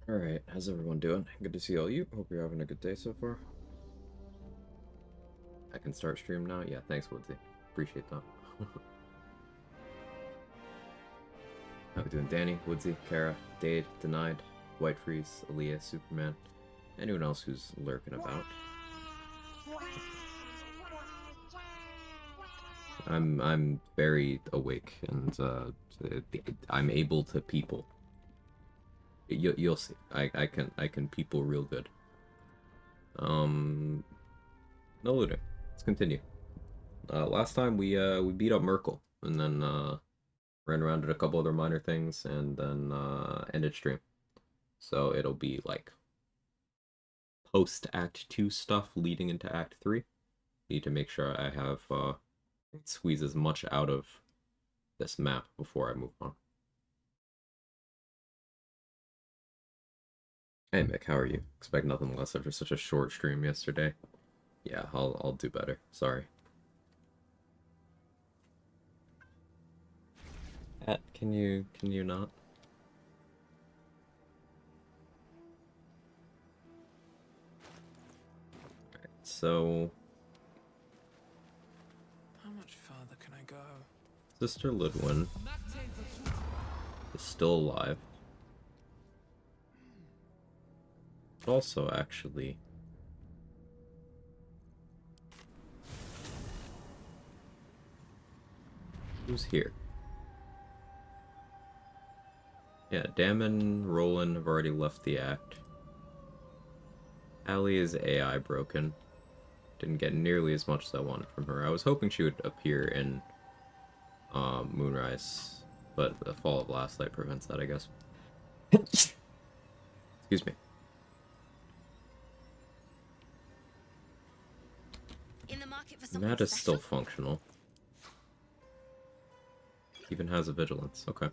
Alright, how's everyone doing? Good to see all you. Hope you're having a good day so far. I can start stream now? Yeah, thanks, Woodsy. Appreciate that. How we doing? Danny, Woodsy, Kara, Dade, Denied, White Freeze, Aaliyah, Superman, anyone else who's lurking about. I'm very awake and I'm able to people. You'll see. I can people real good. No looting. Let's continue. Last time we beat up Merkel, and then ran around did a couple other minor things, and then ended stream. So it'll be like post Act 2 stuff leading into Act 3. Need to make sure I have squeeze as much out of this map before I move on. Hey Mick, how are you? Expect nothing less after such a short stream yesterday. Yeah, I'll do better. Sorry. Pat, can you not? Alright, so How much further can I go? Sister Lidwin is still alive. But also, actually, who's here? Yeah, Damon, Roland have already left the act. Allie is AI broken. Didn't get nearly as much as I wanted from her. I was hoping she would appear in Moonrise, but the fall of Last Light prevents that, I guess. Excuse me. In the market for something Matt is special? still functional. Even has a vigilance. Okay.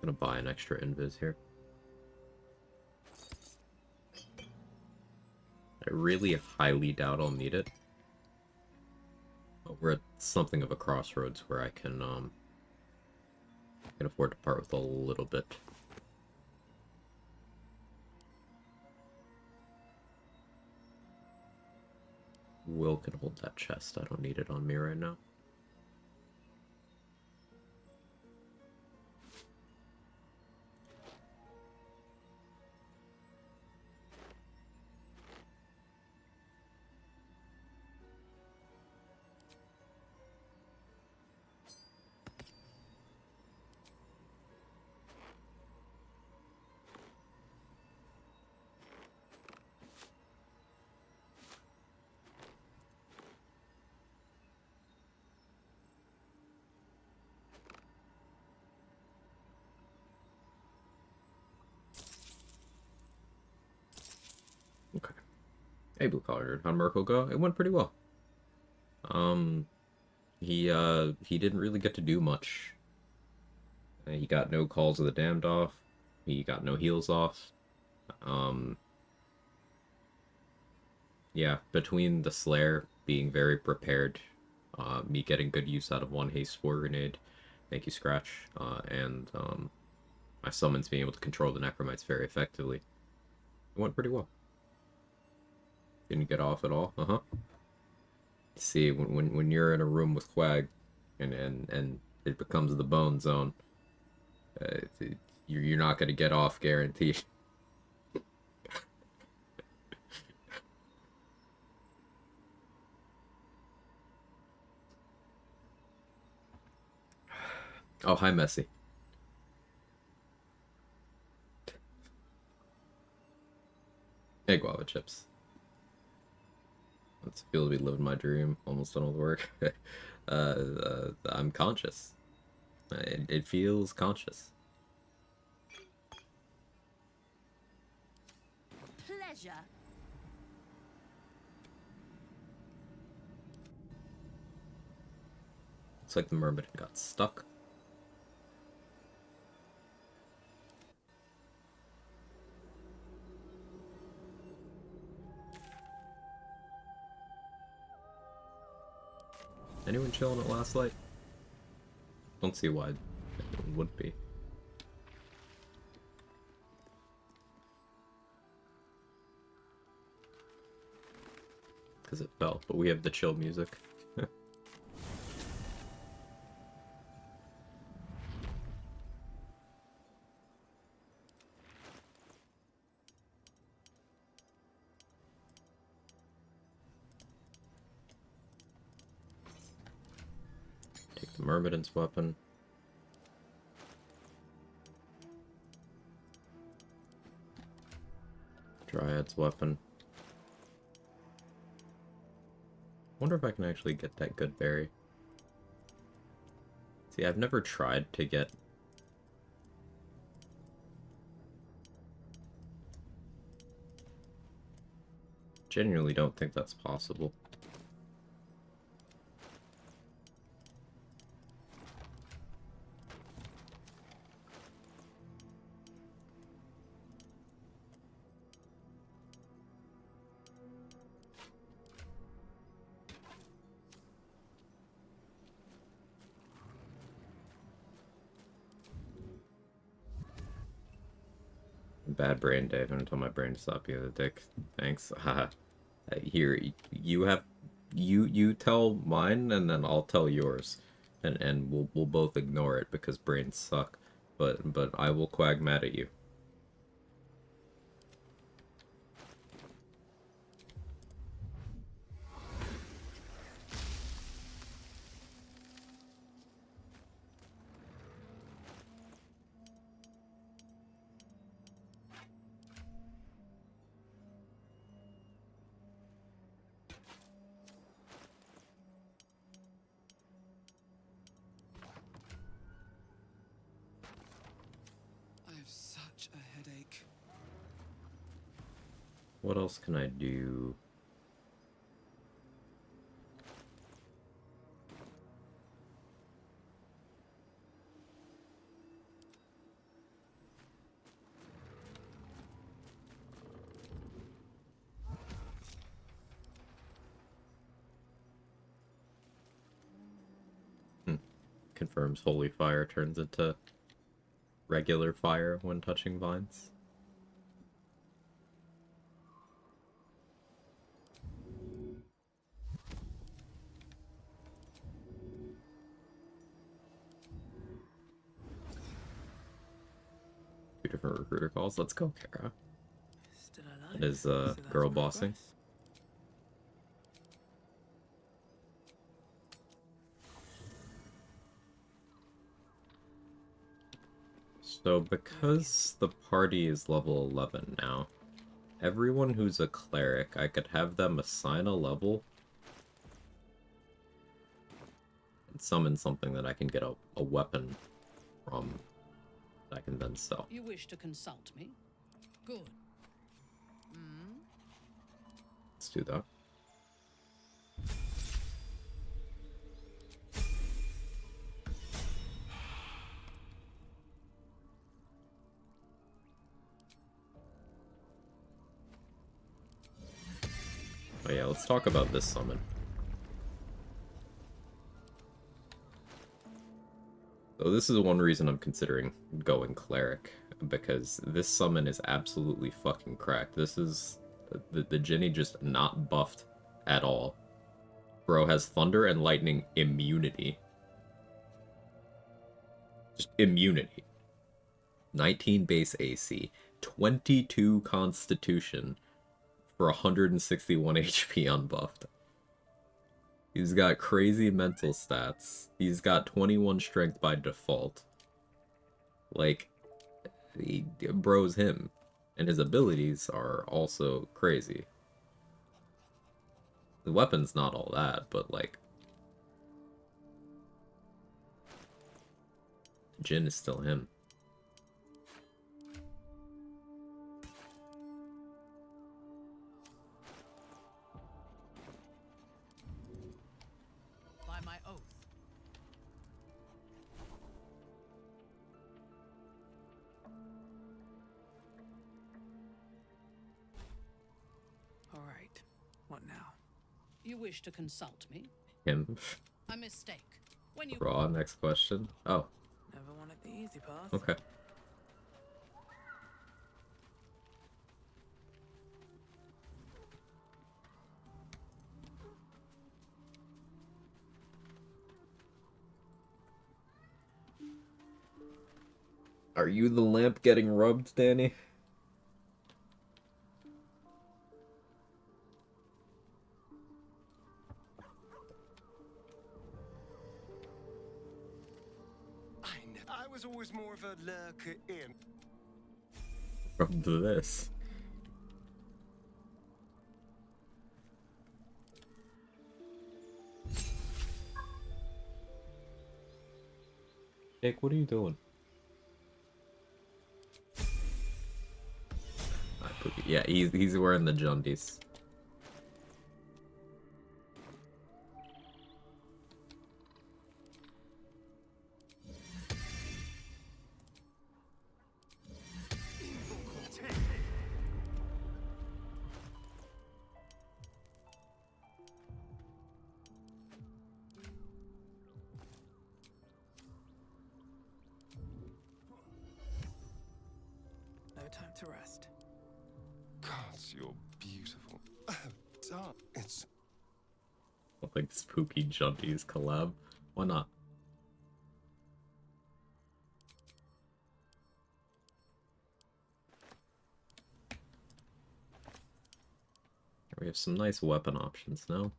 Gonna buy an extra invis here. I really highly doubt I'll need it. But we're at something of a crossroads where I can afford to part with a little bit. Will can hold that chest. I don't need it on me right now. Okay. Hey, Blue Collar. How'd Merkel go? It went pretty well. Um, he didn't really get to do much. He got no calls of the damned off. He got no heals off. Um, yeah, between the Slayer being very prepared, me getting good use out of one haste spore grenade, thank you Scratch, and my summons being able to control the Necromites very effectively, it went pretty well. Didn't get off at all. See, when you're in a room with Quag, and it becomes the bone zone, you're not gonna get off guaranteed. Oh, hi, Messi. Hey, guava chips. It's feel to be living my dream. Almost done all the work. I'm conscious. It feels conscious. Pleasure. Looks like the mermaid got stuck. Anyone chilling at last light? Don't see why anyone would be. Because it fell, but we have the chill music. Take the Myrmidon's weapon. Dryad's weapon. Wonder if I can actually get that good berry. See, I've never tried to get... Genuinely don't think that's possible. Bad brain, Dave. I'm gonna tell my brain to stop being a dick. Thanks. Haha. Here, you have... You tell mine, and then I'll tell yours. And we'll both ignore it, because brains suck. But I will quag mad at you. I have such a headache. What else can I do? Confirms holy fire turns into regular fire when touching vines. Two different recruiter calls. Let's go, Kara. Still alive. It is So that's girl bossing. progress. So because the party is level 11 now, everyone who's a cleric, I could have them assign a level and summon something that I can get a weapon from that I can then sell. You wish to consult me? Good. Let's do that. Oh yeah, let's talk about this summon. So this is one reason I'm considering going cleric, because this summon is absolutely fucking cracked. This is the Jinny just not buffed at all. Bro has thunder and lightning immunity. Just immunity. 19 base AC, 22 constitution for 161 HP unbuffed. He's got crazy mental stats. He's got 21 strength by default. Like, bro's him. And his abilities are also crazy. The weapon's not all that, but like... Jin is still him. By my oath. All right. What now? You wish to consult me? Him. A mistake. When you Raw, next question. Oh, Never wanted the easy path. okay. Are you the lamp getting rubbed, Danny? I was always more of a lurker in. Rubbed this. Jake, what are you doing? Yeah, he's wearing the Jundies. No time to rest. Gods, you're beautiful. Oh, darn. It's Like spooky Jundies collab. Why not? We have some nice weapon options now.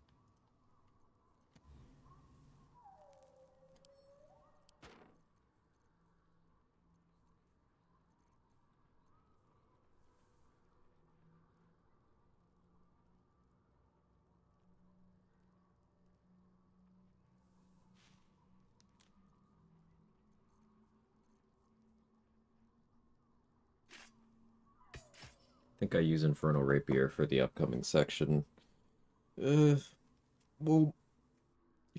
I think I use Infernal Rapier for the upcoming section. Well,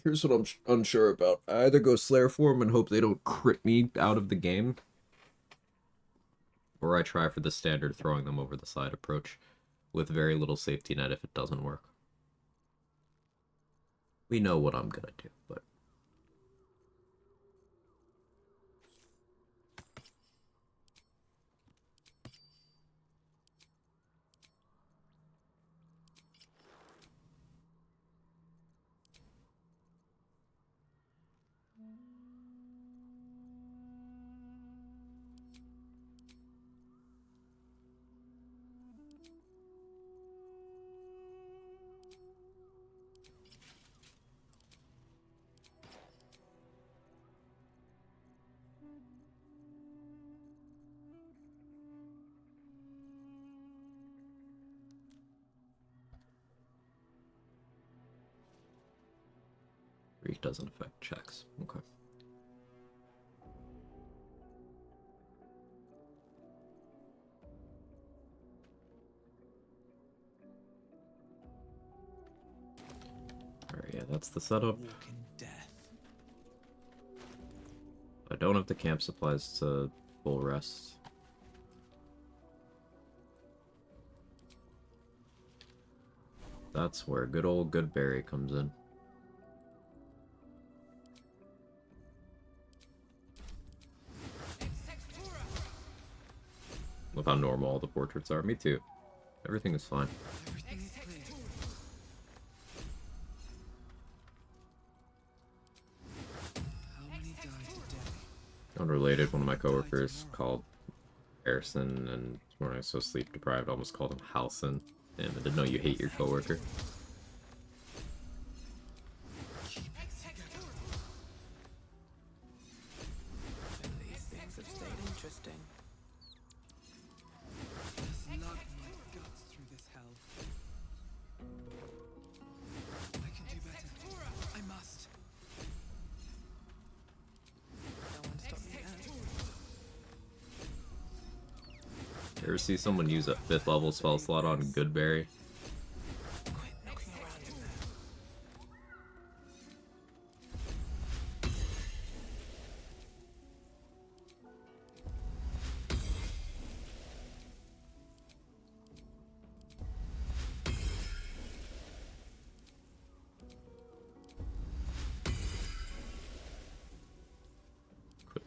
here's what I'm unsure about. I either go Slayer form and hope they don't crit me out of the game, or I try for the standard throwing them over the side approach with very little safety net if it doesn't work. We know what I'm gonna do, but... Reach doesn't affect checks. Okay. Alright, yeah, that's the setup. Walk in death. I don't have the camp supplies to full rest. That's where good old Goodberry comes in. With how normal all the portraits are. Me too. Everything is fine. Everything is clear. How many died today? Unrelated, one of my coworkers called Harrison, and when I was so sleep deprived, I almost called him Halson. Damn, I didn't know you hate your coworker. And these things have stayed interesting. Slug my guts through this hell. I can do better. I must. No one stopped me now. You ever see someone use a 5th level spell slot on Goodberry? Quit knocking around in there.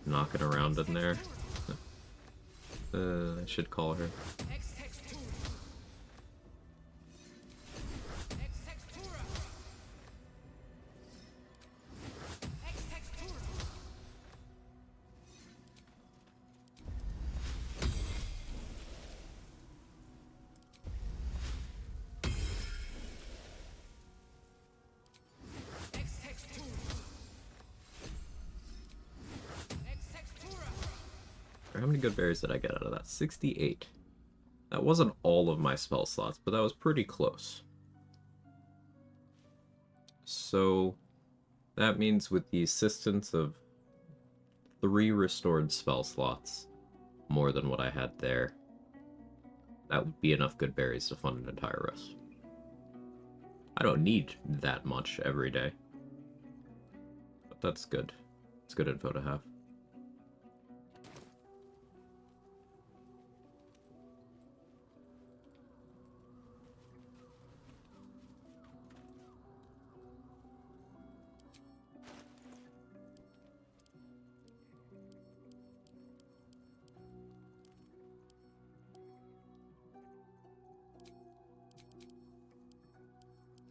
knocking around in there. I should call her. How many good berries did I get out of that? 68. That wasn't all of my spell slots, but that was pretty close. So that means with the assistance of 3 restored spell slots, more than what I had there, that would be enough good berries to fund an entire rest. I don't need that much every day, but that's good. It's good info to have.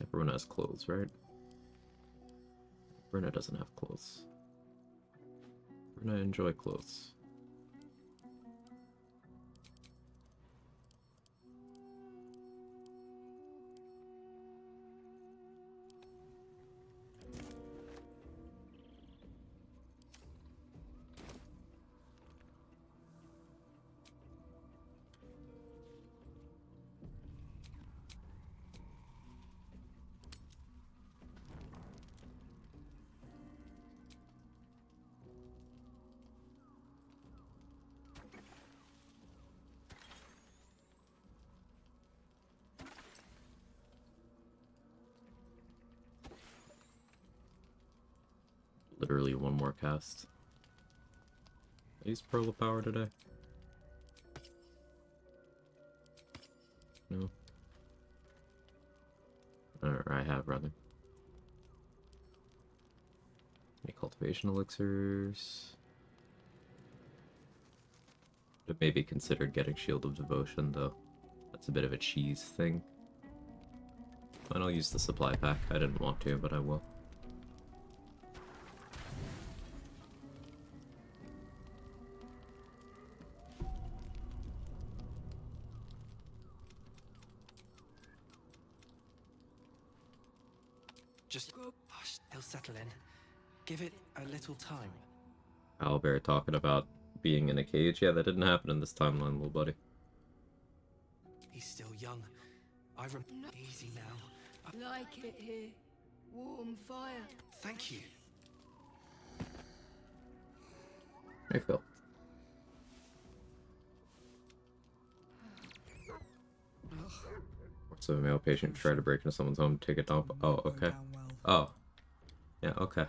Everyone has clothes, right? Brenna doesn't have clothes. Brenna enjoy clothes. Literally one more cast. I used Pearl of Power today. No. Or I have, rather. Any cultivation elixirs? I've maybe considered getting Shield of Devotion, though. That's a bit of a cheese thing. And I'll use the supply pack. I didn't want to, but I will. Just he'll settle in. Give it a little time. Owlbear talking about being in a cage. Yeah, that didn't happen in this timeline, little buddy. He's still young. I remember easy now. Like it here. Warm fire. Thank you. Hey, Phil. So a male patient tried to break into someone's home to take a dump. Oh, okay. Oh. Yeah, okay.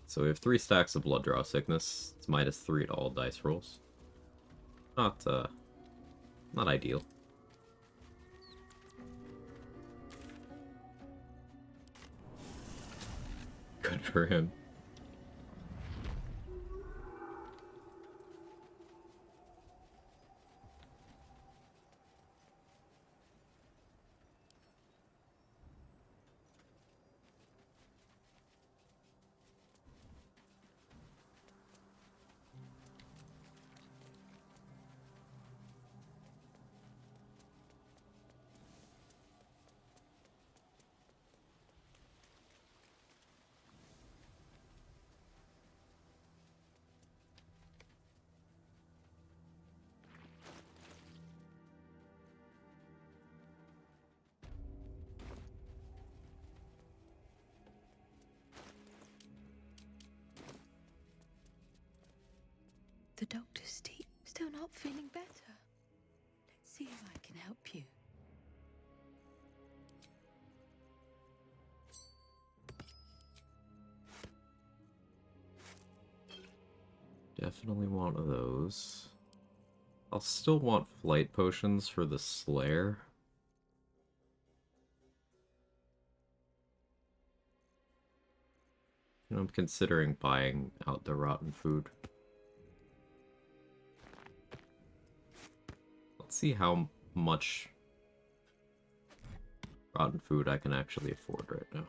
So we have 3 stacks of blood draw sickness. It's -3 to all dice rolls. Not ideal. Good for him. The doctor's still not feeling better. Let's see if I can help you. Definitely want those. I'll still want flight potions for the Slayer. You know, I'm considering buying out the rotten food. Let's see how much rotten food I can actually afford right now.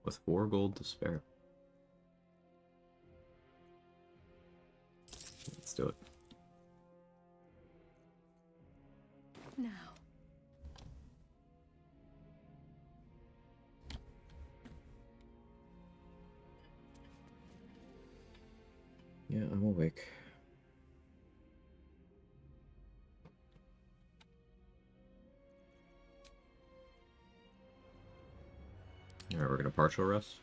With 4 gold to spare. Let's do it. Now. Yeah, I'm awake. Alright, we're gonna partial rest.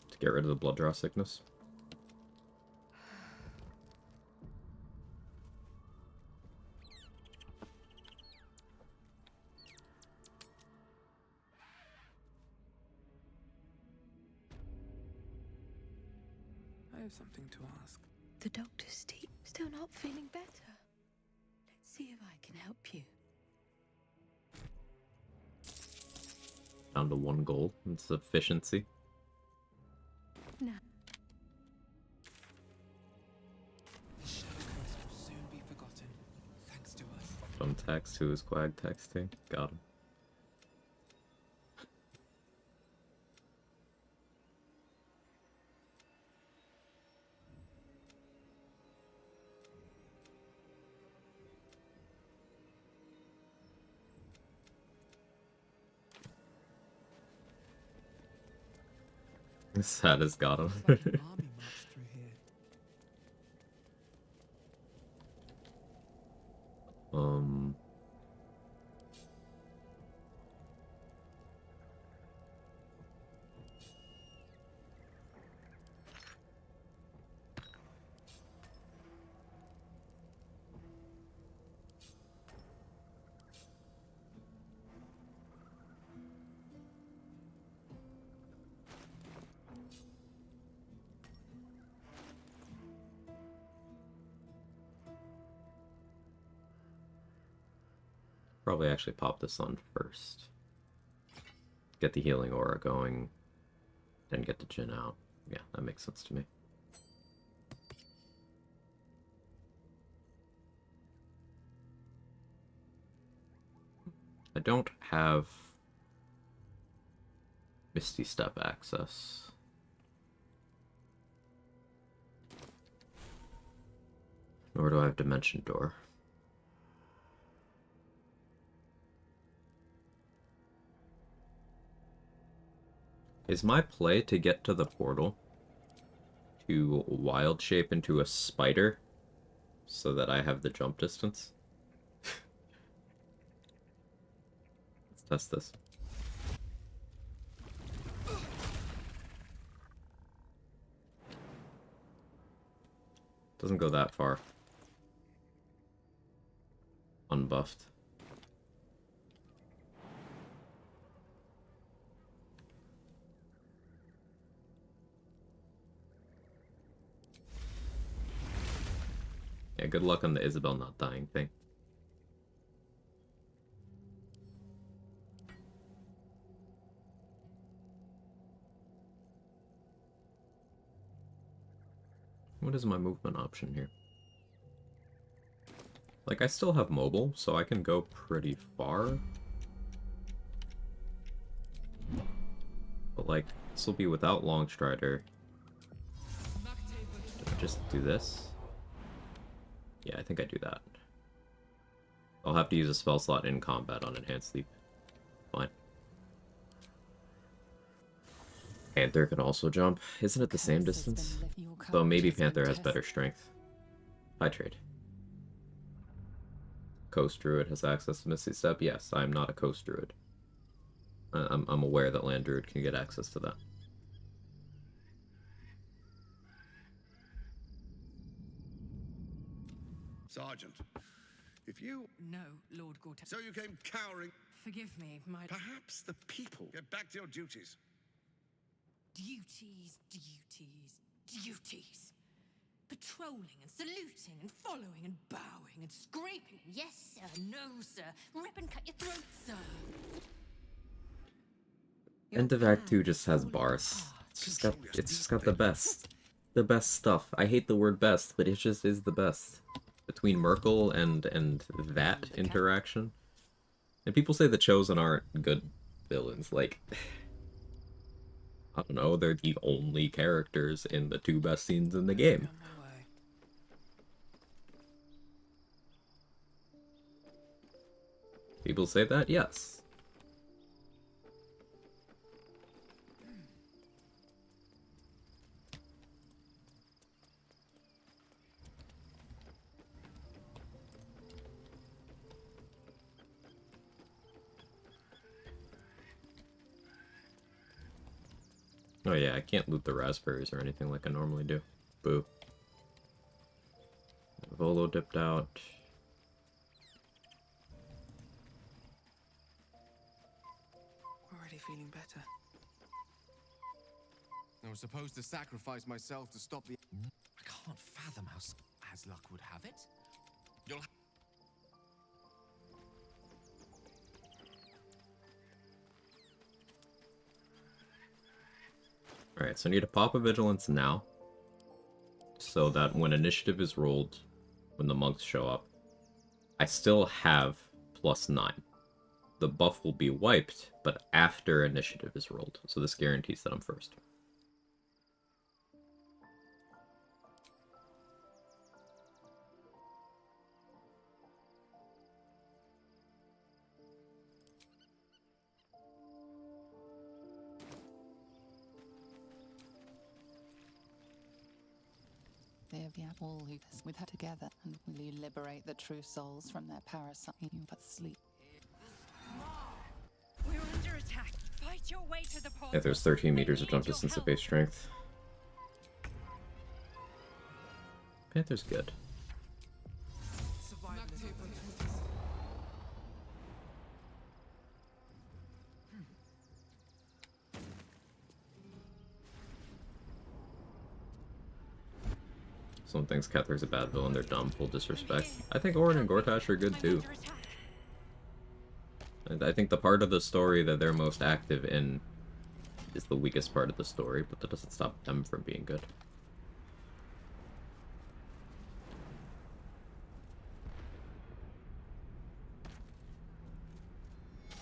To get rid of the blood draw sickness. I have something to ask. The doctor's still not feeling better. Let's see if I can help you. Down to 1 gold. It's efficiency. Now. The shadow curse will soon be forgotten, thanks to us. From text, who is Quag texting? Got him. Sad as got him. Looks like an army marched through here. Probably actually pop this on first. Get the healing aura going, then get the Jin out. Yeah, that makes sense to me. I don't have Misty Step access. Nor do I have Dimension Door. Is my play to get to the portal to wild shape into a spider so that I have the jump distance? Let's test this. Doesn't go that far. Unbuffed. Yeah, good luck on the Isabel not dying thing. What is my movement option here? Like, I still have mobile, so I can go pretty far. But, like, this will be without Longstrider. Just do this. Yeah, I think I do that. I'll have to use a spell slot in combat on Enhanced Sleep. Fine. Panther can also jump. Isn't it the same distance? Though maybe Panther has better strength. I trade. Coast Druid has access to Misty Step. Yes, I'm not a Coast Druid. I'm aware that Land Druid can get access to that. Sergeant, if you... No, Lord Gorta. So you came cowering... Forgive me, my Perhaps the people... Get back to your duties. duties, duties, duties. Patrolling and saluting and following and bowing and scraping. Yes, sir. No, sir. Rip and cut your throat, sir. End of Act 2 just has bars. It's just got the best. The best stuff. I hate the word best, but it just is the best. Between Merkel and that interaction. And people say the Chosen aren't good villains. Like, I don't know, they're the only characters in the 2 best scenes in the game. On my way. People say that? Yes. Oh yeah, I can't loot the raspberries or anything like I normally do. Boo. Volo dipped out. Already feeling better. I was supposed to sacrifice myself to stop the... I can't fathom how, as luck would have it, you'll... Alright, so I need to pop a vigilance now. So that when initiative is rolled, when the monks show up, I still have +9. The buff will be wiped, but after initiative is rolled. So this guarantees that I'm first. They have yet all who with her together, and will you liberate the true souls from their parasite? You but sleep. We're under attack. Fight your way to the portal. If there's 13 meters of jump distance at base strength. Panther's good. Someone thinks Kether's a bad villain, they're dumb, full disrespect. I think Orin and Gortash are good too. And I think the part of the story that they're most active in is the weakest part of the story, but that doesn't stop them from being good.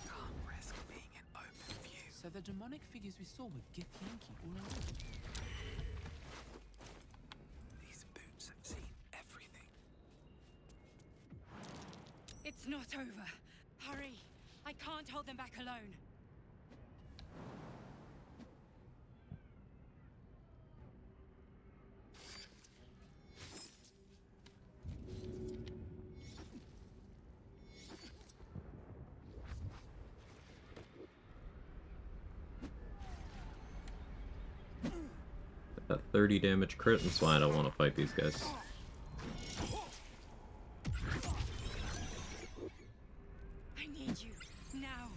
Can't risk being in open view. So the demonic figures we saw were Gith Yankee all over. These boots have seen everything. It's not over. Hurry. I can't hold them back alone. That 30 damage crit, that's why I don't want to fight these guys. I need you now.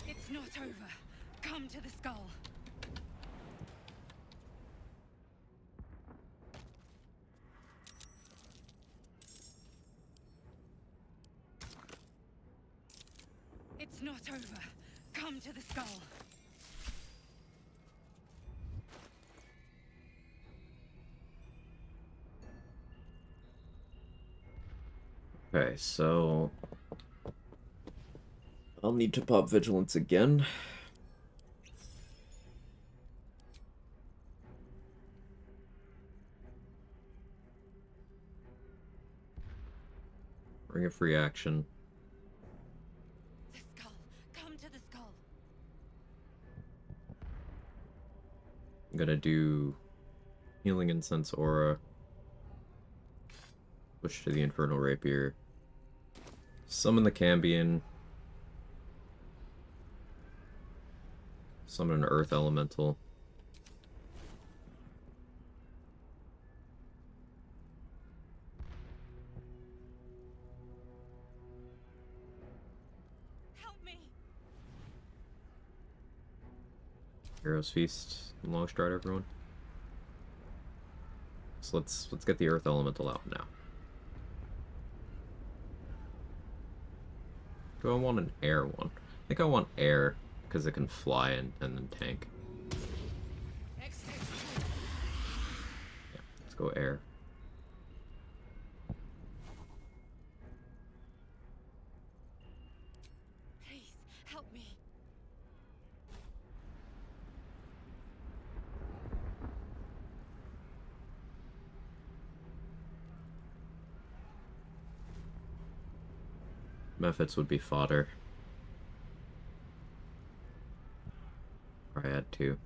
It's not over. Come to the skull. It's not over. Come to the skull. Okay, so I'll need to pop vigilance again. Bring a free action. The skull. Come to the skull. I'm gonna do Healing Incense Aura. Push to the Infernal Rapier. Summon the Cambion. Summon an Earth Elemental. Help me. Heroes Feast. Long Stride, everyone. So let's get the Earth Elemental out now. Do I want an air one? I think I want air because it can fly and then tank. Yeah, let's go air. Please, help me. Mephits would be fodder. Or I had two.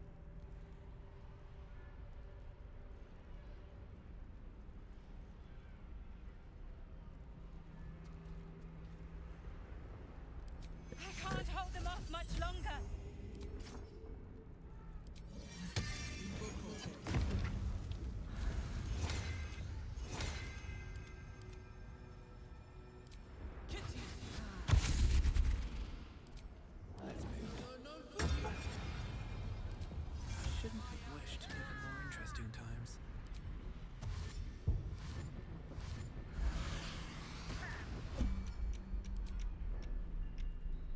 I can't hold them off much longer. Shouldn't have wished to live in more interesting times.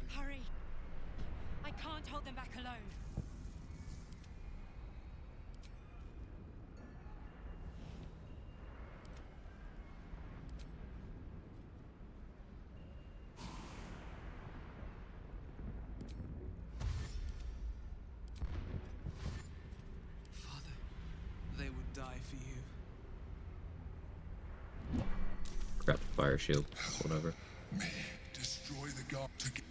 Hurry. I can't hold them back alone. Father, they would die for you. Crap, fire shield. Whatever. Me. Destroy the god to get.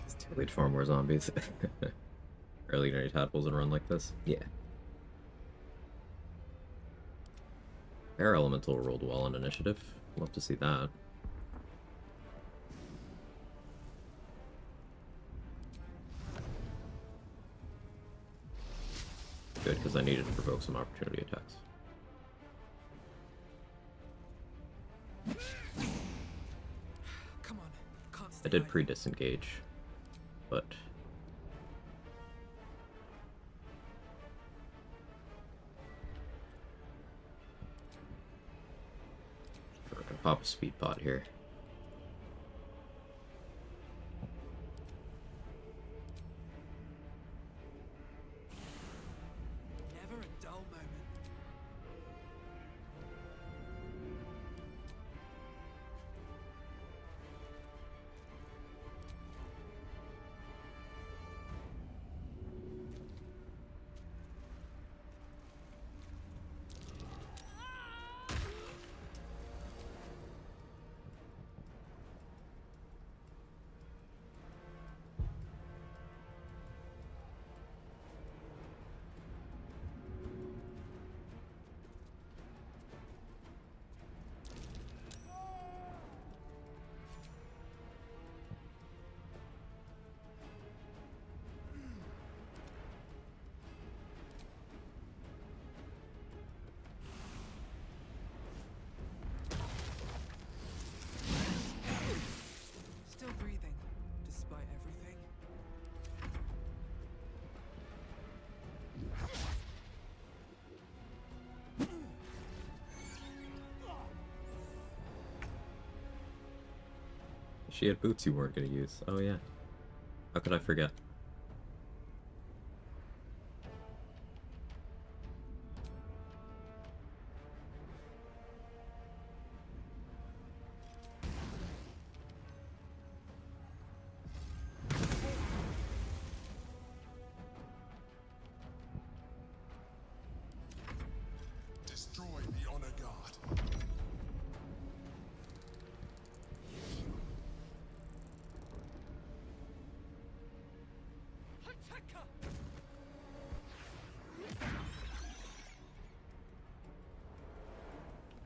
It's too late to farm more zombies. Early gonna tadpoles and run like this? Yeah. Air Elemental rolled well on initiative. Love to see that. Good, because I needed to provoke some opportunity attacks. Come on, can't stay I did idle. pre-disengage, but... We're gonna pop a speed pot here. Never a dull moment. Still breathing, despite everything. She had boots you weren't gonna use. Oh yeah. How could I forget?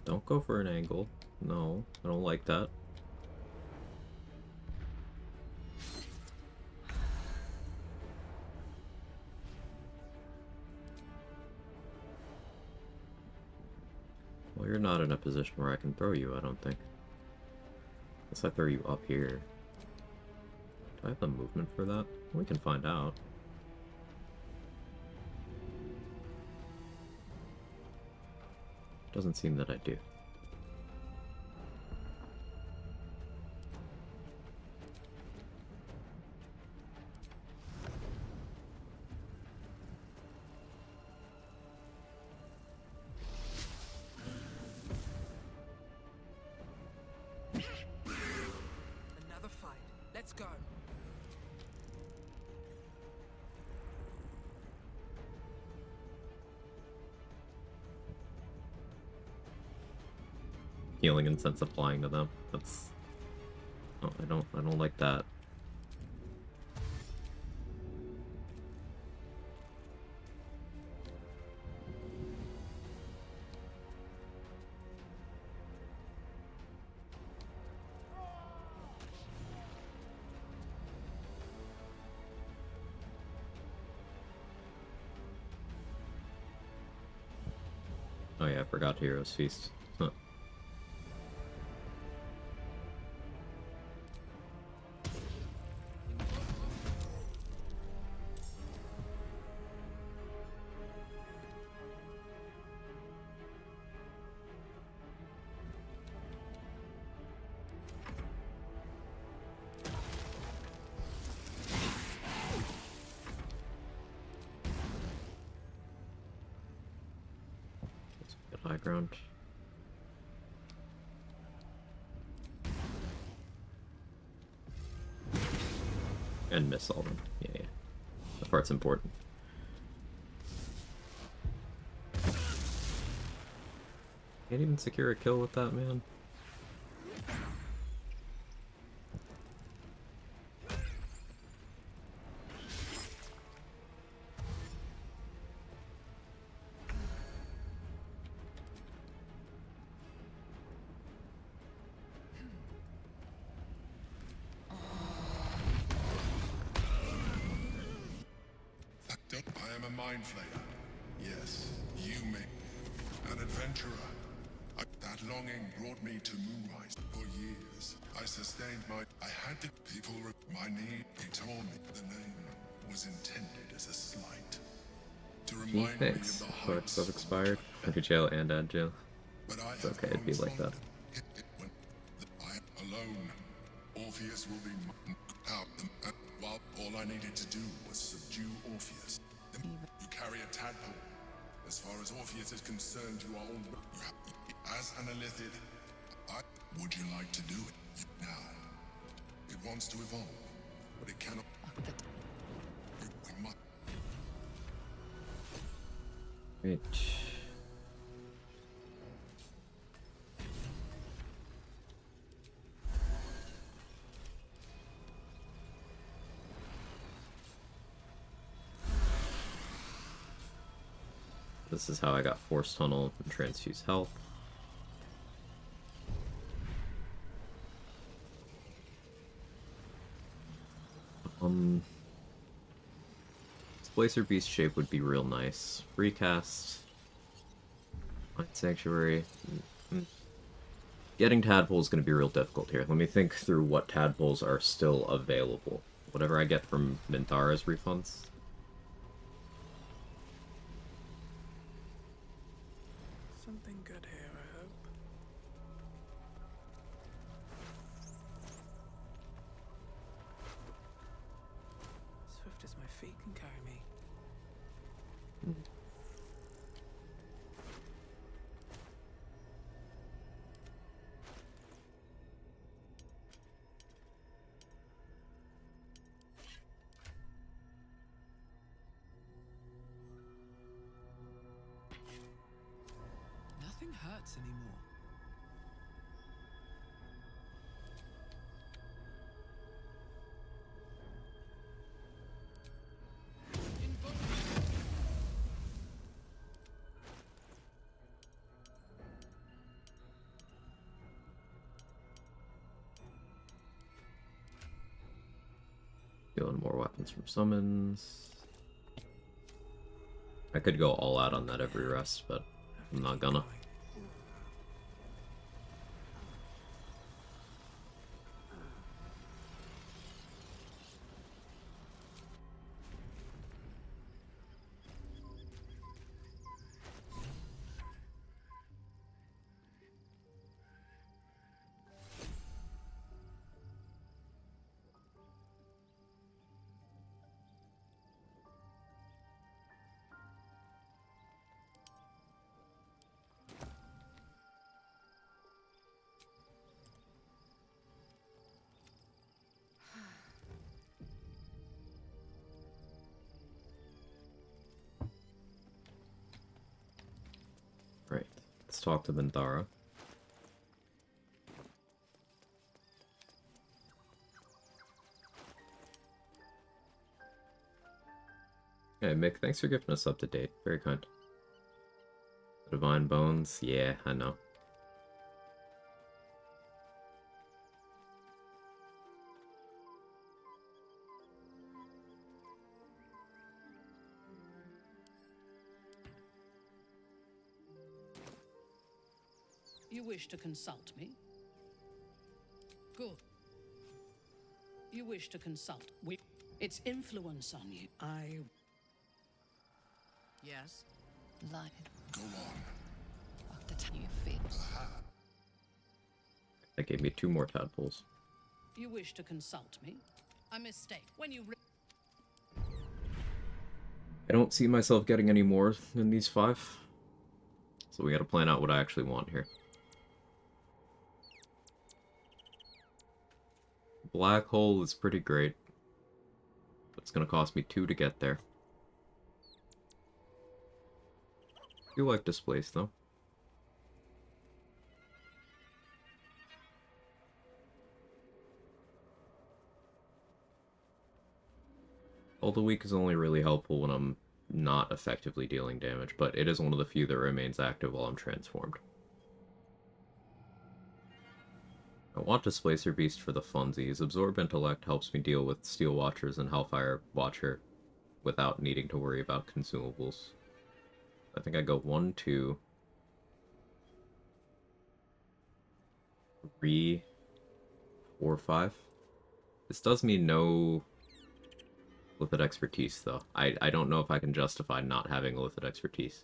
Don't go for an angle. No, I don't like that. Well, you're not in a position where I can throw you, I don't think. Unless I throw you up here. Do I have the movement for that? We can find out. Doesn't seem that I do. Another fight. Let's go. Healing incense applying to them. That's... Oh, I don't like that. Oh yeah, I forgot Heroes Feast. Huh. Get high ground. And miss all them. Yeah, yeah. That part's important. Can't even secure a kill with that, man. I am a mind flayer. Yes, you may. An adventurer. That longing brought me to Moonrise. For years, I sustained my... I had to... People... My need... He told me the name was intended as a slight. To Gee, remind me of thanks. the Collects have heights. expired. Every jail and add jail. But I It's have okay, it'd be grown like that. when I am alone. Orpheus will be out. While all I needed to do was subdue Orpheus. You carry a tadpole. As far as Orpheus is concerned, you are all... As an Illithid, would you like to do it now? It wants to evolve, but it cannot... We must... Great. This is how I got Force Tunnel and Transfuse Health. Displacer Beast shape would be real nice. Recast. Mind Sanctuary. Getting tadpoles is going to be real difficult here. Let me think through what tadpoles are still available. Whatever I get from Minthara's refunds. Something good here, I hope. Swift as my feet can carry me. Nothing hurts anymore. Stealing more weapons from summons. I could go all out on that every rest, but I'm not gonna. Right, let's talk to Minthara. Hey Mick, thanks for gifting us up to date. Very kind. Divine Bones? Yeah, I know. You wish to consult me? Good. You wish to consult with its influence on you. Yes? Light Go on. of the tiny fears. That gave me 2 more tadpoles. You wish to consult me? A mistake. When you I don't see myself getting any more than these 5. So we gotta plan out what I actually want here. Black hole is pretty great. But it's gonna cost me 2 to get there. I do like Displace though. All the weak is only really helpful when I'm not effectively dealing damage, but it is one of the few that remains active while I'm transformed. I want Displacer Beast for the funsies. Absorb Intellect helps me deal with Steel Watchers and Hellfire Watcher without needing to worry about consumables. I think I go 1, 2, 3, 4, 5. This does mean no Lithid Expertise, though. I don't know if I can justify not having Lithid Expertise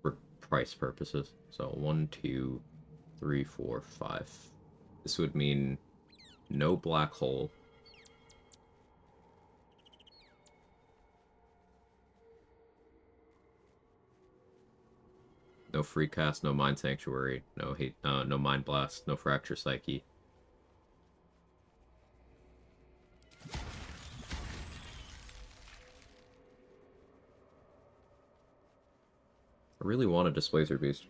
for price purposes. So 1, 2, 3, 4, 5. This would mean no Black Hole. No Free Cast, no Mind Sanctuary, no Mind Blast, no Fracture Psyche. I really want a Displacer Beast.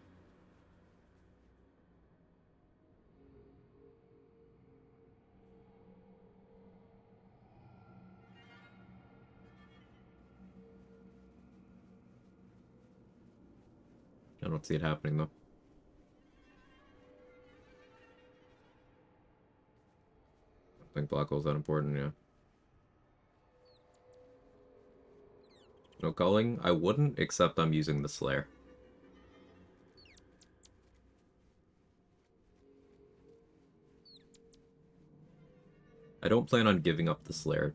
I don't see it happening, though. I don't think Black Hole's that important, yeah. No culling? I wouldn't, except I'm using the Slayer. I don't plan on giving up the Slayer,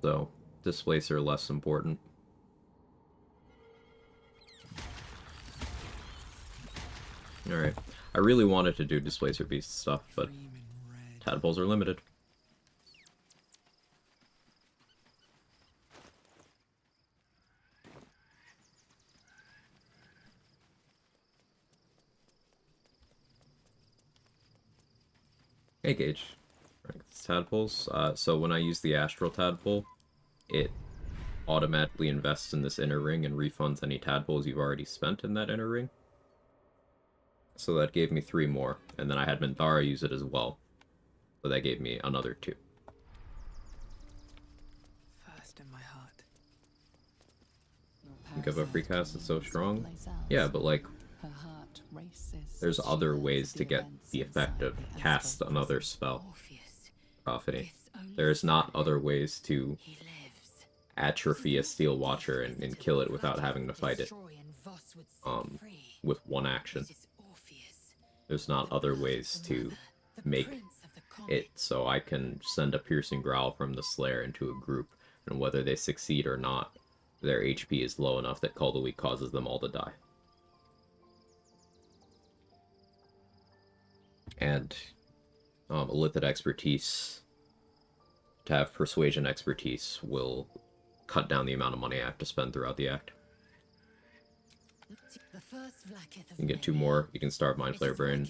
so Displacer less important. Alright. I really wanted to do Displacer Beast stuff, but tadpoles are limited. Hey, Gage. Right, tadpoles. So when I use the Astral Tadpole, it automatically invests in this inner ring and refunds any tadpoles you've already spent in that inner ring. So that gave me 3 more, and then I had Minthara use it as well. So that gave me another 2. First in my heart. Think of a free cast that's so strong? Yeah, but like, there's other ways to get the effect of cast another spell. Orpheus, profiting. This only There's not sign other ways to he lives. atrophy a steel watcher and, Difficult kill to it without having to fight it destroy and Voss would set free. with one action. It is Orpheus, There's not the other blood of ways the to mother, the make prince of the comet. it so I can send a piercing growl from the Slayer into a group, and whether they succeed or not, their HP is low enough that Call the Weak causes them all to die. And Illithid expertise, to have persuasion expertise, will cut down the amount of money I have to spend throughout the act. The first Vlaakith You can get 2 more. You can starve Mind Flayer Brain,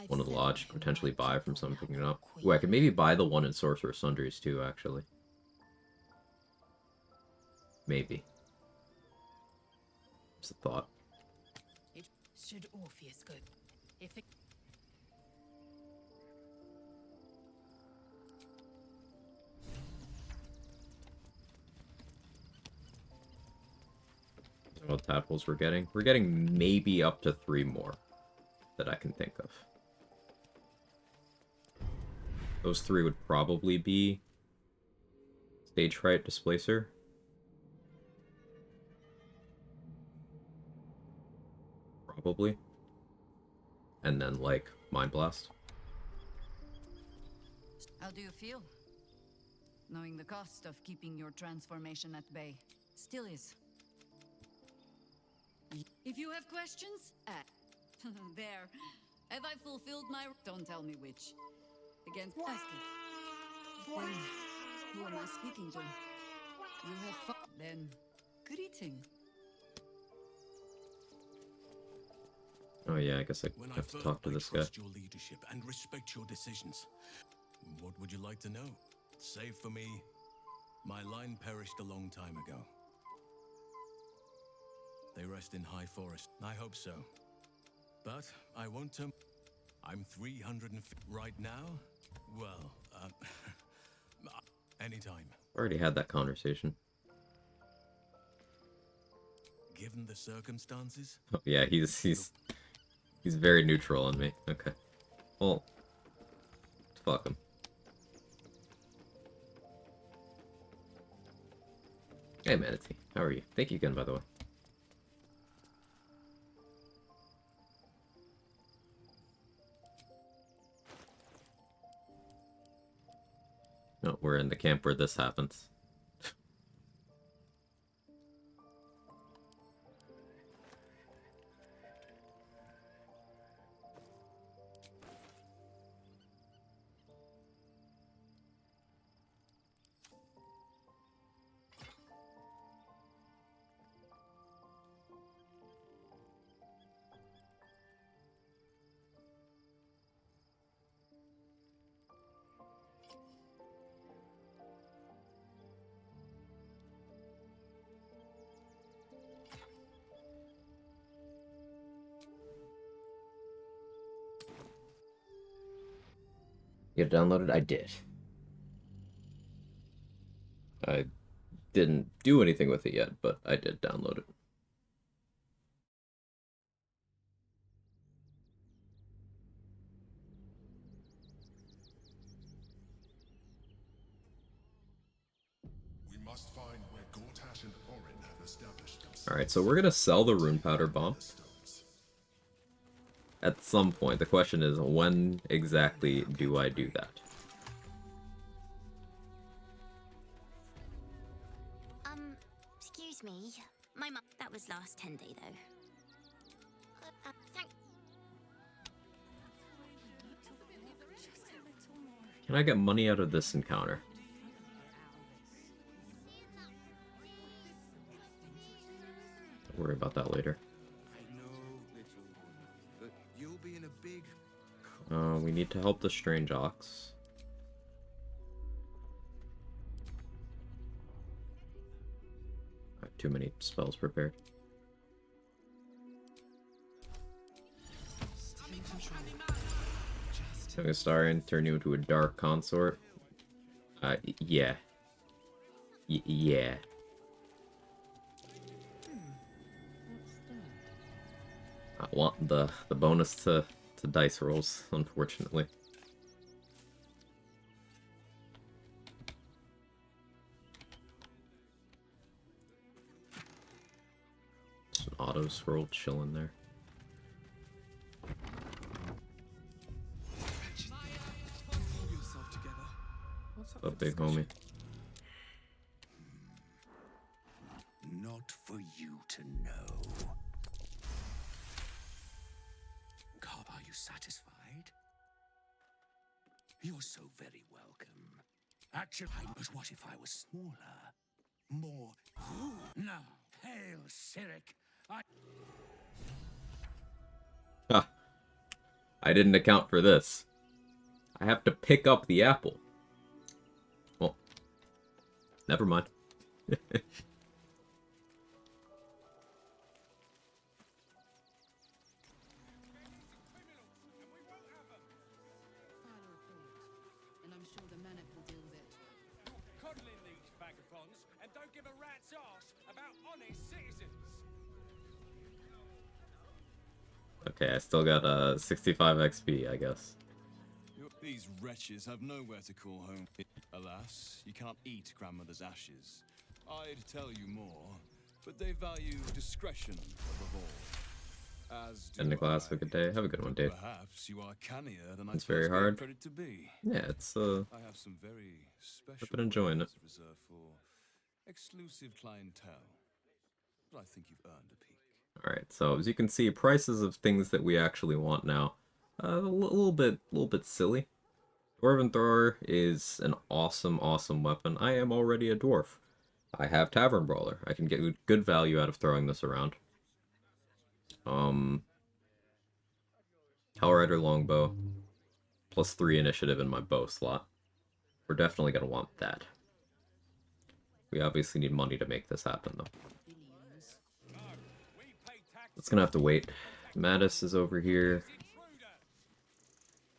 one of the lodge, potentially buy from someone picking it up. Ooh, I could maybe buy the one in Sorcerer's Sundries too, actually. Maybe. Just a thought. Should Orpheus go? If it... What tadpoles we're getting? We're getting maybe up to 3 more that I can think of. Those 3 would probably be Stage Fright, Displacer. Probably. And then, like, Mind Blast. How do you feel? Knowing the cost of keeping your transformation at bay still is. If you have questions, there. Have I fulfilled my... Don't tell me which. Against basket. Then, who am I speaking to? You have then, good eating. Oh yeah, I guess I When have to talk to this guy. trust your leadership and respect your decisions. What would you like to know? Save for me, my line perished a long time ago. They rest in high forest. I hope so. But I won't I'm 350 right now? Well, anytime. Already had that conversation. Given the circumstances? Oh, yeah, he's very neutral on me. Okay. Well, fuck him. Hey, Manatee. How are you? Thank you again, by the way. No, we're in the camp where this happens. Get it downloaded? I did. I didn't do anything with it yet, but I did download it. We must find where Gortash and Orin have established themselves. Alright, so we're gonna sell the Rune Powder Bomb. At some point. The question is, when exactly do I do that? Excuse me. My mum... That was last 10 day, though. Thank... Can I get money out of this encounter? Don't worry about that later. We need to help the Strange Ox. I have too many spells prepared. Having a Starian turn you into a Dark Consort? Yeah. Yeah. I want the bonus to dice rolls, unfortunately. auto scroll chilling there. Pull yourself together. What's up A for big discussion? homie. Not for you to know. Carl, are you satisfied? You're so very welcome. Actually, but what if I was smaller? More. Now, hail Cyric. Ha! I didn't account for this. I have to pick up the apple. Well, never mind. And I'm sure the Manic will deal with it. Coddling these vagabonds and don't give a rat's ass about honest citizens. Okay, I still got 65 XP, I guess. These wretches have nowhere to call home. Alas, you cannot eat grandmother's ashes. I'd tell you more, but they value discretion above all. As do End of class, have a good day. Have a good one, Dave. Perhaps you are cannier than It's I very first gave hard. credit to be. Yeah, it's I have some very special I've been enjoying it. wares reserved for exclusive clientele. But I think you've earned a peek. Alright, so as you can see, prices of things that we actually want now, a little bit silly. Dwarven Thrower is an awesome weapon. I am already a dwarf. I have Tavern Brawler. I can get good value out of throwing this around. Hellrider Longbow, plus 3 initiative in my bow slot. We're definitely gonna want that. We obviously need money to make this happen, though. It's gonna have to wait. Mattis is over here.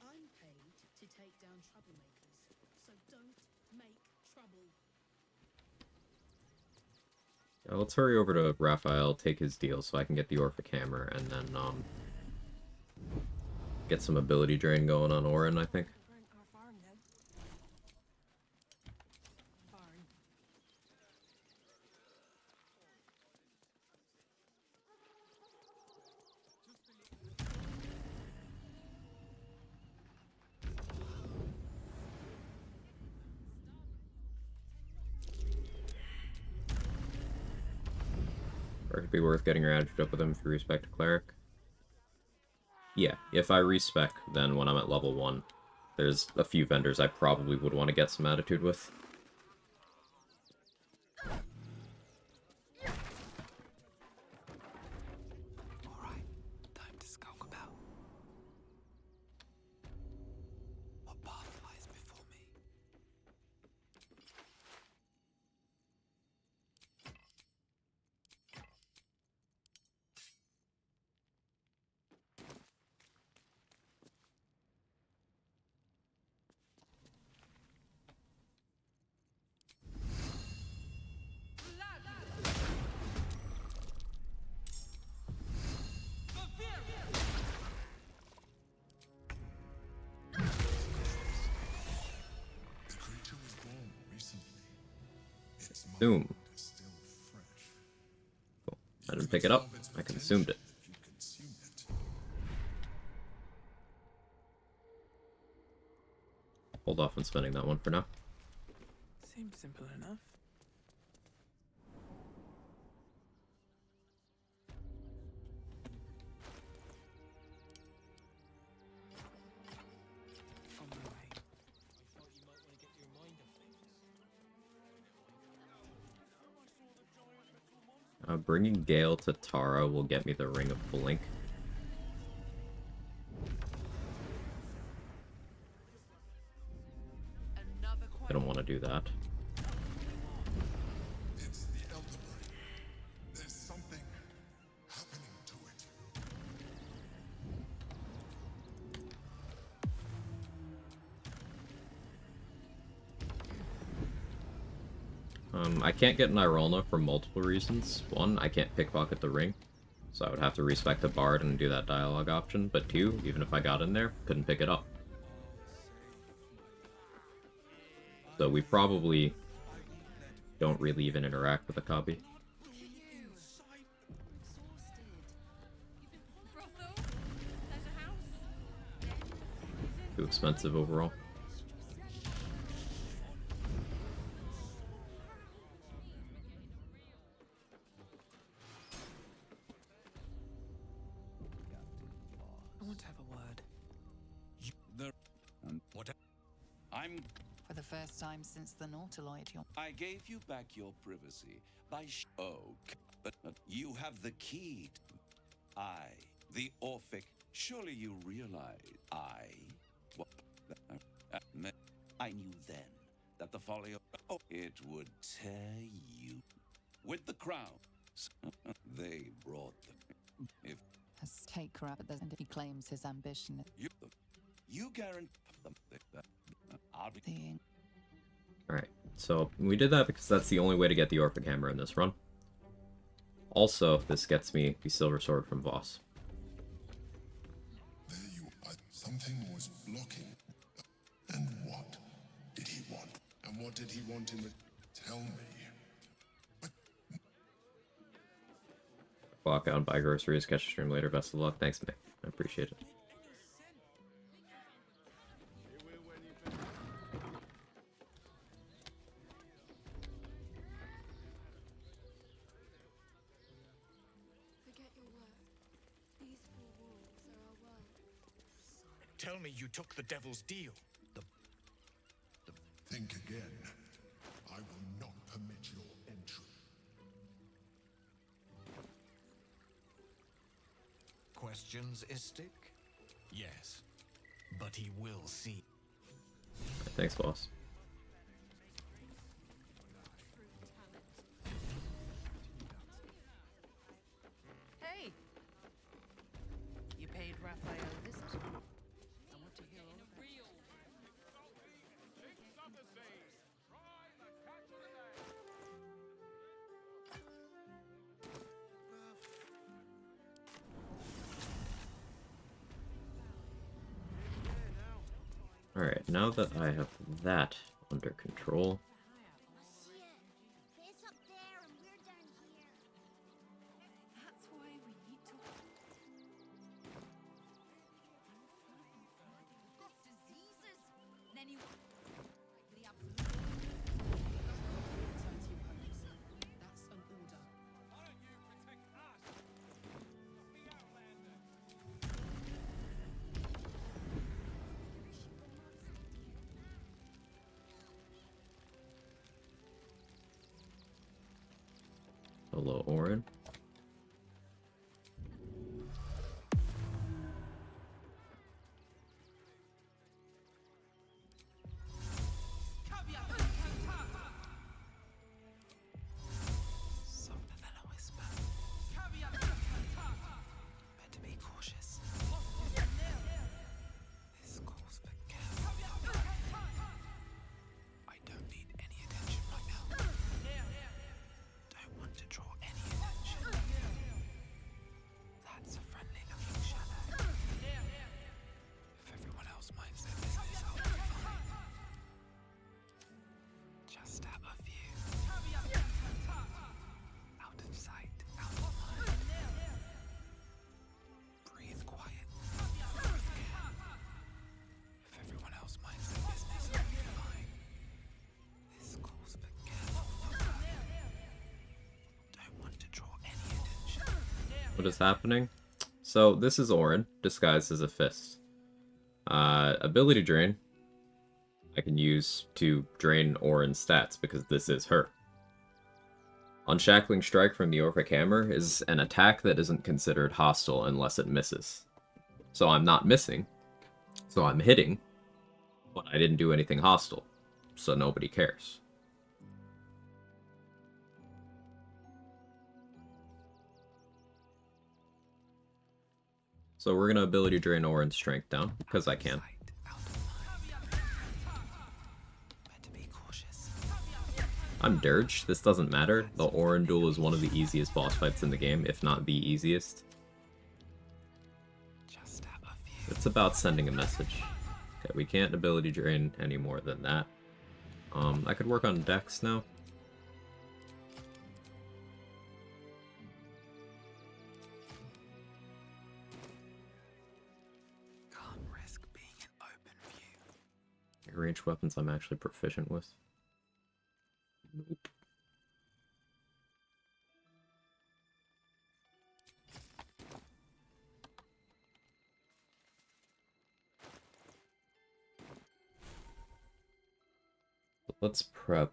I'm paid to take down troublemakers, so don't make trouble. Yeah, let's hurry over to Raphael, take his deal so I can get the Orphic Hammer, and then, get some ability drain going on Orin, I think. Or it'd be worth getting your attitude up with him if you respect a cleric. Yeah, if I respec, then when I'm at level 1, there's a few vendors I probably would want to get some attitude with. Alright, time to skulk about. What path lies before me? The creature was born recently. Its Boom. mind is still fresh. Cool. I didn't pick it up. I consumed it. You consume it. Hold off on spending that one for now. Seems simple enough. On my way. Bringing Gale to Tara will get me the Ring of Blink. I don't want to do that. It's the Elder Brain. There's something happening to it. I can't get Nirolna for multiple reasons. One, I can't pickpocket the ring, so I would have to respect the Bard and do that dialogue option. But two, even if I got in there, couldn't pick it up. So we probably don't really even interact with the copy. expensive overall. I want to have a word. I'm. For the first time since the Nautiloid, I gave you back your privacy by but you have the key. The Orphic. Surely you realize I knew then that the folly of it would tear you with the crown. They brought them. If has take crap, but he claims his ambition. you guarantee them I'll be. Alright, so we did that because that's the only way to get the Orphic Hammer in this run. Also, this gets me the Silver Sword from Voss. There you are. Something was blocking. And what did he want? And what did he want in return? Tell me. Clock out, buy groceries, catch a stream later. Best of luck. Thanks, Mick. I appreciate it. Tell me you took the devil's deal. Think again. I will not permit your entry. Questions, Istik? Yes. But he will see. Thanks, boss. Hey! You paid Raphael a visit? I want to hear all about it. Alright, now that I have that under control, That's why we need to. Got diseases? Then you. The absolute. That's an order. Why don't you protect us? The Outlander. hello, Orin. Softer than a whisper. Better be cautious. This calls for care. I don't need any attention right now. Don't want to draw any attention. That's a friendly looking shadow. If everyone else minds their business, I'll be fine. Just out of view. Out of sight, out of mind. Breathe quiet. Breathe care. If everyone else minds their business, I'll be fine. This calls for careful focus. Don't want to draw any attention. What is happening? So, this is Orin, disguised as a fist. Ability Drain, I can use to drain Orin's stats, because this is her. Unshackling Strike from the Orphic Hammer is an attack that isn't considered hostile unless it misses. So I'm not missing, so I'm hitting, but I didn't do anything hostile, so nobody cares. So we're gonna Ability Drain Orin's strength down, because I can. I'm Dirge, this doesn't matter. The Orin duel is one of the easiest boss fights in the game, if not the easiest. It's about sending a message. Okay, we can't Ability Drain any more than that. I could work on Dex now. Can't risk being in open view. ranged weapons I'm actually proficient with? Nope. Let's prep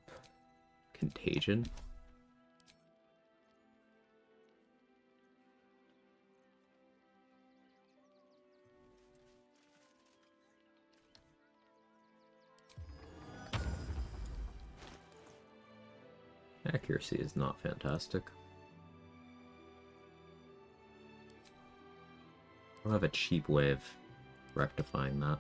Contagion. Accuracy is not fantastic. I don't have a cheap way of rectifying that.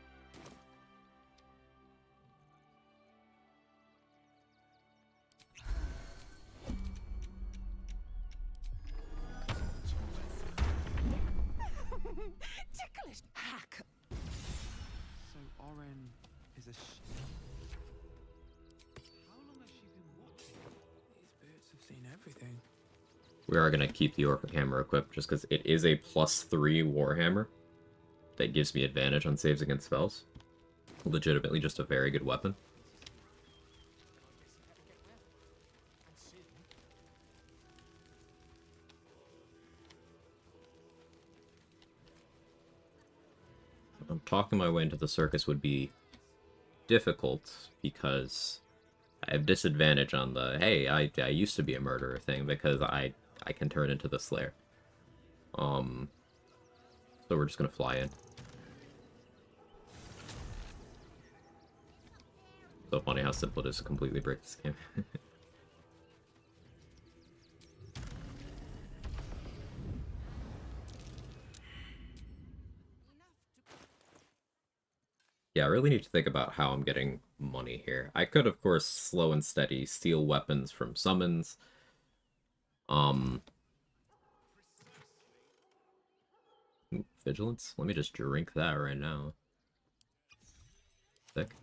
Ticklish hack. So Oren is a How long has she been watching? These birds have seen everything. We are going to keep the Orphic Hammer equipped just because it is a +3 Warhammer that gives me advantage on saves against spells. Legitimately just a very good weapon. Talking my way into the circus would be difficult because I have disadvantage on the, hey, I used to be a murderer thing because I can turn into the Slayer. So we're just gonna fly in. So funny how simple it is to completely break this game. Yeah, I really need to think about how I'm getting money here. I could, of course, slow and steady steal weapons from summons. Ooh, Vigilance? Let me just drink that right now. Sick.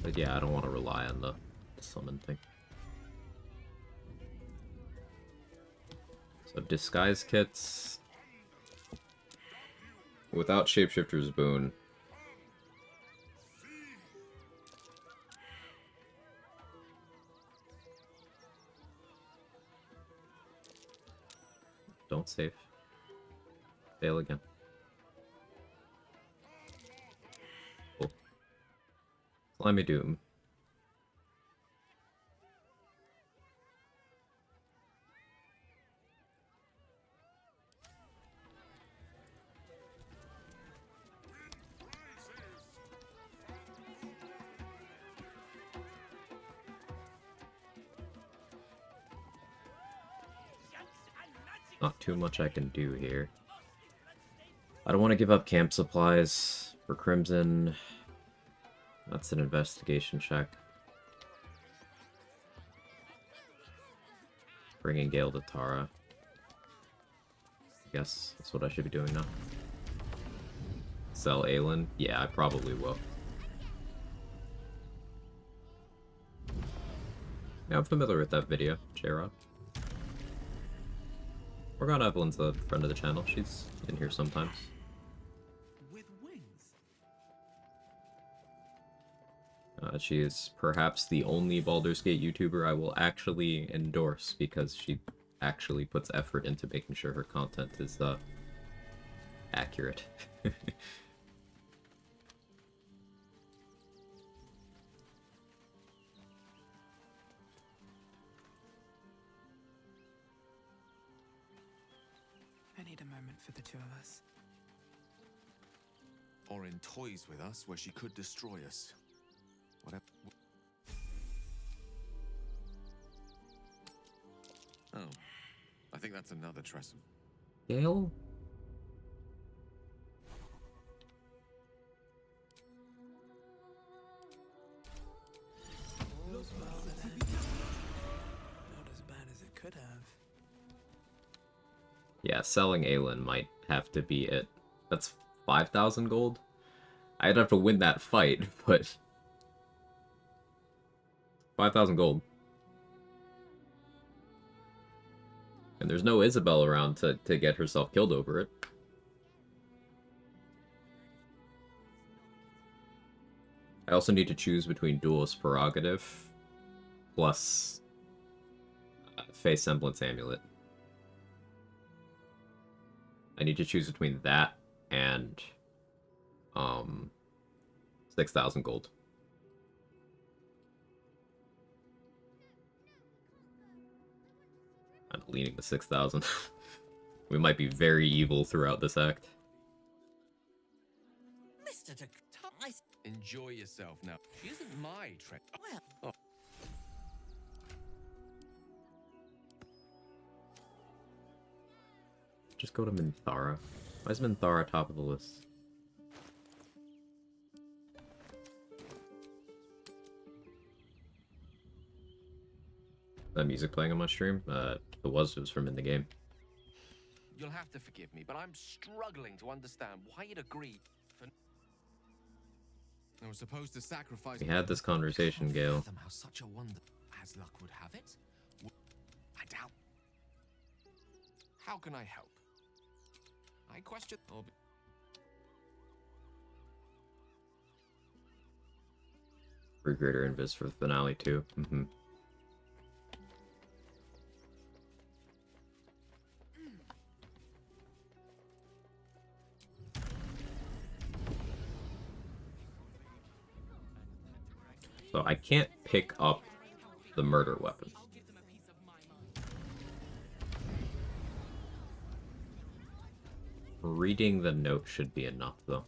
But yeah, I don't want to rely on the summon thing. So disguise kits. Without Shapeshifter's Boon. Don't save. Fail again. Cool. Slimy Doom. Not too much I can do here. I don't want to give up camp supplies for Crimson. That's an investigation check. Bringing Gale to Tara. I guess that's what I should be doing now. Sell Aelin? Yeah, I probably will. Yeah, I'm familiar with that video, J-Rod. Morgana Evelyn's a friend of the channel. She's in here sometimes. With wings. She is perhaps the only Baldur's Gate YouTuber I will actually endorse because she actually puts effort into making sure her content is accurate. I need a moment for the two of us. Orin toys with us where she could destroy us. Whatever. Oh, I think that's another Tressum. Gale? Not as bad as it could have. Yeah, selling Aelin might have to be it. That's 5,000 gold? I'd have to win that fight, but 5,000 gold. And there's no Isabel around to get herself killed over it. I also need to choose between Duelist Prerogative plus Face Semblance Amulet. I need to choose between that and 6,000 gold. I'm leaning to 6,000. We might be very evil throughout this act. Mr. Enjoy yourself now. She isn't my train. Well, Just go to Minthara. Why is Minthara top of the list? That music playing on my stream? It was from in the game. you'll have to forgive me, but I'm struggling to understand why you'd agree for. I was supposed to sacrifice. We had this conversation, Gale. How such a wonder, as luck would have it. I doubt. How can I help? I question. For greater invis for the finale too. So I can't pick up the murder weapon. Reading the note should be enough, though.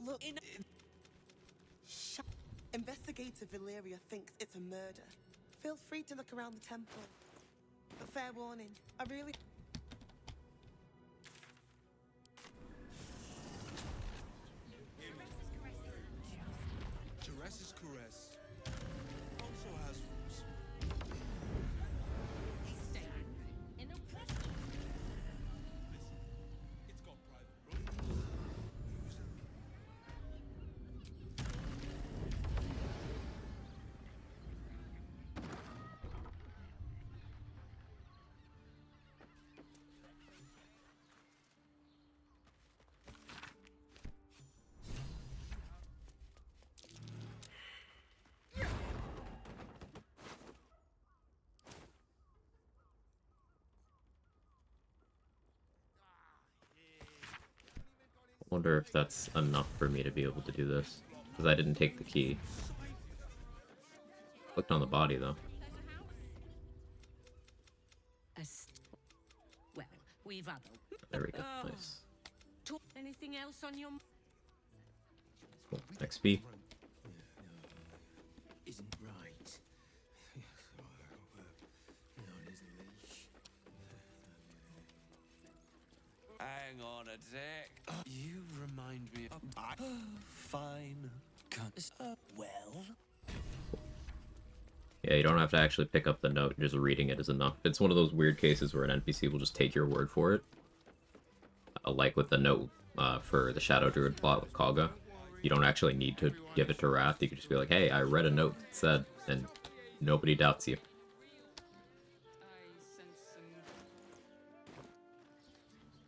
Look, Investigator Valeria thinks it's a murder. Feel free to look around the temple. But fair warning, I really... Jerez's caress also has rules. It's got private rooms. I wonder if that's enough for me to be able to do this. Because I didn't take the key. Clicked on the body, though. Well, we've other. There we go. Nice. Anything else on your? Cool. XP. Isn't right. Hang on a sec. You remind me of. Fine. Well. Yeah, you don't have to actually pick up the note, just reading it is enough. It's one of those weird cases where an NPC will just take your word for it. Like with the note for the Shadow Druid plot with Kaga. You don't actually need to give it to Wrath, you can just be like, hey, I read a note that said, and nobody doubts you.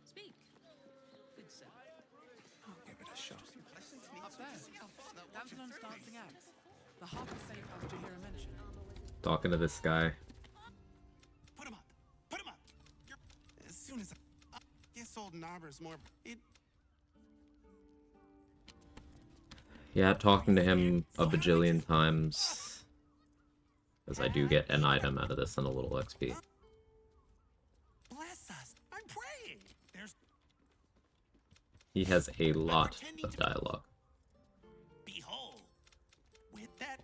Speak. Good sir. I'll give it a shot. Up there. Dancelon's dancing out. The harp is safe after Jahira mentioned. Talking to this guy. Put him up. Put him up. As soon as this old knobber's more. Yeah, talking to him a bajillion times. Because I do get an item out of this and a little XP. Bless us. I'm praying. There's. He has a lot of dialogue. Behold. With that.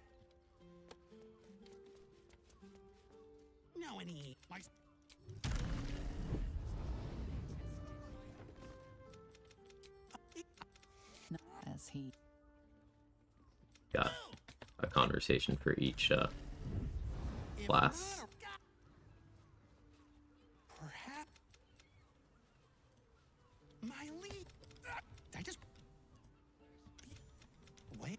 No, any. My. As he Got a conversation for each class. Perhaps. My lead. I just. Wait.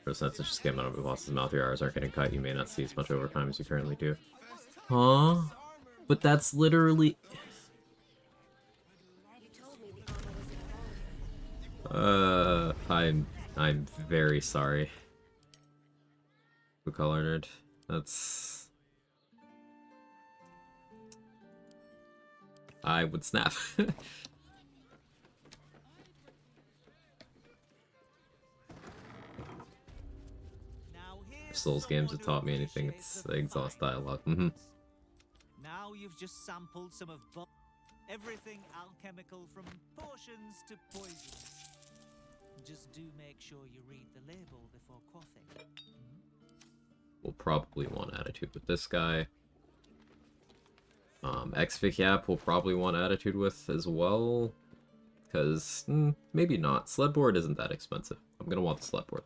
For sense it's just getting out of the boss's mouth, your hours aren't getting cut, you may not see as much overtime as you currently do. Huh? But that's literally... I'm very sorry. Who colored it? That's... I would snap. If Souls games have taught me anything, it's exhaust dialogue. Now you've just sampled some of everything alchemical from potions to poisons. Just do make sure you read the label before quaffing. We'll probably want attitude with this guy. Exfig will probably want attitude with as well. Because, maybe not. Sledboard isn't that expensive. I'm gonna want the sledboard.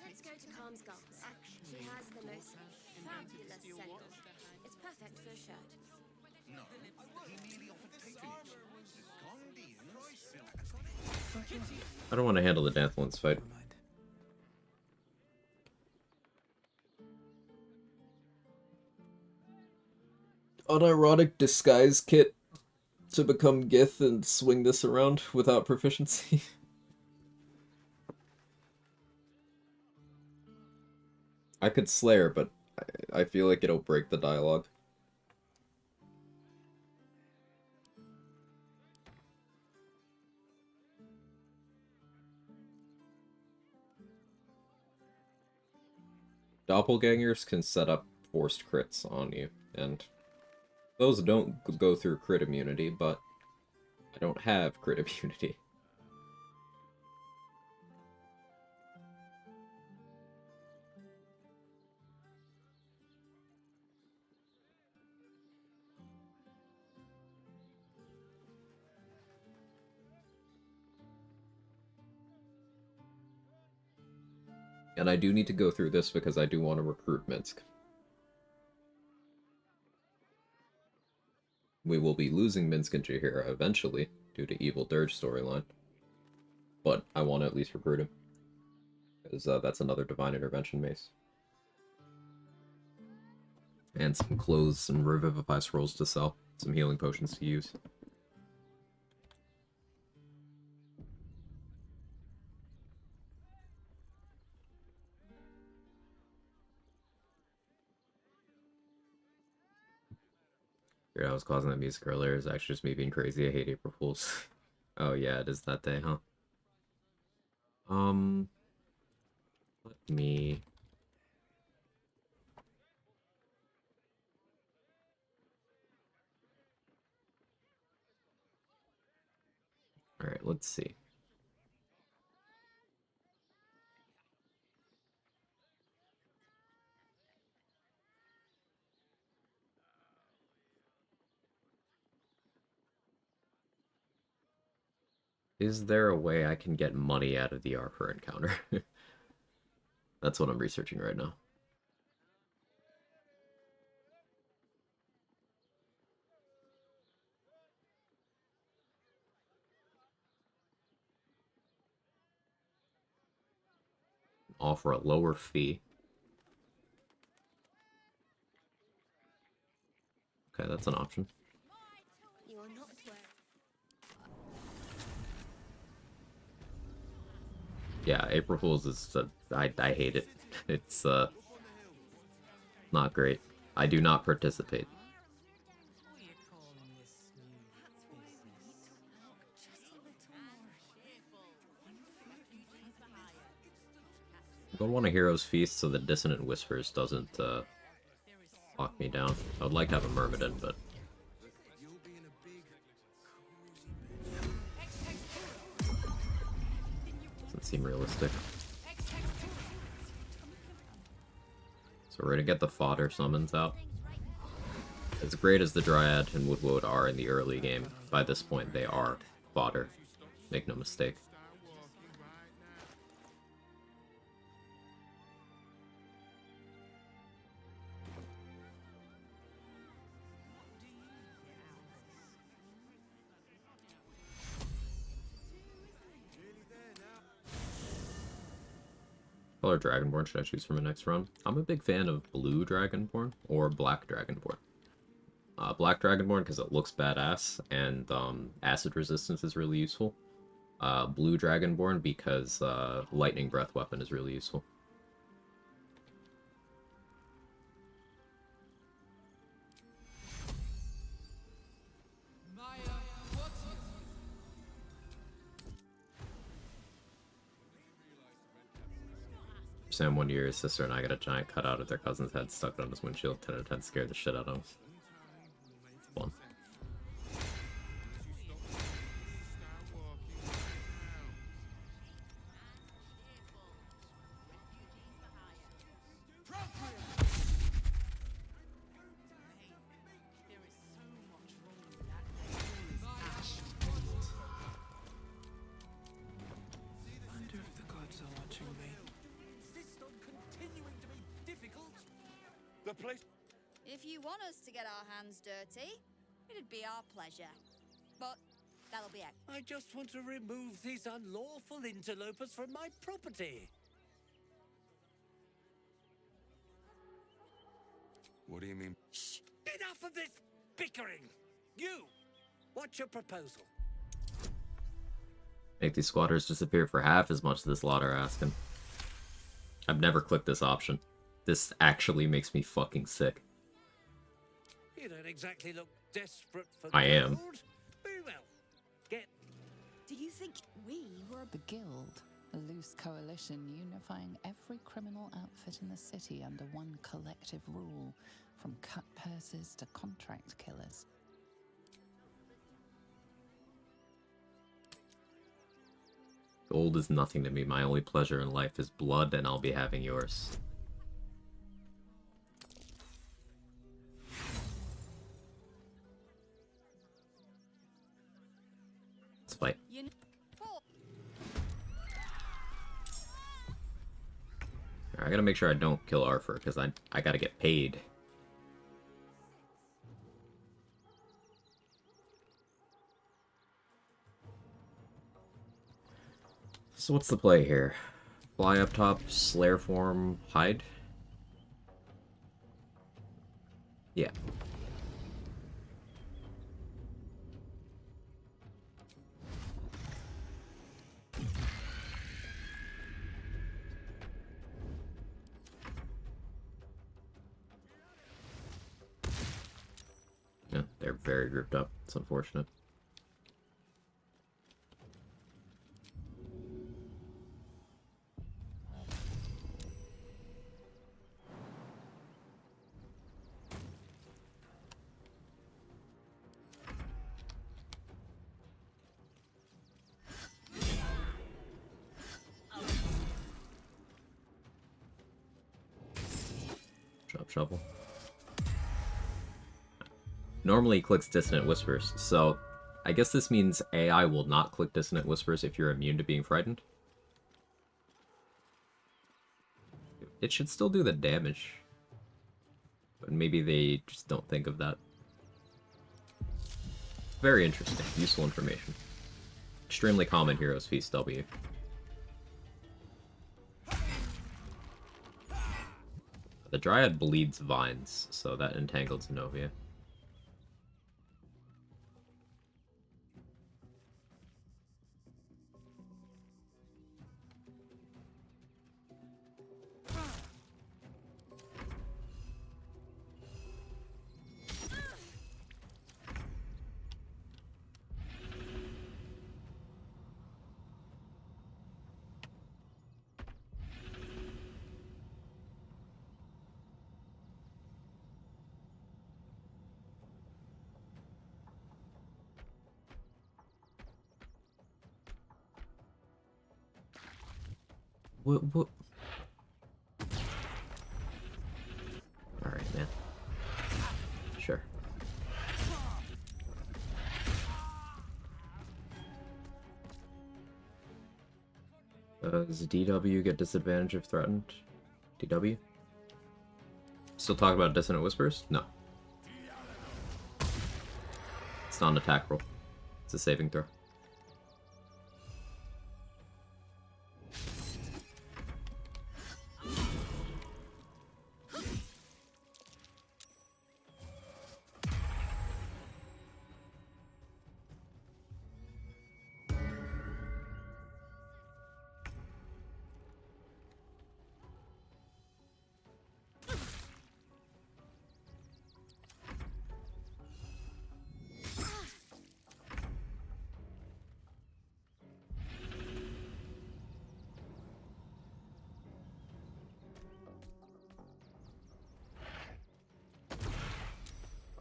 Let's go to Calm's Gums. She has the most fabulous scent. It's perfect for a shirt. No, he merely offered patronage. I don't want to handle the Danthalon's fight. Unironic disguise kit to become Gith and swing this around without proficiency. I could Slayer, but I feel like it'll break the dialogue. Doppelgangers can set up forced crits on you, and those don't go through crit immunity, but I don't have crit immunity. And I do need to go through this because I do want to recruit Minsk. We will be losing Minsk and Jahira eventually, due to Evil Dirge storyline. But I want to at least recruit him. Because that's another Divine Intervention mace. And some clothes and Revivify scrolls to sell. Some healing potions to use. I was causing that music earlier. It's actually just me being crazy. I hate April Fools. Oh yeah, it is that day, huh? Let me... Alright, let's see. Is there a way I can get money out of the Arbor encounter? That's what I'm researching right now. Offer a lower fee. Okay, that's an option. You are not Yeah, April Fools is... I hate it. It's, not great. I do not participate. I don't want a Hero's Feast so the Dissonant Whispers doesn't, lock me down. I would like to have a Myrmidon, but... doesn't seem realistic. So we're gonna get the fodder summons out. As great as the Dryad and Woodwood are in the early game, by this point they are fodder. Make no mistake. color Dragonborn should I choose for my next run? I'm a big fan of blue Dragonborn or black Dragonborn. Black Dragonborn because it looks badass and acid resistance is really useful. Blue Dragonborn because lightning breath weapon is really useful. Sam, one year his sister and I got a giant cutout of their cousin's head stuck on his windshield. 10 out of 10 scared the shit out of him. It's fun. Wonder if the gods are watching me. Insist on continuing to be difficult. The place. If you want us to get our hands dirty, it'd be our pleasure. But that'll be it. I just want to remove these unlawful interlopers from my property. What do you mean? Shh! Enough of this bickering! You! What's your proposal? Make these squatters disappear for half as much as this lot are asking. I've never clicked this option. This actually makes me fucking sick. You don't exactly look desperate for I am. gold. Very well. Get... Do you think we were the Guild? A loose coalition unifying every criminal outfit in the city under one collective rule, from cut purses to contract killers. Gold is nothing to me. My only pleasure in life is blood, and I'll be having yours. Let's fight. I gotta make sure I don't kill Arthur, because I gotta get paid. So what's the play here? Fly up top, Slayer form, hide? Yeah. Yeah, they're very grouped up. It's unfortunate. Chop shovel. Normally he clicks Dissonant Whispers, so I guess this means AI will not click Dissonant Whispers if you're immune to being frightened. It should still do the damage, but maybe they just don't think of that. Very interesting, useful information. Extremely common Heroes Feast W. The Dryad bleeds vines, so that entangled Zenobia. What? Alright, man. Sure. Does DW get disadvantage if threatened? DW? Still talking about Dissonant Whispers? No. It's not an attack roll. It's a saving throw.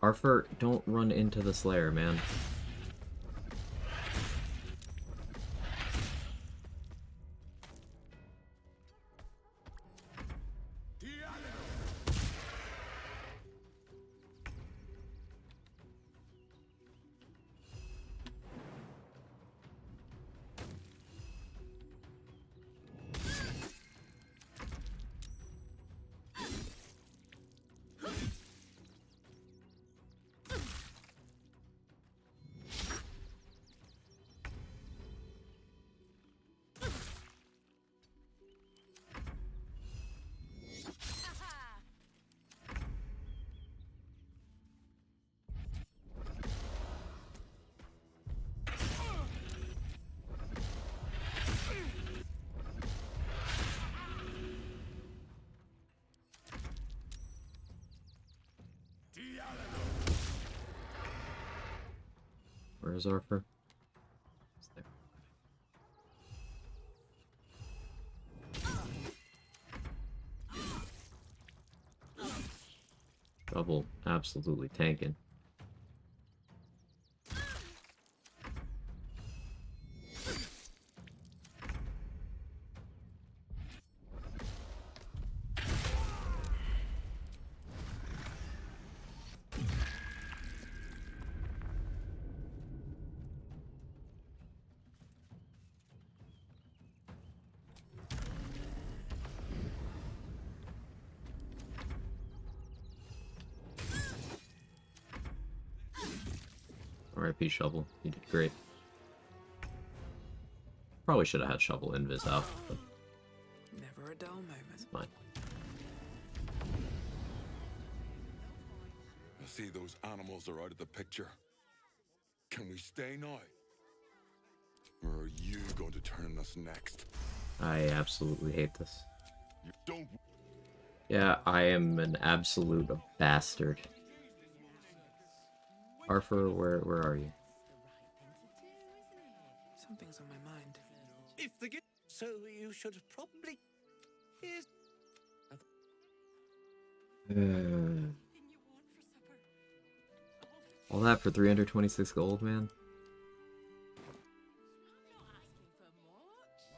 Arthur, don't run into the Slayer, man. Where is Arthur? It's there. Double, absolutely tanking. RIP Shovel, you did great. Probably should have had Shovel invis out, but Never a dull moment. it's fine. I see those animals are out of the picture. Can we stay now? Or are you going to turn us next? I absolutely hate this. You don't. Yeah, I am an absolute bastard. Arthur, where are you? Something's on my mind. If the gift, so you should probably. Here's. All that for 326 gold, man?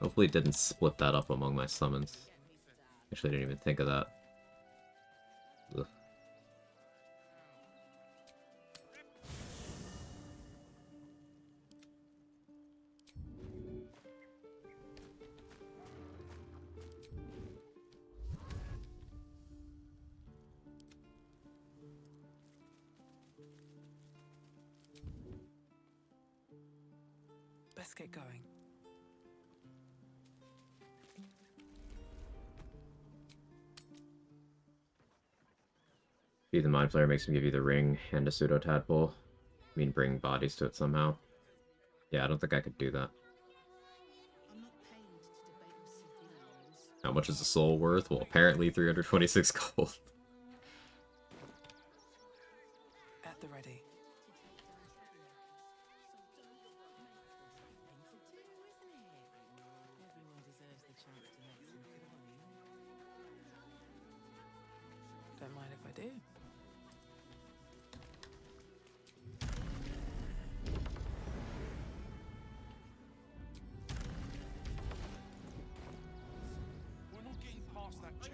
Hopefully it didn't split that up among my summons. Actually, I didn't even think of that. Ugh. Let's get going. Be the Mind Flayer makes him give you the ring and a pseudo tadpole. I mean, bring bodies to it somehow. Yeah, I don't think I could do that. How much is the soul worth? Well, apparently 326 gold. At the ready. Don't mind if I do. We're not getting past that check.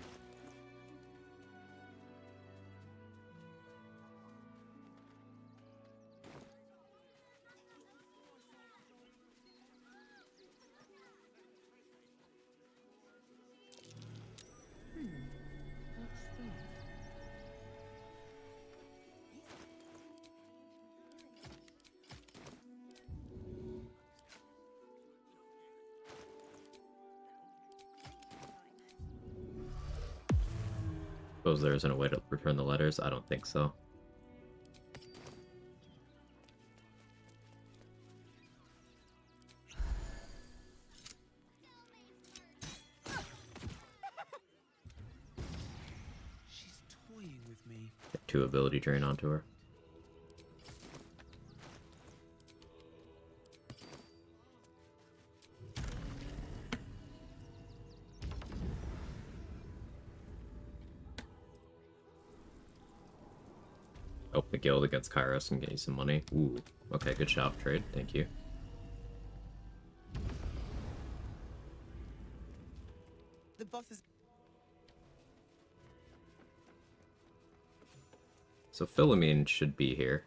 Suppose there isn't a way to return the letters? I don't think so. She's toying with me. Get 2 ability drain onto her. Help the guild against Kairos and get you some money. Ooh. Okay, good shop trade. Thank you. The boss is... So Philomene should be here.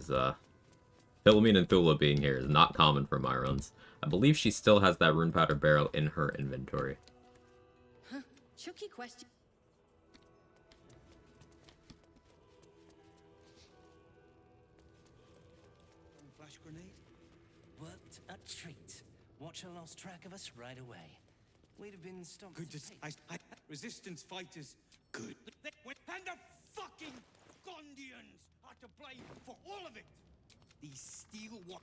Philomene and Thula being here is not common for my runs. I believe she still has that rune powder barrel in her inventory. Huh? Tricky question. Flash grenade? Worked a treat. Watcher lost track of us right away. We'd have been stopped. Good to resistance fighters. Good. And the fucking Gondians are to blame for all of it. These steel what?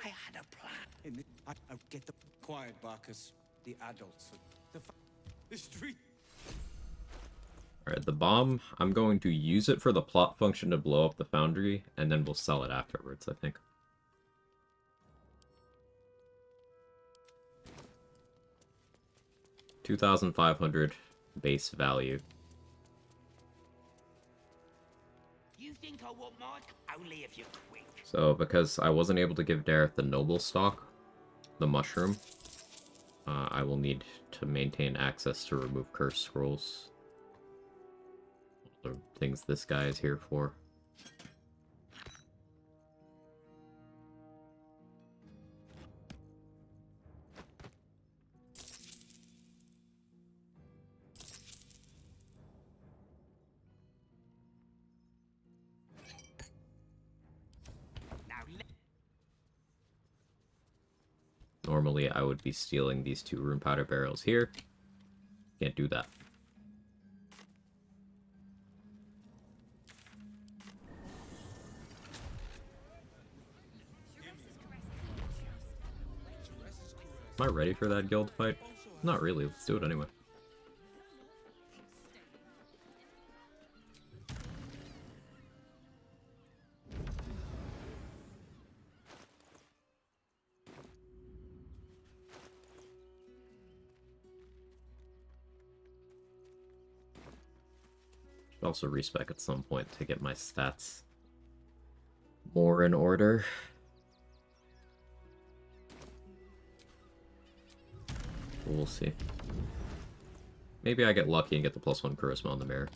I had a plan. I get the quiet, Barkus. The adults. The street. Alright, the bomb, I'm going to use it for the plot function to blow up the foundry, and then we'll sell it afterwards, I think. $2,500 base value. You think I want my only if you're quick. So, because I wasn't able to give Dareth the noble stock, the mushroom, I will need to maintain access to remove curse scrolls. The things this guy is here for. Normally, I would be stealing these 2 rune powder barrels here. Can't do that. Am I ready for that guild fight? Not really. Let's do it anyway. Should also respec at some point to get my stats more in order. We'll see. Maybe I get lucky and get the +1 charisma on the mirror.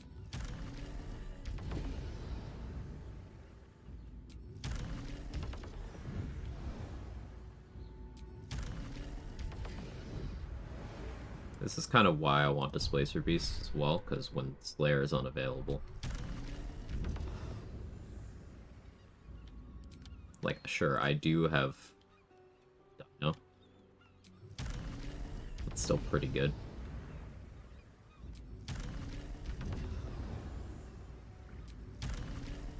This is kind of why I want Displacer Beast as well, because when Slayer is unavailable. Like, sure, I do have... No. It's still pretty good.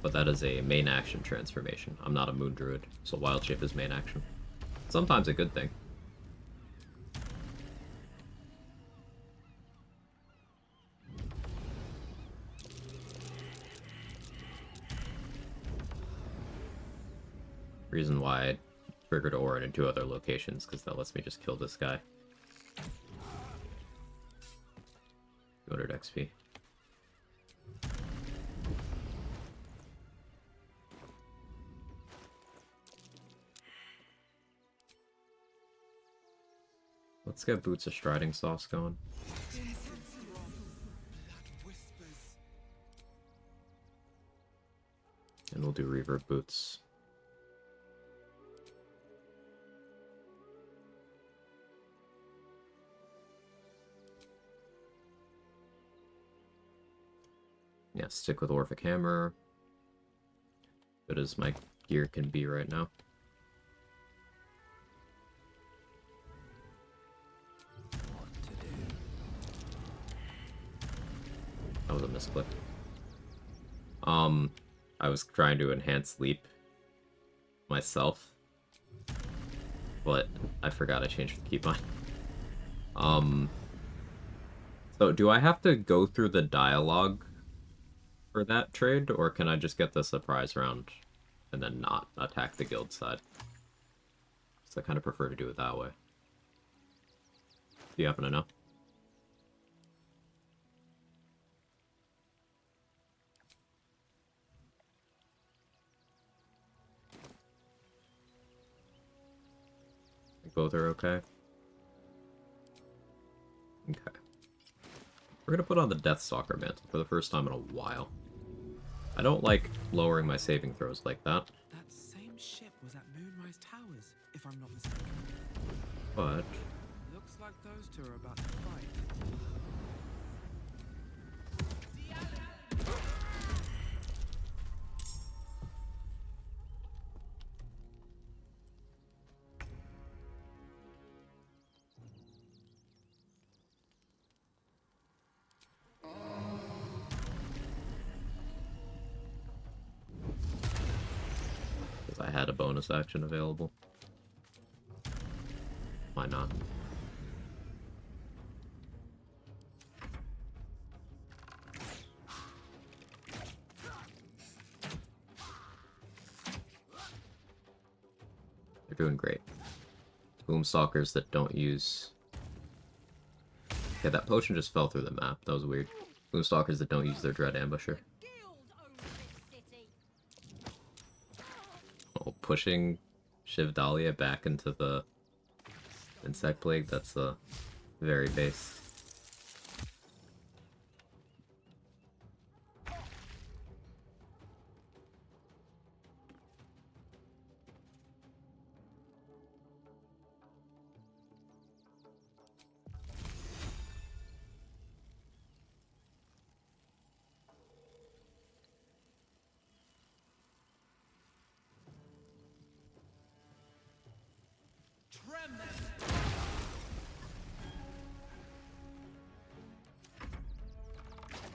But that is a main action transformation. I'm not a Moon Druid, so Wild Shape is main action. Sometimes a good thing. Reason why I triggered Orin in 2 other locations, because that lets me just kill this guy. 200 XP. Let's get Boots of Striding Sauce going. And we'll do Reverb Boots. Yeah, stick with Orphic Hammer. Good as my gear can be right now. That was a misclick. I was trying to enhance Leap myself, but I forgot I changed the keybind. So do I have to go through the dialogue for that trade, or can I just get the surprise round and then not attack the guild side? So I kind of prefer to do it that way. Do you happen to know? both are okay. Okay. We're gonna put on the Deathstalker mantle for the first time in a while. I don't like lowering my saving throws like that. That same ship was at Moonrise Towers, if I'm not mistaken. But Looks like those two are about to fight. because I had a bonus action available. Why not? They're doing great. Boomstalkers that don't use... Okay, that potion just fell through the map. That was weird. Boomstalkers that don't use their Dread Ambusher. Oh, pushing Shiv Dahlia back into the Insect Plague, that's very base.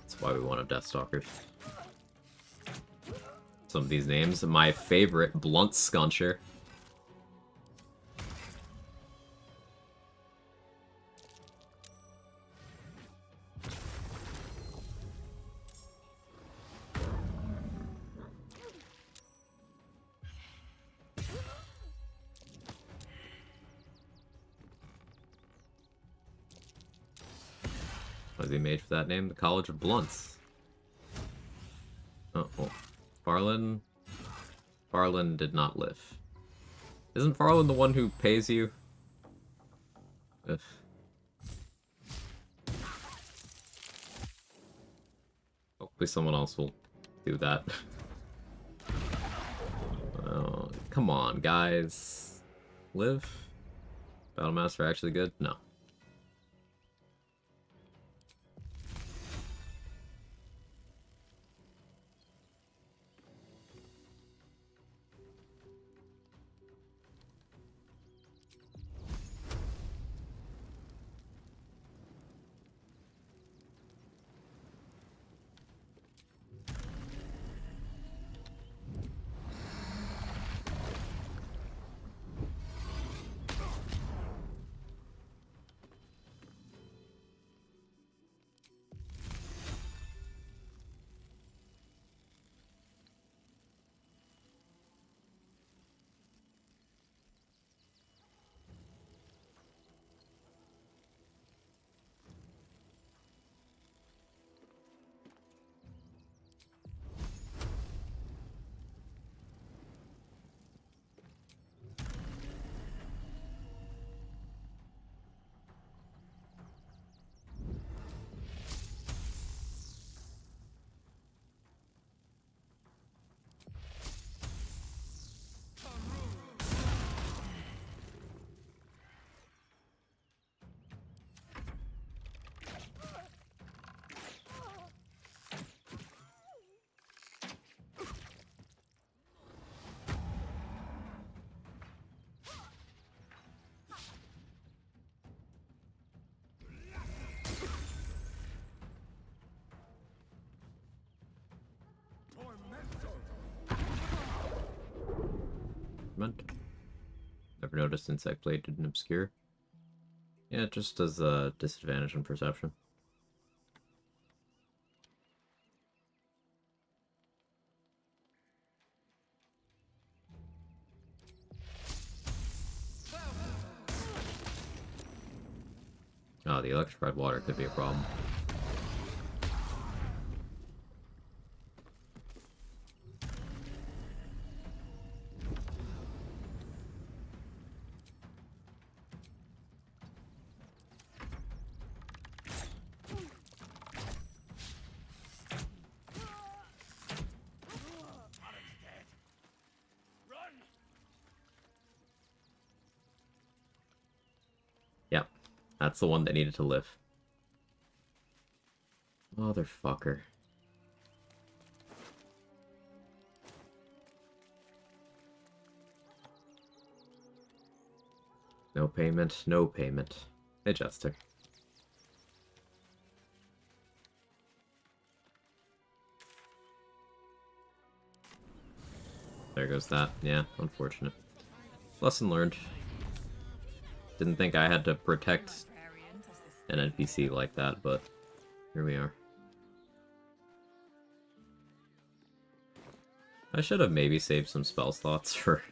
That's why we wanted Deathstalkers. Some of these names. My favorite, Blunt Scuncher. What is he made for that name? The College of Blunts. Oh, well. Farland did not live. Isn't Farland the one who pays you? Ugh. Hopefully someone else will do that. Oh, come on, guys. Live? Battlemaster actually good? No. Never noticed Insect Blade didn't obscure. Yeah, it just does a disadvantage on perception. Oh, the electrified water could be a problem. That's the one that needed to live. Motherfucker. No payment, no payment. Hey, Jester. There goes that. Yeah, unfortunate. Lesson learned. Didn't think I had to protect an NPC like that, but here we are. I should have maybe saved some spell slots for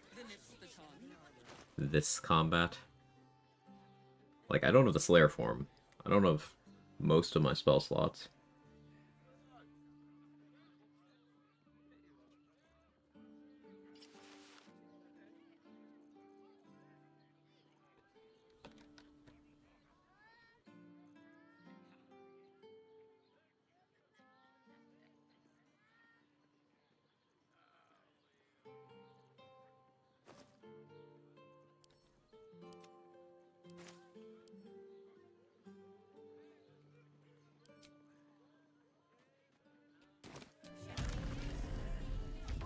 this combat. Like, I don't have the Slayer form. I don't have most of my spell slots.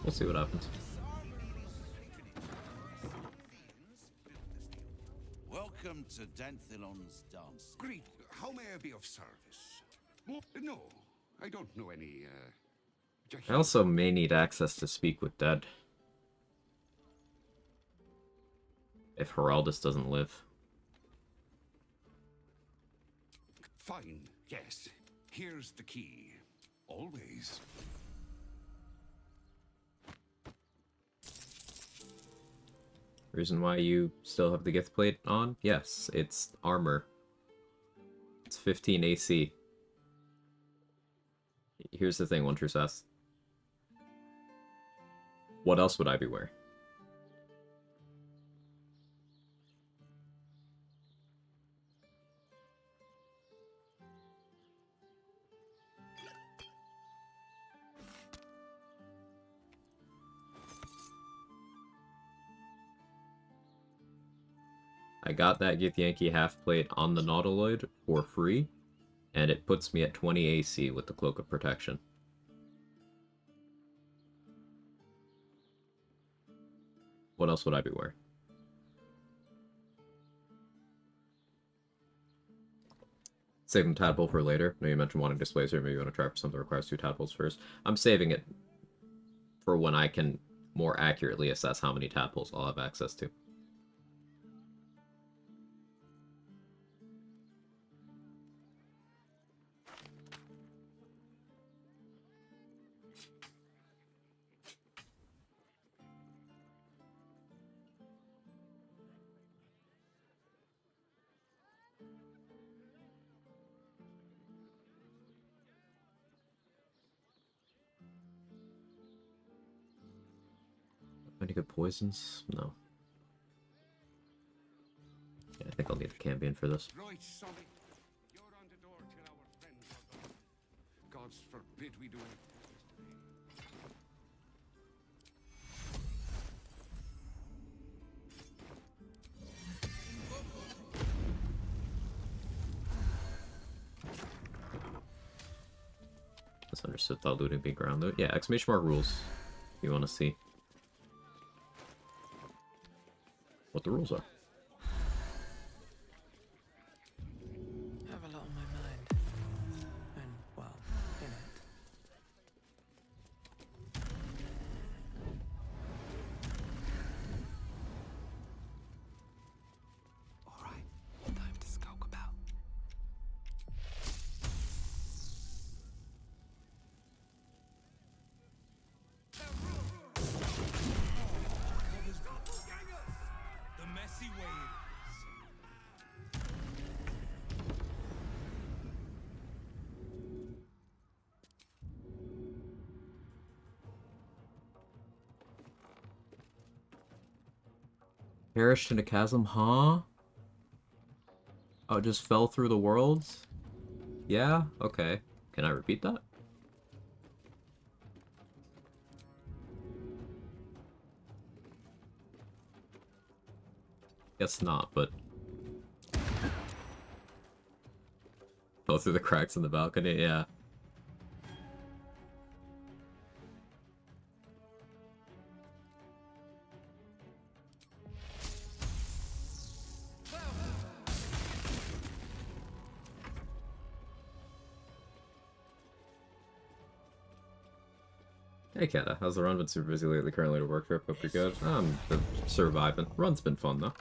We'll see what happens. Welcome to Danthilon's dance. Great. How may I be of service? No, I don't know any, I also may need access to speak with dead. If Heraldus doesn't live. Fine, yes. Here's the key. Always. Reason why you still have the gift plate on? Yes, it's armor. It's 15 AC. Here's the thing, One True Sass. What else would I be wearing? I got that Gith Yankee half plate on the Nautiloid for free, and it puts me at 20 AC with the Cloak of Protection. What else would I be wearing? Saving tadpole for later. I know you mentioned wanting displacer. Maybe you want to try for something that requires 2 tadpoles first. I'm saving it for when I can more accurately assess how many tadpoles I'll have access to. Any good poisons? No. Yeah, I think I'll need the Cambion for this. Right, Sonny. You're on the door till our friends are gone. Gods forbid we do anything. Misunderstood, thought looting being ground loot. Yeah, exclamation mark rules. If you want to see what the rules are. I have a lot on my mind. And, well, in it. Alright, time to skulk about. The messy way it is. Perished in a chasm, huh? Oh, it just fell through the worlds? Yeah? Okay. Can I repeat that? Guess not, but... Go through the cracks in the balcony, yeah. Hey Kata, how's the run? Been super busy lately, currently to work trip, hope you're good. Been surviving. Run's been fun though.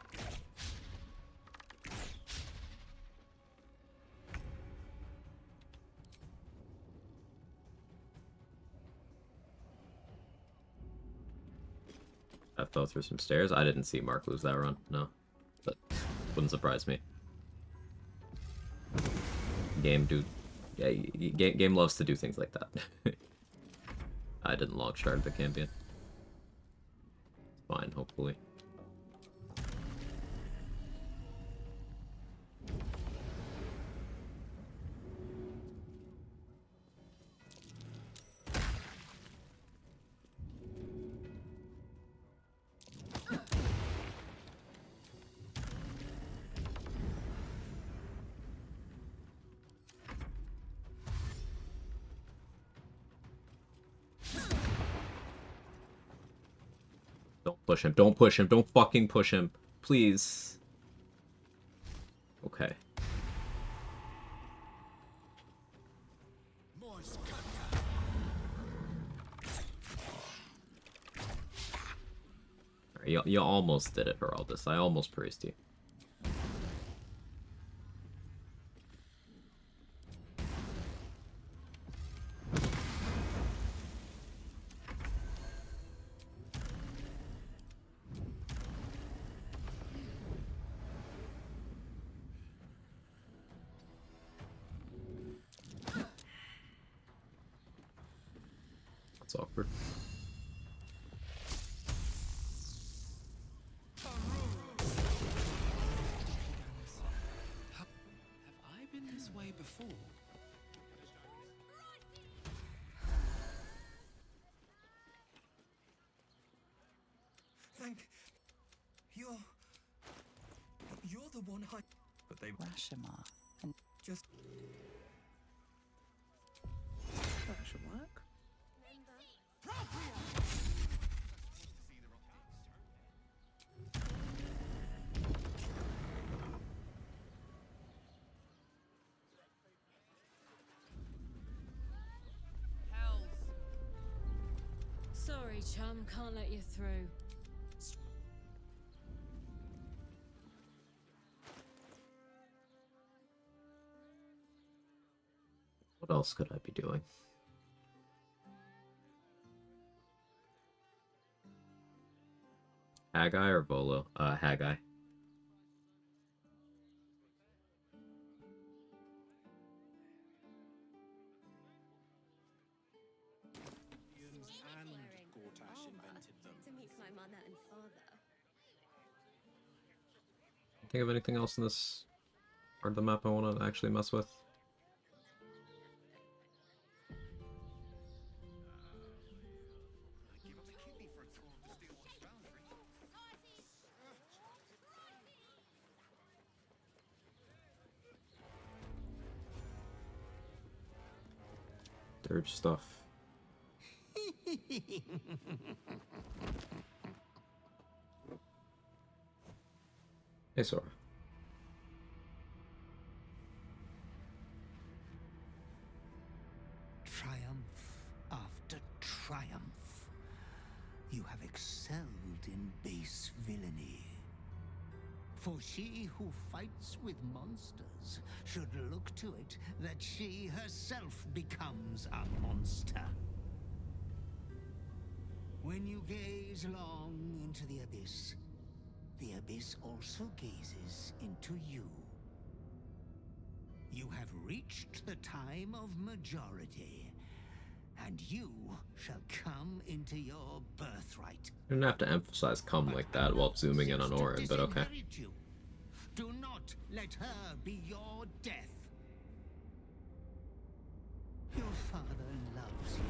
I fell through some stairs. I didn't see Mark lose that run, no. But wouldn't surprise me. Game game loves to do things like that. I didn't long shard the campaign. It's fine, hopefully. Don't push him. Don't push him. Don't fucking push him. Please. Okay. Right, you almost did it, Heraldus. I almost praised you. That's awkward. Have I been this way before? Thank... You're the one I... But they... Rashomar. And just... That should work. Sorry, chum, can't let you through. What else could I be doing? Haggai or Volo? Haggai. To meet my mother and father. Think of anything else in this part of the map I want to actually mess with? Dirge stuff. Hey, Sora. Triumph after triumph. You have excelled in base villainy. For she who fights with monsters should look to it that she herself becomes a monster. When you gaze long into the abyss also gazes into you. You have reached the time of majority, and you shall come into your birthright. You don't have to emphasize come like that while zooming in on Orin, but okay. You. Do not let her be your death. Your father loves you.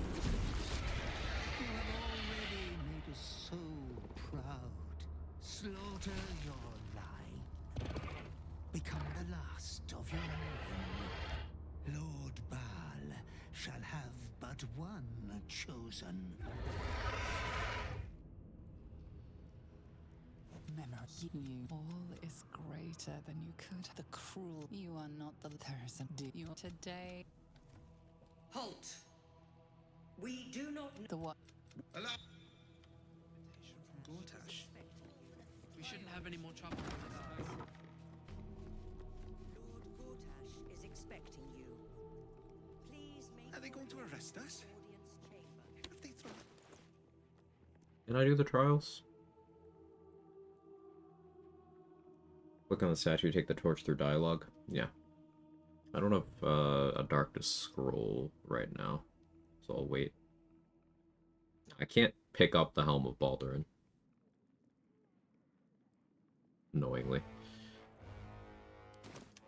You have already made us so proud. Slaughter your line. Become the last of your men. shall have but one chosen. Memory, you all is greater than you could. The cruel, you are not the person. Do you today? Halt! We do not know. The what? Hello? Invitation from Gortash. We shouldn't have any more trouble with this. Lord Gortash is expecting you. Please make. Are they going to arrest us? If they throw. Can I do the trials? Click on the statue, take the torch through dialogue. Yeah. I don't have a darkness scroll right now, so I'll wait. I can't pick up the Helm of Baldurin. Annoyingly.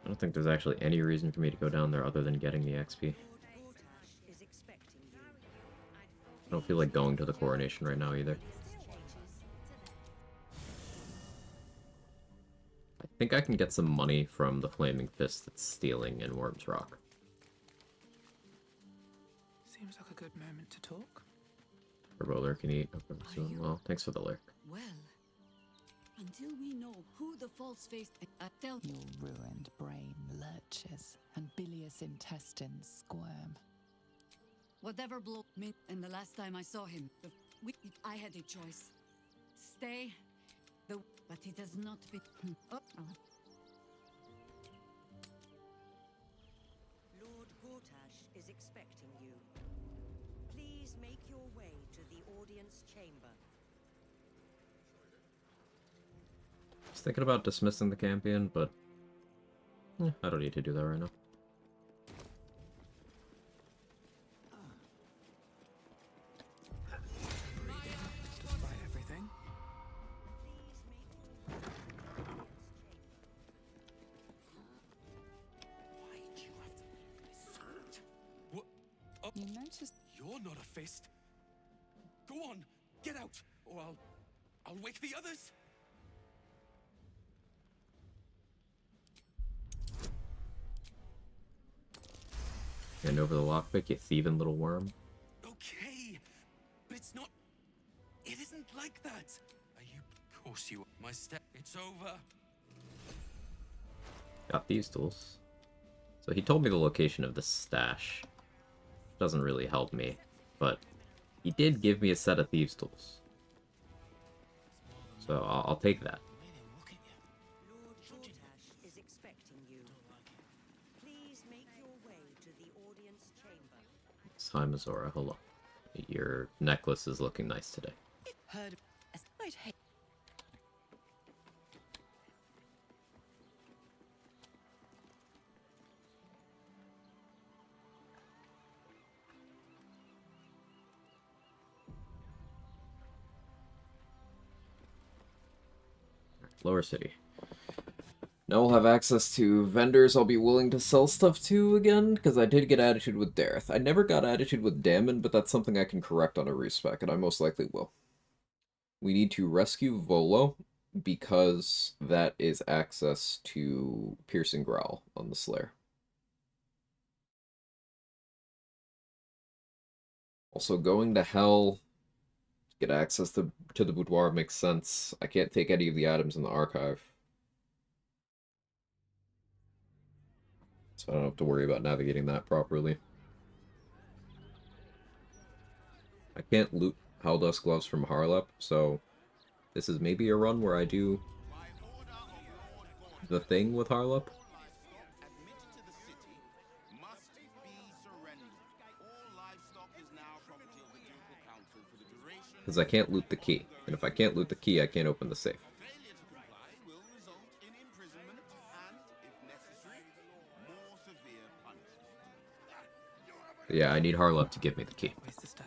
I don't think there's actually any reason for me to go down there other than getting the XP. I don't feel like going to the coronation right now either. I think I can get some money from the Flaming Fist that's stealing in Worm's Rock. Seems like a good moment to talk. Turbo Lurk can eat. Okay, soon. Well, thanks for the lurk. Well, until we know who the false face tell Your ruined brain lurches, and bilious intestines squirm. whatever blow me. And the last time I saw him, I had a choice: stay, but it has not been. Lord Gortash is expecting you. Please make your way to the audience chamber. I was thinking about dismissing the champion, but I don't need to do that right now. Despite everything. Why'd you have to be so... What? Oh, You notice you're not a fist. Go on, get out, or I'll wake the others. Hand over the lockpick, you thieving little worm. Okay, but it's not. It isn't like that. Are you? Of course you. My step. It's over. Got these tools. So he told me the location of the stash. Doesn't really help me, but he did give me a set of thieves' tools. So I'll take that. Lord Gortash is expecting you. Please make your way to the audience chamber. Hi, Mazora. Hello. Your necklace is looking nice today. Heard. I'd hate. Lower City. Now we'll have access to vendors I'll be willing to sell stuff to again, because I did get attitude with Dareth. I never got attitude with Damon, but that's something I can correct on a respec, and I most likely will. We need to rescue Volo, because that is access to Piercing Growl on the Slayer. Also, going to Hell to get access to the boudoir makes sense. I can't take any of the items in the archive. So I don't have to worry about navigating that properly. I can't loot Helldusk gloves from Harlep, so this is maybe a run where I do the thing with Harlep. Because I can't loot the key. And if I can't loot the key, I can't open the safe. Yeah, I need Harlep to give me the key. Waste a step.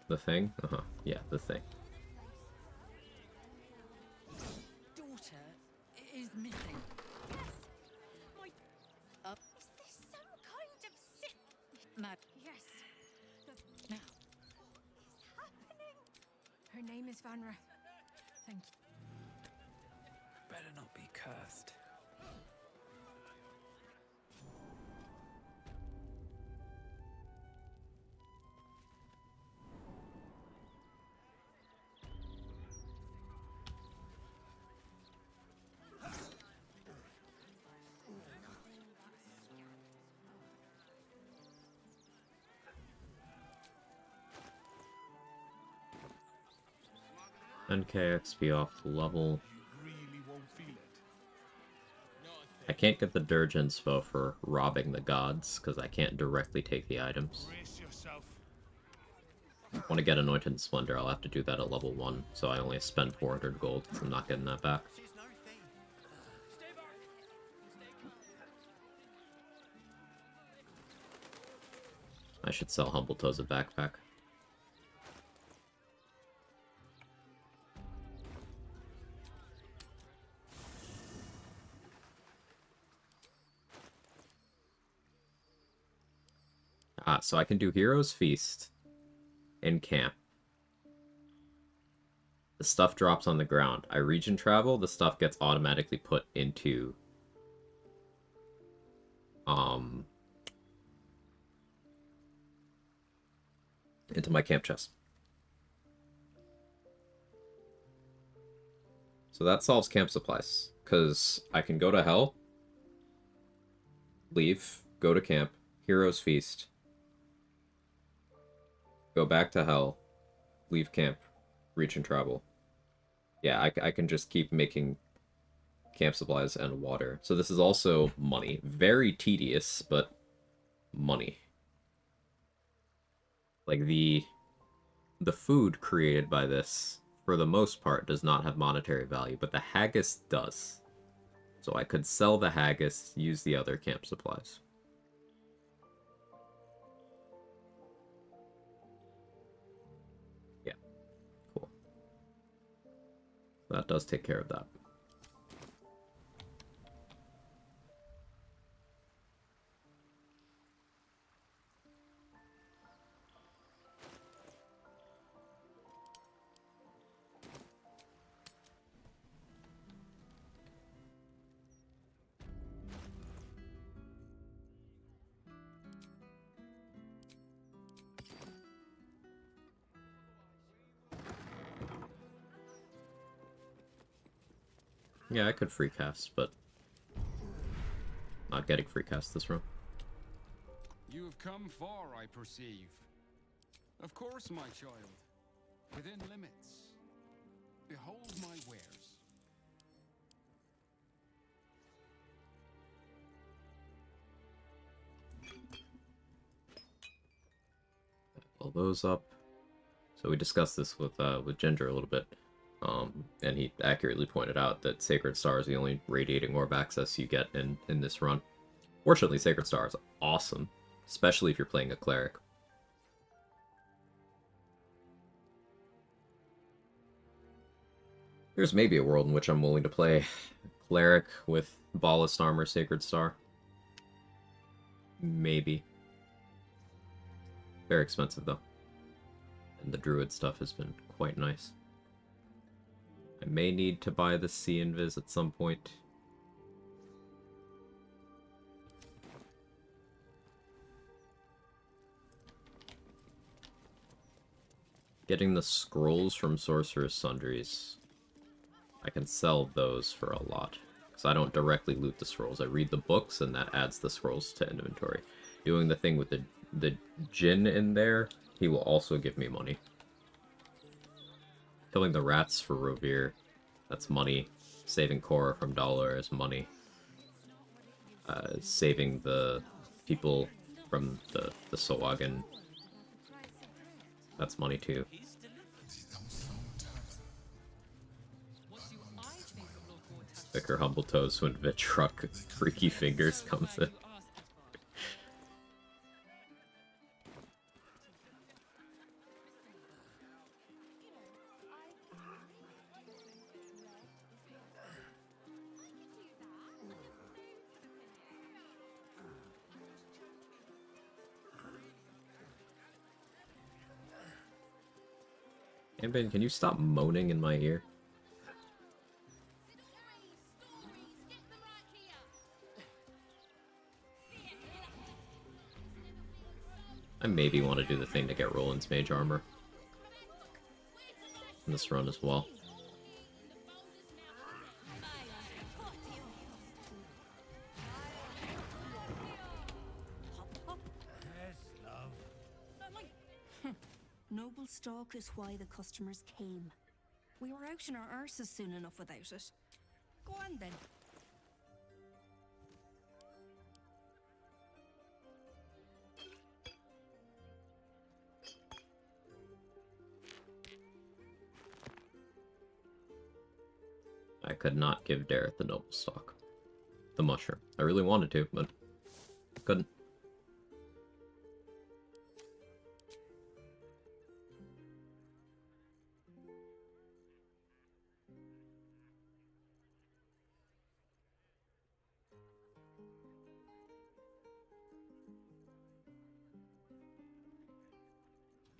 The thing? Uh-huh. Yeah, the thing. daughter is missing. My. Is this some kind of sick? Mad. Yes. Now. What is happening? Her name is Vanra. Thank you. Better not be cursed. 10k XP off the level. Really won't feel it. I can't get the Dirge inspo for robbing the gods, because I can't directly take the items. Brace yourself. If I want to get Anointed Splendor, I'll have to do that at level 1, so I only spend 400 gold, because I'm not getting that back. I should sell Humble Toes a backpack. So I can do Hero's Feast in camp. The stuff drops on the ground. I region travel, the stuff gets automatically put into my camp chest. So that solves camp supplies, because I can go to Hell, leave, go to camp, Hero's Feast, go back to Hell, leave camp, reach and travel. Yeah, I can just keep making camp supplies and water. So this is also money. Very tedious, but money. Like, the food created by this, for the most part, does not have monetary value, but the haggis does. So I could sell the haggis, use the other camp supplies. Yeah, cool. That does take care of that. Yeah, I could free cast, but not getting free cast this run. You have come far, I perceive. Of course, my child. Within limits. Behold my wares. Pull those up. So we discussed this with Ginger a little bit, and he accurately pointed out that Sacred Star is the only radiating orb access you get in this run. Fortunately, Sacred Star is awesome, especially if you're playing a cleric. There's maybe a world in which I'm willing to play cleric with Ballast Armor, Sacred Star. Maybe. Very expensive, though. And the druid stuff has been quite nice. I may need to buy the Sea Invis at some point. Getting the scrolls from Sorcerer's Sundries, I can sell those for a lot. Because I don't directly loot the scrolls. I read the books, and that adds the scrolls to inventory. Doing the thing with the Djinn in there, he will also give me money. Killing the rats for Rovir, that's money. Saving Korra from Dollar is money. Saving the people from the Sowagan, that's money too. Vicar Humble Toes when Vitruck Freaky Fingers comes in. Ambien, can you stop moaning in my ear? I maybe want to do the thing to get Roland's mage armor in this run as well. Noble stock is why the customers came. We were out in our arses soon enough without it. Go on then. I could not give Dareth the noble stock. The mushroom. I really wanted to, but couldn't.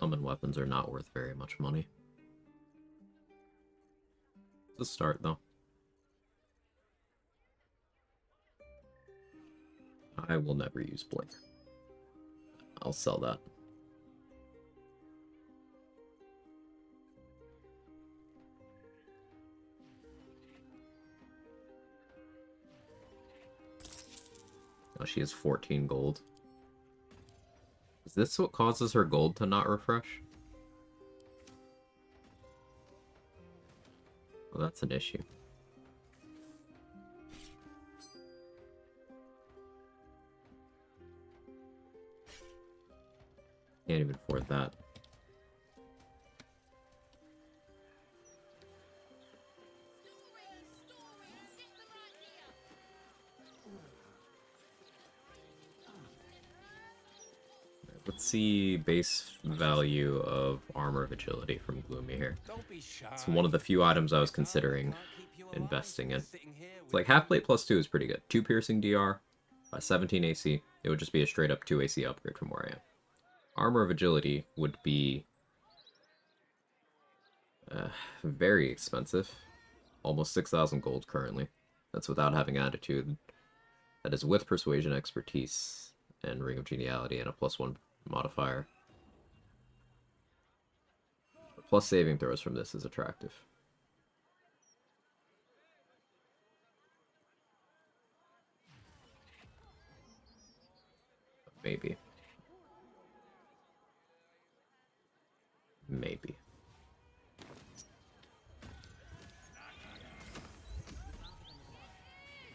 Summon weapons are not worth very much money. It's a start, though. I will never use Blink. I'll sell that. Oh, she has 14 gold. Is this what causes her gold to not refresh? Well, that's an issue. Can't even afford that. Let's see base value of armor of agility from Gloomy here. It's one of the few items I was considering investing in. It's like half plate plus 2 is pretty good. 2 piercing DR, 17 AC. It would just be a straight up 2 AC upgrade from where I am. Armor of agility would be very expensive. Almost 6,000 gold currently. That's without having attitude. That is with persuasion, expertise, and ring of geniality, and a +1 modifier. Plus saving throws from this is attractive. Maybe. Maybe.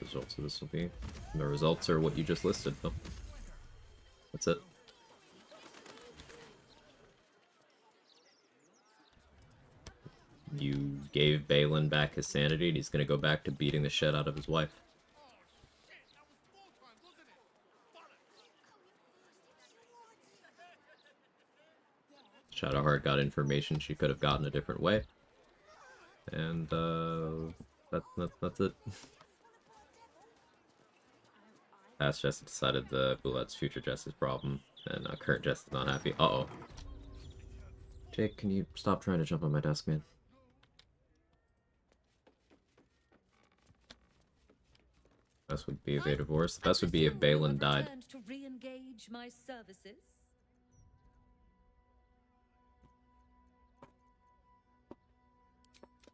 Results of this will be. The results are what you just listed, though. That's it. You gave Balin back his sanity, and he's gonna go back to beating the shit out of his wife. Shadowheart got information she could have gotten a different way. And, that's it. Past Jess decided the Boulette's future Jess is problem, and current Jess is not happy. Uh-oh. Jake, can you stop trying to jump on my desk, man? Best would be if they divorced. The best would be if Balin died. To re-engage my services.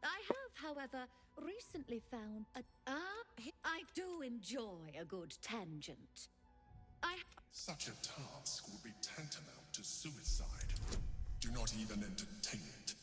I have, however, recently found a... I do enjoy a good tangent. Such a task would be tantamount to suicide. Do not even entertain it.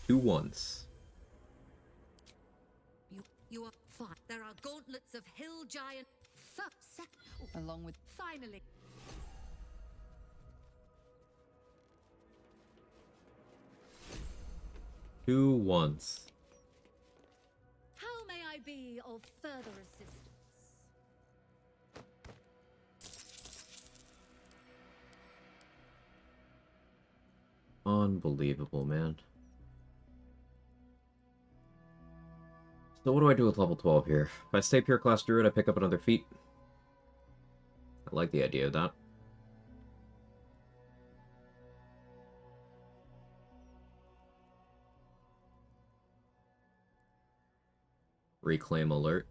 Two ones. You are fine. There are gauntlets of hill giant... Along with... Finally. Two ones. How may I be of further assistance? Unbelievable, man. So what do I do with level 12 here? If I stay pure class druid, I pick up another feat. I like the idea of that. Reclaim alert.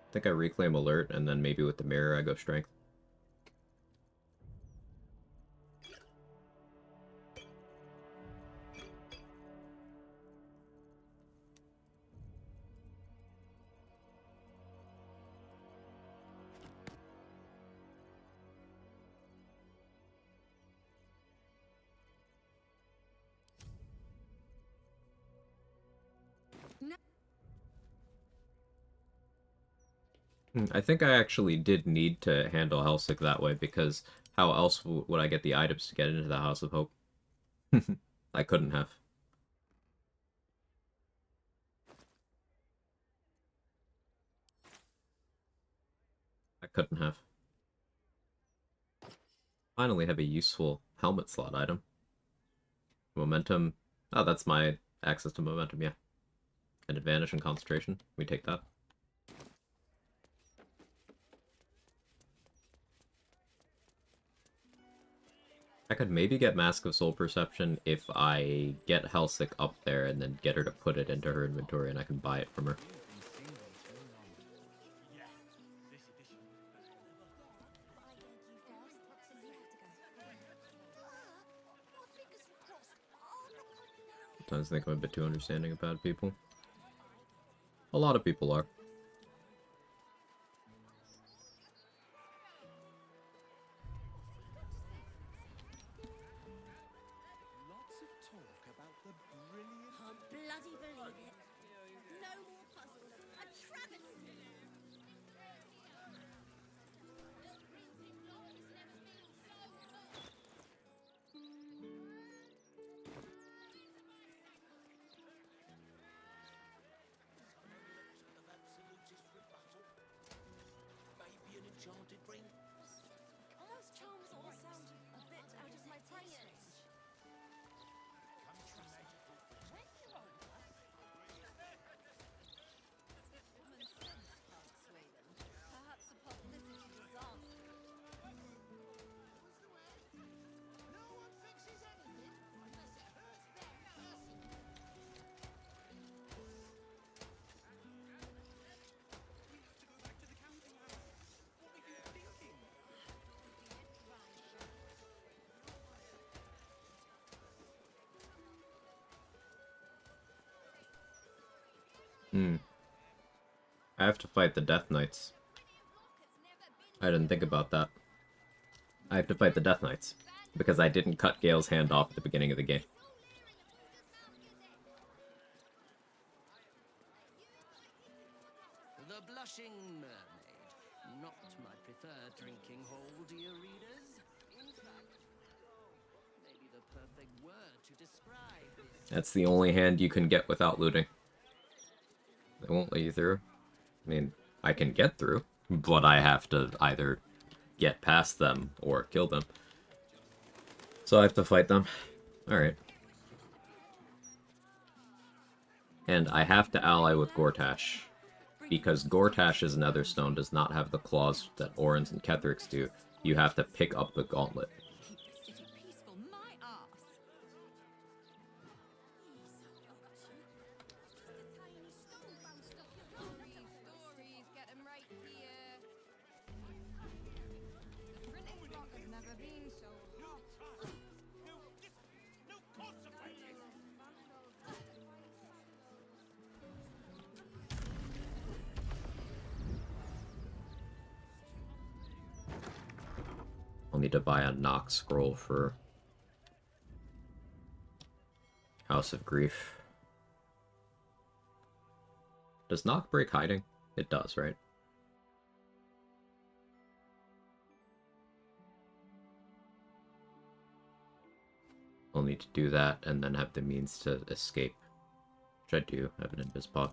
I think I reclaim alert, and then maybe with the mirror I go strength. I think I actually did need to handle Helsik that way, because how else would I get the items to get into the House of Hope? I couldn't have. I couldn't have. Finally have a useful helmet slot item. Momentum. Oh, that's my access to momentum, yeah. An advantage and concentration. We take that. I could maybe get Mask of Soul Perception if I get Helsik up there and then get her to put it into her inventory and I can buy it from her. Sometimes I think I'm a bit too understanding of bad people. A lot of people are. Can't bloody believe it. No more puzzles. A travesty. Maybe an enchanted ring? Those charms all sound a bit out of my price range. Common sense can't sway them. Perhaps a publicity disaster. No one fixes anything unless it hurts them personally. I have to fight the Death Knights. I didn't think about that. I have to fight the Death Knights, because I didn't cut Gale's hand off at the beginning of the game. The Blushing Mermaid. Not my preferred drinking hole, dear readers. In fact, maybe the perfect word to describe this. That's the only hand you can get without looting. They won't let you through. I mean, I can get through, but I have to either get past them or kill them. So I have to fight them. Alright. And I have to ally with Gortash, because Gortash's Netherstone does not have the claws that Orin's and Kethric's do. You have to pick up the gauntlet. I'll need to buy a Nock scroll for House of Grief. Does Nock break hiding? It does, right? I'll need to do that and then have the means to escape. Which I do have an invis pod.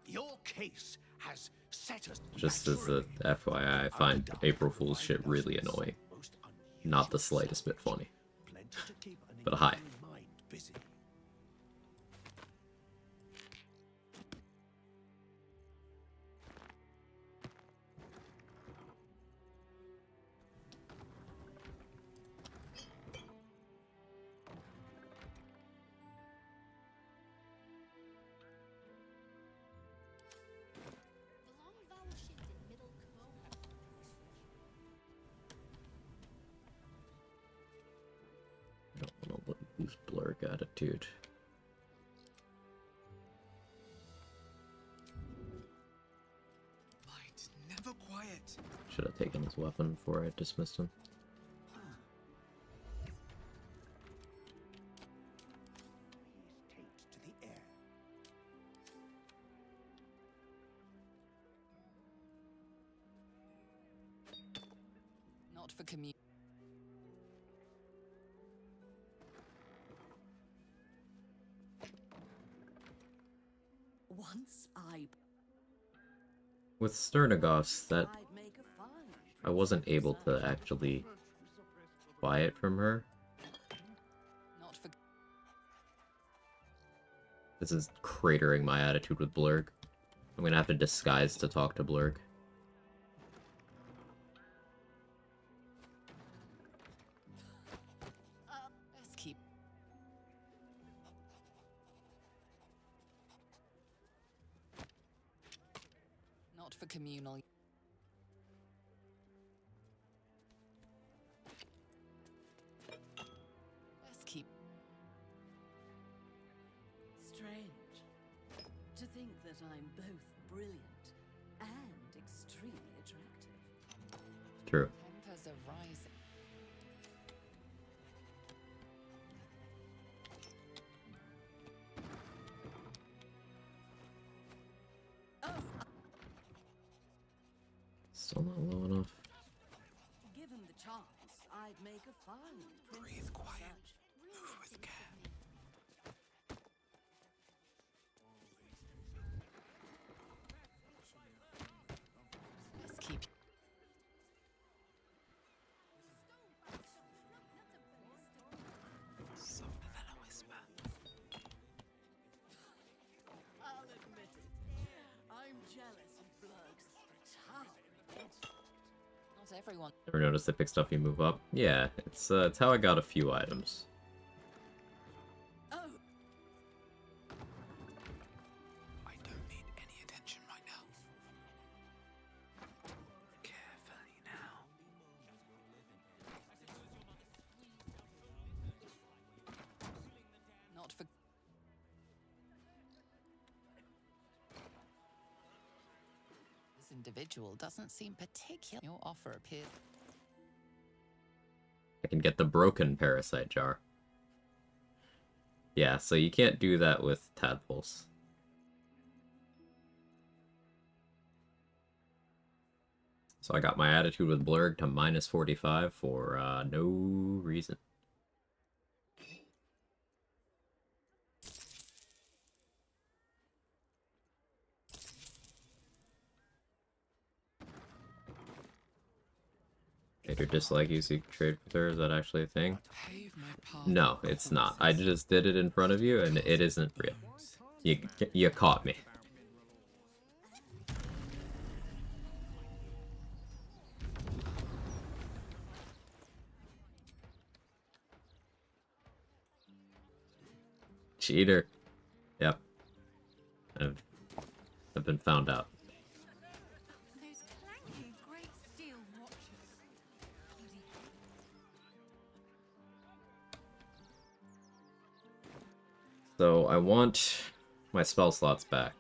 Your case has set us. Just as a FYI, I find April Fool's shit really annoying. Not the slightest bit funny. But hi. I don't want to lose Blurg attitude. Light, never quiet. Should have taken his weapon before I dismissed him. for commu- Once With Sternagos, that I'd make a fine I wasn't able to actually buy it from her. Not for This is cratering my attitude with Blurg. I'm gonna have to disguise to talk to Blurg. Let's keep. Not for communal. Let's keep. Strange to think that I'm both brilliant and extremely attractive. True. Tempers are rising. Still not low enough. Given the chance, I'd make a fine Breathe quiet. Move with care. Let's keep. Softer than a whisper. I'll admit it. I'm jealous of Blurg's towering intellect. Not everyone. Ever notice they pick stuff you move up? Yeah, it's how I got a few items. Oh, I don't need any attention right now. Carefully now. Not for. This individual doesn't seem particular. Your offer appears. I can get the broken parasite jar. Yeah, so you can't do that with tadpoles. So I got my attitude with Blurg to minus 45 for no reason. Hate or dislike you so you can trade with her, is that actually a thing? No, it's not. I just did it in front of you and it isn't real. You caught me. Cheater. Yep. I've been found out. Those clanky great steel watches. So I want my spell slots back.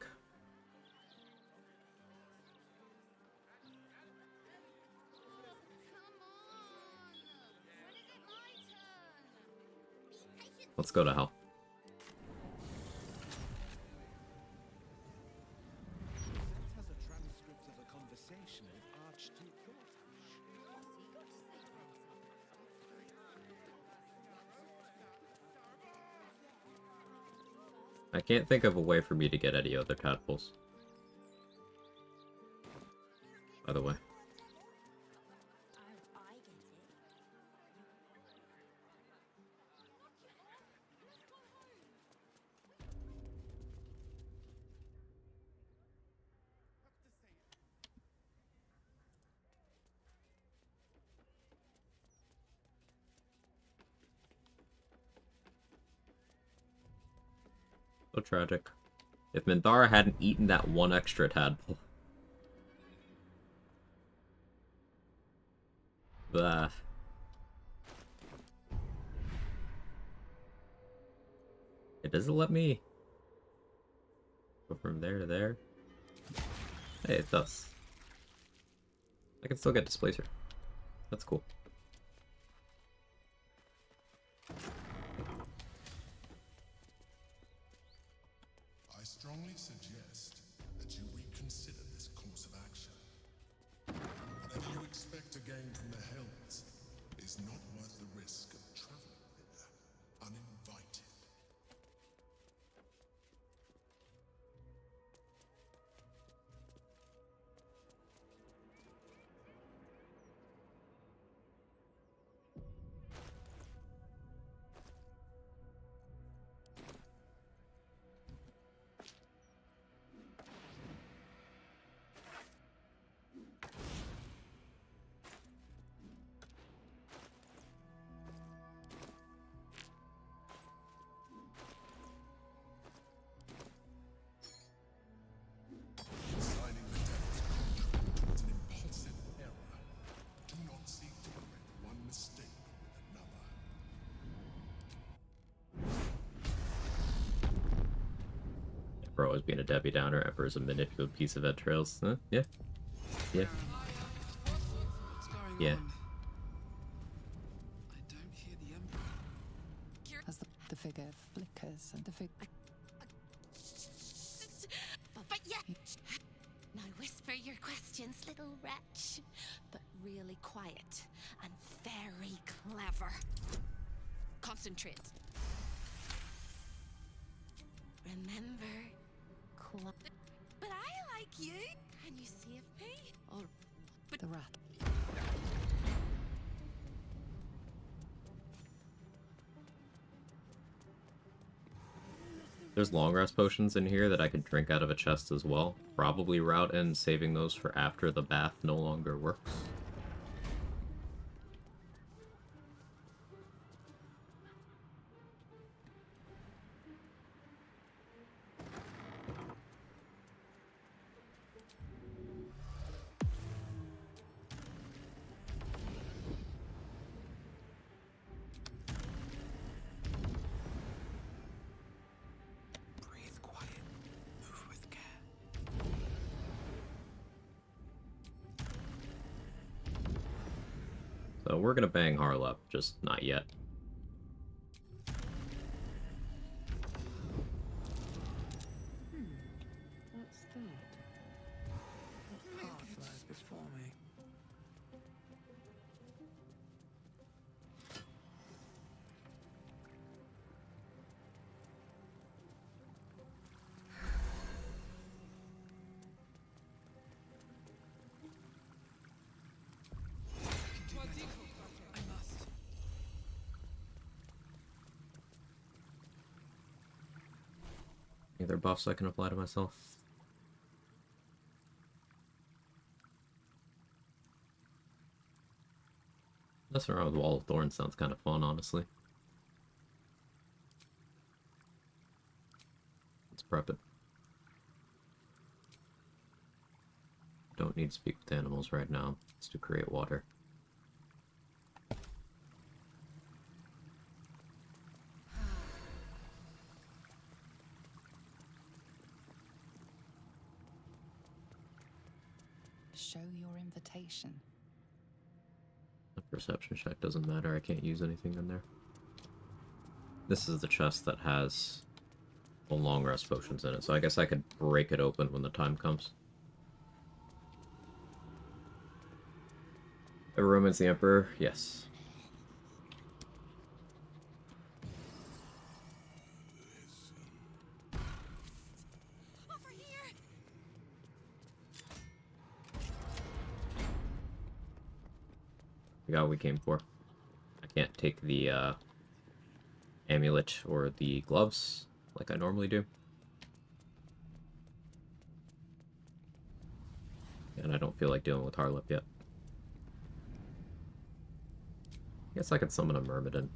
Let's go to hell. That has a transcript of a conversation with Archduke I can't think of a way for me to get any other tadpoles. By the way. So tragic. If Minthara hadn't eaten that one extra tadpole. Blah. It doesn't let me go from there to there. Hey, it does. I can still get Displacer. That's cool. I strongly suggest that you reconsider this course of action. Whatever you expect to gain from the Hells, Emperor always being a Debbie Downer. Emperor is a manipulative piece of entrails. Huh? Yeah. Yeah. Yeah. As the figure flickers and the figure. But yeah. Now whisper your questions, little wretch. But really quiet and very clever. Concentrate. Remember, but I like you. Can you save me? Or but the rat. There's long rest potions in here that I could drink out of a chest as well. Probably route in saving those for after the bath no longer works. Breathe quiet. Move with care. So we're gonna bang Harlep, just not yet. What's that? What path lies before me? I must. Any other buffs I can apply to myself? Messing around with Wall of Thorns sounds kind of fun, honestly. Let's prep it. Don't need to speak with animals right now. It's to create water. Show your invitation. The perception check doesn't matter. I can't use anything in there. This is the chest that has the long rest potions in it, so I guess I could break it open when the time comes. Romans the Emperor? Yes. over here. We got what we came for. I can't take the amulet or the gloves like I normally do. And I don't feel like dealing with Harlep yet. I guess I could summon a Myrmidon.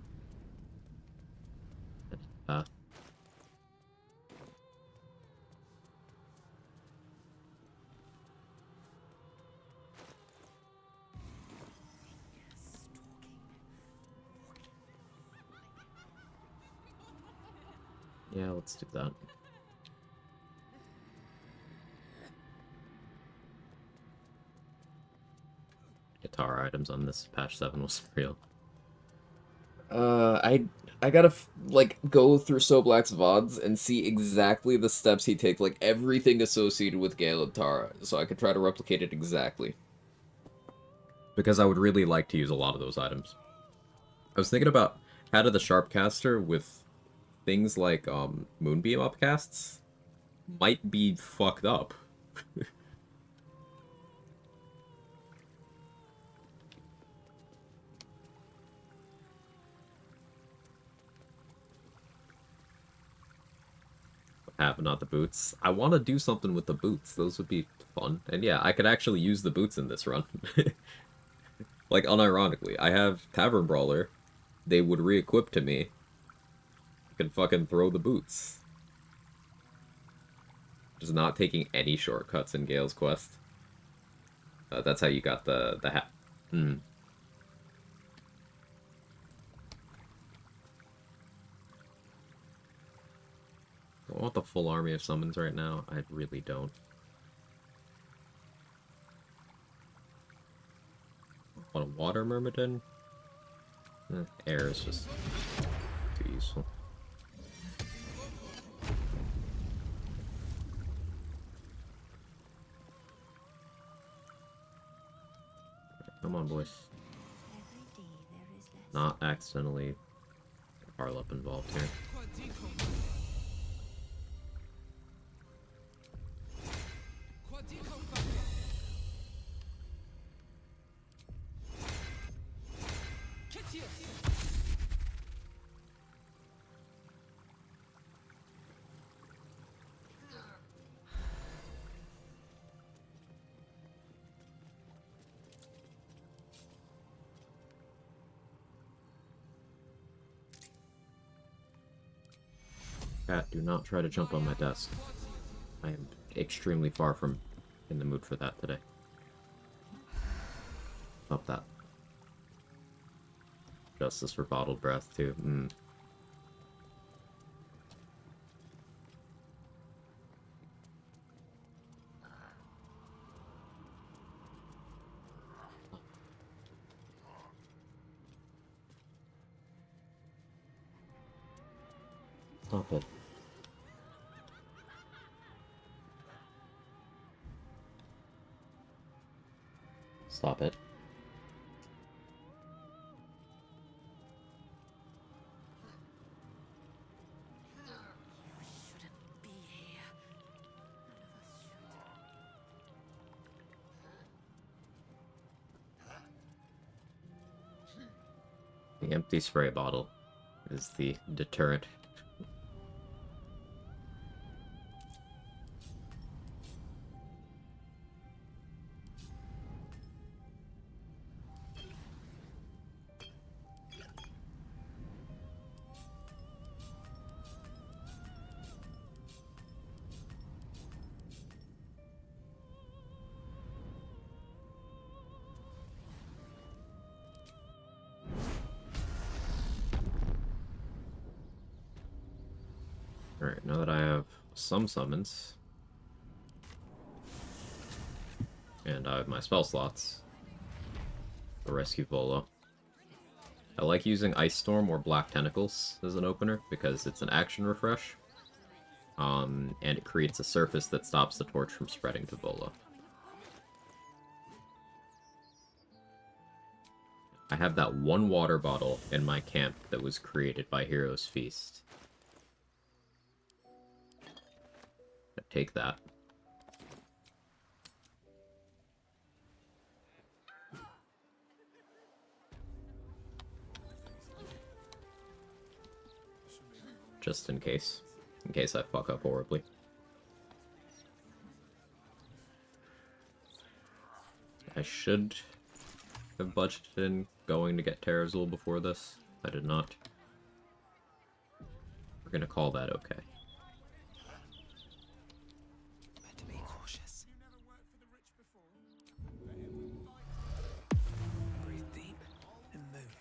Yeah, let's do that. Guitar items on this patch 7 was real. I gotta like go through So Black's VODs and see exactly the steps he takes, like everything associated with Gale and Tara, so I could try to replicate it exactly. Because I would really like to use a lot of those items. I was thinking about how to the Sharpcaster with things like Moonbeam upcasts might be fucked up. Have not the boots. I want to do something with the boots. Those would be fun. And yeah, I could actually use the boots in this run. Like, unironically, I have Tavern Brawler. They would re-equip to me. I can fucking throw the boots. Just not taking any shortcuts in Gale's quest. That's how you got the hat. I want the full army of summons right now. I really don't. Want a water myrmidon? Air is just too useful. Come on, boys. Not accidentally Harlop involved here. Cat, do not try to jump on my desk. I am extremely far from in the mood for that today. Stop that. Justice for bottled breath, too. Stop it. Stop it. The empty spray bottle is the deterrent. Alright, now that I have some summons, and I have my spell slots, I'll rescue Volo. I like using Ice Storm or Black Tentacles as an opener, because it's an action refresh, and it creates a surface that stops the torch from spreading to Volo. I have that one water bottle in my camp that was created by Hero's Feast. Take that. Just in case. In case I fuck up horribly. I should have budgeted in going to get Terrazul before this. I did not. We're gonna call that okay. Breathe deep and move.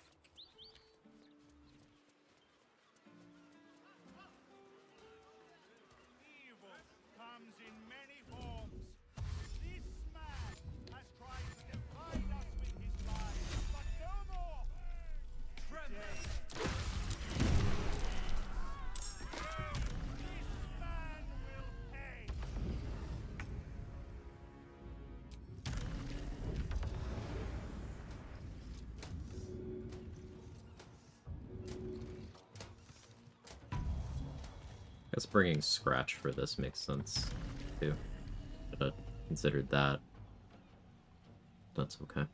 Evil comes in many forms. This man has tried to divide us with his lies, but no more. Tremble. This man will pay. I guess bringing Scratch for this makes sense, too. Should have considered that. That's okay.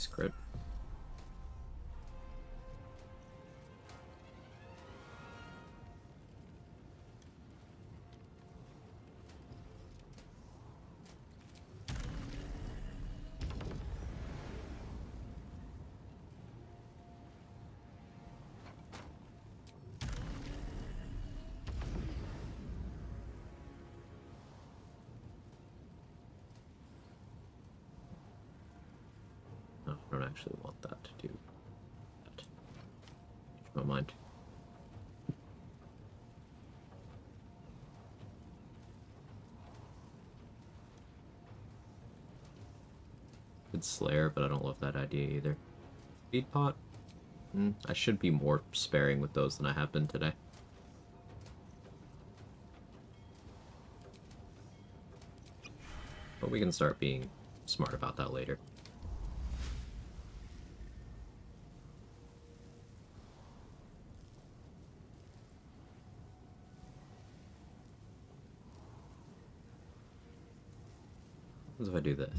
Nice crit. No, I don't actually want that to do that. Change my mind. Good Slayer, but I don't love that idea either. Speed pot? I should be more sparing with those than I have been today. But we can start being smart about that later. What if I do this?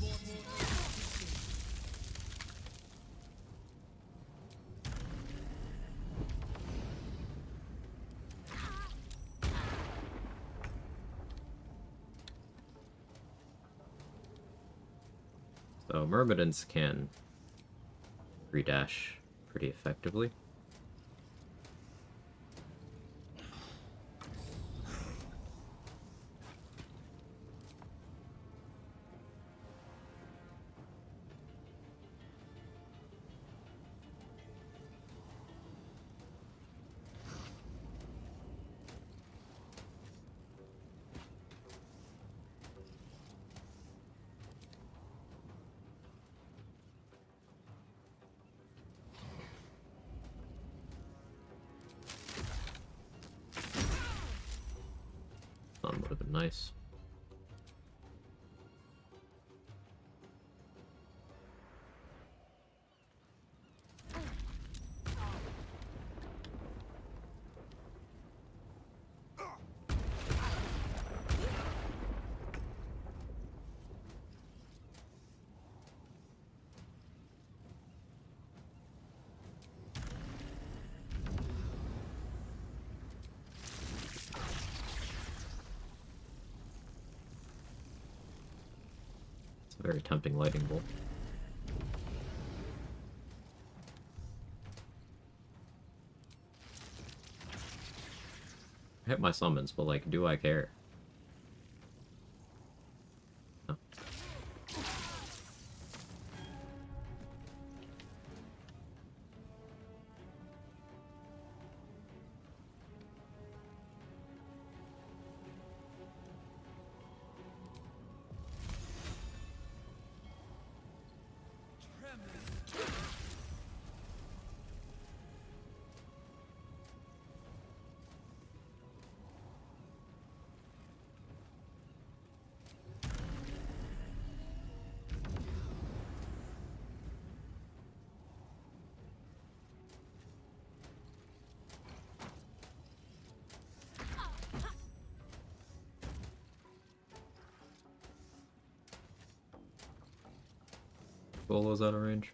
So Myrmidons can redash pretty effectively. That would have been nice. It's a very tempting lightning bolt. I hit my summons, but like, do I care? No. Bolo's out of range.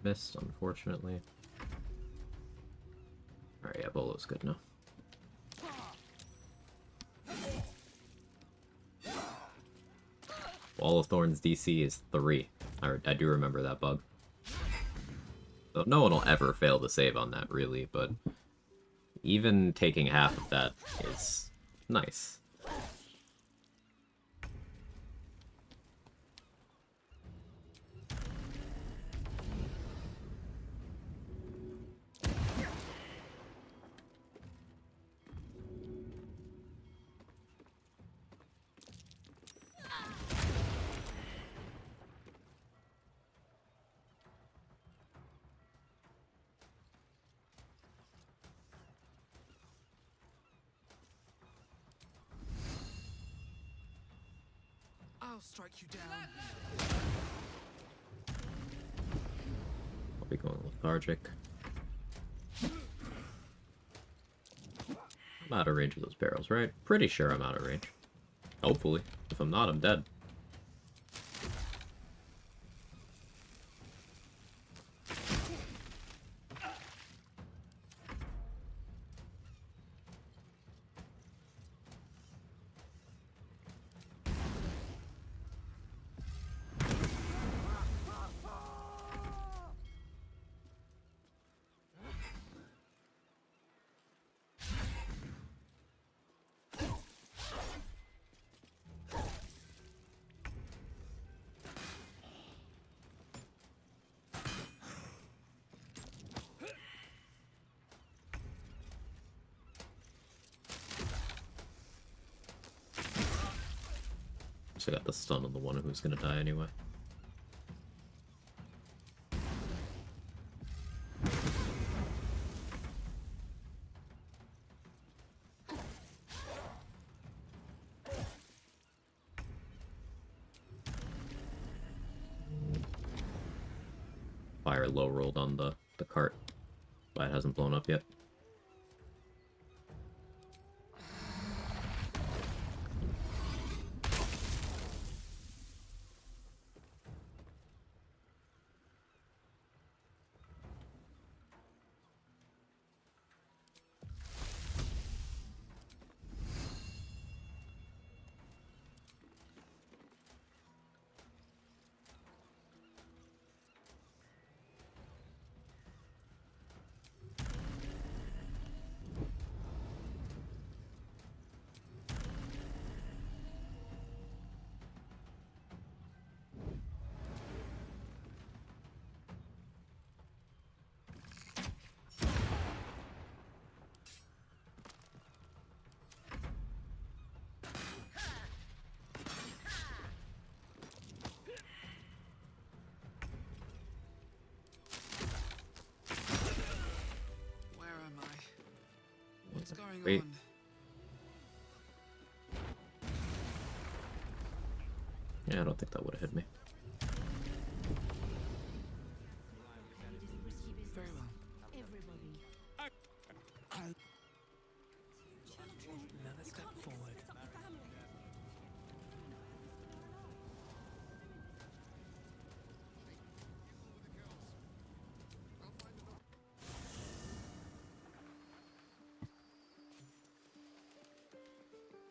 Missed, unfortunately. Alright, yeah, Bolo's good now. Wall of Thorns DC is 3. I do remember that bug. So no one will ever fail to save on that, really, but even taking half of that is nice. I'll strike you down. I'll be going lethargic. I'm out of range of those barrels, right? Pretty sure I'm out of range. Hopefully. If I'm not, I'm dead. So I got the stun on the one who's gonna die anyway. Fire low rolled on the cart, but it hasn't blown up yet. Where am I? What's going Wait. on? Yeah, I don't think that would have hit me. Very well. Another step forward.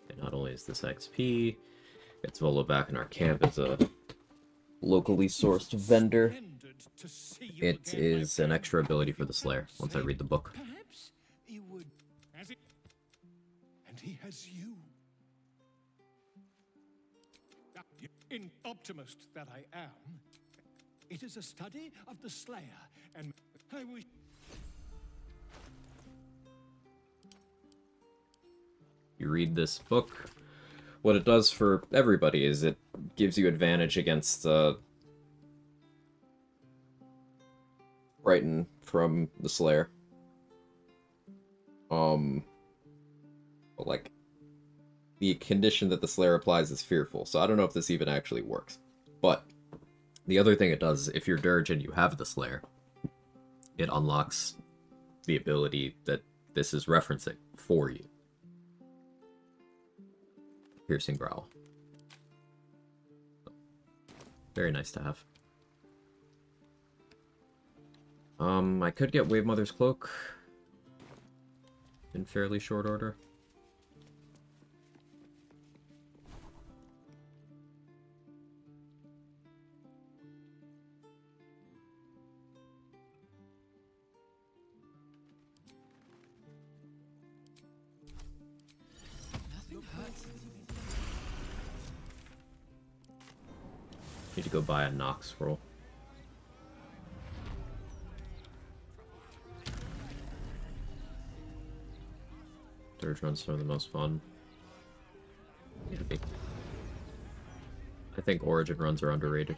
And not only is this XP, it's Volo back in our camp as a locally sourced vendor. It is an extra ability for the Slayer, once I read the book. Perhaps he would. And he has you. In optimist that I am, it is a study of the Slayer, and I wish. You read this book, what it does for everybody is it gives you advantage against Brighton from the Slayer. But like, the condition that the Slayer applies is fearful, so I don't know if this even actually works. But the other thing it does is if you're Dirge and you have the Slayer, it unlocks the ability that this is referencing for you. Piercing Growl. Very nice to have. I could get Wave Mother's Cloak in fairly short order. Need to go buy a Nox scroll. Dirge runs some of the most fun. I think Origin runs are underrated.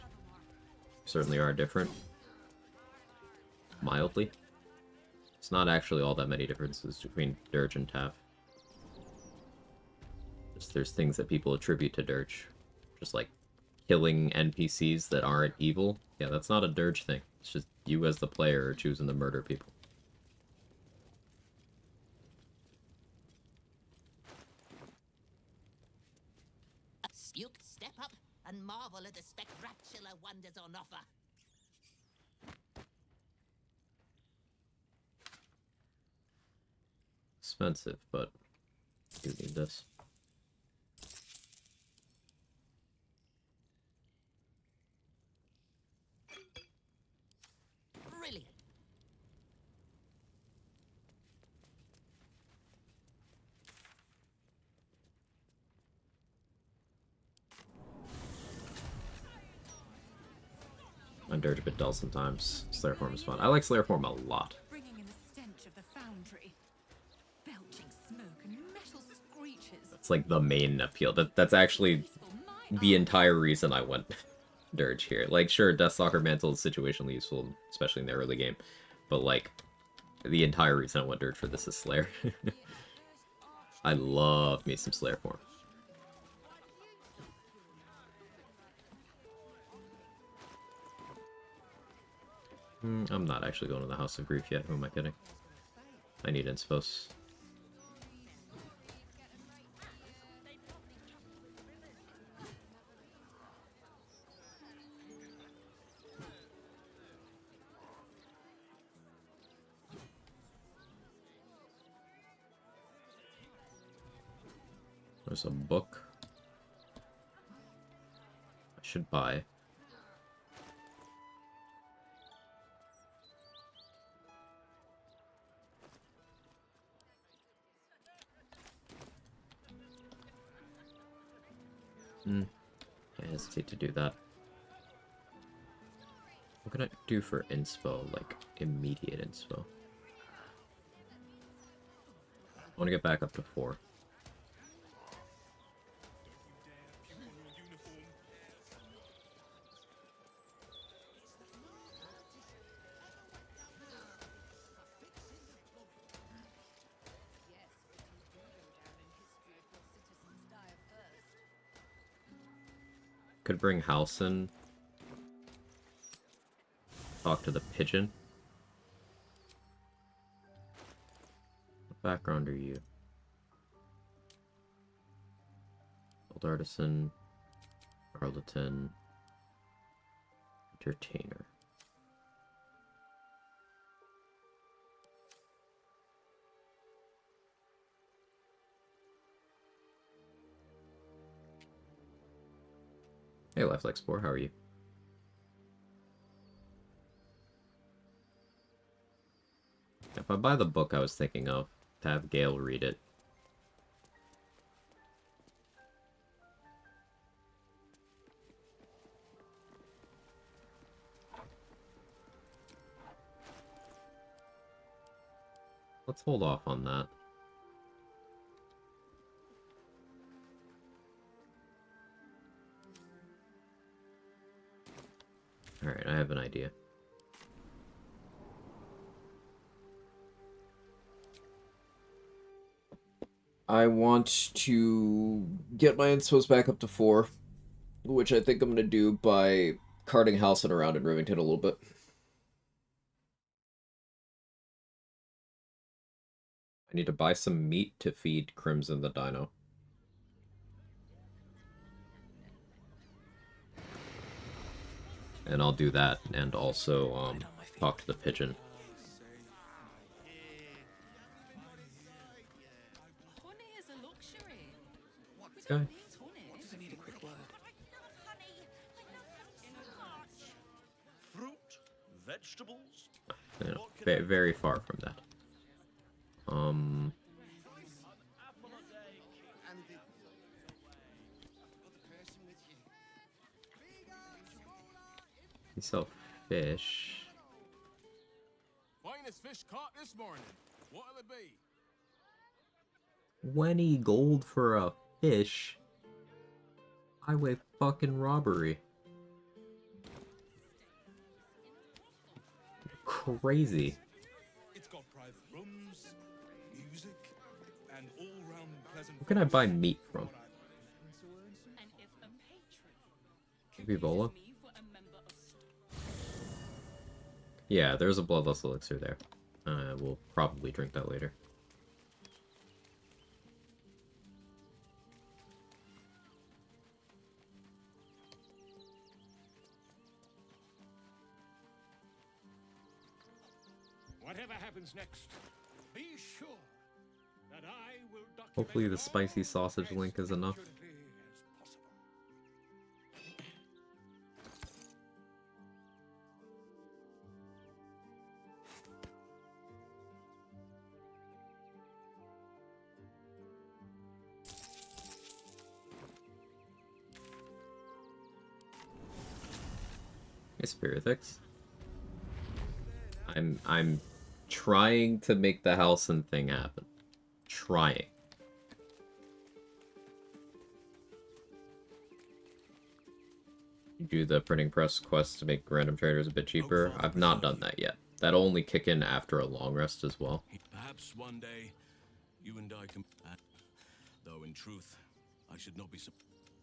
Certainly are different. Mildly. It's not actually all that many differences between Dirge and Tav. Just there's things that people attribute to Dirge. Just like killing NPCs that aren't evil, yeah, that's not a dirge thing. It's just you as the player are choosing to murder people. You step up and marvel at the spectacular wonders on offer. Expensive, but you need this. Brilliant. I'm dirge a bit dull sometimes. Slayer form is fun. I like Slayer form a lot. Bringing in the stench of the foundry, belching smoke and metal screeches. It's like the main appeal. That's actually the entire reason I went dirge here. Like, sure, Deathstalker Mantle is situationally useful, especially in the early game, but like the entire reason I went dirge for this is Slayer. I love me some Slayer form. I'm not actually going to the House of Grief yet. Who am I kidding? I need inspos. There's a book I should buy. I hesitate to do that. What can I do for inspo, like immediate inspo? I want to get back up to 4. Could bring Halson. Talk to the pigeon. What background are you? Old artisan, charlatan, entertainer. Hey, Lifelike Spore, how are you? If I buy the book I was thinking of, to have Gale read it. Let's hold off on that. Alright, I have an idea. I want to get my inspos back up to 4, which I think I'm going to do by carting Halcyon around in Rivington a little bit. I need to buy some meat to feed Crimson the Dino. And I'll do that, and also talk to the pigeon. Honey is a luxury. Okay. I need a quick word. Fruit, vegetables. You know, very far from that. You sell fish. Finest fish caught this morning. What'll it be? 20 gold for a fish? Highway fucking robbery. Crazy. It's got private rooms, music, and all-round pleasant. Where can I buy meat from? And if a patron Maybe Vola? Yeah, there's a bloodless elixir there. We'll probably drink that later. Whatever happens next, be sure that I will document Hopefully the spicy sausage link is enough. Hey, Spiritix. I'm trying to make the Halcyon thing happen. Trying. Do the printing press quest to make random traders a bit cheaper. I've not done that yet. That'll only kick in after a long rest as well. Perhaps one day, you and I can... though in truth, I should not be...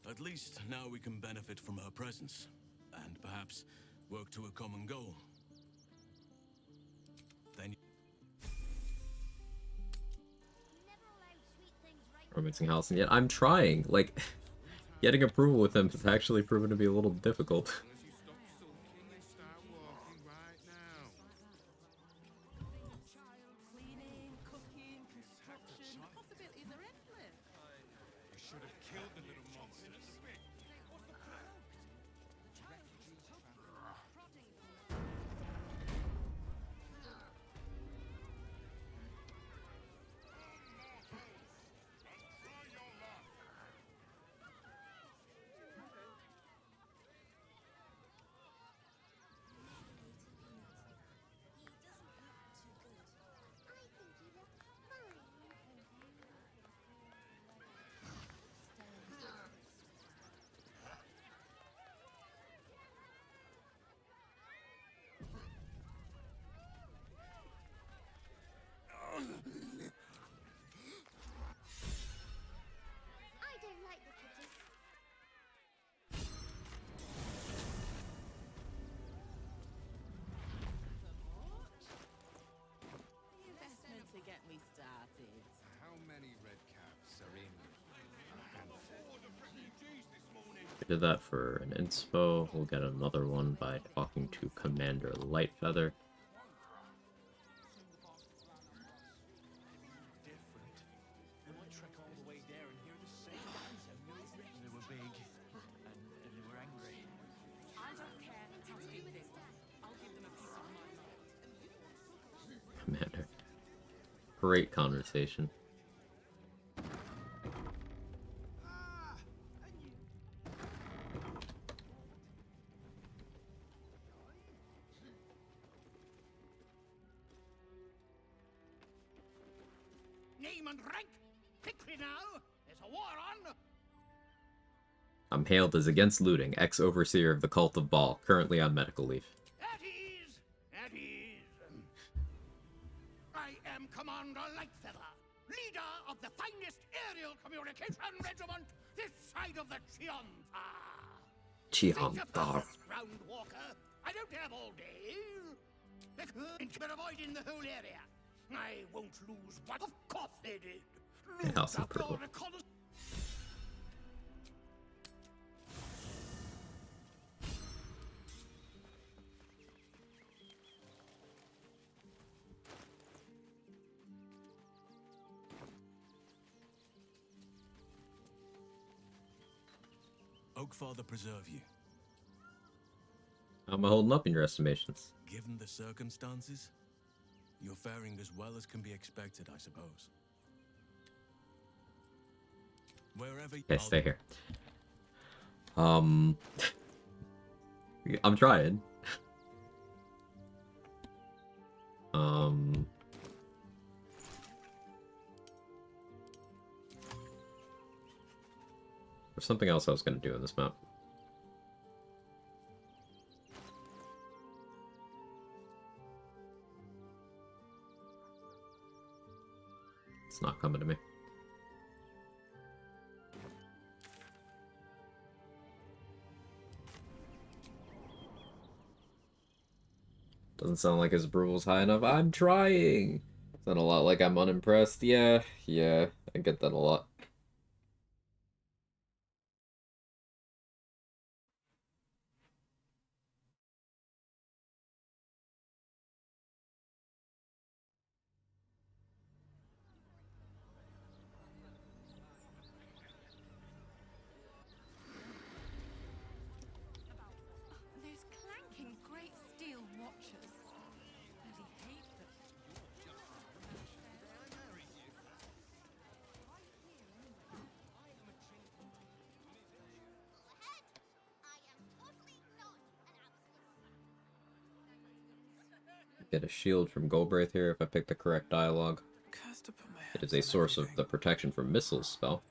At least now we can benefit from her presence. And perhaps work to a common goal. Then... Romancing Halcyon yet. I'm trying. Like, getting approval with them has actually proven to be a little difficult. Get me started. How many red caps are in? We did that for an inspo. We'll get another one by talking to Commander Lightfeather. Commander. Great conversation. Name and rank? Quickly now! There's a war on! I'm hailed as against looting, ex-overseer of the Cult of Baal, currently on medical leave. At ease! At ease! I am Commander Lightfeather, leader of the finest aerial communication regiment this side of the Chianthar. Chianthar. Groundwalker, I don't have all day. But avoiding the whole area. I won't lose one. Of course they did. House of Purple. Oakfather preserve you. How am I holding up in your estimations? Given the circumstances, you're faring as well as can be expected, I suppose. Wherever you Okay, stay here. I'm trying. There's something else I was going to do in this map. It's not coming to me. Doesn't sound like his approval's high enough. I'm trying! Sound a lot like I'm unimpressed. Yeah, I get that a lot. Those clanking great steel watches. Bloody hate them. Get a shield from Goldbraith here if I pick the correct dialogue. It is a source of the protection from missiles spell,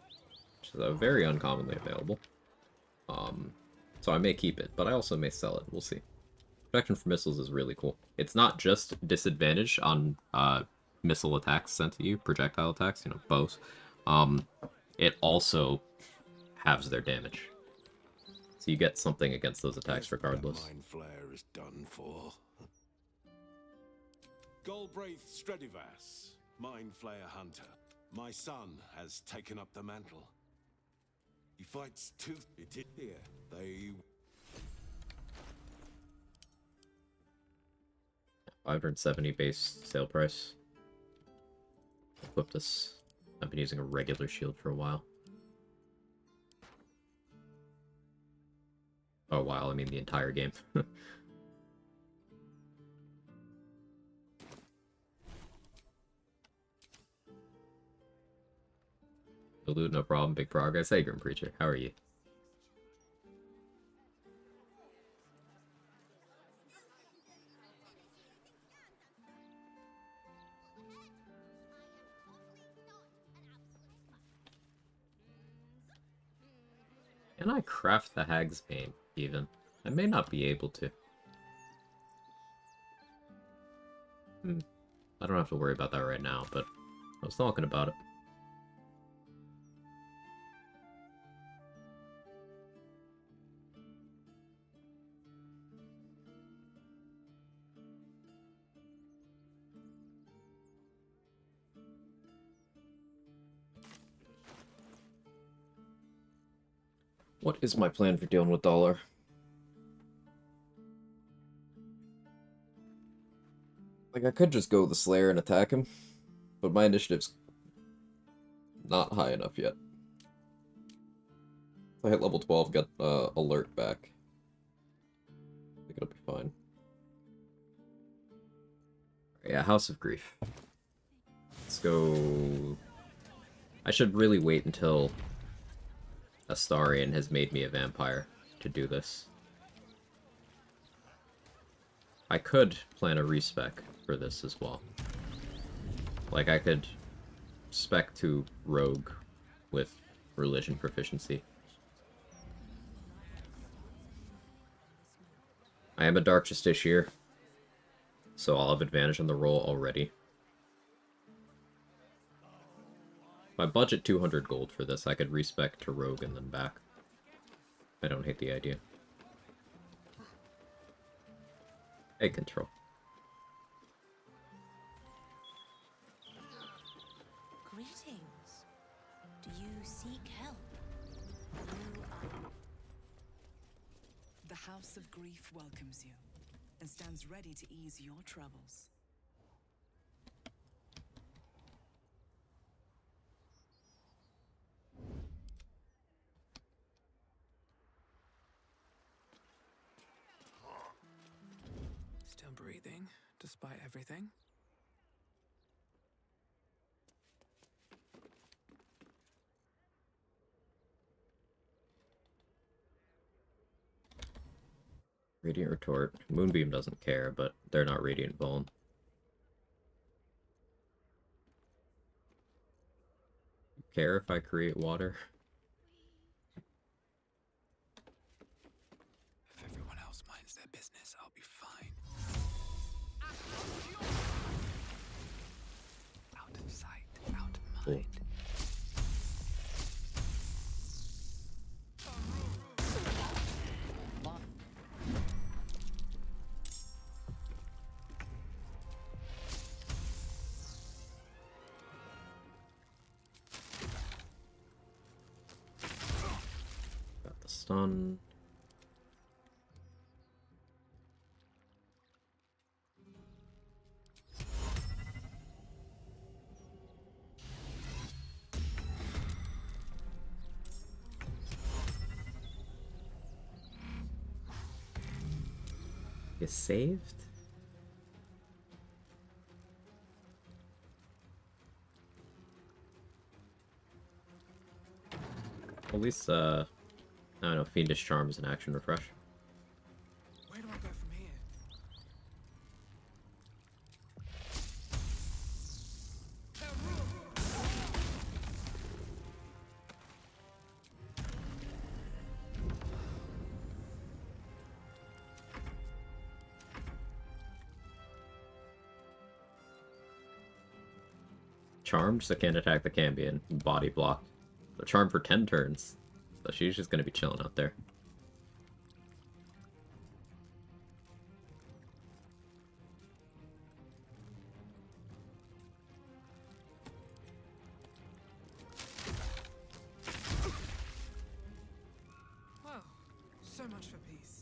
which is very uncommonly available. So I may keep it, but I also may sell it. We'll see. Protection from missiles is really cool. It's not just disadvantage on missile attacks sent to you, projectile attacks, bows. It also halves their damage. So you get something against those attacks regardless. Mind flare is done for. Galbraith Stredivas, Mind Flayer Hunter. My son has taken up the mantle. He fights tooth. It is here. They 570 base sale price. Equip this. I've been using a regular shield for a while. Oh, a while, I mean the entire game. Loot, no problem, big progress. Hey, Grim Preacher, how are you? Can I craft the Hag's Bane, even? I may not be able to. I don't have to worry about that right now, but I was talking about it. What is my plan for dealing with Dollar? Like, I could just go with the Slayer and attack him, but my initiative's not high enough yet. If I hit level 12, get alert back. I think it'll be fine. Yeah, House of Grief. Let's go... I should really wait until Astarion has made me a vampire to do this. I could plan a respec for this as well. Like, I could spec to Rogue with religion proficiency. I am a Dark Justiciar, so I'll have advantage on the roll already. If I budget 200 gold for this, I could respec to Rogue and then back. I don't hate the idea. Egg control. Greetings. Do you seek help? You are... The House of Grief welcomes you and stands ready to ease your troubles. Still breathing, despite everything. Radiant Retort. Moonbeam doesn't care, but they're not Radiant Vuln. Care if I create water? If everyone else minds their business, I'll be fine. Out of sight, out of mind. almost done. You saved? At least, I don't know, Fiendish Charm is an action refresh. Where do I go from here? Charmed, so can't attack the Cambion. Body blocked. They're charmed for 10 turns. So she's just gonna be chilling out there. Wow, so much for peace.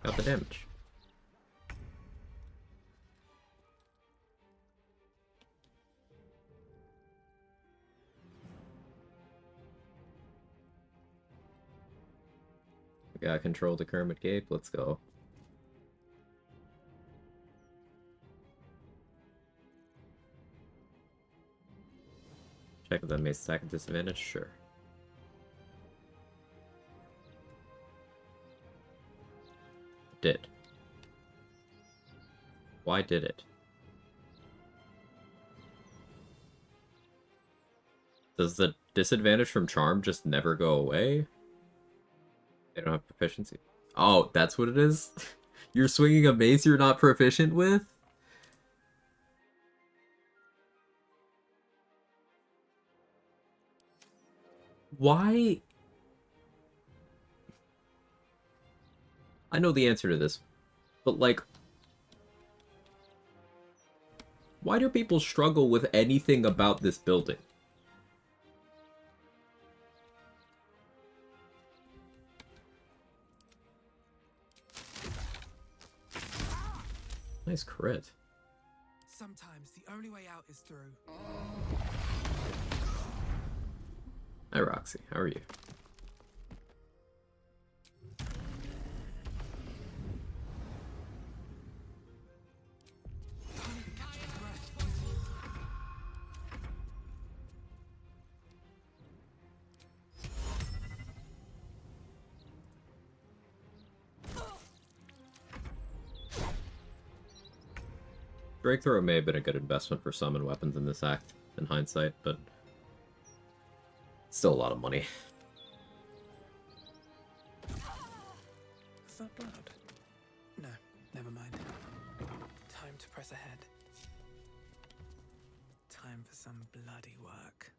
Got the damage. We got control the Kermit Gape. Let's go. Check if that may stack at disadvantage. Sure. Did. Why did it? Does the disadvantage from Charm just never go away? They don't have proficiency. Oh, that's what it is? You're swinging a mace you're not proficient with? Why? I know the answer to this, but like, why do people struggle with anything about this building? Nice crit. Sometimes the only way out is through. Hi, Roxy. How are you? Drake Throw may have been a good investment for summon weapons in this act, in hindsight, but still a lot of money. Is that blood? No, never mind. Time to press ahead. Time for some bloody work.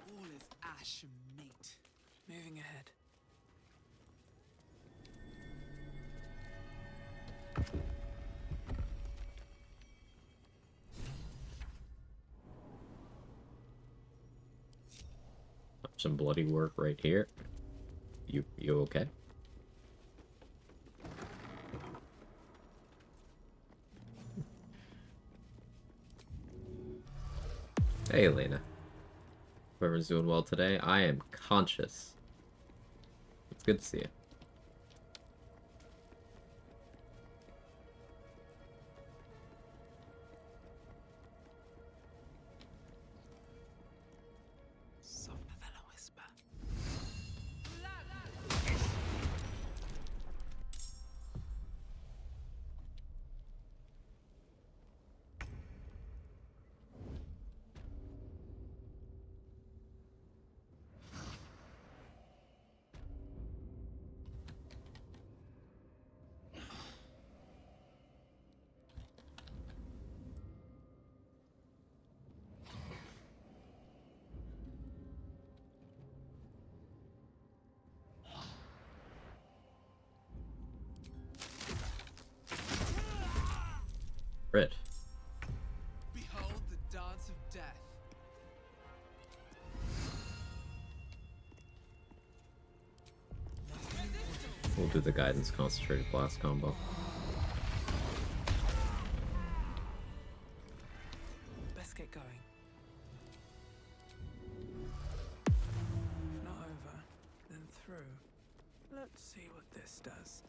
All is ash and meat. Moving ahead. Some bloody work right here. You okay? Hey, Elena. Whoever's doing well today, I am conscious. It's good to see you. crit. Behold the dance of death. We'll do the guidance concentrated blast combo. Let's get going. If not over, then through. Let's see what this does.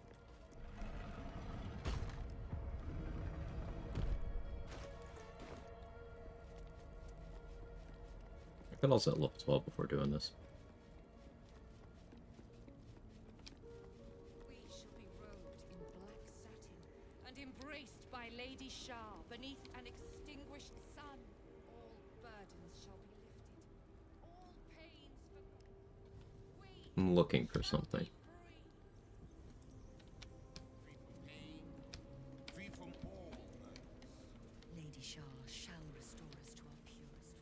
I could also hit level 12 before doing this. We shall be robed in black satin and embraced by Lady Shah beneath an extinguished sun. All burdens shall be lifted, all pains forgotten. I'm looking for something. Free from all Lady Shah shall restore us to our purest.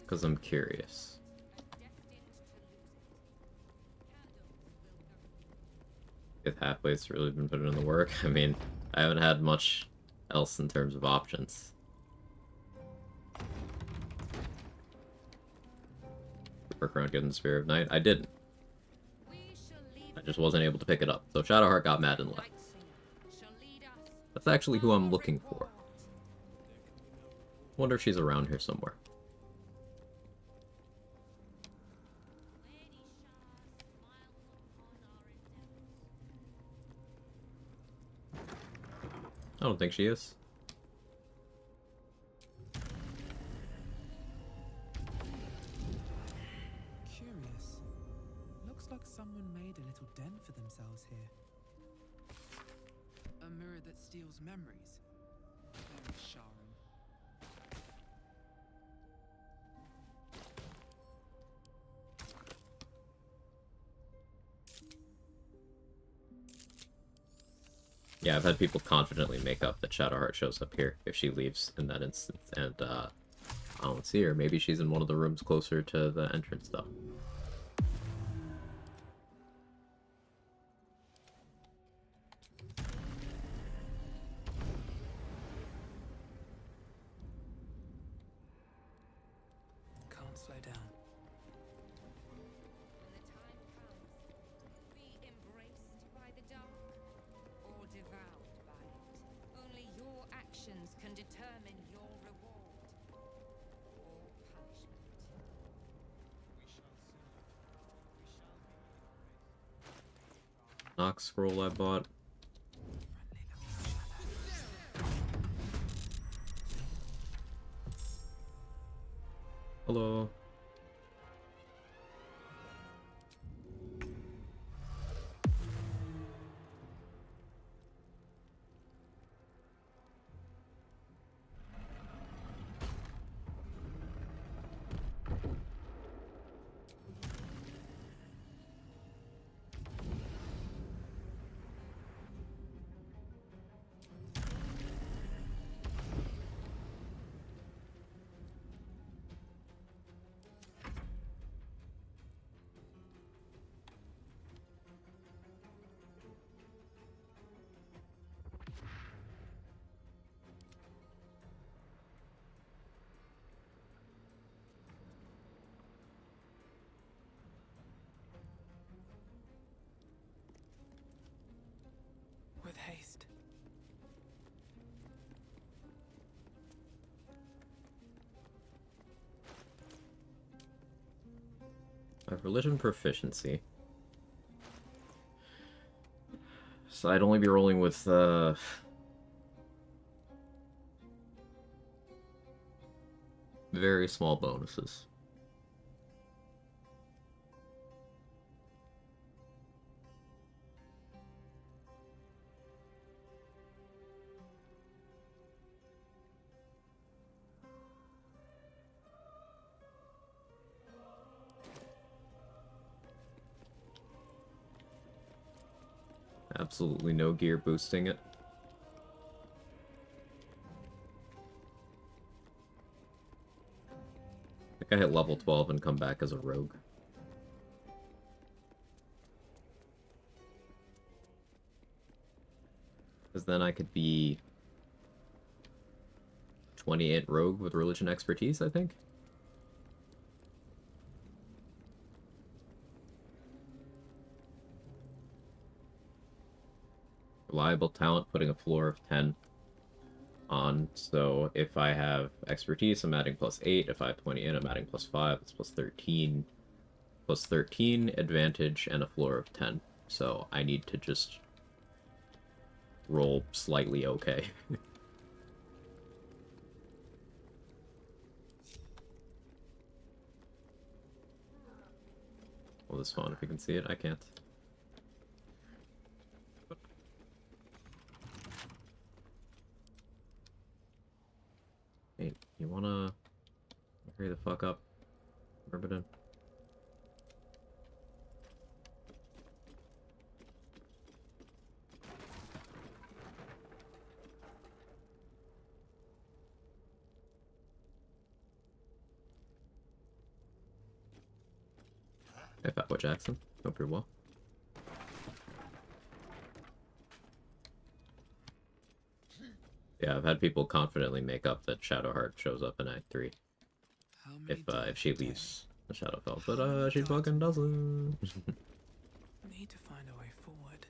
Because I'm curious. If halfway's really been putting in the work. I mean, I haven't had much else in terms of options. Work around getting the Spear of Night. I didn't. I just wasn't able to pick it up. So Shadowheart got mad and left. That's actually who I'm looking for. Wonder if she's around here somewhere. I don't think she is. Curious. Looks like someone made a little den for themselves here. A mirror that steals memories. Very charming. Yeah, I've had people confidently make up that Shadowheart shows up here if she leaves in that instance, and I don't see her. Maybe she's in one of the rooms closer to the entrance, though. Can't slow down. When the time comes, be embraced by the dark or devoured by it. Only your actions can determine your reward or punishment. Nox scroll I bought. Hello. With haste. I have religion proficiency. So I'd only be rolling with very small bonuses. Absolutely no gear boosting it. I think I hit level 12 and come back as a rogue. Because then I could be 28 rogue with religion expertise, I think. Reliable talent, putting a floor of 10 on. So if I have expertise, I'm adding +8. If I have 28, I'm adding +5. It's +13. +13, advantage, and a floor of 10. So I need to just roll slightly okay. Well, this phone, if you can see it, I can't. Hey, you wanna hurry the fuck up, Ribbiden? Hey, Fatboy Jackson. Hope you're well. Yeah, I've had people confidently make up that Shadowheart shows up in Act 3. If she leaves the Shadowfell, but she fucking doesn't. Need to find a way forward.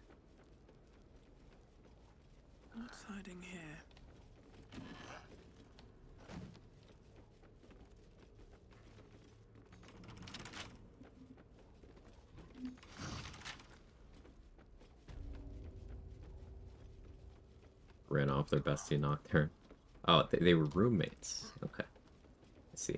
What's hiding here? Ran off their bestie Nocturne. Oh, they were roommates. Okay. I see.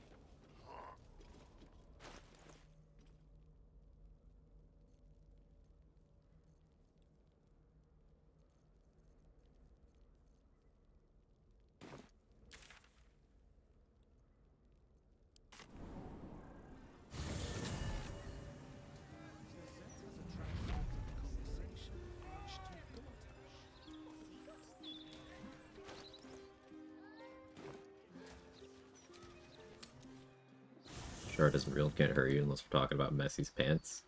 Sure, it doesn't really can't hurt you unless we're talking about Messi's pants.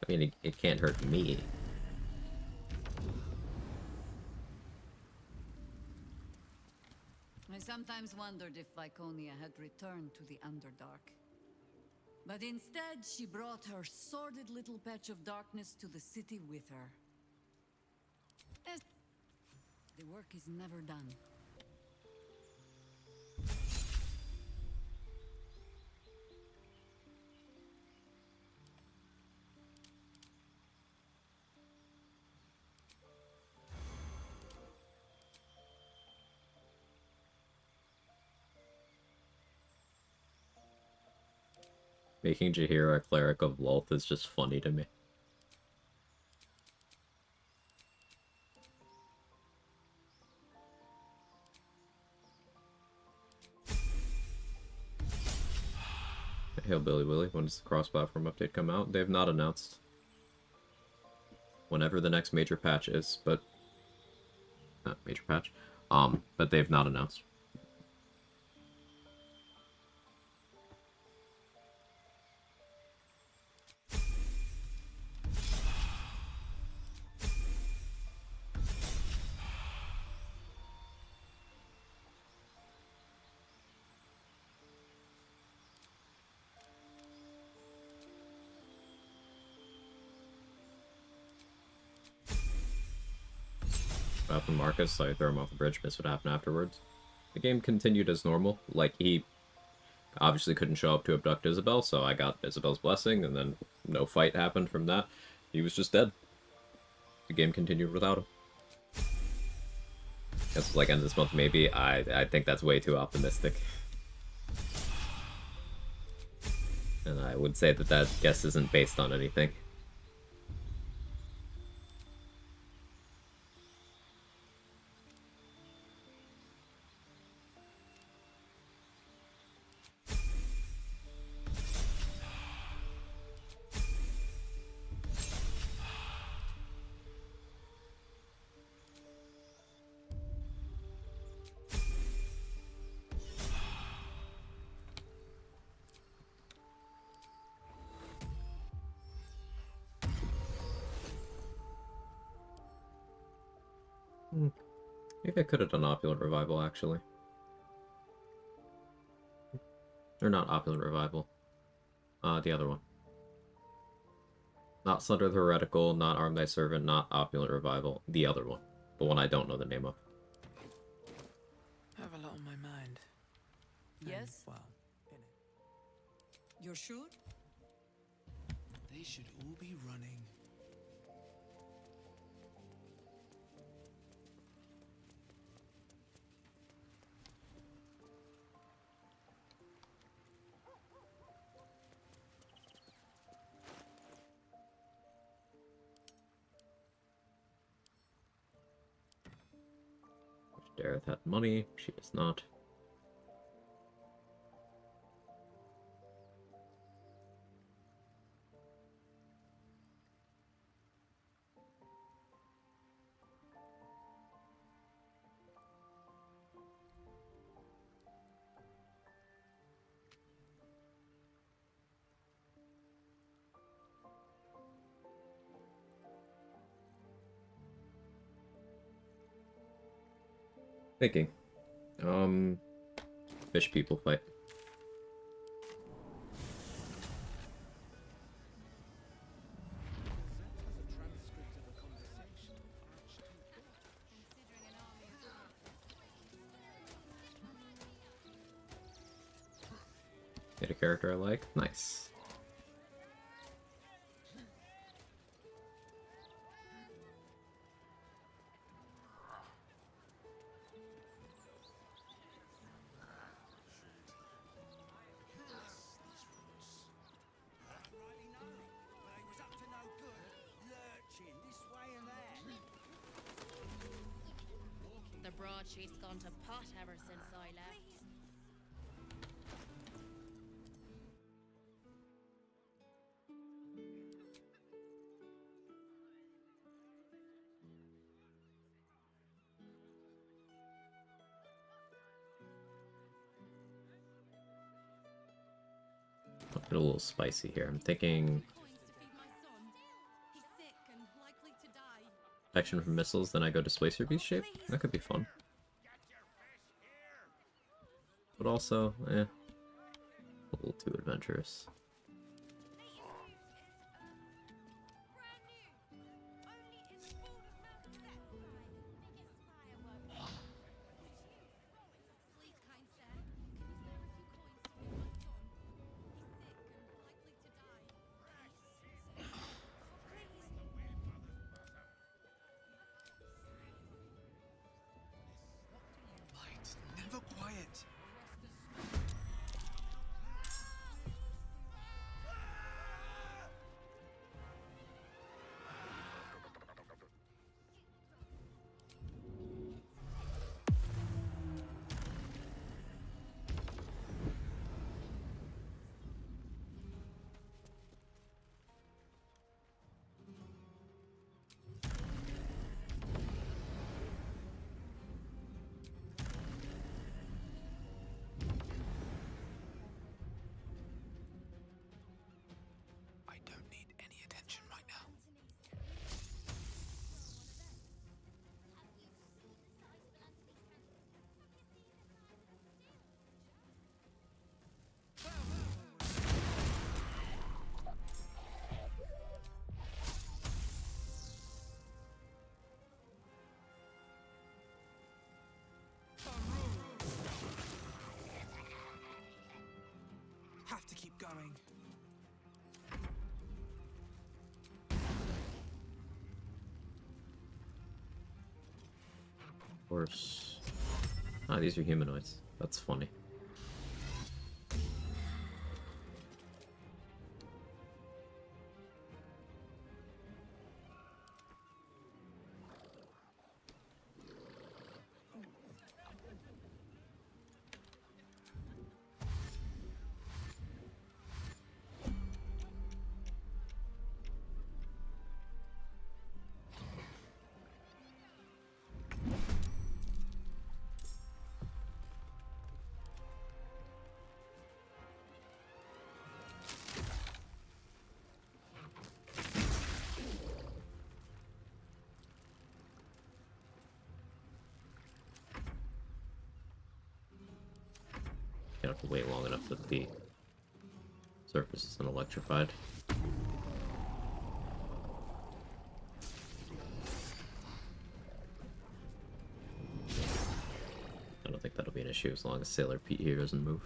I mean, it can't hurt me. I sometimes wondered if Viconia had returned to the Underdark. But instead, she brought her sordid little patch of darkness to the city with her. The work is never done. Making Jaheira a cleric of Lolth is just funny to me. Hillbilly Willy, when does the cross-platform update come out? They have not announced. Whenever the next major patch is, but... Not major patch. But they've not announced. About the Marcus, I throw him off the bridge, miss what happened afterwards. The game continued as normal. Like, he obviously couldn't show up to abduct Isabel, so I got Isabel's blessing, and then no fight happened from that. He was just dead. The game continued without him. Guess like end of this month, maybe. I think that's way too optimistic. And I would say that that guess isn't based on anything. Maybe I could have done Opulent Revival, actually. Or not Opulent Revival. The other one. Not Sunder the Heretical, not Arm Thy Servant, not Opulent Revival. The other one. The one I don't know the name of. I have a lot on my mind. Yes? Well, You're sure? they should all be running. Dareth had money, she does not. Thinking. Fish people fight. Hit a character I like. Nice. The broadsheet's gone to pot ever since I left. I'll get a little spicy here. I'm thinking protection from missiles, then I go Displacer Beast shape. That could be fun. But also, a little too adventurous. Light, never quiet. I don't need any attention right now. Have to keep going. Of course. Ah, these are humanoids. That's funny. have to wait long enough that the surface isn't electrified. I don't think that'll be an issue as long as Sailor Pete here doesn't move.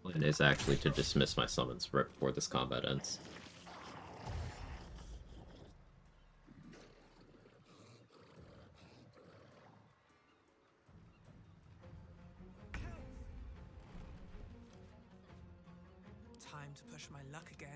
Plan is actually to dismiss my summons right before this combat ends. Time to push my luck again.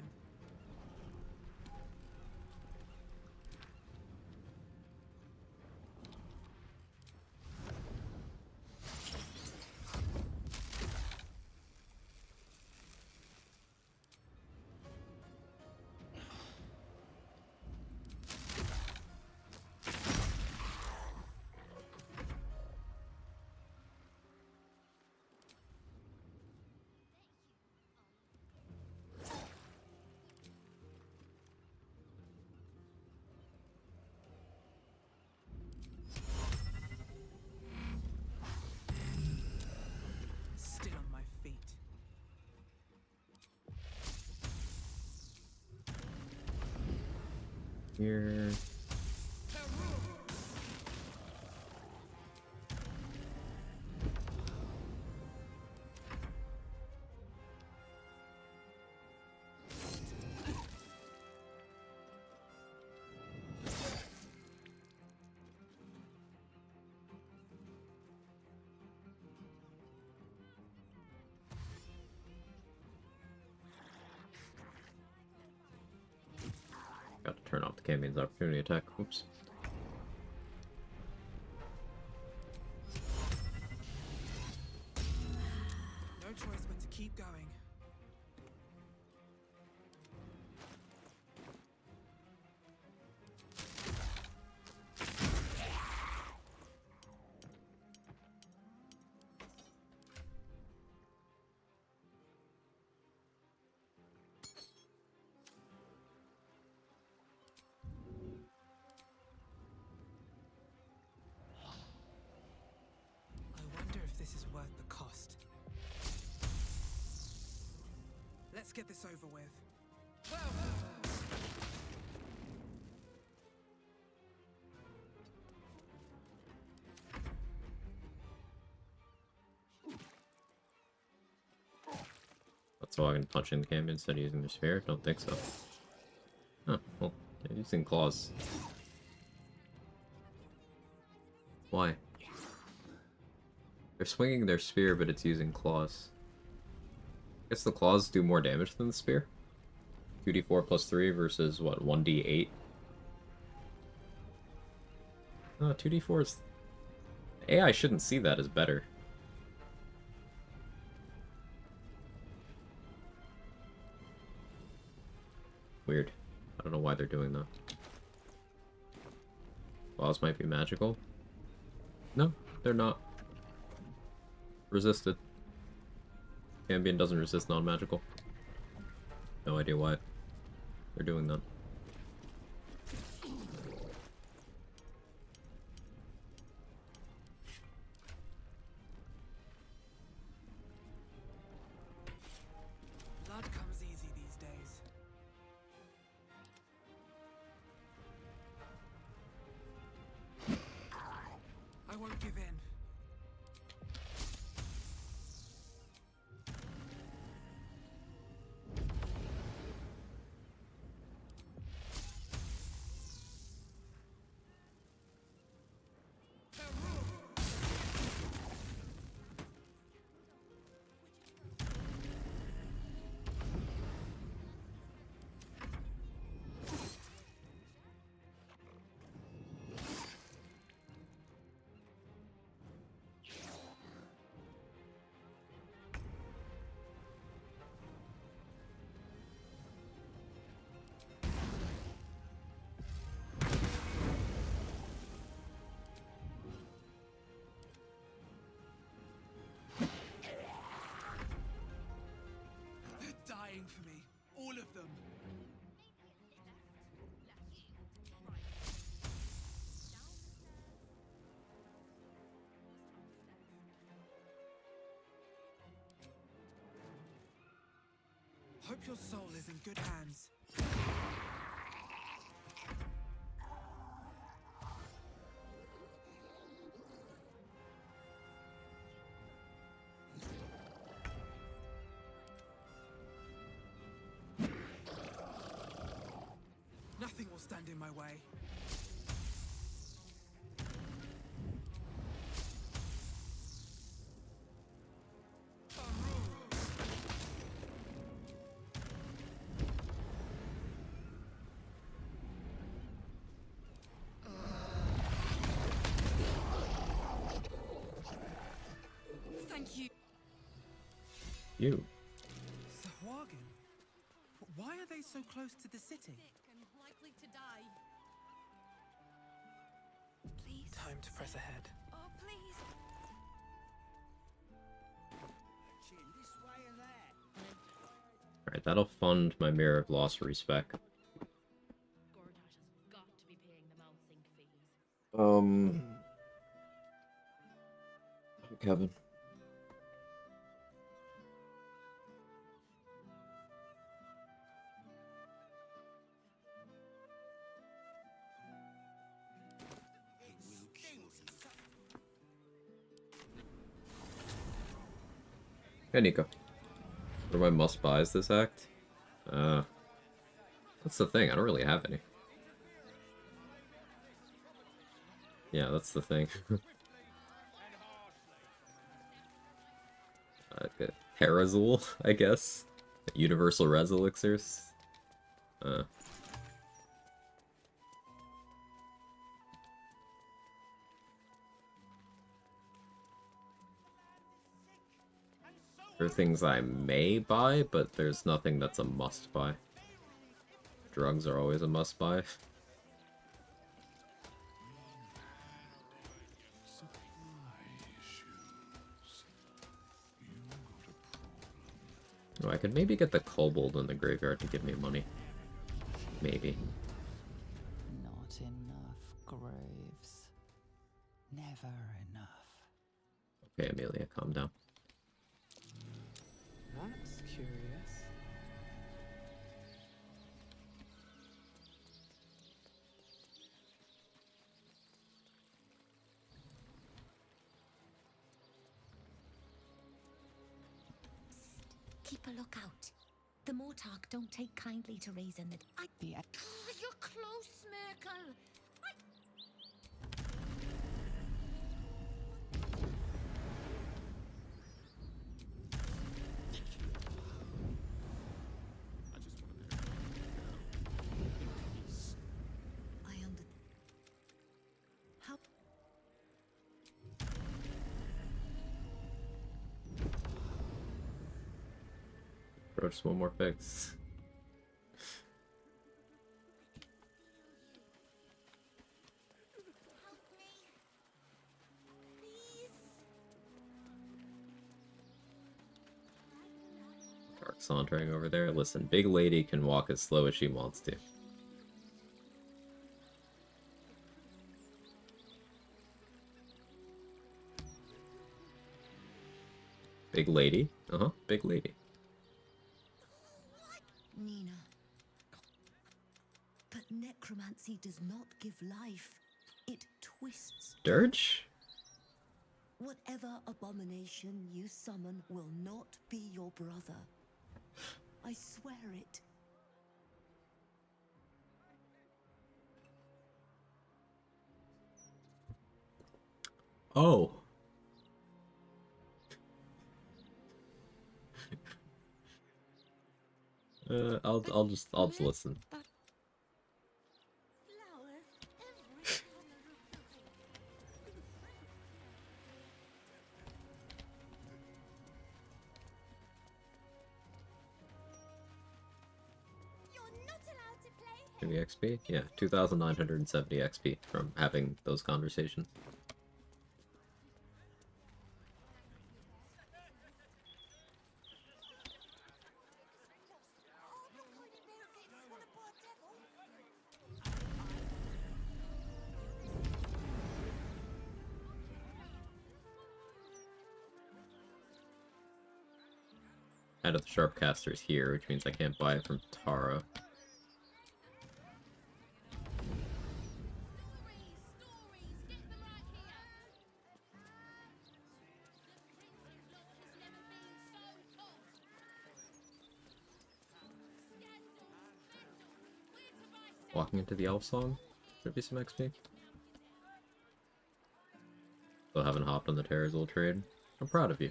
Still on my feet. Here. Got to turn off the Campion's opportunity attack. Oops. No choice but to keep going. I wonder if this is worth the cost. Let's get this over with. That's why I'm punching the Campion instead of using their spear? Don't think so. Huh, well, they're using claws. Why? They're swinging their spear, but it's using claws. I guess the claws do more damage than the spear. 2d4 plus 3 versus, what, 1d8? 2d4 is... AI shouldn't see that as better. Weird. I don't know why they're doing that. Claws might be magical. No, they're not. Resisted. Ambient doesn't resist non-magical. No idea why they're doing that. Blood comes easy these days. I won't give in. Hope your soul is in good hands. Nothing will stand in my way. Thank you. You. Sahuagin? Why are they so close to the city? And likely to die. Please. Time to press ahead. Oh, please. This way and there. Alright, that'll fund my Mirror of Lost respec. Kevin. Hey, Nico. What are my must-buys this act? That's the thing, I don't really have any. Yeah, that's the thing. Terrazul, I guess? Universal Res Elixirs? There are things I may buy, but there's nothing that's a must-buy. Drugs are always a must-buy. Oh, I could maybe get the kobold in the graveyard to give me money. Maybe. Not enough graves. Never enough. Okay, Amelia, calm down. That's curious. Keep a lookout. The Mortark don't take kindly to raising the... You're close, Merkel. Bro, just one more fix. Dark sauntering over there. Listen, big lady can walk as slow as she wants to. Big lady? Uh-huh, big lady. Nina. But necromancy does not give life. It twists. Dirge? Whatever abomination you summon will not be your brother. I swear it. Oh. I'll just listen. Give me XP? Yeah, 2,970 XP from having those conversations. Head of the Sharpcaster is here, which means I can't buy it from Tara. Walking into the elf song? Should be some XP. Still haven't hopped on the Terror's old trade. I'm proud of you.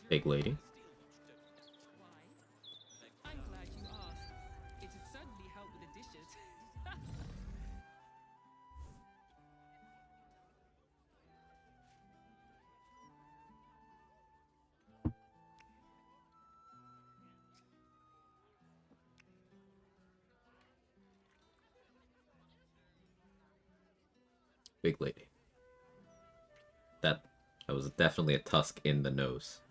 Big lady. I'm glad you asked. It'd certainly help with the dishes. Big lady. That was definitely a tusk in the nose.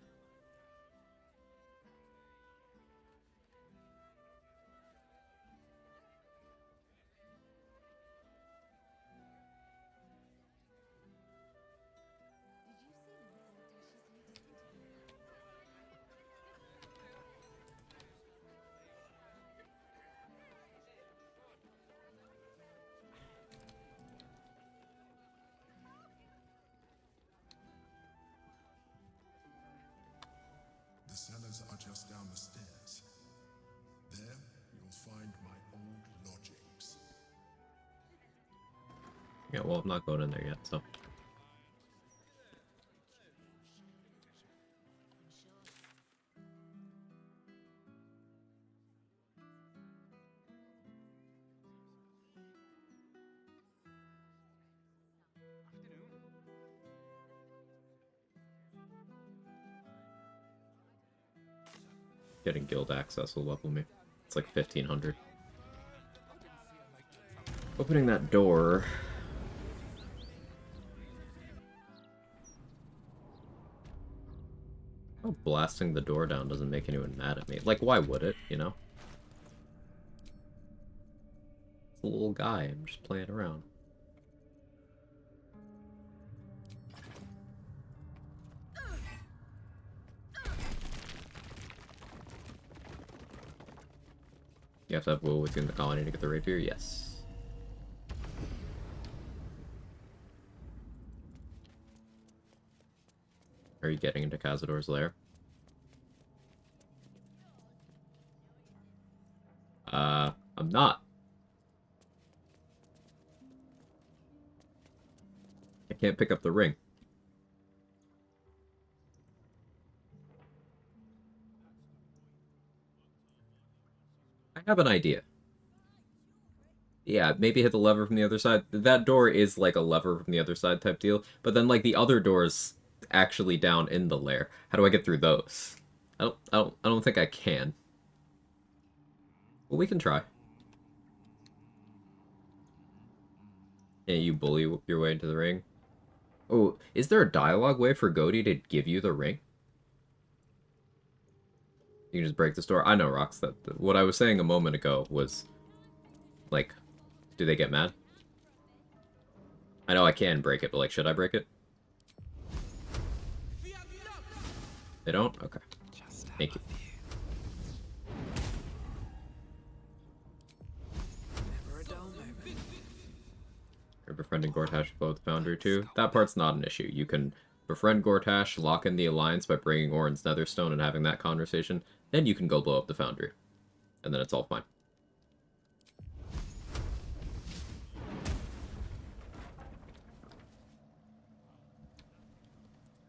The cellars are just down the stairs. There, you'll find my old lodgings. Yeah, well, I'm not going in there yet, so. Getting guild access will level me. It's like 1500. Opening that door. Oh, blasting the door down doesn't make anyone mad at me. Like, why would it, you know? It's a little guy, I'm just playing around. You have to have will within the colony to get the rapier? Yes. Are you getting into Cazador's lair? I'm not. I can't pick up the ring. I have an idea. Yeah, maybe hit the lever from the other side. That door is like a lever from the other side type deal, but then like the other doors actually down in the lair. How do I get through those? I don't think I can. Well, we can try. Yeah, you bully your way into the ring. Oh, is there a dialogue way for Goaty to give you the ring? You can just break this door. I know, Rox. That what I was saying a moment ago was, like, do they get mad? I know I can break it, but like, should I break it? They don't? Okay. Thank you. You're befriending Gortash with the Foundry too. That part's not an issue. You can befriend Gortash, lock in the alliance by bringing Orin's Netherstone and having that conversation. Then you can go blow up the Foundry. And then it's all fine.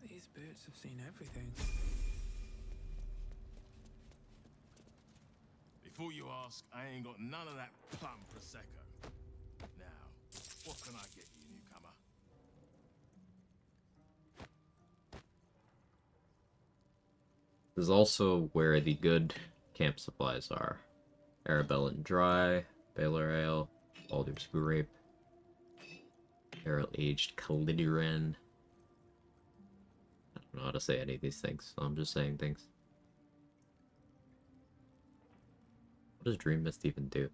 These boots have seen everything. Before you ask, I ain't got none of that plum prosecco. Now, what can I get you, newcomer? This is also where the good camp supplies are. Arabellan Dry, Baylor Ale, Baldur's Grape, Barrel-Aged Calidiran. don't know how to say any of these things, so I'm just saying things. What does Dream Mist even do?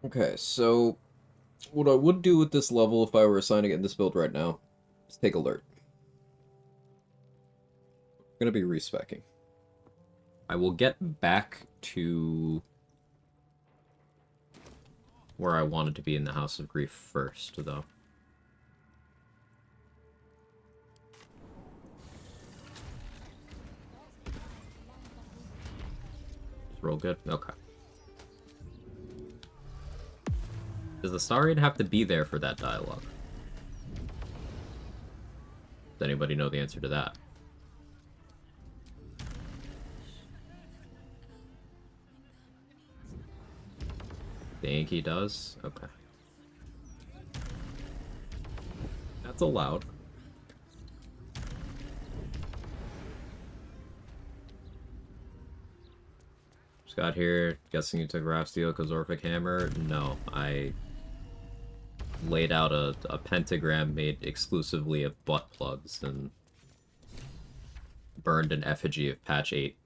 Okay, so what I would do with this level if I were assigning it in this build right now is take alert. I'm gonna be respecking. I will get back to where I wanted to be in the House of Grief first, though. Just roll good? Okay. Does the Saurian have to be there for that dialogue? Does anybody know the answer to that? Think he does? Okay. That's allowed. Just got here, guessing you took Rafsteel because Orphic Hammer? No, I laid out a pentagram made exclusively of butt plugs and burned an effigy of patch 8.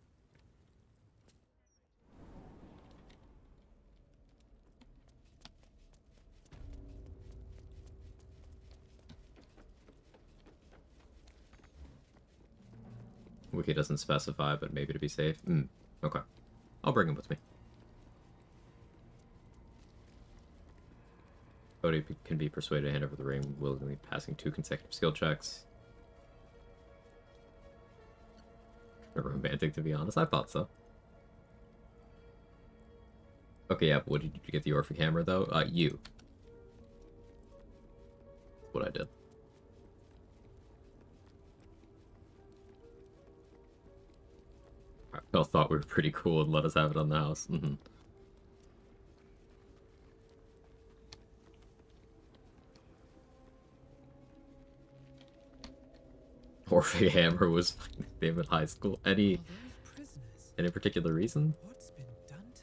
Wiki doesn't specify, but maybe to be safe. Okay. I'll bring him with me. Cody can be persuaded to hand over the ring, willingly passing 2 consecutive skill checks. Romantic, to be honest. I thought so. Okay, yeah, but what did you get the Orphic Hammer, though? You. That's what I did. I thought we were pretty cool and let us have it on the house. Orphic Hammer was my name in high school. Any particular reason? What's been done to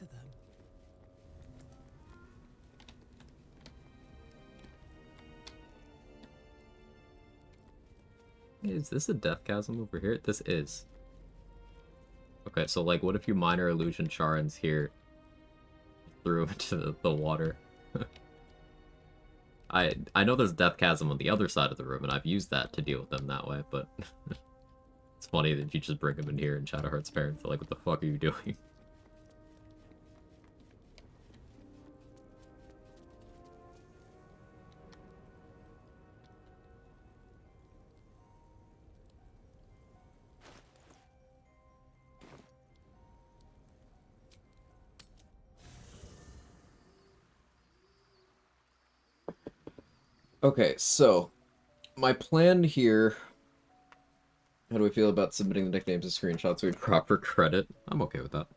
them? Is this a death chasm over here? This is. Okay, so like, what if you minor illusion Charans here threw him into the water? I know there's death chasm on the other side of the room, and I've used that to deal with them that way, but it's funny that you just bring them in here and Shadowheart's parents are like, what the fuck are you doing? Okay, so my plan here. How do we feel about submitting the nicknames as screenshots? We Proper credit. I'm okay with that.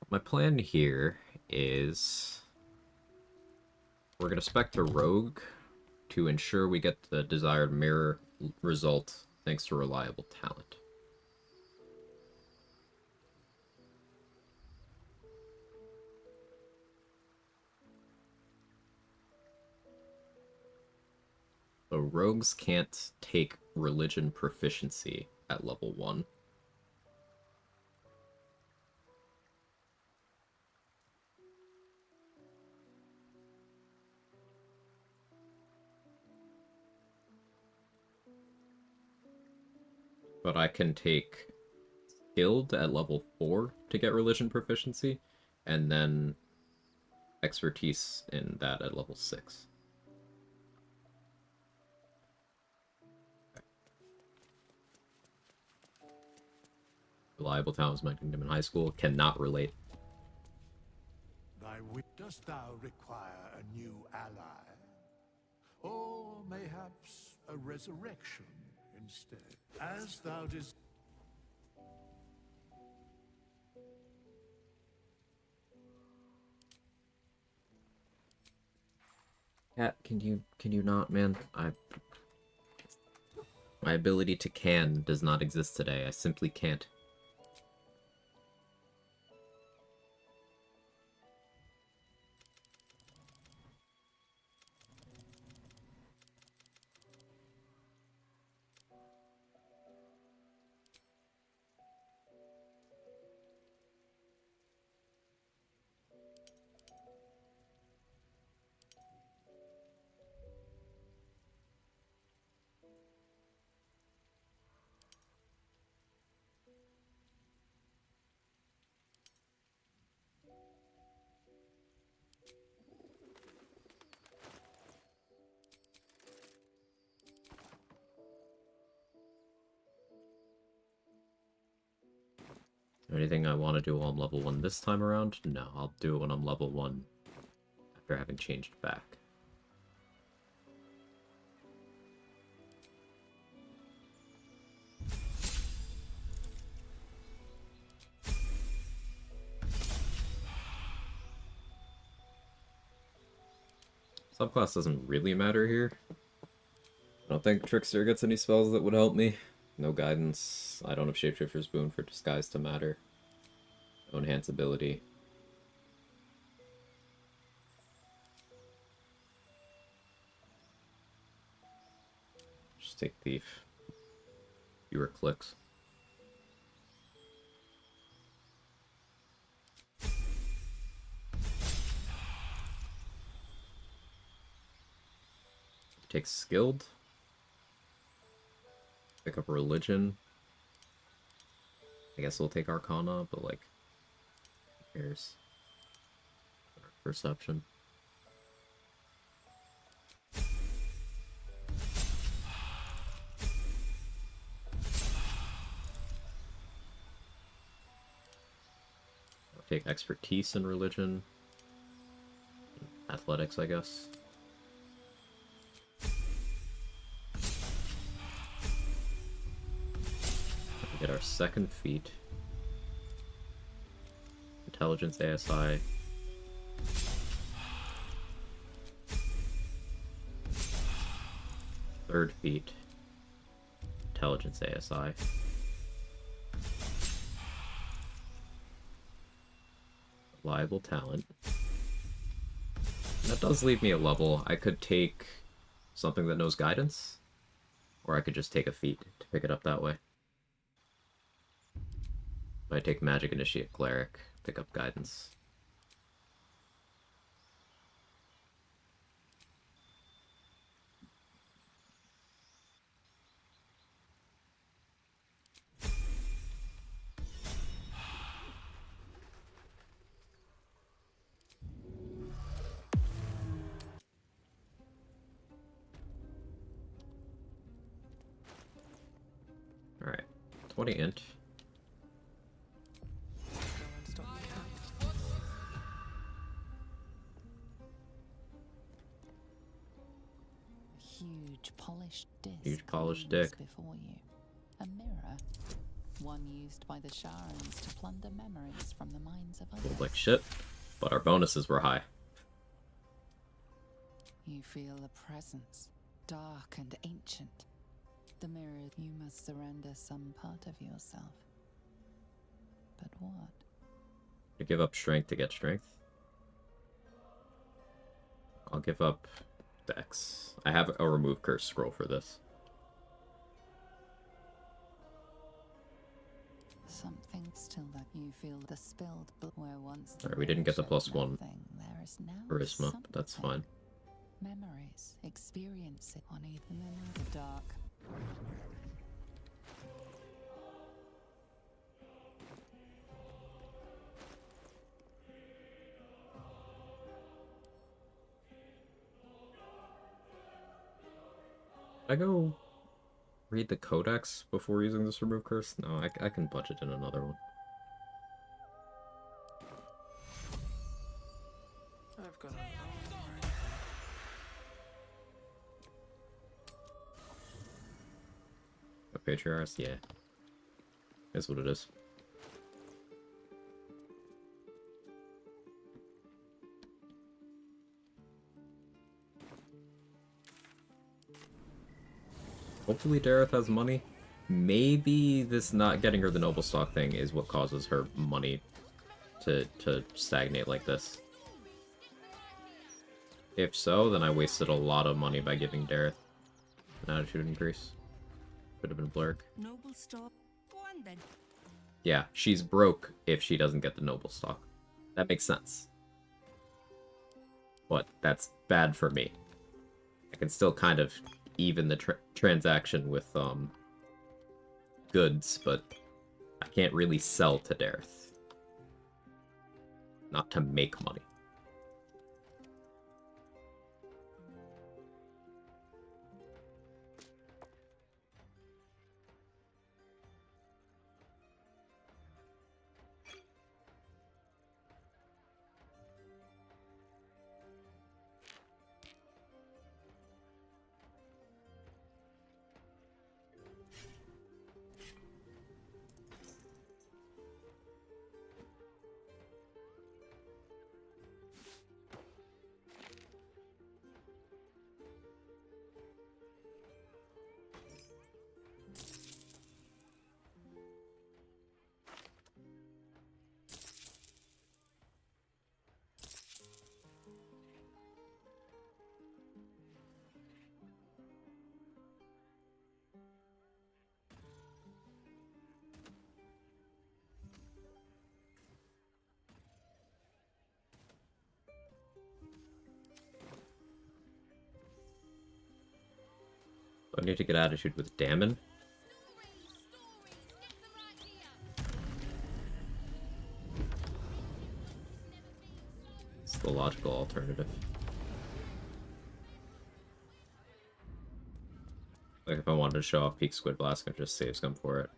My plan here is we're going to spec to Rogue to ensure we get the desired mirror result thanks to reliable talent. So rogues can't take religion proficiency at level 1. But I can take skilled at level 4 to get religion proficiency, and then expertise in that at level 6. Reliable talents my kingdom in high school cannot relate. Dost thou require a new ally? Or mayhaps a resurrection instead? As thou Cat, can you not, man? My ability to can does not exist today. I simply can't. Anything I want to do while I'm level 1 this time around? No, I'll do it when I'm level 1 after having changed back. Subclass doesn't really matter here. I don't think Trickster gets any spells that would help me. No guidance. I don't have Shapeshifter's Boon for Disguise to matter. No enhance ability. Just take Thief. Fewer clicks. Take Skilled. Pick up Religion. I guess we'll take Arcana, but like, who cares? Perception. I'll take Expertise in Religion. Athletics, I guess. We get our second feat. Intelligence ASI. Third feat. Intelligence ASI. Reliable talent. That does leave me a level. I could take something that knows guidance, or I could just take a feat to pick it up that way. I take Magic Initiate Cleric, pick up guidance. Alright, 20 int. Huge polished disc. Huge polished dick. Before you. A mirror. One used by the Sharans to plunder memories from the minds of others. Rolled like shit, but our bonuses were high. You feel a presence, dark and ancient. The mirror, you must surrender some part of yourself. But what? You give up strength to get strength. I'll give up Dex. I have a remove curse scroll for this. Something still that you feel the spilled blood where once. Alright, we didn't get the +1 there is now charisma, but that's fine. Memories, experiences on even in the dark. I go read the codex before using this remove curse? No, I can budget in another one. I've got A Patriarch? Yeah. That's what it is. Hopefully Dareth has money. Maybe this not getting her the noble stock thing is what causes her money to stagnate like this. If so, then I wasted a lot of money by giving Dareth an attitude increase. Could have been Blurg. Noble stock. Go on then. Yeah, she's broke if she doesn't get the noble stock. That makes sense. But that's bad for me. I can still kind of even the transaction with goods, but I can't really sell to Dareth. Not to make money. I need to get attitude with Damon. It's the logical alternative. Like if I wanted to show off Peak Squid Blast, I could just save scum for it.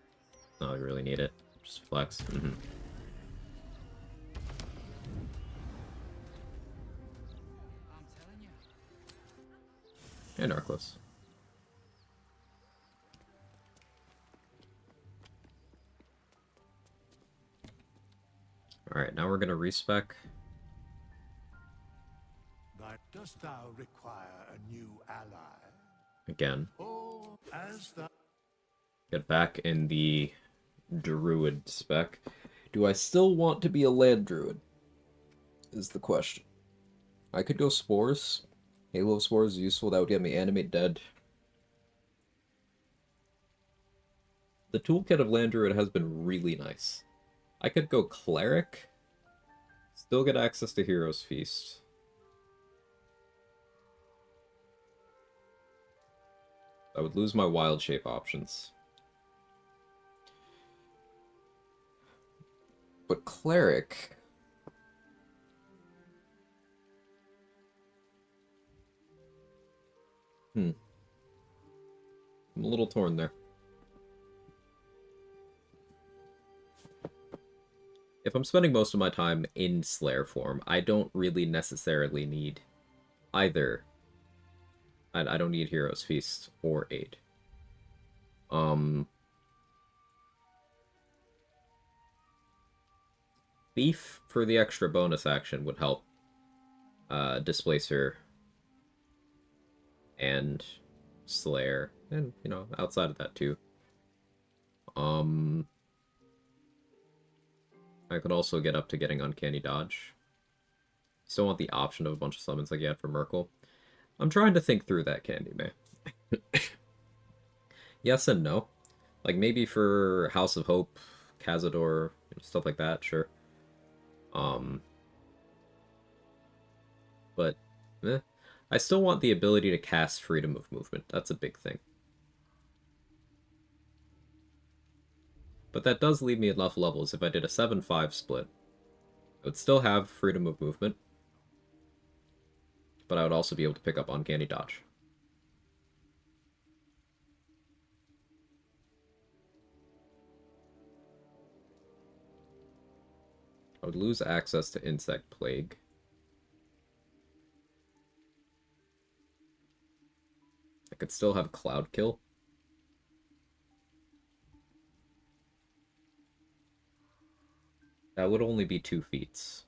Not like really need it. Just flex. And Arclus. Alright, now we're gonna respec. Dost thou require a new ally? Again. Or as thou... Get back in the druid spec. Do I still want to be a land druid? Is the question. I could go spores. Halo spores is useful. That would get me animate dead. The toolkit of land druid has been really nice. I could go cleric. Still get access to Hero's Feast. I would lose my wild shape options. But cleric... I'm a little torn there. If I'm spending most of my time in Slayer form, I don't really necessarily need either. I don't need Hero's Feast or Aid. Thief for the extra bonus action would help Displacer and Slayer, and, you know, outside of that too. I could also get up to getting Uncanny Dodge. Still want the option of a bunch of summons like you had for Merkel. I'm trying to think through that, Candy May. Yes and no. Like, maybe for House of Hope, Cazador, stuff like that, sure. But, I still want the ability to cast Freedom of Movement. That's a big thing. But that does leave me enough levels. If I did a 7-5 split, I would still have Freedom of Movement. But I would also be able to pick up Uncanny Dodge. I would lose access to Insect Plague. I could still have Cloud Kill. That would only be 2 feats.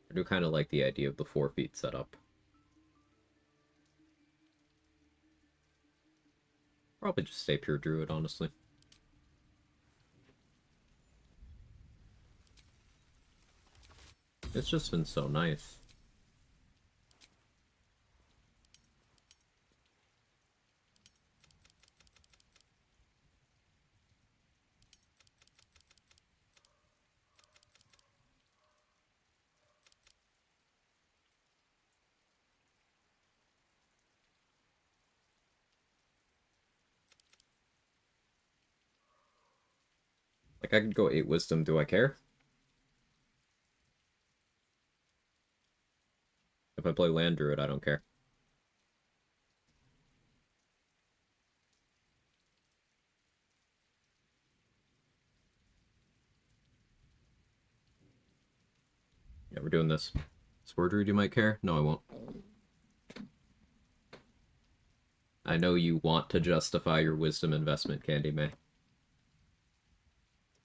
I do kind of like the idea of the 4 feet setup. Probably just stay pure druid, honestly. It's just been so nice. Like, I could go 8 wisdom, do I care? If I play land druid, I don't care. Yeah, we're doing this. Spore druid, you might care? No, I won't. I know you want to justify your wisdom investment, Candy May.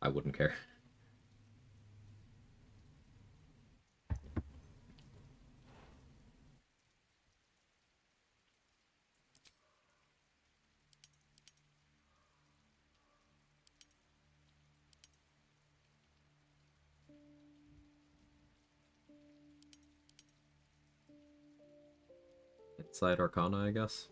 I wouldn't care. Inside Arcana, I guess.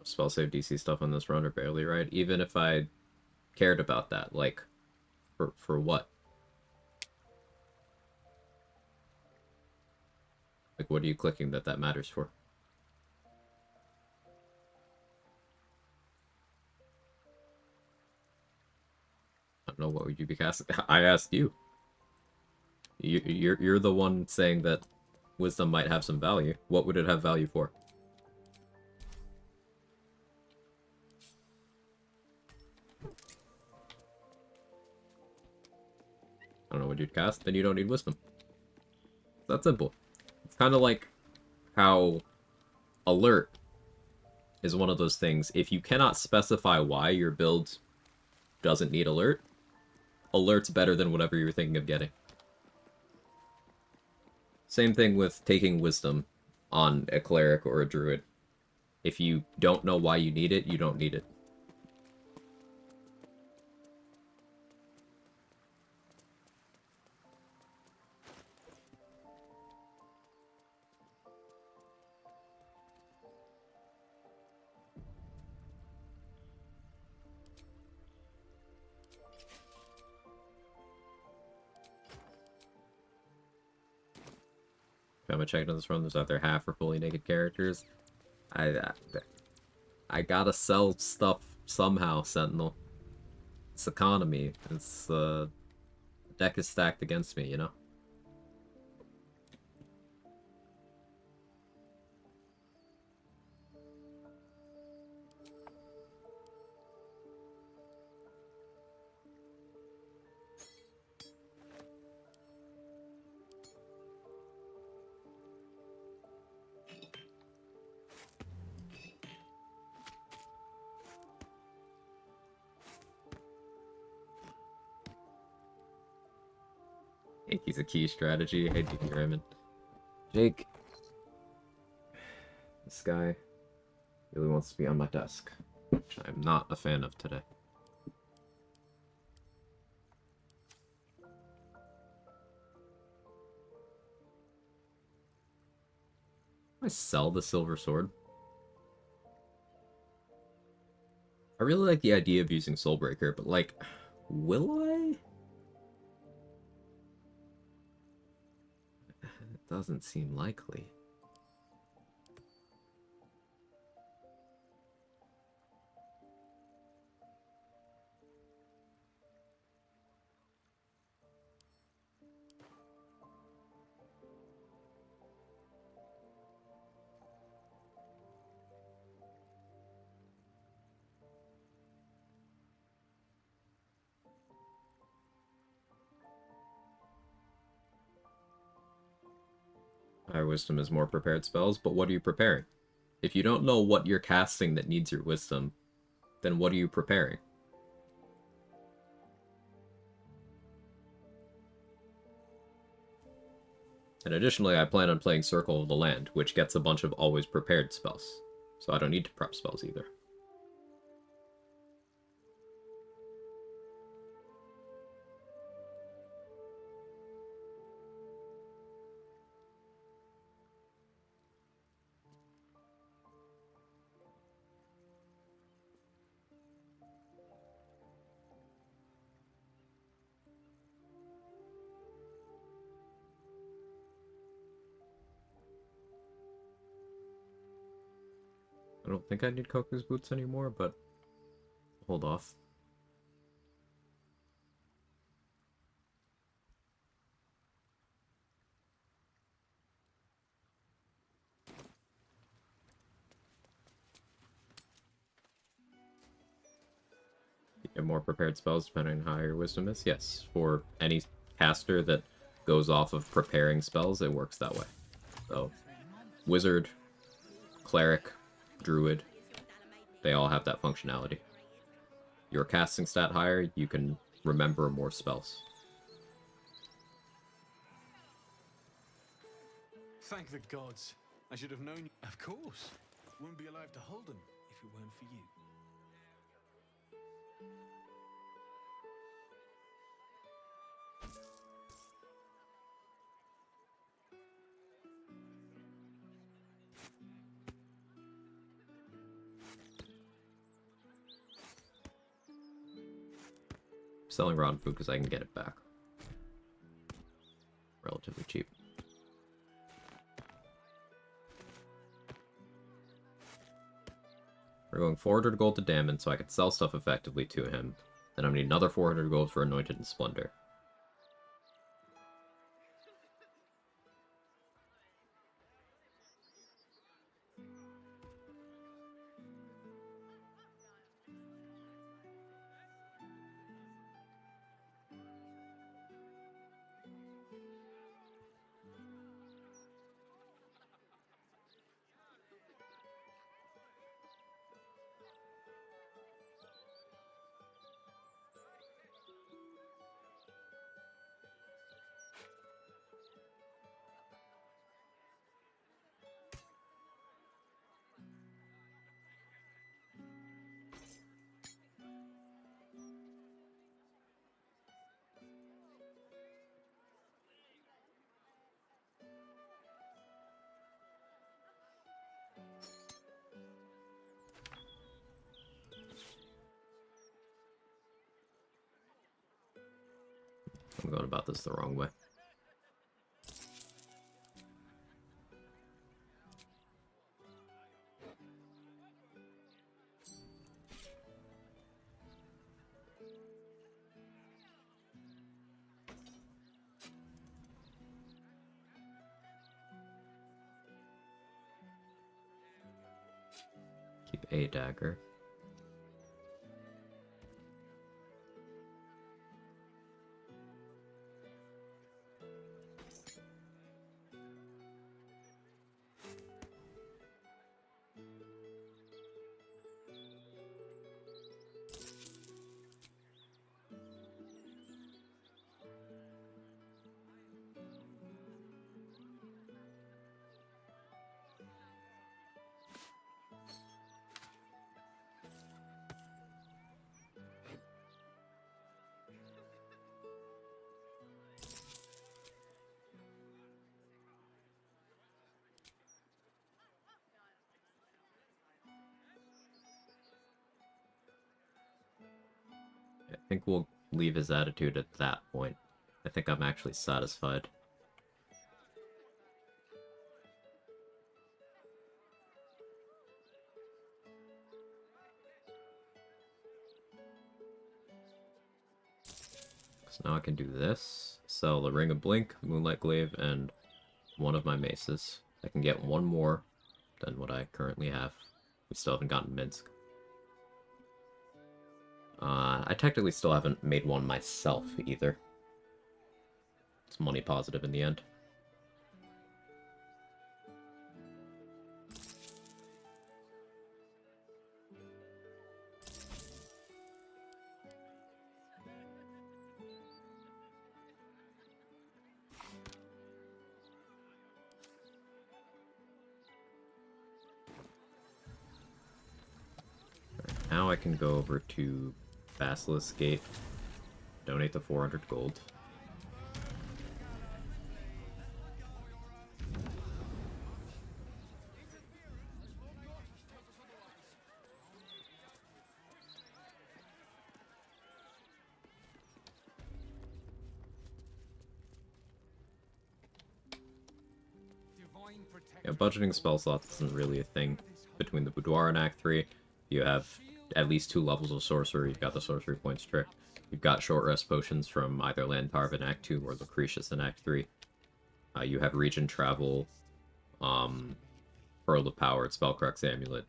Spell save DC stuff on this run are barely right. Even if I cared about that, like, for what? Like, what are you clicking that matters for? I don't know, what would you be casting? I asked you. You're the one saying that wisdom might have some value. What would it have value for? I don't know what you'd cast, then you don't need wisdom. It's that simple. It's kind of like how alert is one of those things. If you cannot specify why your build doesn't need alert, alert's better than whatever you're thinking of getting. Same thing with taking wisdom on a cleric or a druid. If you don't know why you need it, you don't need it. I'm checking on this run. There's either half or fully naked characters. I gotta sell stuff somehow, Sentinel. It's economy. It's the deck is stacked against me, you know. He's a key strategy. Hey, Jake Raymond. Jake. This guy really wants to be on my desk, which I'm not a fan of today. I sell the silver sword. I really like the idea of using Soulbreaker, but like, will I? It doesn't seem likely. Higher Wisdom is more prepared spells, but what are you preparing? If you don't know what you're casting that needs your wisdom, then what are you preparing? And additionally, I plan on playing Circle of the Land, which gets a bunch of always prepared spells. So I don't need to prep spells either. I don't think I need Koku's boots anymore, but hold off. You get more prepared spells depending on how your wisdom is? Yes, for any caster that goes off of preparing spells, it works that way. So, wizard, cleric, druid, they all have that functionality. Your casting stat higher, you can remember more spells. Thank the gods. I should have known. Of course. Wouldn't be alive to hold them if it weren't for you. Selling rotten food because I can get it back. Relatively cheap. We're going 400 gold to Damon so I can sell stuff effectively to him. Then I'm going to need another 400 gold for Anointed and Splendor. I'm going about this the wrong way. Keep a dagger. I think we'll leave his attitude at that point. I think I'm actually satisfied. So now I can do this. Sell the Ring of Blink, Moonlight Glaive, and one of my maces. I can get one more than what I currently have. We still haven't gotten Minsk. I technically still haven't made one myself either. It's money positive in the end. now I can go over to Basilisk Gate, donate the 400 gold. Yeah, budgeting spell slots isn't really a thing. Between the Boudoir and Act 3, you have at least 2 levels of sorcery. You've got the sorcery points trick. You've got short rest potions from either Lantarv in Act 2 or Lucretius in Act 3. You have region travel, Pearl of Power, Spellcrux Amulet.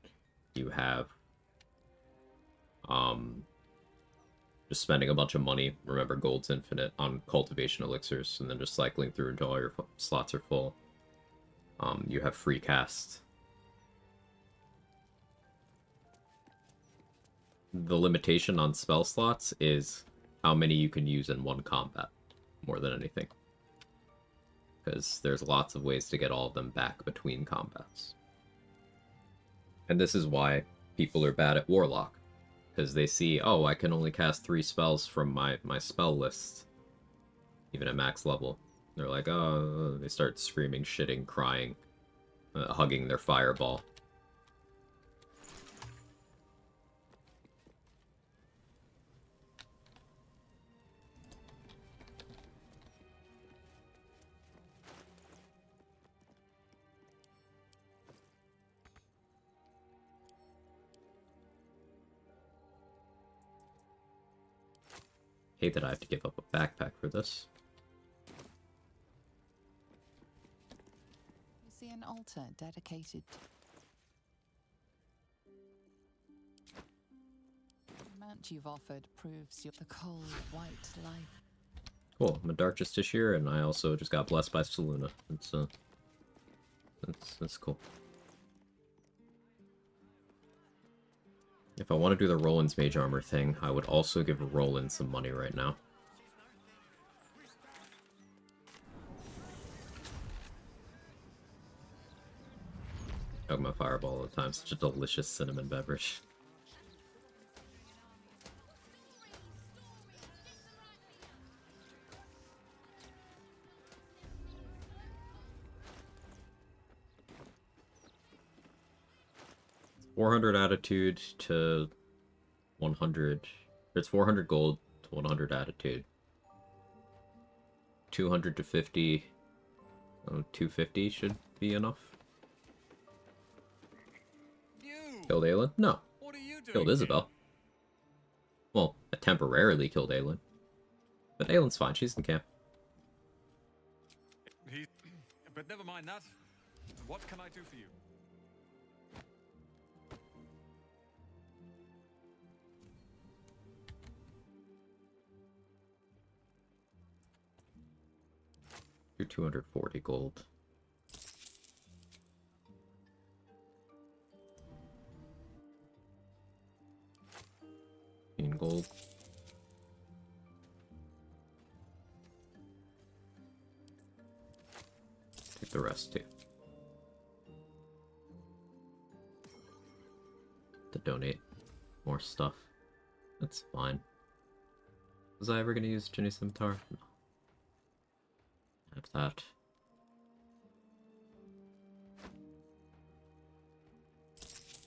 You have just spending a bunch of money, remember gold's infinite, on cultivation elixirs, and then just cycling through until all your slots are full. You have free cast. The limitation on spell slots is how many you can use in one combat, more than anything. Because there's lots of ways to get all of them back between combats. And this is why people are bad at Warlock. Because they see, oh, I can only cast 3 spells from my spell list, even at max level. They're like, oh, they start screaming, shitting, crying, hugging their fireball. Hate that I have to give up a backpack for this. You see an altar dedicated to the amount you've offered proves you're the cold, white light. Cool, I'm a Dark Justiciar, and I also just got blessed by Selûne. That's cool. If I want to do the Roland's Mage Armor thing, I would also give Roland some money right now. Talking about Fireball all the time, such a delicious cinnamon beverage. $400 attitude to 100. It's 400 gold to 100 attitude. 200 to 50. Oh, 250 should be enough. Killed Aelin? No. Killed Isabel. Well, I temporarily killed Aelin. But Aelin's fine, she's in camp. But never mind that. What can I do for you? You're 240 gold. In gold. Take the rest too. To donate more stuff. That's fine. Was I ever gonna use Ginny Scimitar? No. Have that.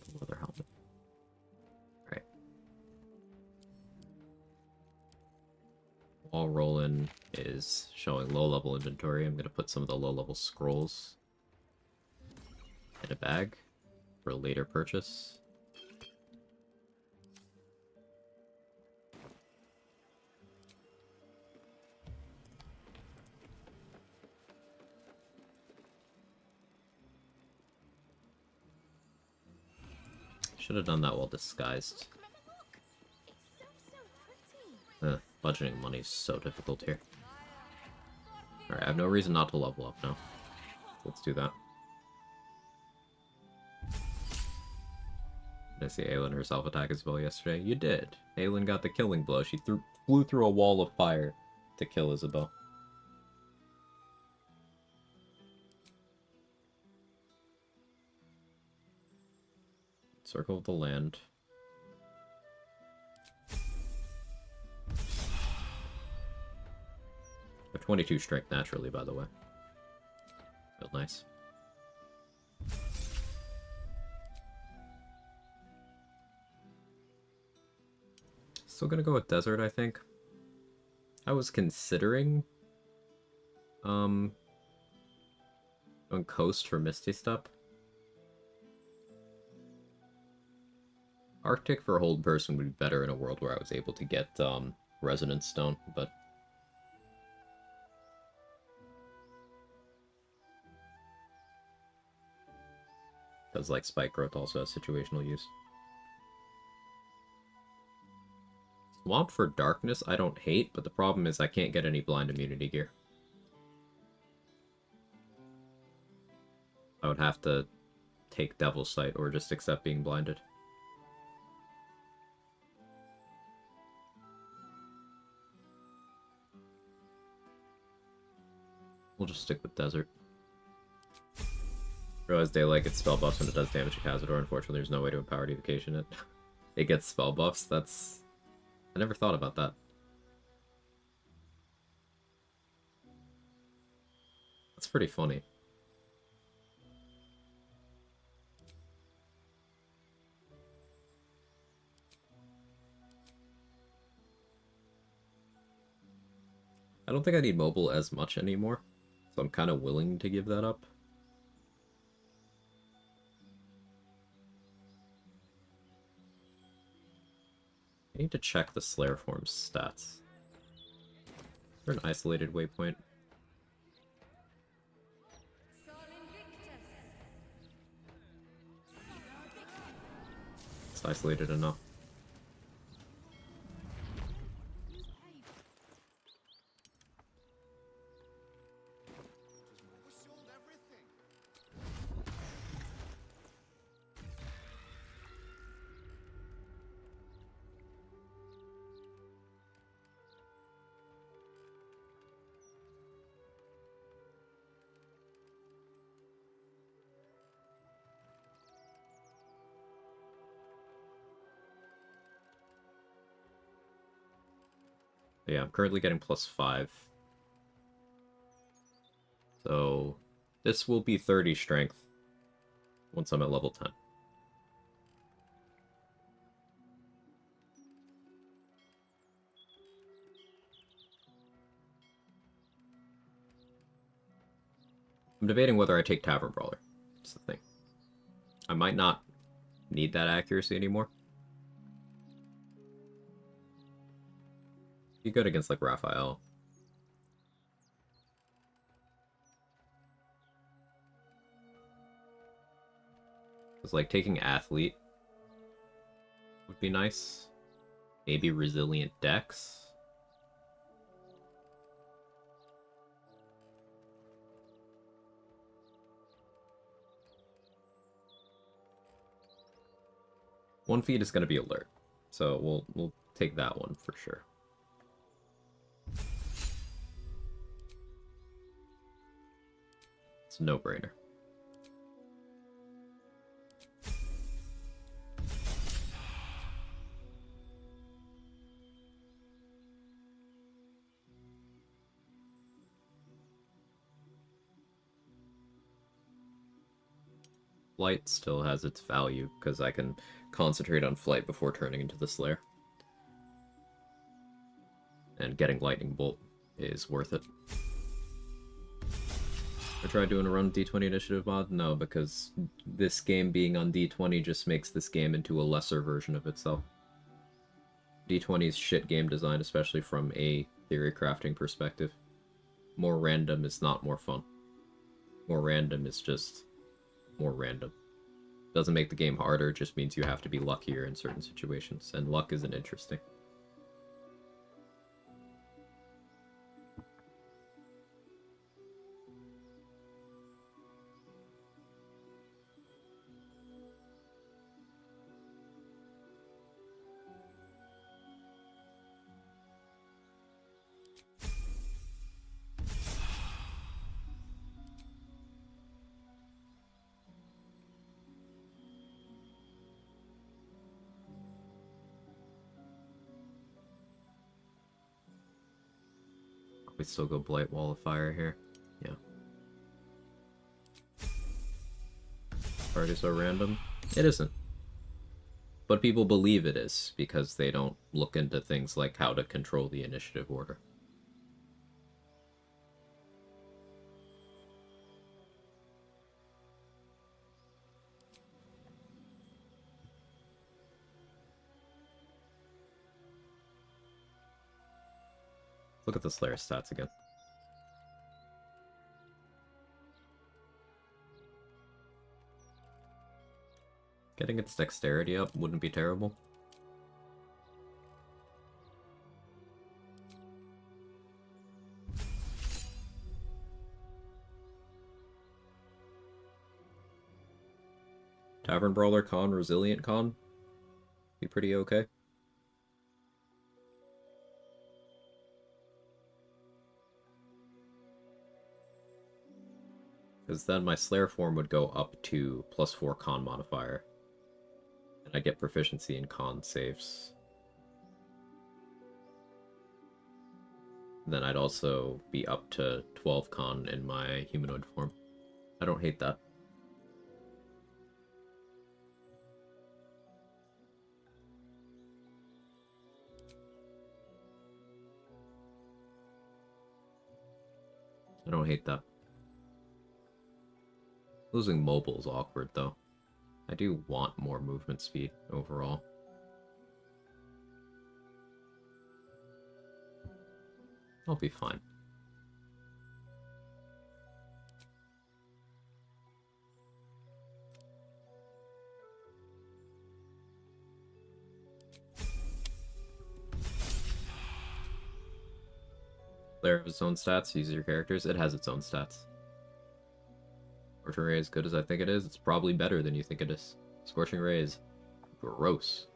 The leather helmet. Alright. While Roland is showing low-level inventory, I'm gonna put some of the low-level scrolls in a bag for later purchase. Should have done that while disguised. Budgeting money is so difficult here. Alright, I have no reason not to level up now. Let's do that. Did I see Aelin herself attack Isabel yesterday? You did. Aelin got the killing blow. She flew through a wall of fire to kill Isabel. Circle of the Land. 22 strength naturally, by the way. Felt nice. Still gonna go with desert, I think. I was considering going coast for Misty Step. Arctic for hold person would be better in a world where I was able to get Resonance Stone, but because like Spike Growth also has situational use. Swamp for Darkness I don't hate, but the problem is I can't get any blind immunity gear. I would have to take Devil's Sight or just accept being blinded. We'll just stick with Desert. Realize Daylight gets spell buffs when it does damage to Cazador. Unfortunately, there's no way to empower evocation it. It gets spell buffs. That's... I never thought about that. That's pretty funny. I don't think I need mobile as much anymore, so I'm kind of willing to give that up. I need to check the Slayer form's stats. Is there an isolated waypoint? It's isolated enough. Yeah, I'm currently getting +5. So this will be 30 strength once I'm at level 10. I'm debating whether I take Tavern Brawler. That's the thing. I might not need that accuracy anymore. Be good against like Raphael. It's like taking Athlete would be nice. Maybe Resilient Dex. One feed is going to be alert, so we'll take that one for sure. It's a no-brainer. Flight still has its value, because I can concentrate on flight before turning into the Slayer. And getting Lightning Bolt is worth it. I tried doing a run D20 initiative mod? No, because this game being on D20 just makes this game into a lesser version of itself. D20's shit game design, especially from a theory crafting perspective. More random is not more fun. More random is just more random. Doesn't make the game harder, just means you have to be luckier in certain situations, and luck isn't interesting. We still go Blight Wall of Fire here. Yeah. Party so random? It isn't. But people believe it is, because they don't look into things like how to control the initiative order. Look at the Slayer stats again. Getting its dexterity up wouldn't be terrible. Tavern Brawler con, Resilient con. Be pretty okay. Because then my Slayer form would go up to +4 con modifier. And I get proficiency in con saves. Then I'd also be up to 12 con in my humanoid form. I don't hate that. I don't hate that. Losing mobile is awkward, though. I do want more movement speed overall. I'll be fine. Player of its own stats, use your characters. It has its own stats. Scorching Ray as good as I think it is. It's probably better than you think it is. Scorching Ray is gross.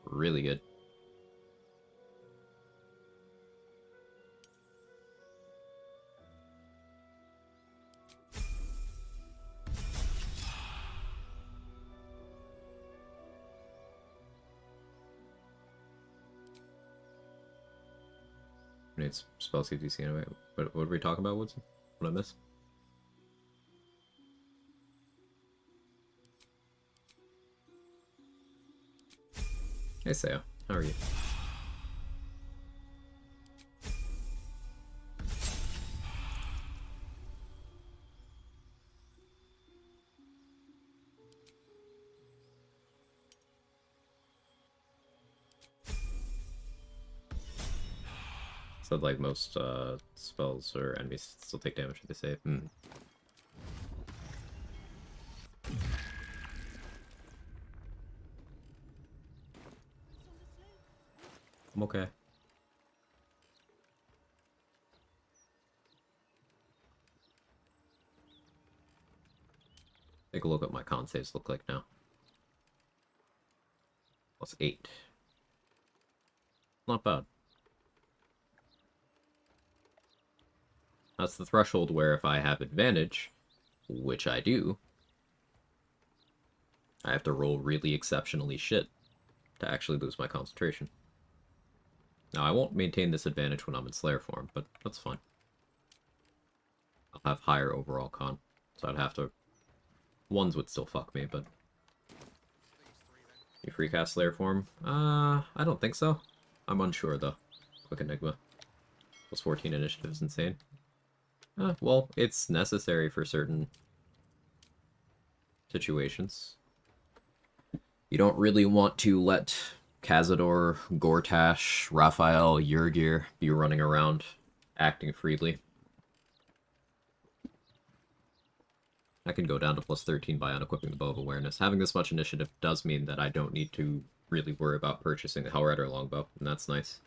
Really good. It's spell CTC anyway. What were we talking about, Woodson? What I miss? Hey, Sayo. How are you? Said like most spells or enemies still take damage if they save. I'm okay. Take a look at my con saves look like now. +8. Not bad. That's the threshold where if I have advantage, which I do, I have to roll really exceptionally shit to actually lose my concentration. Now, I won't maintain this advantage when I'm in Slayer form, but that's fine. I'll have higher overall con, so I'd have to... Ones would still fuck me, but... You free cast Slayer form? I don't think so. I'm unsure, though. Quick Enigma. +14 initiative is insane. Well, it's necessary for certain situations. You don't really want to let Cazador, Gortash, Raphael, Yurgir be running around, acting freely. I can go down to +13 by unequipping the Bow of Awareness. Having this much initiative does mean that I don't need to really worry about purchasing the Hellrider Longbow, and that's nice.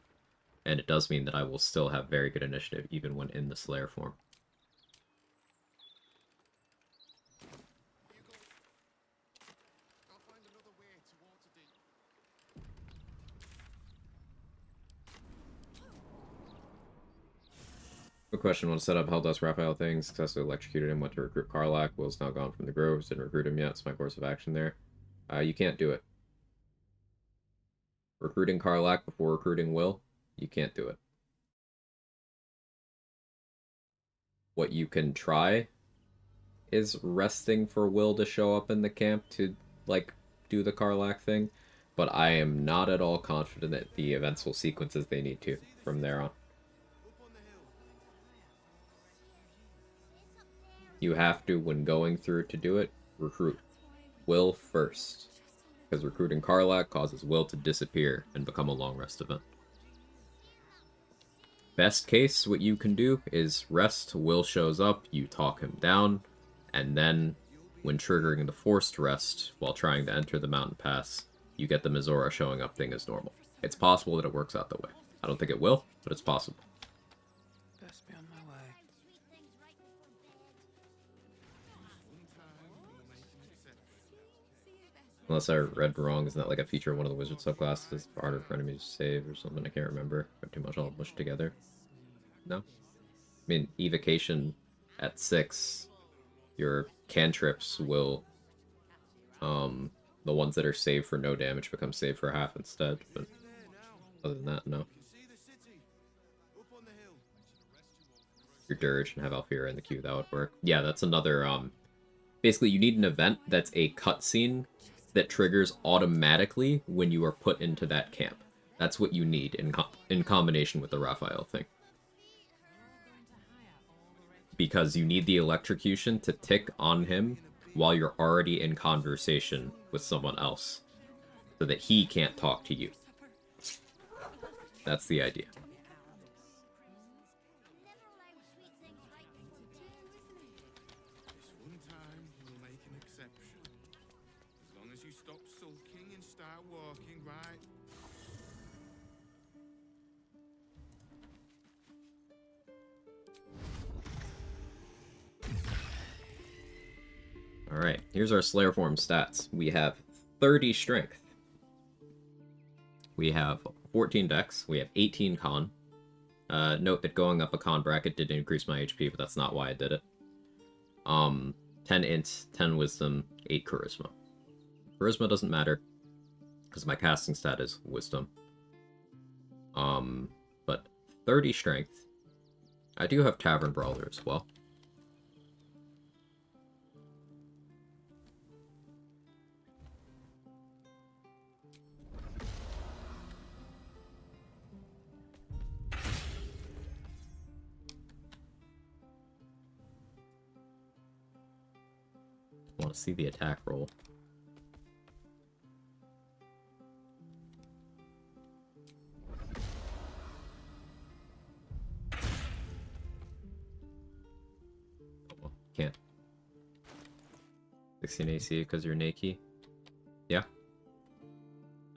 And it does mean that I will still have very good initiative even when in the Slayer form. Good question. Want to set up Helldust Raphael things? Successfully electrocuted him. Went to recruit Karlach. Will's now gone from the groves. Didn't recruit him yet. It's my course of action there. You can't do it. Recruiting Karlach before recruiting Will? You can't do it. what you can try is resting for Will to show up in the camp to, like, do the Karlach thing, but I am not at all confident that the events will sequence as they need to from there on. You have to, when going through to do it, recruit Will first, because recruiting Karlach causes Will to disappear and become a long rest event. Best case, what you can do is rest, Will shows up, you talk him down, and then, when triggering the forced rest while trying to enter the mountain pass, you get the Mizora showing up thing as normal. It's possible that it works out that way. I don't think it will, but it's possible. Best be on my way. Unless I read wrong, isn't that like a feature of one of the wizard subclasses? Harder for enemies to save or something? I can't remember. Got too much all mushed together. No? I mean, evocation at 6, your cantrips will, the ones that are saved for no damage become saved for half instead, but other than that, no. Your Dirge and have Alfira in the queue, that would work. Yeah, that's another, basically you need an event that's a cutscene that triggers automatically when you are put into that camp. That's what you need in combination with the Raphael thing. Because you need the electrocution to tick on him while you're already in conversation with someone else, so that he can't talk to you. That's the idea. This one time we'll make an exception. As long as you stop sulking and start walking, right? Alright, here's our Slayer form stats. We have 30 strength. We have 14 dex. We have 18 con. Note that going up a con bracket did increase my HP, but that's not why I did it. 10 int, 10 wisdom, 8 charisma. Charisma doesn't matter, because my casting stat is wisdom. But 30 strength. I do have Tavern Brawler as well. I want to see the attack roll. Oh, well, can't. 16 AC because you're Nakey. Yeah.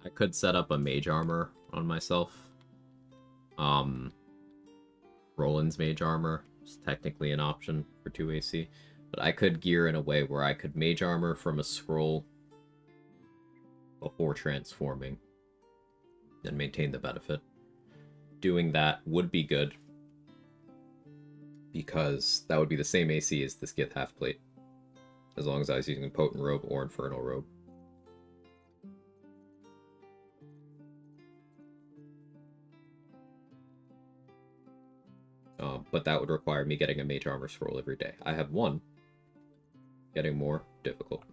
I could set up a mage armor on myself. Roland's mage armor is technically an option for 2 AC. But I could gear in a way where I could mage armor from a scroll before transforming and maintain the benefit. Doing that would be good, because that would be the same AC as the Skith half-plate, as long as I was using Potent Robe or Infernal Robe. But that would require me getting a mage armor scroll every day. I have one. Getting more difficult.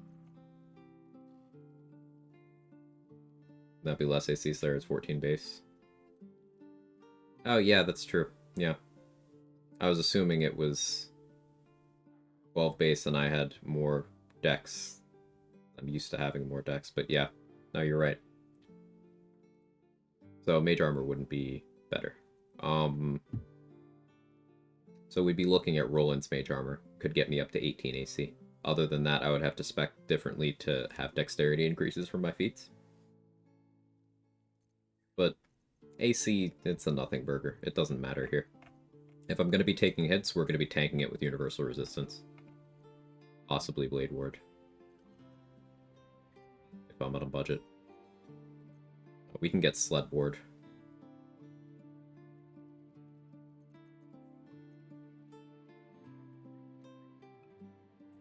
That'd be less AC Slayer is 14 base. Oh yeah, that's true. Yeah. I was assuming it was 12 base and I had more dex. I'm used to having more dex, but yeah. No, you're right. So mage armor wouldn't be better. So we'd be looking at Roland's mage armor. Could get me up to 18 AC. Other than that, I would have to spec differently to have dexterity increases for my feats. But AC, it's a nothing burger. It doesn't matter here. If I'm going to be taking hits, we're going to be tanking it with Universal Resistance. Possibly Blade Ward. If I'm on a budget. We can get Sled Ward.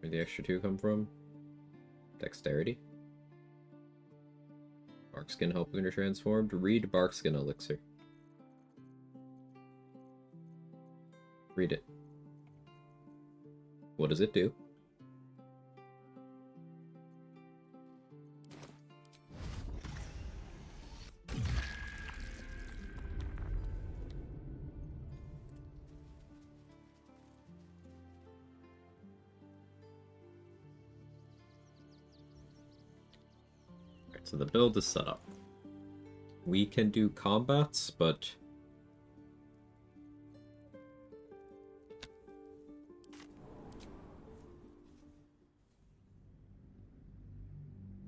Where'd the extra 2 come from? Dexterity? Barkskin help when you're transformed. Read Barkskin Elixir. Read it. What does it do? Alright, so the build is set up. We can do combats, but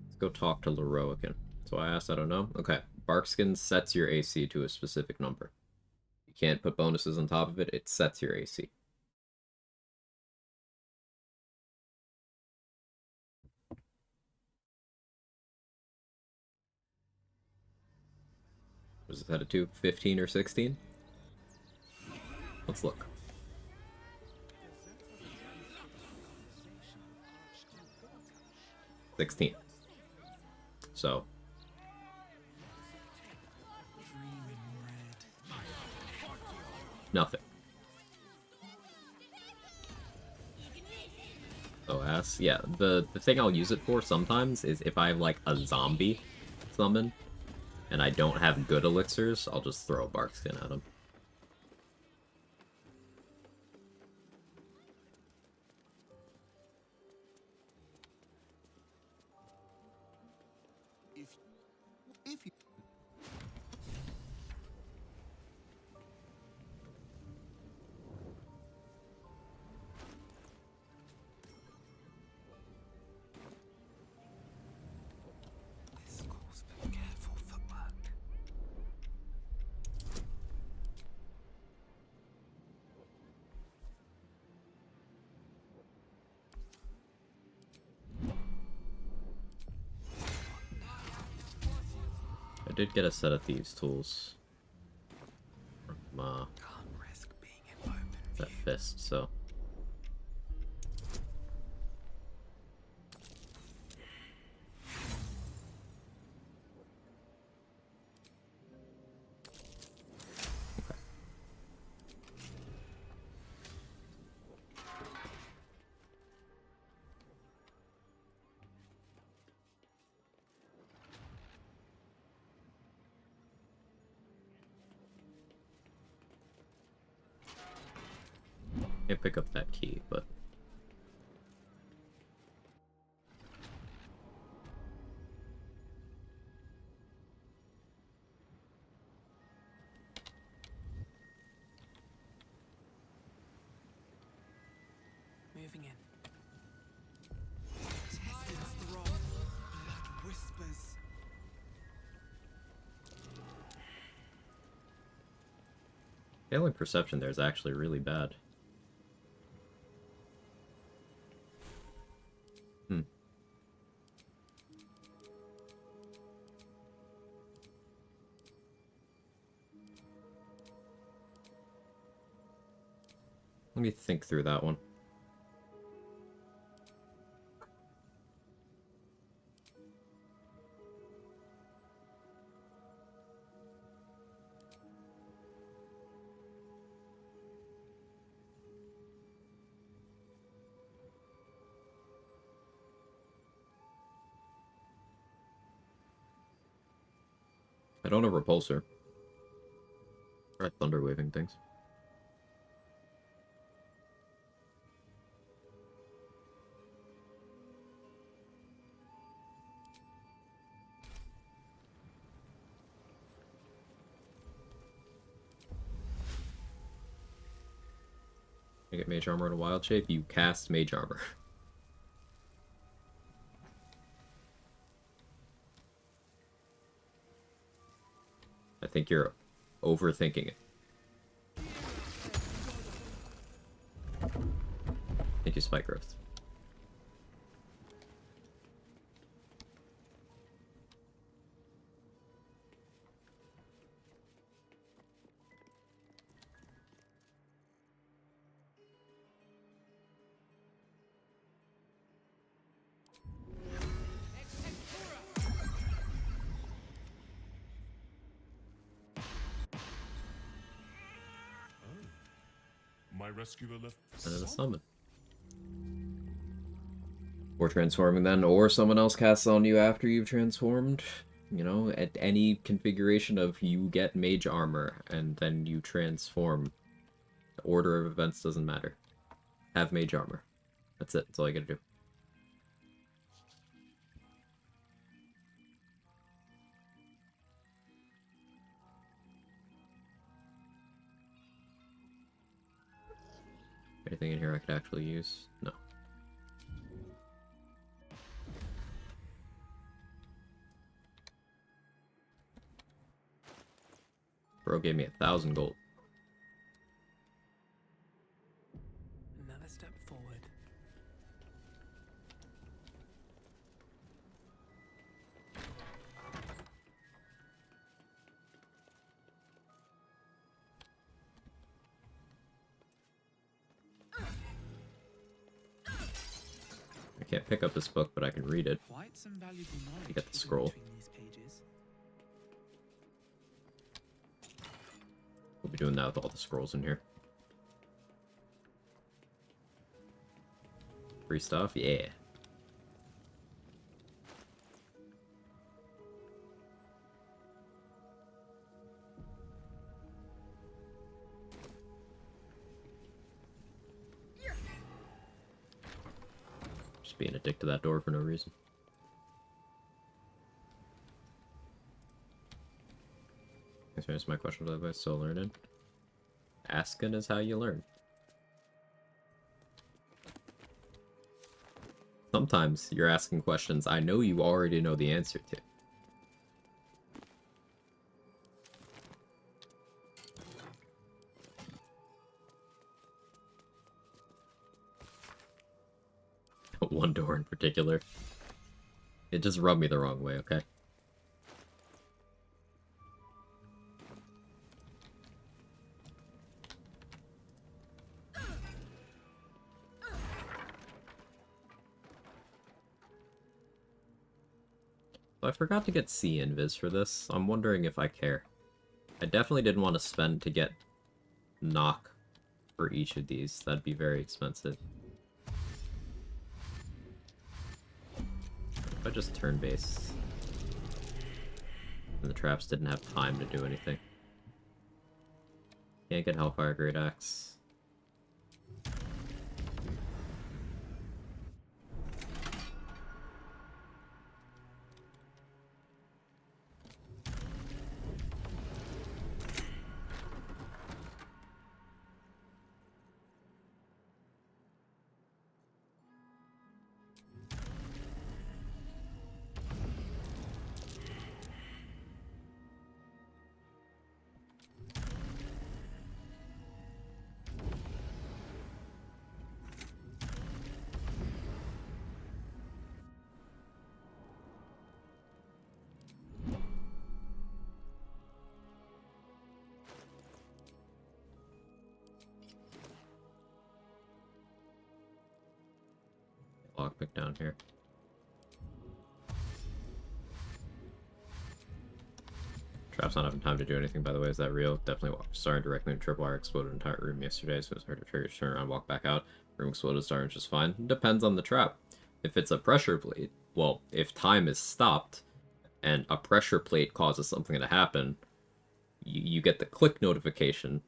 let's go talk to Leroican. So I asked, I don't know. Okay, Barkskin sets your AC to a specific number. You can't put bonuses on top of it, it sets your AC. Was it headed to 15 or 16? Let's look. 16. So nothing. OS. Yeah, the thing I'll use it for sometimes is if I have like a zombie summon and I don't have good elixirs, I'll just throw a Barkskin at him. If you... This calls for careful footwork. I did get a set of thieves tools from that fist, so can't pick up that key, but Moving in. Intestines throb. Blood whispers. failing perception there is actually really bad. Let me think through that one. I don't have repulsor. Try thunder waving things. You get mage armor in a wild shape, you cast mage armor. I think you're overthinking it. Thank you, Spike Growth. My rescuer left. And then a summon. before transforming then, or someone else casts on you after you've transformed. You know, at any configuration of you get mage armor and then you transform. The order of events doesn't matter. Have mage armor. That's it. That's all you gotta do. Anything in here I could actually use? No. Bro gave me 1,000 gold. Another step forward. I can't pick up this book, but I can read it. Quite some valuable knowledge. You get the scroll. Between these pages. We'll be doing that with all the scrolls in here. Free stuff? Yeah. Just being a dick to that door for no reason. Here's my question, by the way. Still learning. Asking is how you learn. Sometimes you're asking questions I know you already know the answer to. One door in particular. It just rubbed me the wrong way, okay? I forgot to get C invis for this. I'm wondering if I care. I definitely didn't want to spend to get knock for each of these. That'd be very expensive. If I just turn base and the traps didn't have time to do anything. Can't get Hellfire Great Axe. Lockpick down here. Trap's not having time to do anything, by the way. Is that real? Definitely starting directly in tripwire. Exploded an entire room yesterday, so it's hard to trigger, turn around, walk back out. Room exploded, starting just fine. Depends on the trap. If it's a pressure plate, well, if time is stopped and a pressure plate causes something to happen, you get the click notification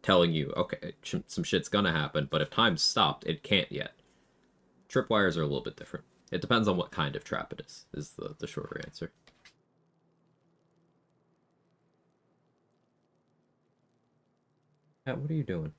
telling you, okay, some shit's gonna happen, but if time's stopped, it can't yet. Tripwires are a little bit different. It depends on what kind of trap it is the shorter answer. Cat, what are you doing?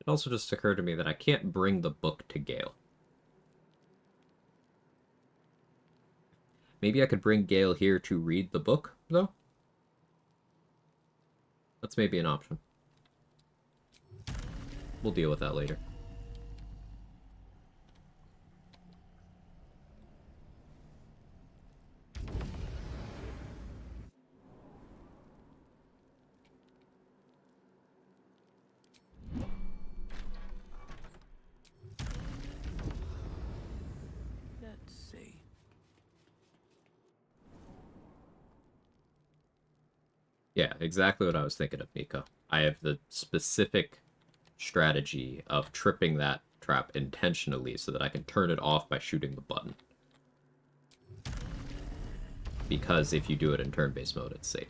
It also just occurred to me that I can't bring the book to Gale. Maybe I could bring Gale here to read the book, though? That's maybe an option. We'll deal with that later. Yeah, exactly what I was thinking of, Miko. I have the specific strategy of tripping that trap intentionally so that I can turn it off by shooting the button. Because if you do it in turn-based mode, it's safe.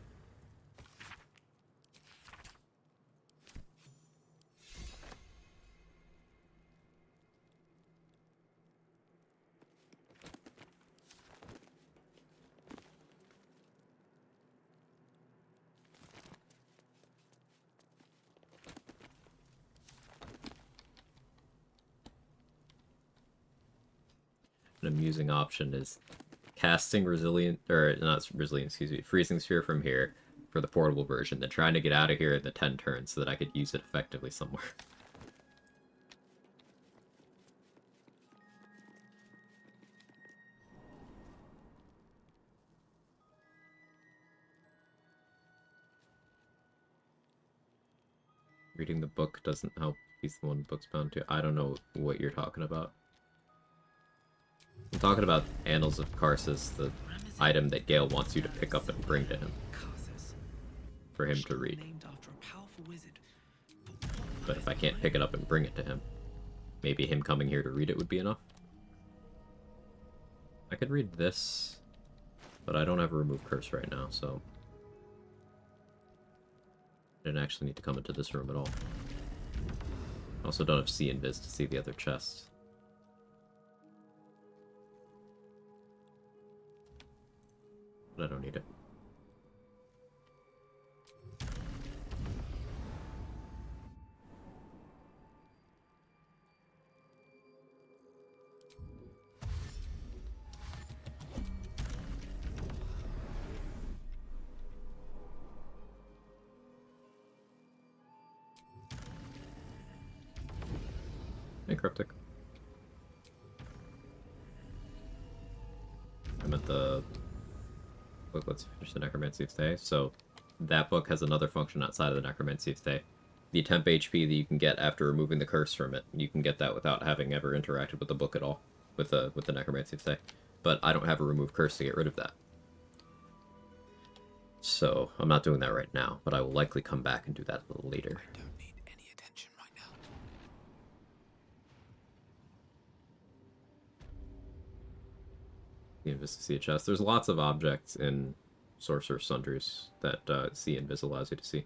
An amusing option is casting resilient, or not resilient, excuse me, freezing sphere from here for the portable version, then trying to get out of here in the 10 turns so that I could use it effectively somewhere. Reading the book doesn't help. He's the one the book's bound to. I don't know what you're talking about. I'm talking about Annals of Karsus, the item that Gale wants you to pick up and bring to him. For him to read. But if I can't pick it up and bring it to him, maybe him coming here to read it would be enough. I could read this, but I don't have a remove curse right now, so I didn't actually need to come into this room at all. I also don't have see invis to see the other chest. But I don't need it. Hey, Cryptic. I'm at the book. Let's finish the Necromancy of Stay. So that book has another function outside of the Necromancy of Stay. The temp HP that you can get after removing the curse from it, you can get that without having ever interacted with the book at all, with the Necromancy of Stay. But I don't have a remove curse to get rid of that. So I'm not doing that right now, but I will likely come back and do that a little later. I don't need any attention right now. The Invis to see a chest. There's lots of objects in Sorcerer's Sundries that see Invis allows you to see.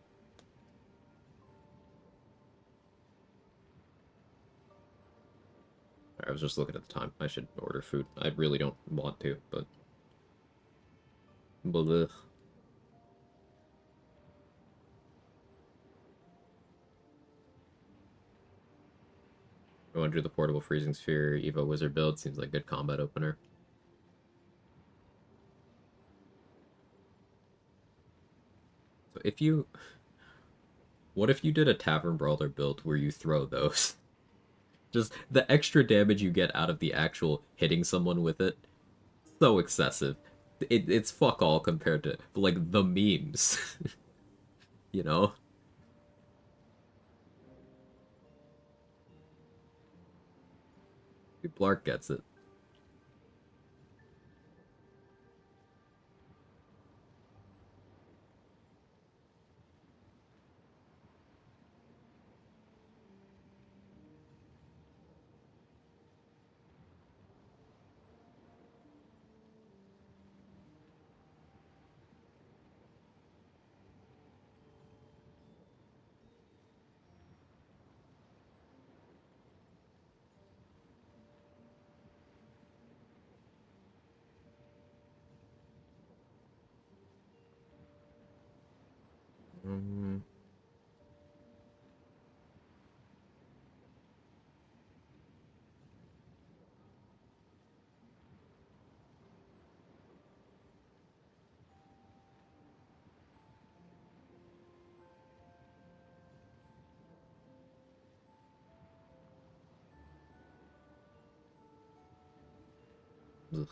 I was just looking at the time. I should order food. I really don't want to, but... Blech. I want to do the portable freezing sphere Evo wizard build. Seems like good combat opener. So if you... What if you did a Tavern Brawler build where you throw those? Just the extra damage you get out of the actual hitting someone with it, so excessive. It's fuck all compared to, like, the memes. You know? Blark gets it. Ugh.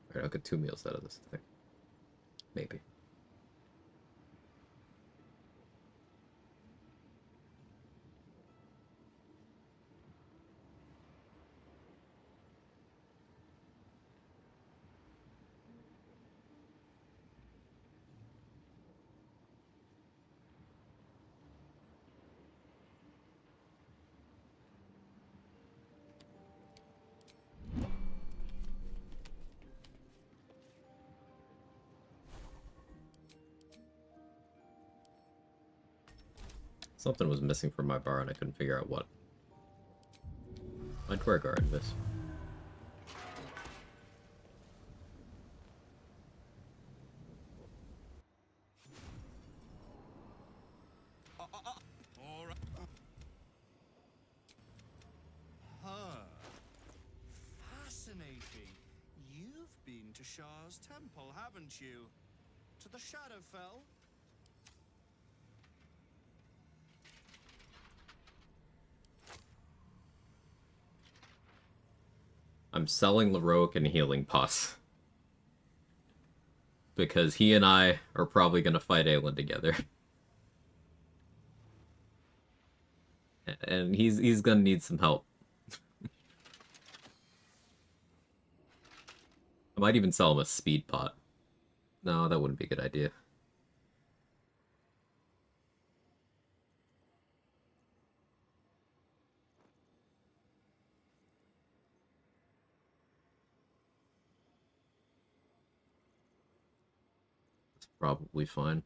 Alright, I'll get 2 meals out of this thing. Maybe. Something was missing from my bar and I couldn't figure out what. I'd wear guard this. Huh. Fascinating. You've been to Shah's temple, haven't you? To the Shadowfell? I'm selling Leroic and Healing Pus. Because he and I are probably gonna fight Aelin together. And he's gonna need some help. I might even sell him a speed pot. No, that wouldn't be a good idea. It's probably fine.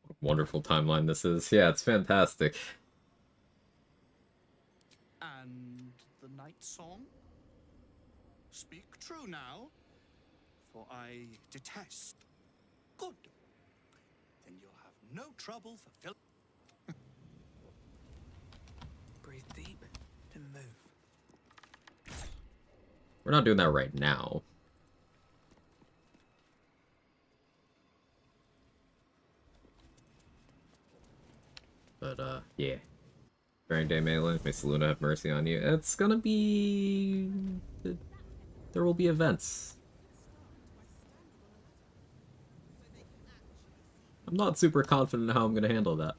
What a wonderful timeline this is. Yeah, it's fantastic. And the night song? Speak true now, for I detest. Good. Then you'll have no trouble fulfilling. Breathe deep, then move. We're not doing that right now. But, yeah. Bearing Day Malin, may Seluna have mercy on you. It's gonna be... There will be events. I'm not super confident in how I'm gonna handle that.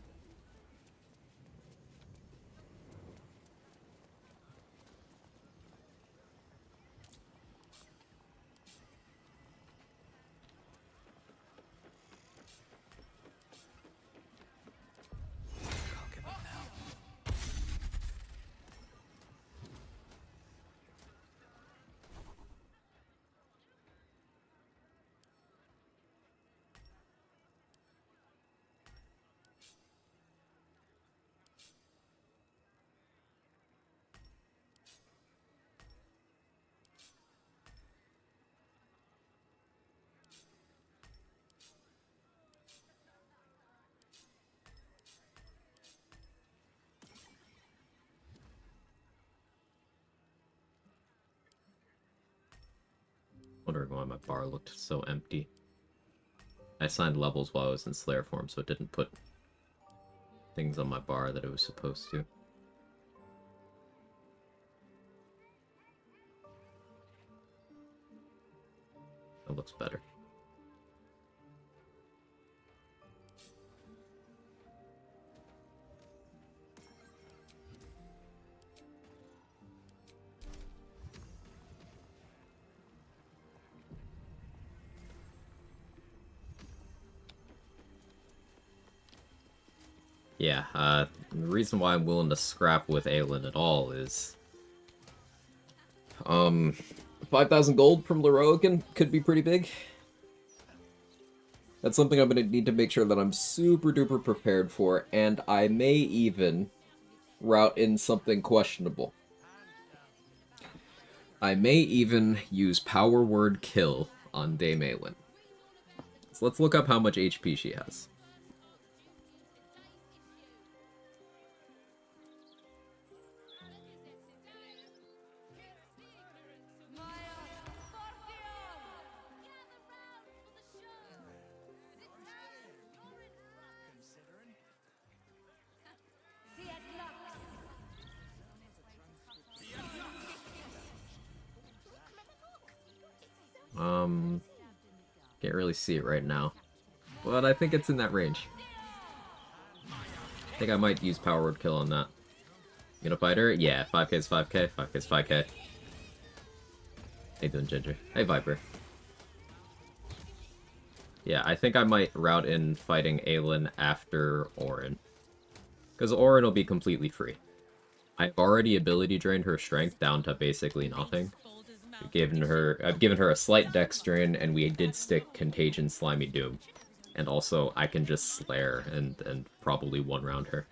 Wondering why my bar looked so empty. I assigned levels while I was in Slayer form, so it didn't put things on my bar that it was supposed to. That looks better. Yeah, the reason why I'm willing to scrap with Aelin at all is... 5,000 gold from Leroican could be pretty big. That's something I'm going to need to make sure that I'm super duper prepared for, and I may even route in something questionable. I may even use Power Word Kill on Dame Aelin. So let's look up how much HP she has. Can't really see it right now, but I think it's in that range. I think I might use Power Word Kill on that. You gonna fight her? Yeah, 5k is 5k, 5k is 5k. How you doing, Ginger? Hey, Viper. Yeah, I think I might route in fighting Aelin after Orin. Because Orin will be completely free. I've already ability drained her strength down to basically nothing. I've given her a slight dex drain, and we did stick Contagion, Slimy Doom. And also, I can just Slayer and probably one-round her.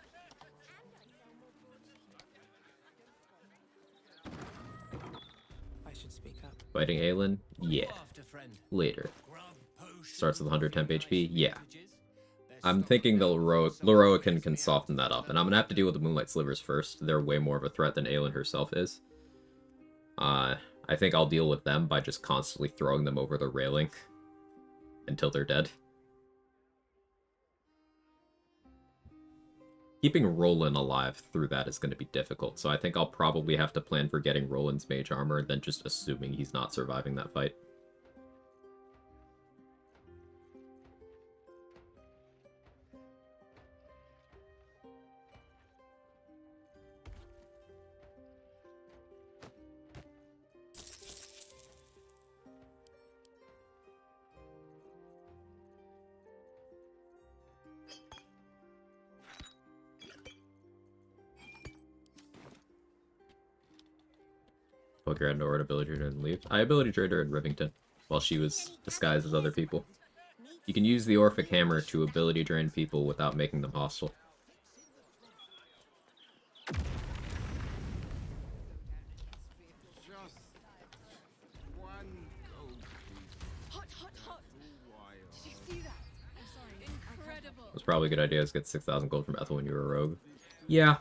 I should speak up. Fighting Aelin? Yeah. Later. Starts with 100 temp HP? Yeah. I'm thinking the Leroican can soften that up, and I'm gonna have to deal with the Moonlight Slivers first. They're way more of a threat than Aelin herself is. I think I'll deal with them by just constantly throwing them over the railing until they're dead. Keeping Roland alive through that is going to be difficult, so I think I'll probably have to plan for getting Roland's mage armor and then just assuming he's not surviving that fight. Poke her into ability drain and leave. I ability drained her in Rivington while she was disguised as other people. You can use the Orphic Hammer to ability drain people without making them hostile. Hot, hot, hot. Did you see that? I'm sorry. Incredible. It was probably a good idea to get 6,000 gold from Ethel when you were a rogue. Yeah.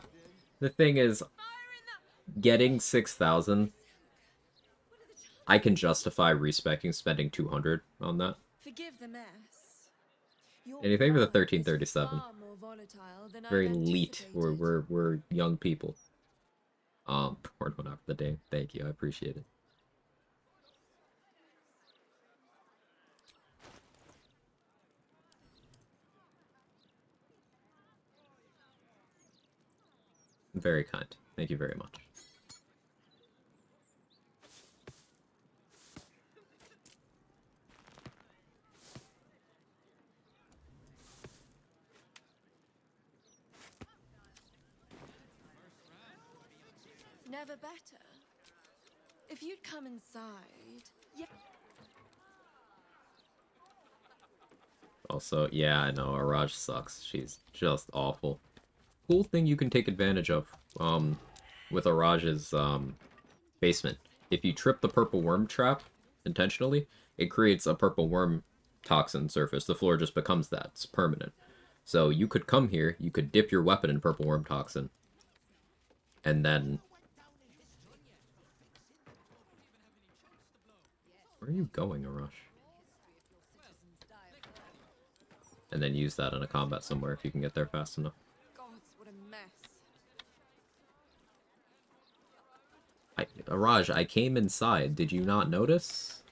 The thing is, getting 6,000, I can justify respecing spending 200 on that. Forgive the mess. Anything for the 1337. Very elite. We're young people. Poured one out for the day. Thank you, I appreciate it. Very kind. Thank you very much. Never better. If you'd come inside, yeah. Also, yeah, I know, Araj sucks. She's just awful. Cool thing you can take advantage of with Araj's basement. If you trip the purple worm trap intentionally, it creates a purple worm toxin surface. The floor just becomes that. It's permanent. So you could come here, you could dip your weapon in purple worm toxin, and then... Where are you going, Arash? And then use that in a combat somewhere if you can get there fast enough. Gods, what a mess. Araj, I came inside. Did you not notice?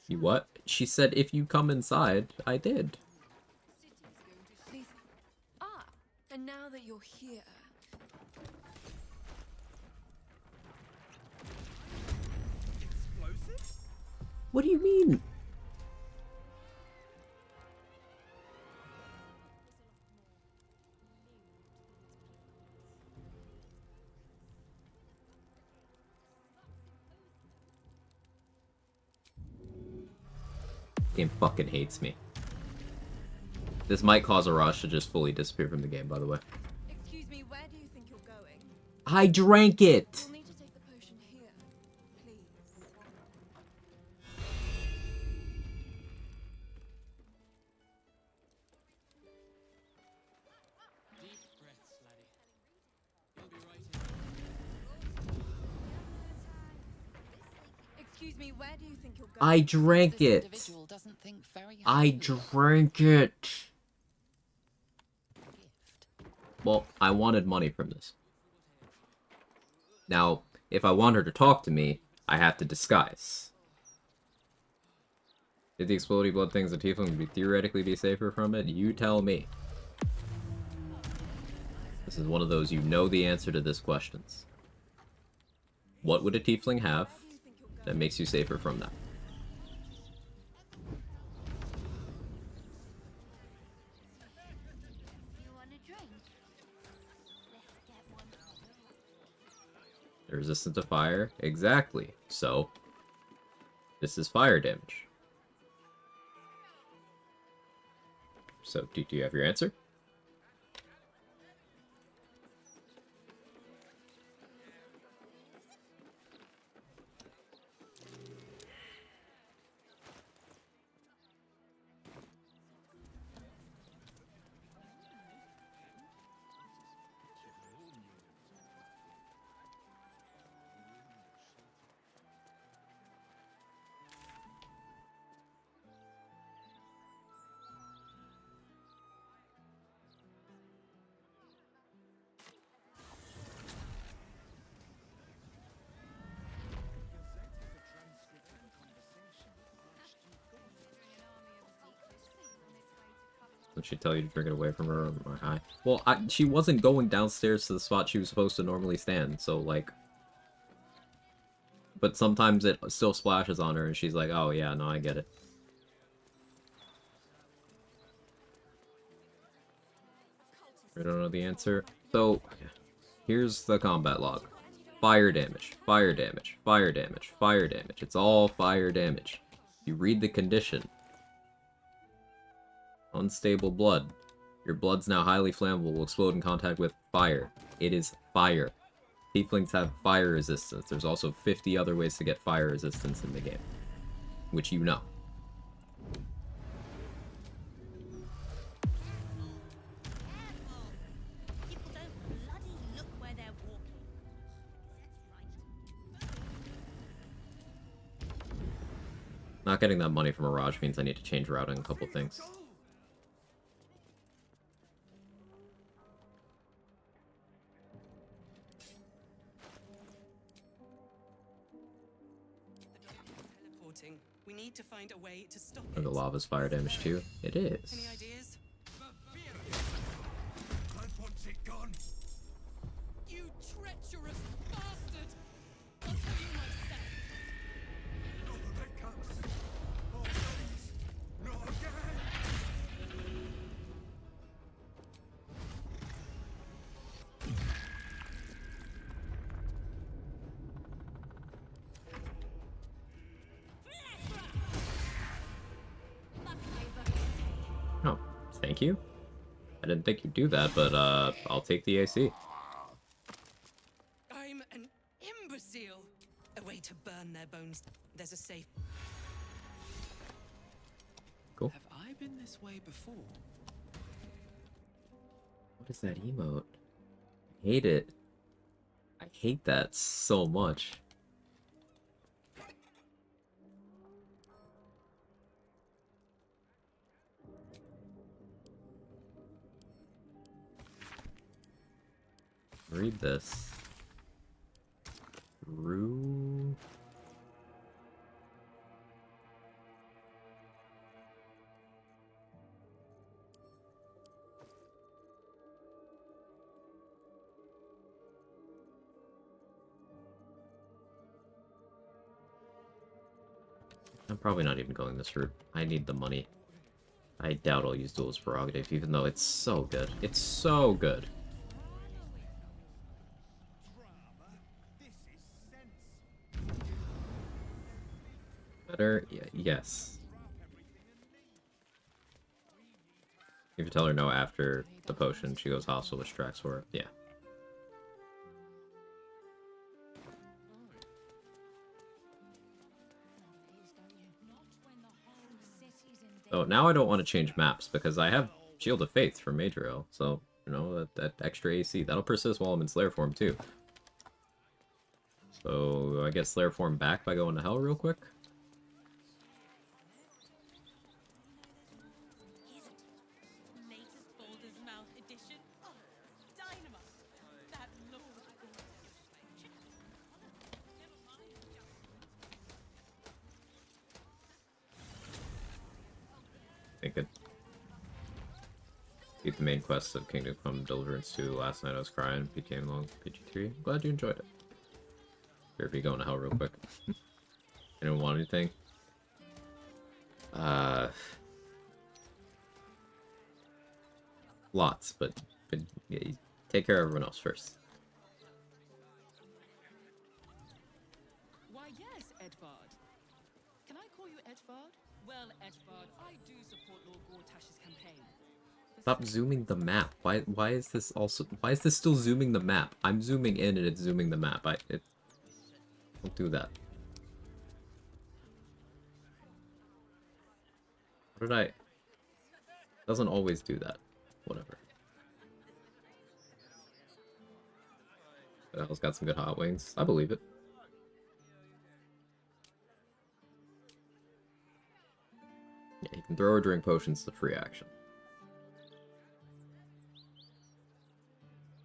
You what? She said if you come inside. I did. Please. Ah, and now that you're here. What do you mean? Game fucking hates me. This might cause a rush to just fully disappear from the game, by the way. Excuse me, where do you think you're going? I drank it! You'll need to take the potion here, please. Excuse me, where do you think you're going? I drank it! I drank it! Well, I wanted money from this. Now, if I want her to talk to me, I have to disguise. Did the exploding blood things a tiefling theoretically be safer from it? You tell me. This is one of those you know the answer to this questions. What would a tiefling have that makes you safer from that? They're resistant to fire. Exactly. So, this is fire damage. So, do you have your answer? Did she tell you to bring it away from her or hi? Well, she wasn't going downstairs to the spot she was supposed to normally stand, so, like... But sometimes it still splashes on her, and she's like, oh, yeah, no, I get it. I don't know the answer. So, here's the combat log. Fire damage, fire damage, fire damage, fire damage. It's all fire damage. You read the condition. Unstable blood. Your blood's now highly flammable, will explode in contact with fire. It is fire. Tieflings have fire resistance. There's also 50 other ways to get fire resistance in the game. Which you know. Not getting that money from Mirage means I need to change routing a couple things. Teleporting. We need to find a way to stop Or the lava's fire damage too. It is. Any ideas? I want it gone. You treacherous bastard! I'll tell you myself. Not the cuts. Oh, please. Not again. Oh, thank you. I didn't think you'd do that, but I'll take the AC. I'm an imbecile. A way to burn their bones. There's a safe. Cool. Have I been this way before? What is that emote? I hate it. I hate that so much. Read this. Rue. I'm probably not even going this route. I need the money. I doubt I'll use Duel's Prerogative, even though it's so good. It's so good. Better? Yeah, yes. If you tell her no after the potion, she goes hostile, which tracks for her. Yeah. Oh, now I don't want to change maps, because I have Shield of Faith from Majorel, so, you know, that extra AC. That'll persist while I'm in Slayer form, too. So, I get Slayer form back by going to Hell real quick. I think it beat the main quest of Kingdom Come Deliverance 2. Last night I was crying, became long PG3. Glad you enjoyed it. Here, be going to Hell real quick. Anyone want anything? Lots, but yeah, take care of everyone else first. Edvard? Well, Edvard, I do support Lord Gortash's campaign. Stop zooming the map. Why is this also... Why is this still zooming the map? I'm zooming in and it's zooming the map. Don't do that. What did I... It doesn't always do that. Whatever. The hell's got some good hot wings. I believe it. Yeah, you can throw or drink potions as a free action.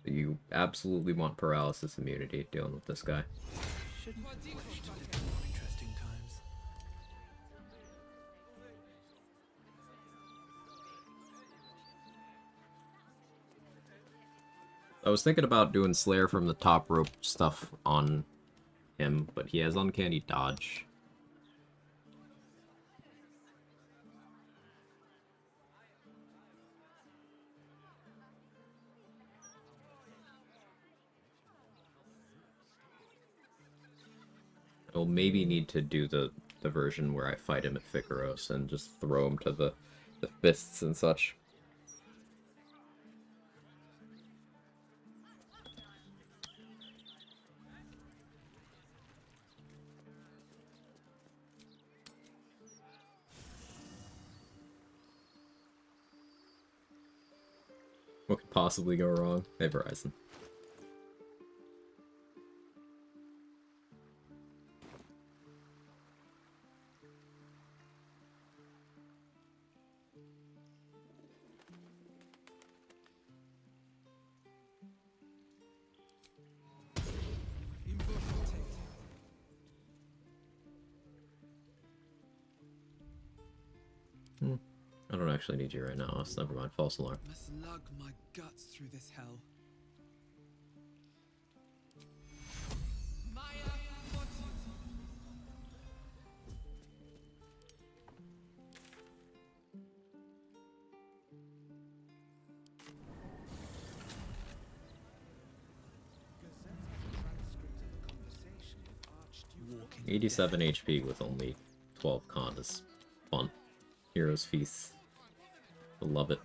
You absolutely want paralysis immunity dealing with this guy. Shouldn't have questioned it in more interesting times. I was thinking about doing Slayer from the top rope stuff on him, but he has uncanny dodge. I'll maybe need to do the version where I fight him at Ficaros and just throw him to the fists and such. What could possibly go wrong? Hey, Verizon. I don't actually need you right now, so never mind. False alarm. Must lug my guts through this hell. Walking 87 HP with only 12 con is fun. Hero's Feast. I love it.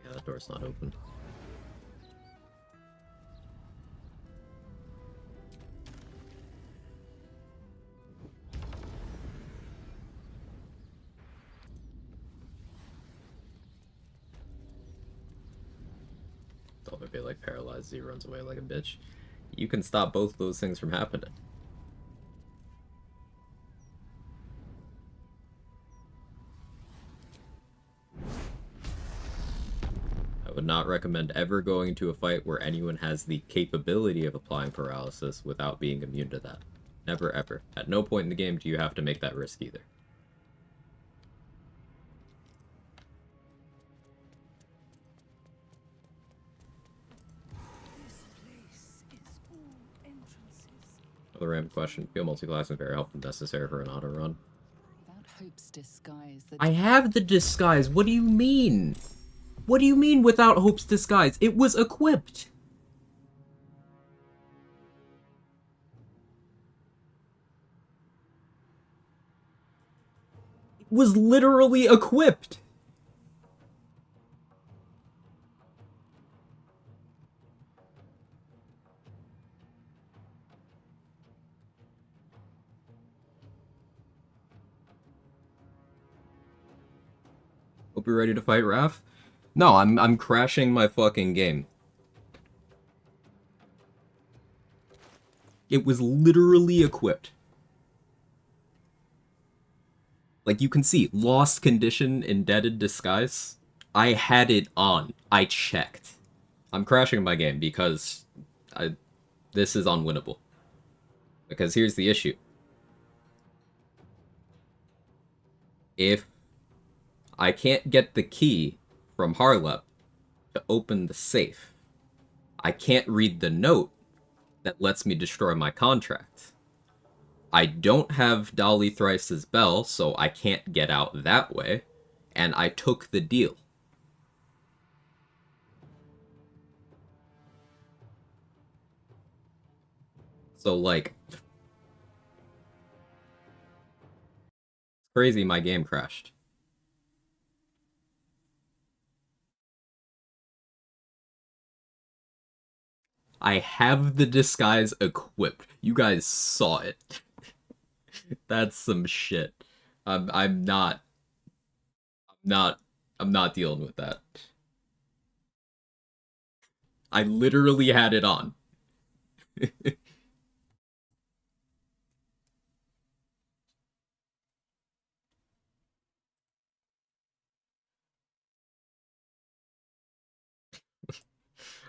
Yeah, that door's not open. Thought maybe like paralyzed, he runs away like a bitch. You can stop both those things from happening. I would not recommend ever going to a fight where anyone has the capability of applying paralysis without being immune to that. Never ever. At no point in the game do you have to make that risk either. Another random question. Feel multi-class and very helpful necessary for an auto run. Without Hope's disguise, the I have the disguise. What do you mean? What do you mean without Hope's disguise? It was equipped. It was literally equipped. Hope you're ready to fight Raph. No, I'm crashing my fucking game. It was literally equipped. Like, you can see, lost condition, indebted disguise. I had it on. I checked. I'm crashing my game because this is unwinnable. Because here's the issue. If I can't get the key from Harlep to open the safe, I can't read the note that lets me destroy my contract. I don't have Dolly Thrice's bell, so I can't get out that way, and I took the deal. So, like, crazy, my game crashed. I have the disguise equipped. You guys saw it. That's some shit. I'm not I'm not dealing with that. I literally had it on.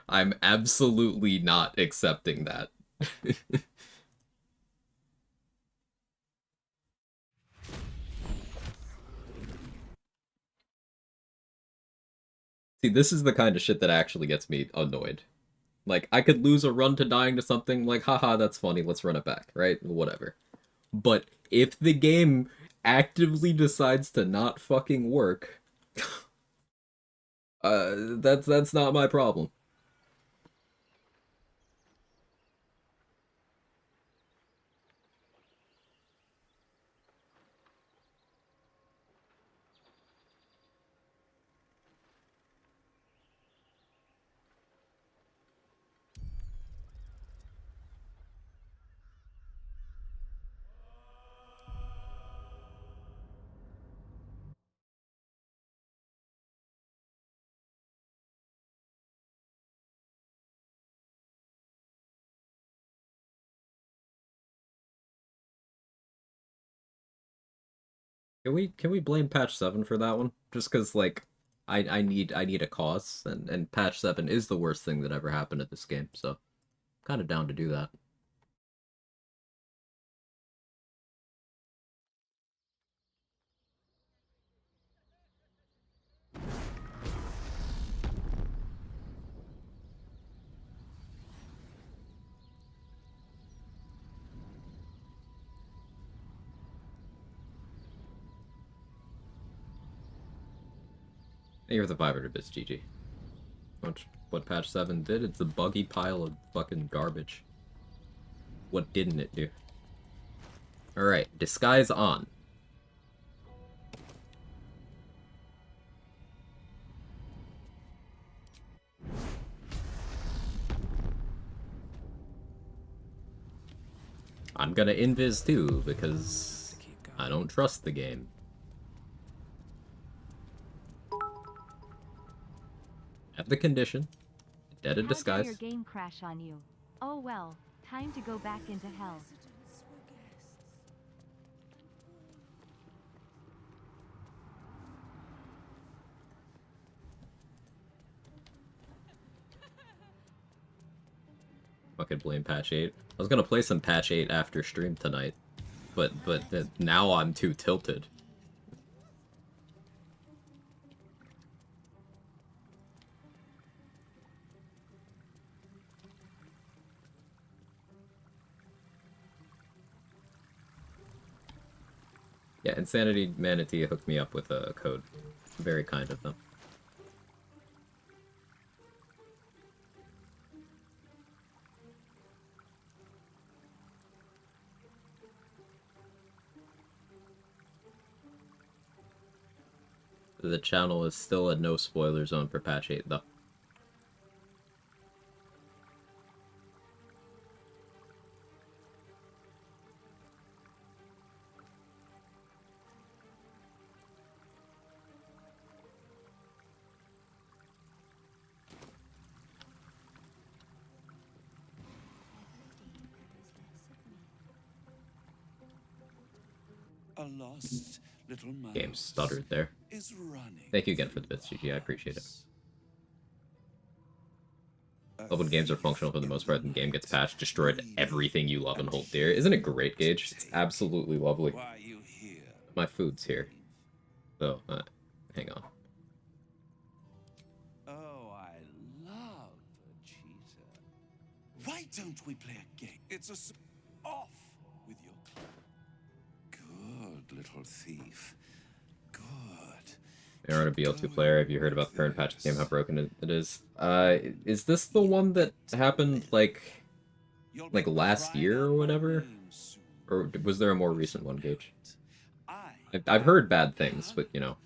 I'm absolutely not accepting that. See, this is the kind of shit that actually gets me annoyed. Like, I could lose a run to dying to something, like, haha, that's funny, let's run it back, right? Whatever. But if the game actively decides to not fucking work, that's not my problem. Can we blame patch 7 for that one? Just cuz like I need a cause and patch 7 is the worst thing that ever happened at this game. So, kind of down to do that. You're the 500 bits, GG. What patch 7 did? It's a buggy pile of fucking garbage. What didn't it do? Alright, disguise on. I'm gonna invis too, because I don't trust the game. Have the condition. Dead of How dare disguise. your game crash on you? Oh well, time to go back into hell. Fucking blame patch 8. I was gonna play some patch 8 after stream tonight, but now I'm too tilted. Yeah, Insanity Manatee hooked me up with a code. Very kind of them. The channel is still a no spoiler zone for patch 8 though. A lost little mouse Game stuttered there. is running. Thank you again for the bits, GG. I appreciate it. Love when games are functional for the most part and the game gets patched, destroyed everything you love and hold dear. Isn't it great, Gage? It's absolutely lovely. My food's here. So, hang on. Oh, I love a cheater. Why don't we play a game? It's off with your good little thief. Good. They are a BL2 player. Have you heard about the current patch game, how broken it is? Is this the one that happened, like, like last year or whatever? Or was there a more recent one, Gage? I've heard bad things, but, you know,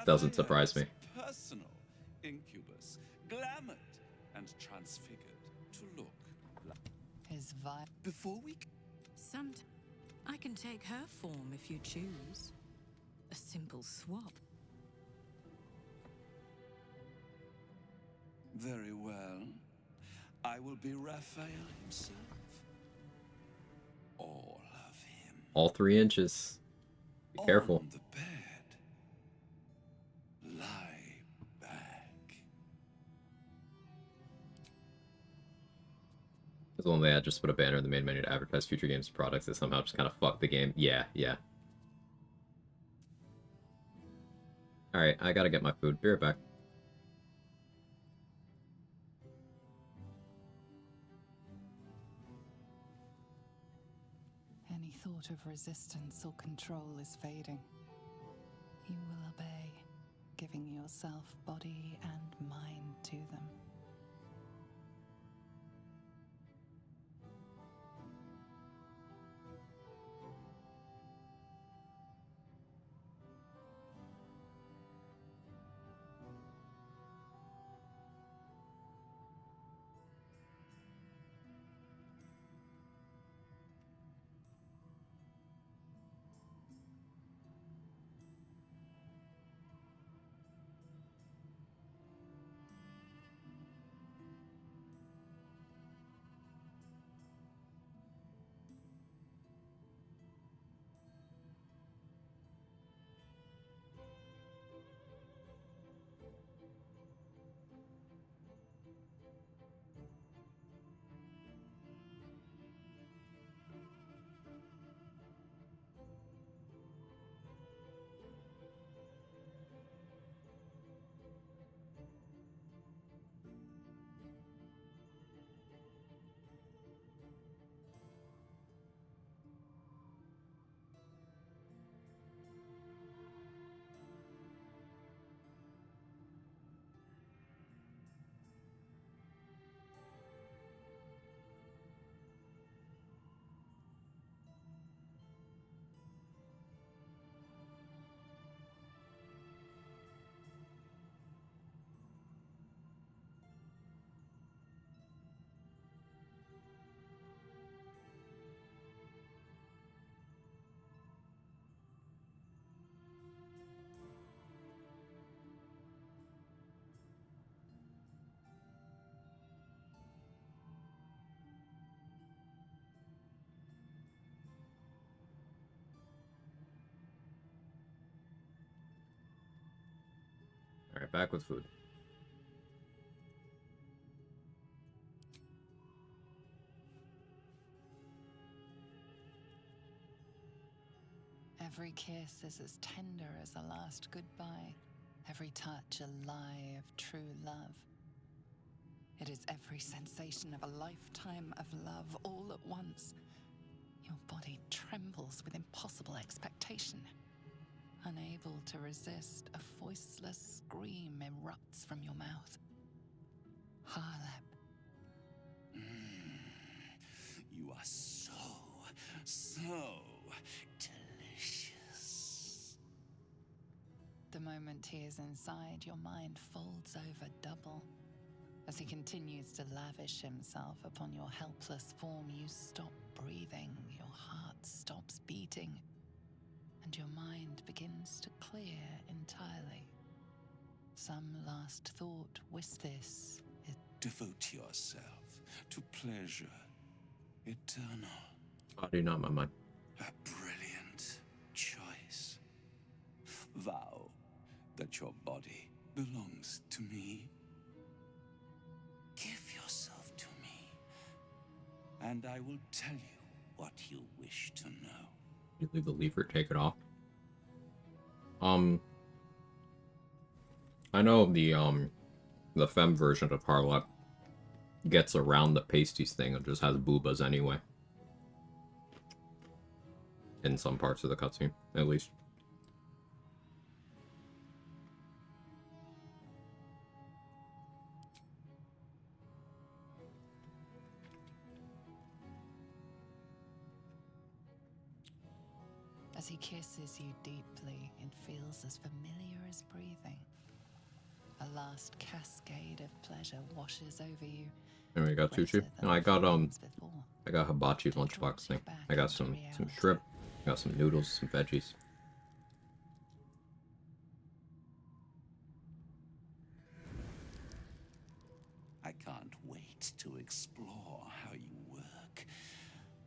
doesn't surprise me. Personal incubus, glamored and transfigured to look like His vibe. before we. I can take her form if you choose. A simple swap. Very well. I will be Raphael himself. All of him. All 3 inches. Be careful. On the bed. Lie back. As only I just put a banner in the main menu to advertise future games and products that somehow just kind of fuck the game. Yeah, yeah. Alright, I gotta get my food. Be right back. Any thought of resistance or control is fading. You will obey, giving yourself body and mind to them. Alright, back with food. Every kiss is as tender as a last goodbye. Every touch a lie of true love. It is every sensation of a lifetime of love all at once. Your body trembles with impossible expectation. Unable to resist, a voiceless scream erupts from your mouth. Harlep. You are so delicious. The moment he is inside, your mind folds over double. As he continues to lavish himself upon your helpless form, you stop breathing, your heart stops beating, and your mind begins to clear entirely. Some last thought this is Devote yourself to pleasure eternal. Body, not my mind. A brilliant choice. Vow that your body belongs to me. Give yourself to me, and I will tell you what you wish to know. You leave the lever, take it off. I know the femme version of Harlep gets around the pasties thing and just has boobas anyway. In some parts of the cutscene, at least. As he kisses you deeply, it feels as familiar as breathing. A last cascade of pleasure washes over you. And we got sushi. No, I got hibachi lunchbox thing. I got some shrimp, I got some noodles, some veggies. I can't wait to explore how you work.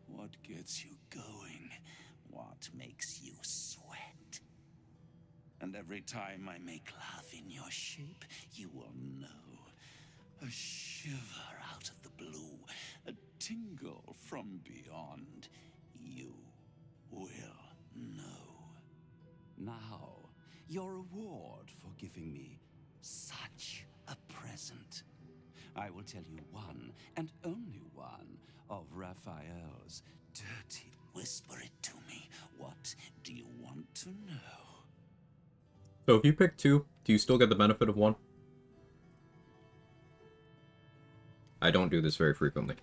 What gets you going? What makes you sweat? And every time I make love in your shape, you will know. A shiver out of the blue, a tingle from beyond. You will know. Now, your reward for giving me such a present. I will tell you one, and only one, of Raphael's dirty... Whisper it to me. What do you want to know? So if you pick 2, do you still get the benefit of 1? I don't do this very frequently.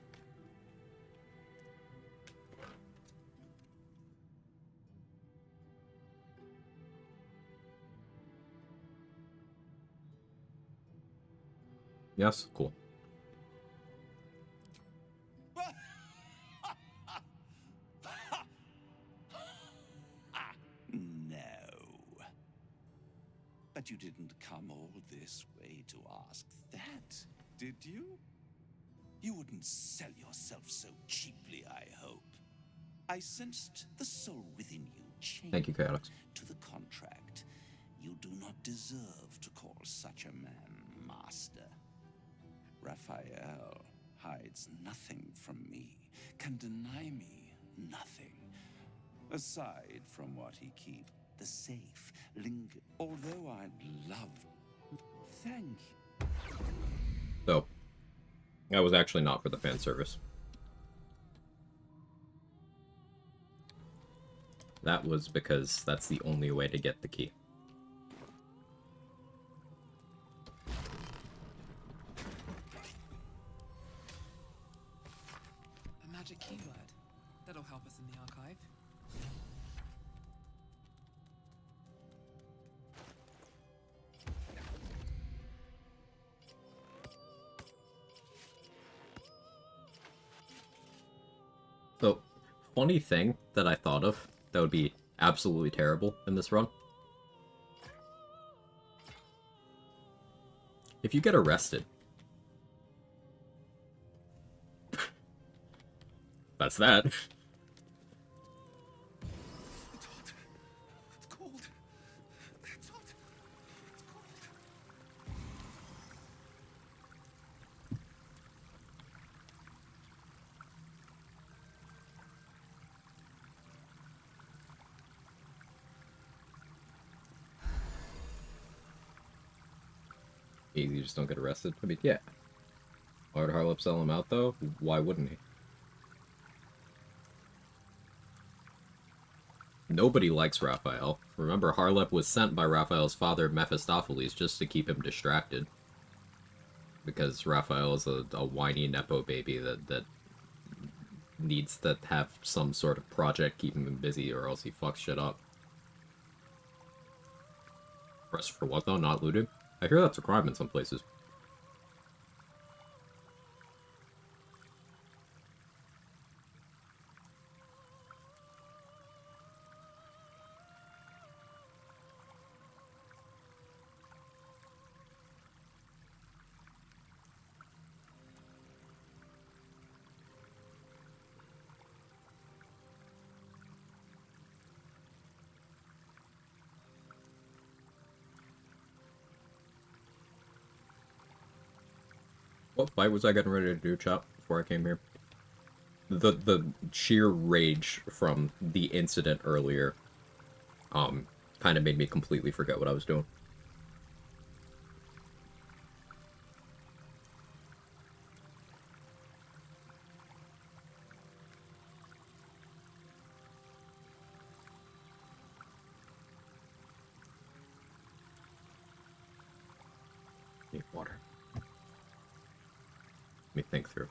Yes? Cool. No. But you didn't come all this way to ask that, did you? You wouldn't sell yourself so cheaply, I hope. I sensed the soul within you change. Thank you, Chaotix. To the contract. You do not deserve to call such a man master. Raphael hides nothing from me, can deny me nothing. Aside from what he keeps, the safe linger. Although I'd love... Thank you. So, that was actually not for the fan service. That was because that's the only way to get the key. A magic keyword. That'll help us in the archive. So, funny thing that I thought of that would be absolutely terrible in this run. If you get arrested, that's that. It's hot. It's cold. It's hot. It's cold. You just don't get arrested. I mean, yeah. Why would Harlep sell him out, though? Why wouldn't he? Nobody likes Raphael. Remember, Harlep was sent by Raphael's father, Mephistopheles, just to keep him distracted. Because Raphael is a whiny Nepo baby that needs to have some sort of project keeping him busy, or else he fucks shit up. Arrested for what, though? Not looting? I hear that's a crime in some places. What fight was I getting ready to do, Chop, before I came here? The sheer rage from the incident earlier, kind of made me completely forget what I was doing. Need water. Let me think through.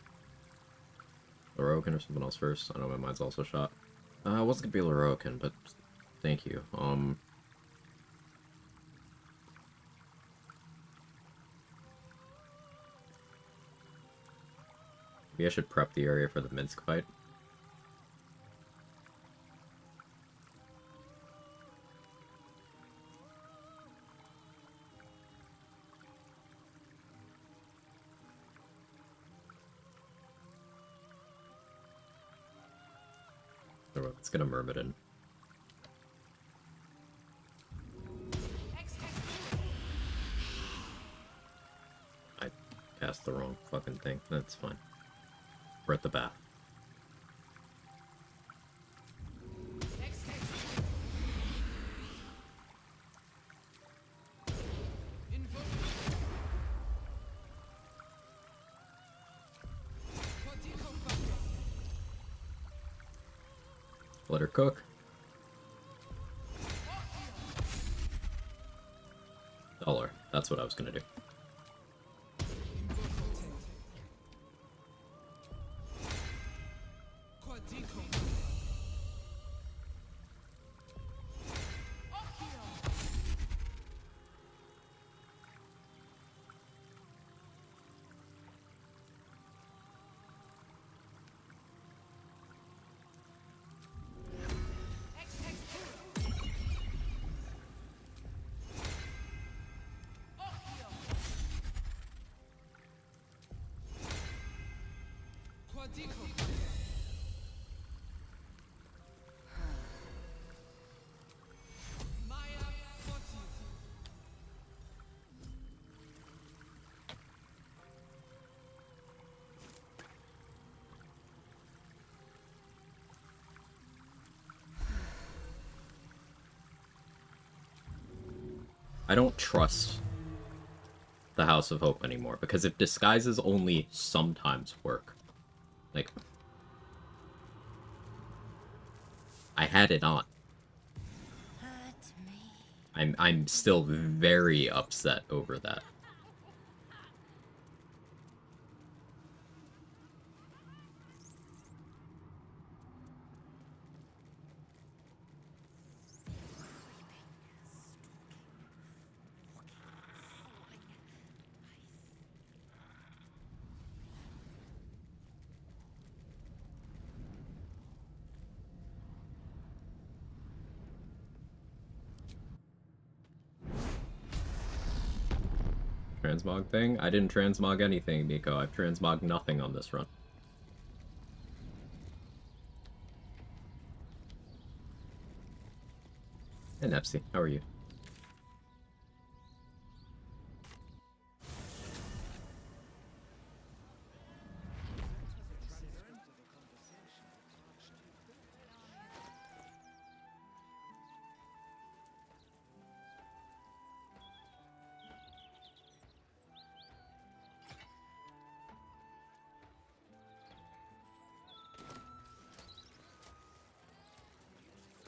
Lorokin or something else first? I know my mind's also shot. It wasn't gonna be Lorokin, but thank you. Maybe I should prep the area for the Minsk fight. Let's get a Myrmidon. I cast the wrong fucking thing. That's fine. We're at the bath. Let her cook. Dollar. That's what I was gonna do. I don't trust the House of Hope anymore, because if disguises only sometimes work, like, I had it on. I'm still very upset over that. Transmog thing? I didn't transmog anything, Miko. I've transmogged nothing on this run. Hey, Nepsy, how are you?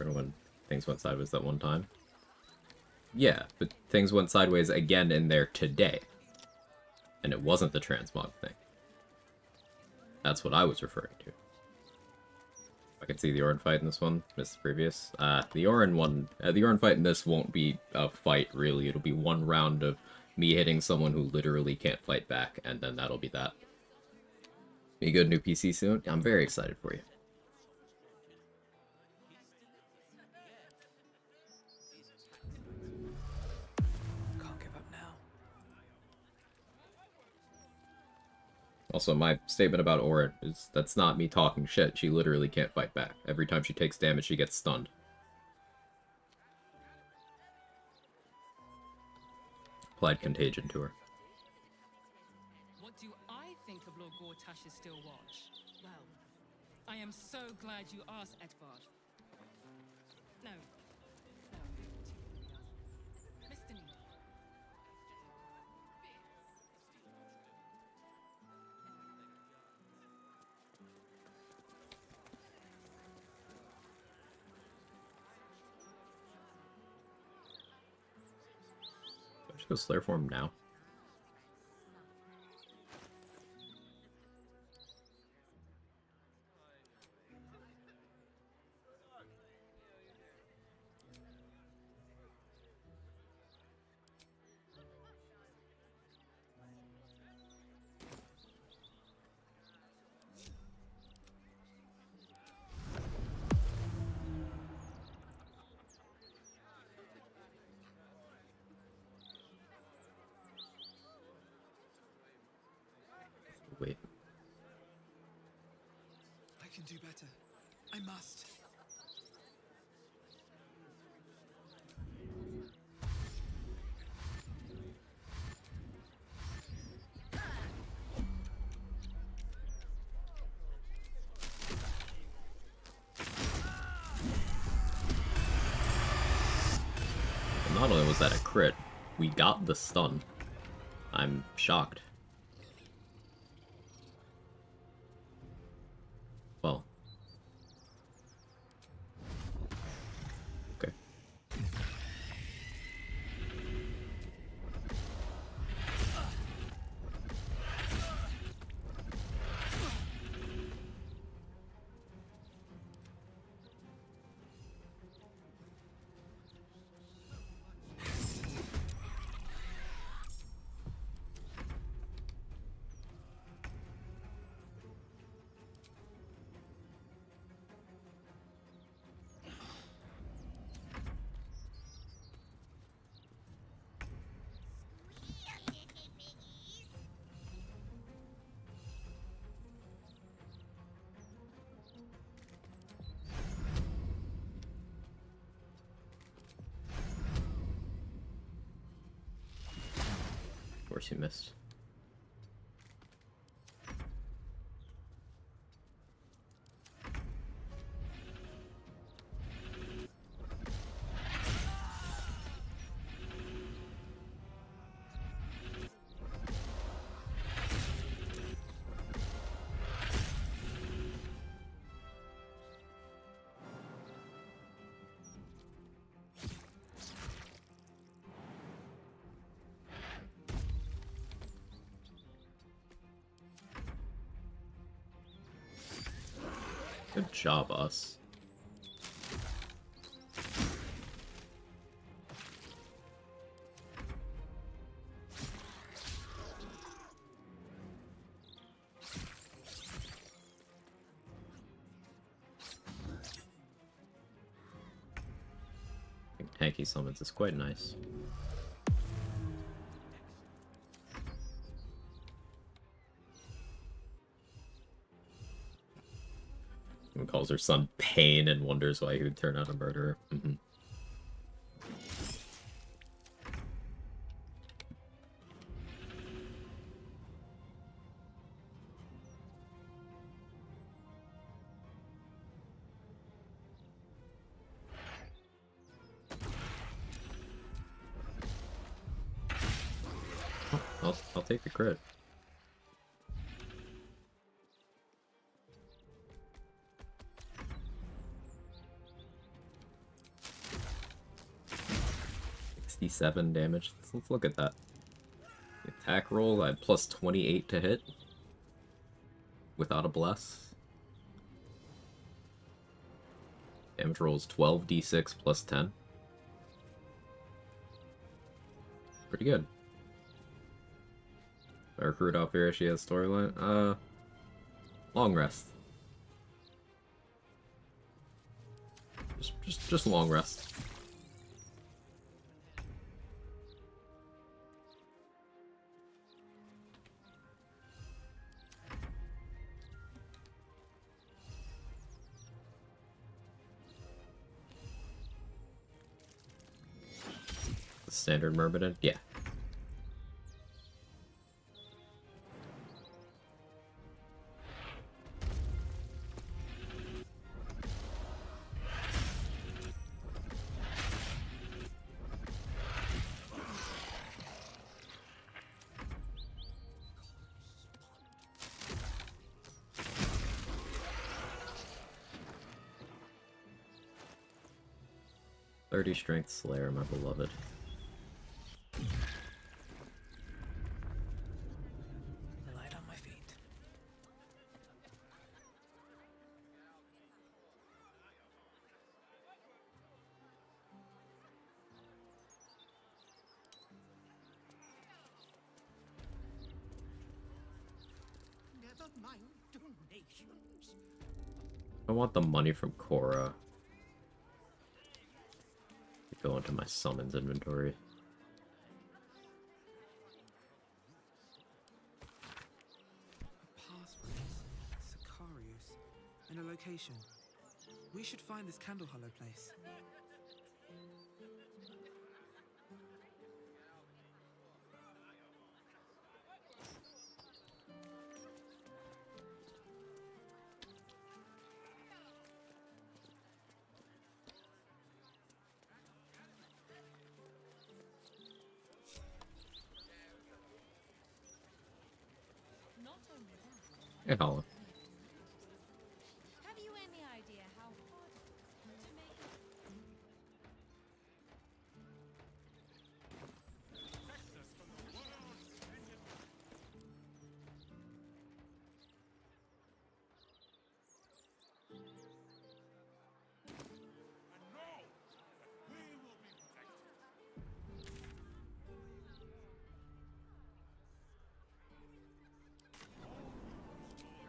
When things went sideways that one time. Yeah, but things went sideways again in there today. And it wasn't the transmog thing. That's what I was referring to. I can see the Orin fight in this one, missed the previous. The Orin one, the Orin fight in this won't be a fight, really. It'll be one round of me hitting someone who literally can't fight back, and then that'll be that. You get a new PC soon? I'm very excited for you. Can't give up now. Also, my statement about Orin is that's not me talking shit. She literally can't fight back. Every time she takes damage, she gets stunned. Applied contagion to her. What do I think of Lord Gortash's Still Watch? Well, I am so glad you asked, Edvard. No. No. Mr. Need. Do I just go Slayer form now? do better. I must. Not only was that a crit, we got the stun. I'm shocked. Well. Okay. Of course you missed. Good job, us. I think tanky summons is quite nice. And calls her son Pain and wonders why he would turn out a murderer. Mm-hmm. Oh, I'll take the crit. $67 damage. Let's look at that. The attack roll, I had plus 28 to hit. Without a bless. Damage roll is 12d6 plus 10. Pretty good. I recruit off here, she has storyline. Long rest. Just long rest. The standard Myrmidon? Yeah. .30 strength Slayer, my beloved. Light on my feet. Never mind donations. I want the money from Korra. Go into my summons inventory. Passphrase. Sicarius. An and a location. We should find this Candle Hollow place. Not only that. Hey, Hollow. Have you any idea how hard it is to make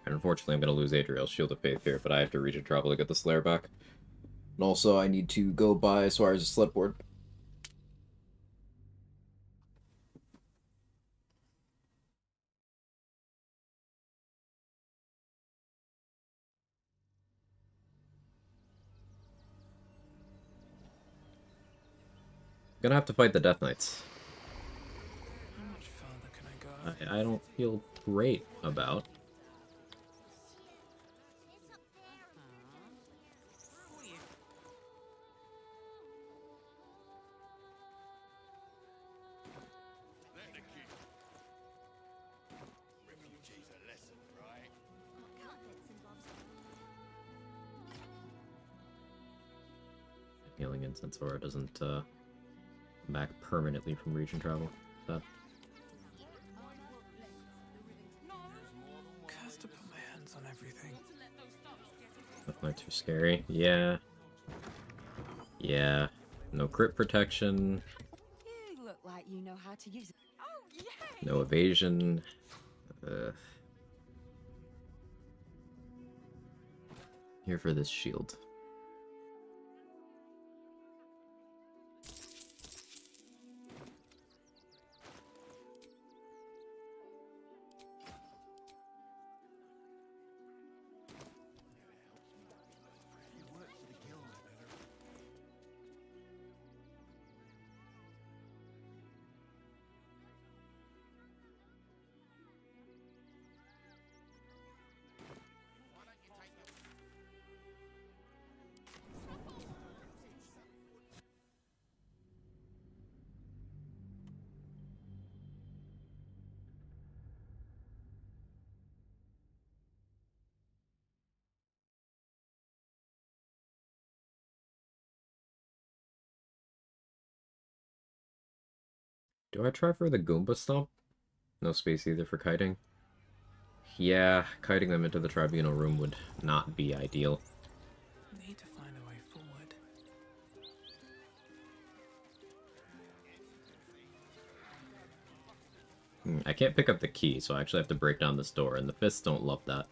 And unfortunately, I'm going to lose Adriel's Shield of Faith here, but I have to region travel to get the Slayer back. And also, I need to go buy Suarez's sled board. Gonna have to fight the Death Knights. How much further can I go? I don't feel great about. Refugees a lesson, right? Healing Incense Aura doesn't come back permanently from region travel. That Cursed to put my hands on everything. Death Knights are scary. Yeah. Yeah. No crit protection. You look like you know how to use it. Oh, yeah! No evasion. Here for this shield. Do I try for the Goomba Stomp? No space either for kiting. Yeah, kiting them into the tribunal room would not be ideal. Need to find a way forward. I can't pick up the key, so I actually have to break down this door, and the fists don't love that.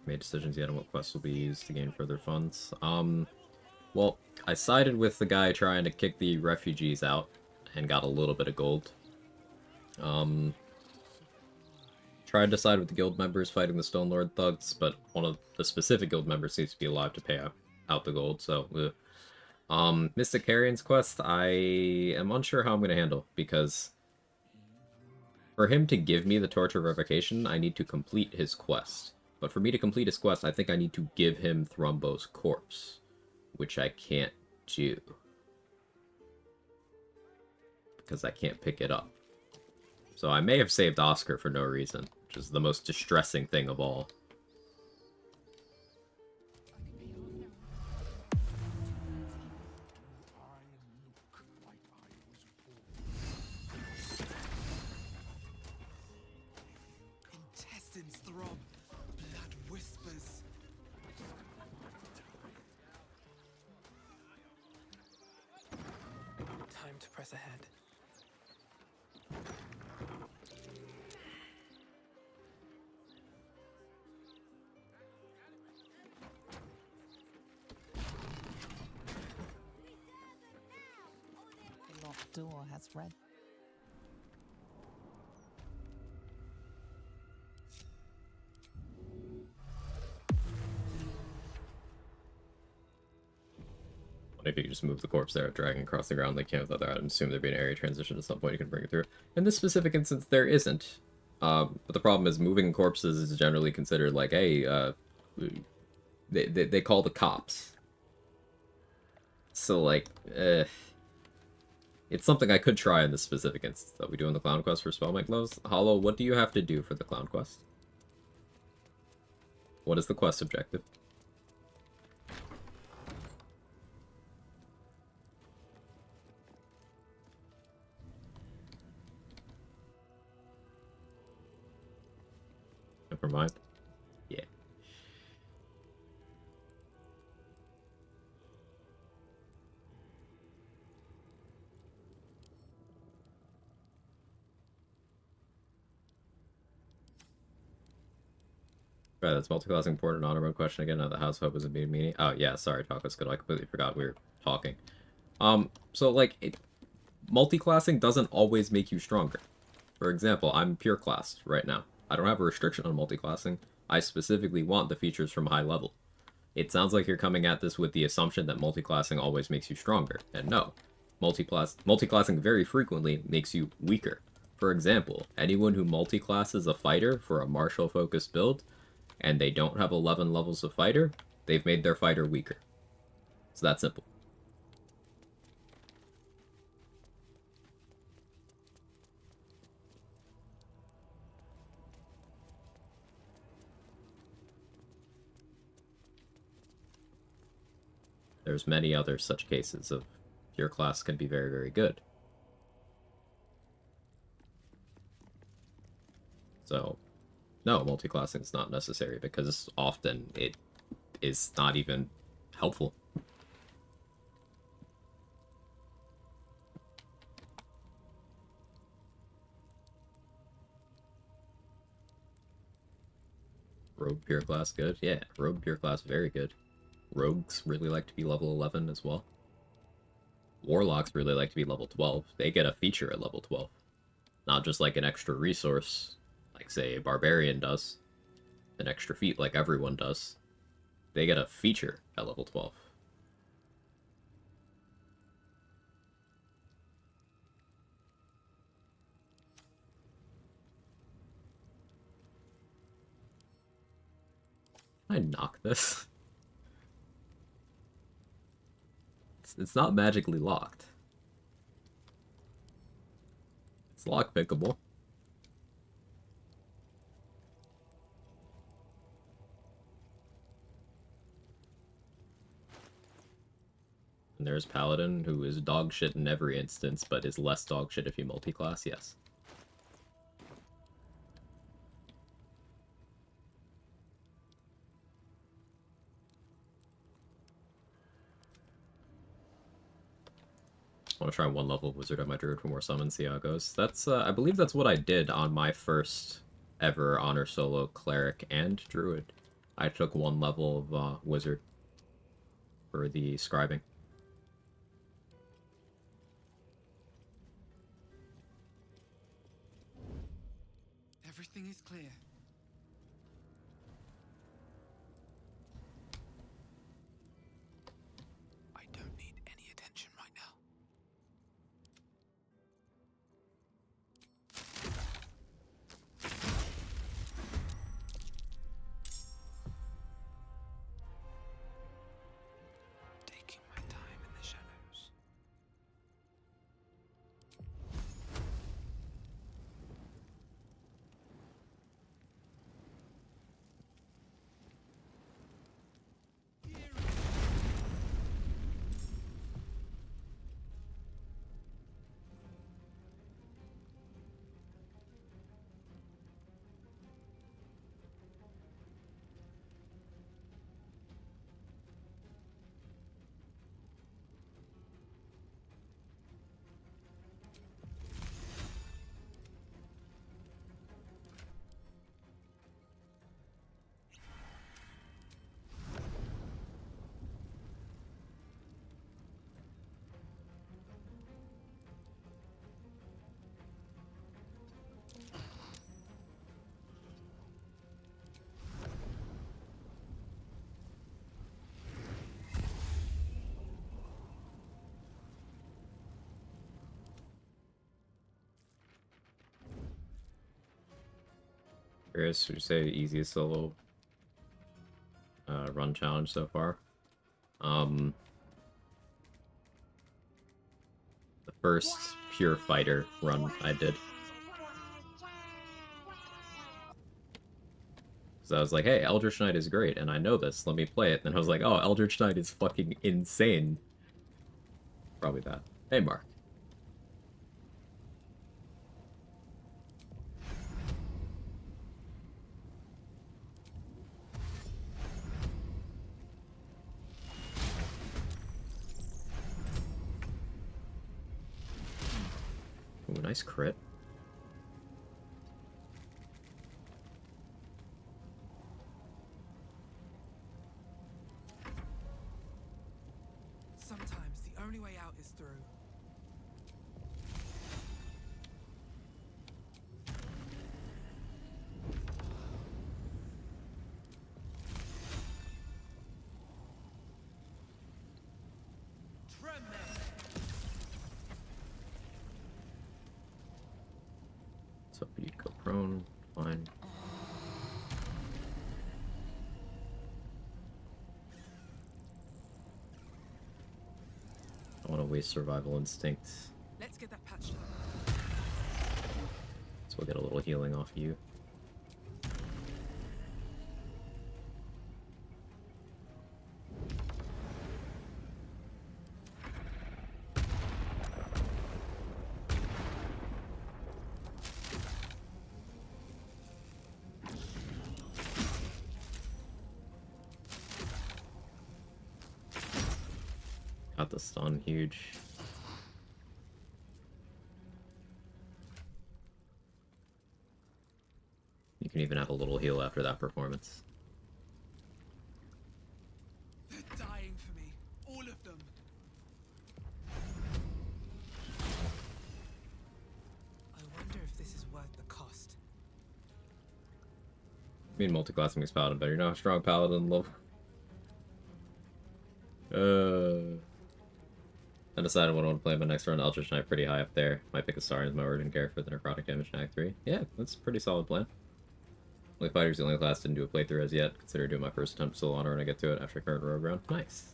Made decisions yet on what quests will be used to gain further funds. Well, I sided with the guy trying to kick the refugees out, and got a little bit of gold. Tried to side with the guild members fighting the Stone Lord thugs, but one of the specific guild members seems to be alive to pay out the gold, so... Mystic Carrion's quest, I am unsure how I'm going to handle, because for him to give me the Torch of Revocation, I need to complete his quest. But for me to complete his quest, I think I need to give him Thrumbo's corpse, which I can't do. Because I can't pick it up. So I may have saved Oscar for no reason, which is the most distressing thing of all. Intestines throb. Blood whispers. Time to press ahead. door has red. Maybe you just move the corpse there, dragging across the ground like you can with other items. Assume there'd be an area transition at some point you can bring it through. In this specific instance, there isn't. But the problem is moving corpses is generally considered like, hey, they call the cops. So like, it's something I could try in this specific instance. That we do in the clown quest for spell make gloves. Hollow, what do you have to do for the clown quest? What is the quest objective? Never mind. Yeah. Right, that's multi-classing important honor mode question again. Now the house hope isn't being meanie. Oh yeah, sorry, Taco's good. I completely forgot we were talking. So like multi-classing doesn't always make you stronger. For example, I'm pure class right now. I don't have a restriction on multi-classing. I specifically want the features from high level. It sounds like you're coming at this with the assumption that multi-classing always makes you stronger, and no. Multi-classing very frequently makes you weaker. For example, anyone who multi-classes a fighter for a martial-focused build, and they don't have 11 levels of fighter, they've made their fighter weaker. It's that simple. There's many other such cases of your class can be very, very good. So, no, multi-classing is not necessary because often it is not even helpful. Rogue pure class good? Yeah, rogue pure class very good. Rogues really like to be level 11 as well. Warlocks really like to be level 12. They get a feature at level 12. Not just like an extra resource, like say a barbarian does. An extra feat like everyone does. They get a feature at level 12. Can I knock this? It's not magically locked. It's lockpickable. And there's Paladin, who is dog shit in every instance, but is less dog shit if you multi-class, yes. I want to try one level of Wizard on my Druid for more summons, see how it goes. That's, I believe that's what I did on my first ever Honor Solo Cleric and Druid. I took one level of Wizard for the scribing. Everything is clear. I don't need any attention right now. Taking my time in the shadows. Chris, would you say easiest solo run challenge so far? The first pure fighter run I did. So I was like, hey, Eldritch Knight is great, and I know this, let me play it. And I was like, oh, Eldritch Knight is fucking insane. Probably that. Hey, Mark. Ooh, nice crit. Sometimes the only way out is through. So you'd go prone, fine. I don't want to waste survival instinct. Let's get that patched up. So we'll get a little healing off you. Got the stun, huge. You can even have a little heal after that performance. They're dying for me. All of them. I wonder if this is worth the cost. I mean, multi-class makes Paladin better. You know how strong Paladin love. I decided what I want to play my next run. Eldritch Knight pretty high up there. Might pick a star as my origin character for the necrotic damage in Act 3. Yeah, that's a pretty solid plan. Only Fighter's the only class didn't do a playthrough as yet. Consider doing my first attempt solo honor when I get to it after current rogue round. Nice.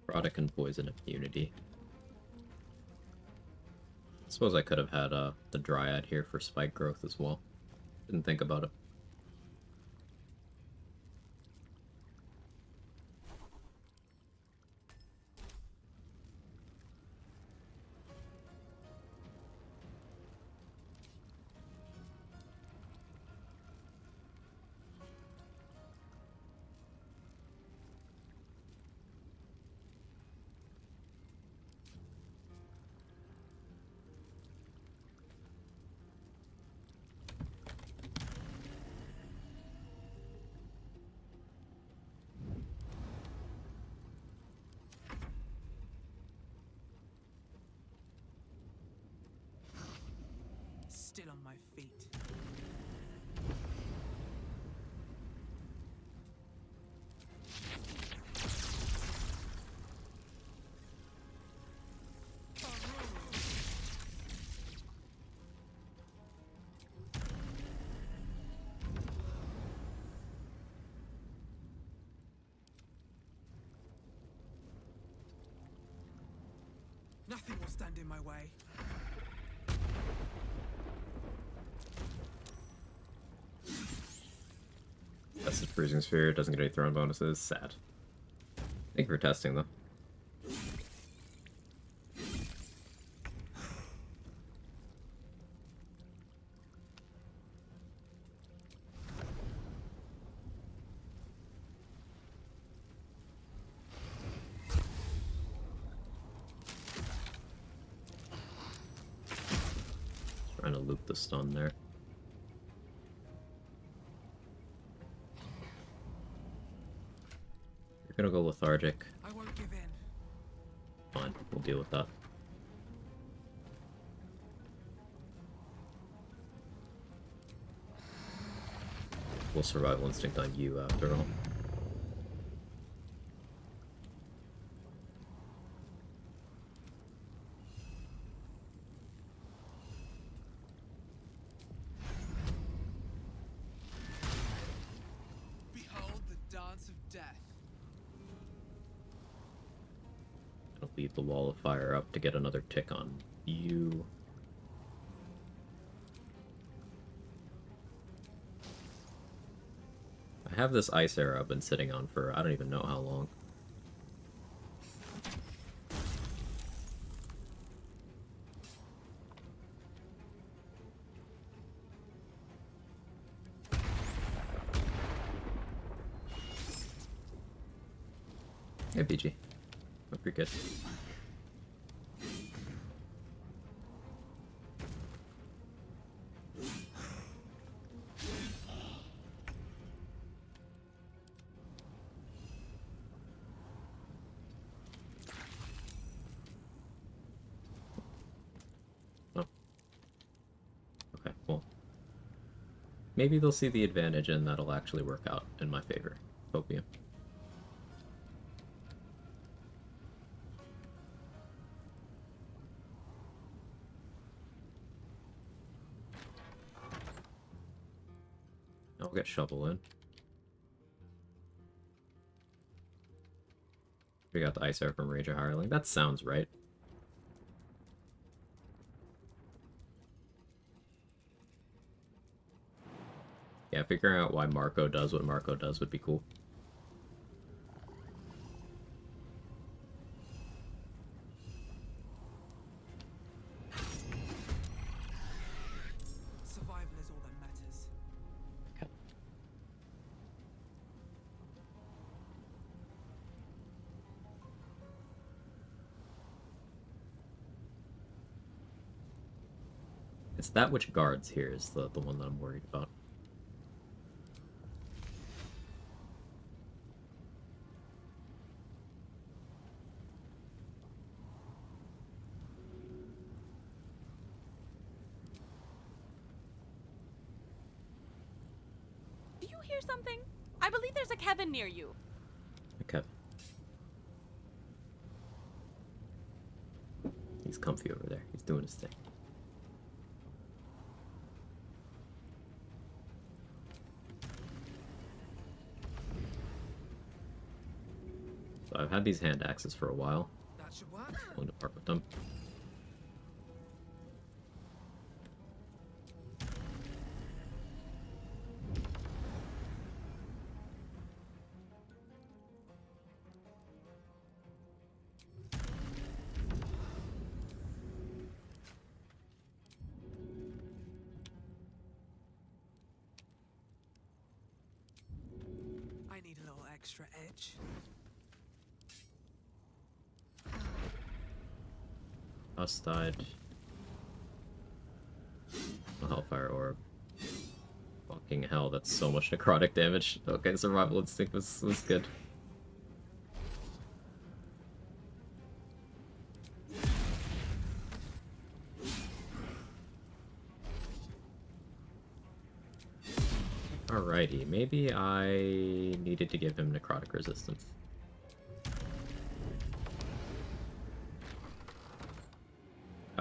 Necrotic and poison immunity. Suppose I could have had the Dryad here for spike growth as well. Didn't think about it. Still on my feet. Nothing will stand in my way. That's his bruising sphere. Doesn't get any thrown bonuses. Sad. Thank you for testing, though. Trying to loop the stun there. You're gonna go lethargic. I won't give in. Fine, we'll deal with that. We'll survival instinct on you after all. death. I'll leave the wall of fire up to get another tick on you. I have this ice arrow I've been sitting on for I don't even know how long. Hey, BG. Hope you're good. Oh. Okay, well. Maybe they'll see the advantage and that'll actually work out in my favor. Hopium. I'll get shovel in. We got the ice arrow from Ranger Hireling. That sounds right. Yeah, figuring out why Marco does what Marco does would be cool. Survival is all that matters. Okay. It's that which guards here is the one that I'm worried about. Do you hear something? I believe there's a Kevin near you. Okay. He's comfy over there. He's doing his thing. So I've had these hand axes for a while. That should work. I'm willing to part with them. I need a little extra edge. Us died. A Hellfire Orb. Fucking hell, that's so much necrotic damage. Okay, Survival Instinct was good. Alrighty, maybe I needed to give him necrotic resistance.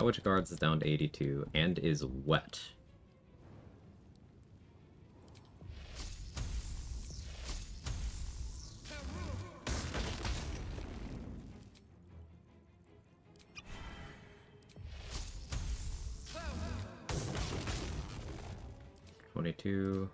Which guards is down to 82 and is wet. $22.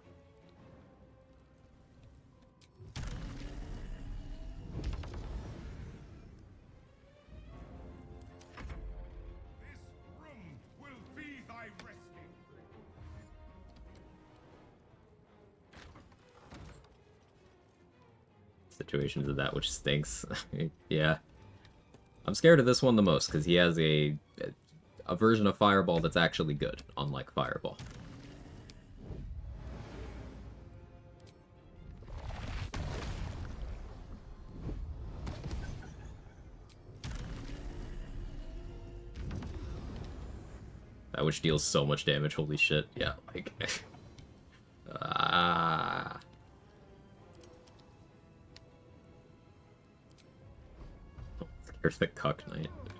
Situations of that which stinks. Yeah. I'm scared of this one the most because he has a version of Fireball that's actually good, unlike Fireball. That which deals so much damage, holy shit. Yeah, like... ah... Here's the Cuck Knight. What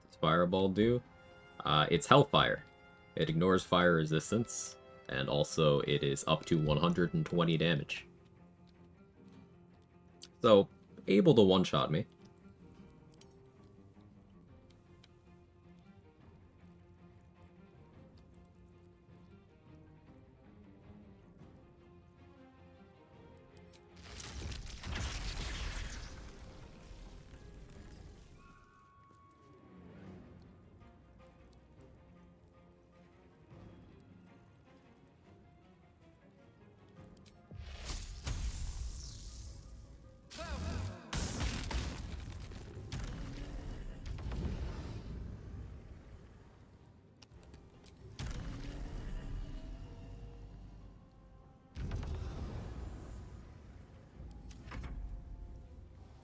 does Fireball do? It's Hellfire. It ignores fire resistance, and also it is up to 120 damage. So, able to one-shot me.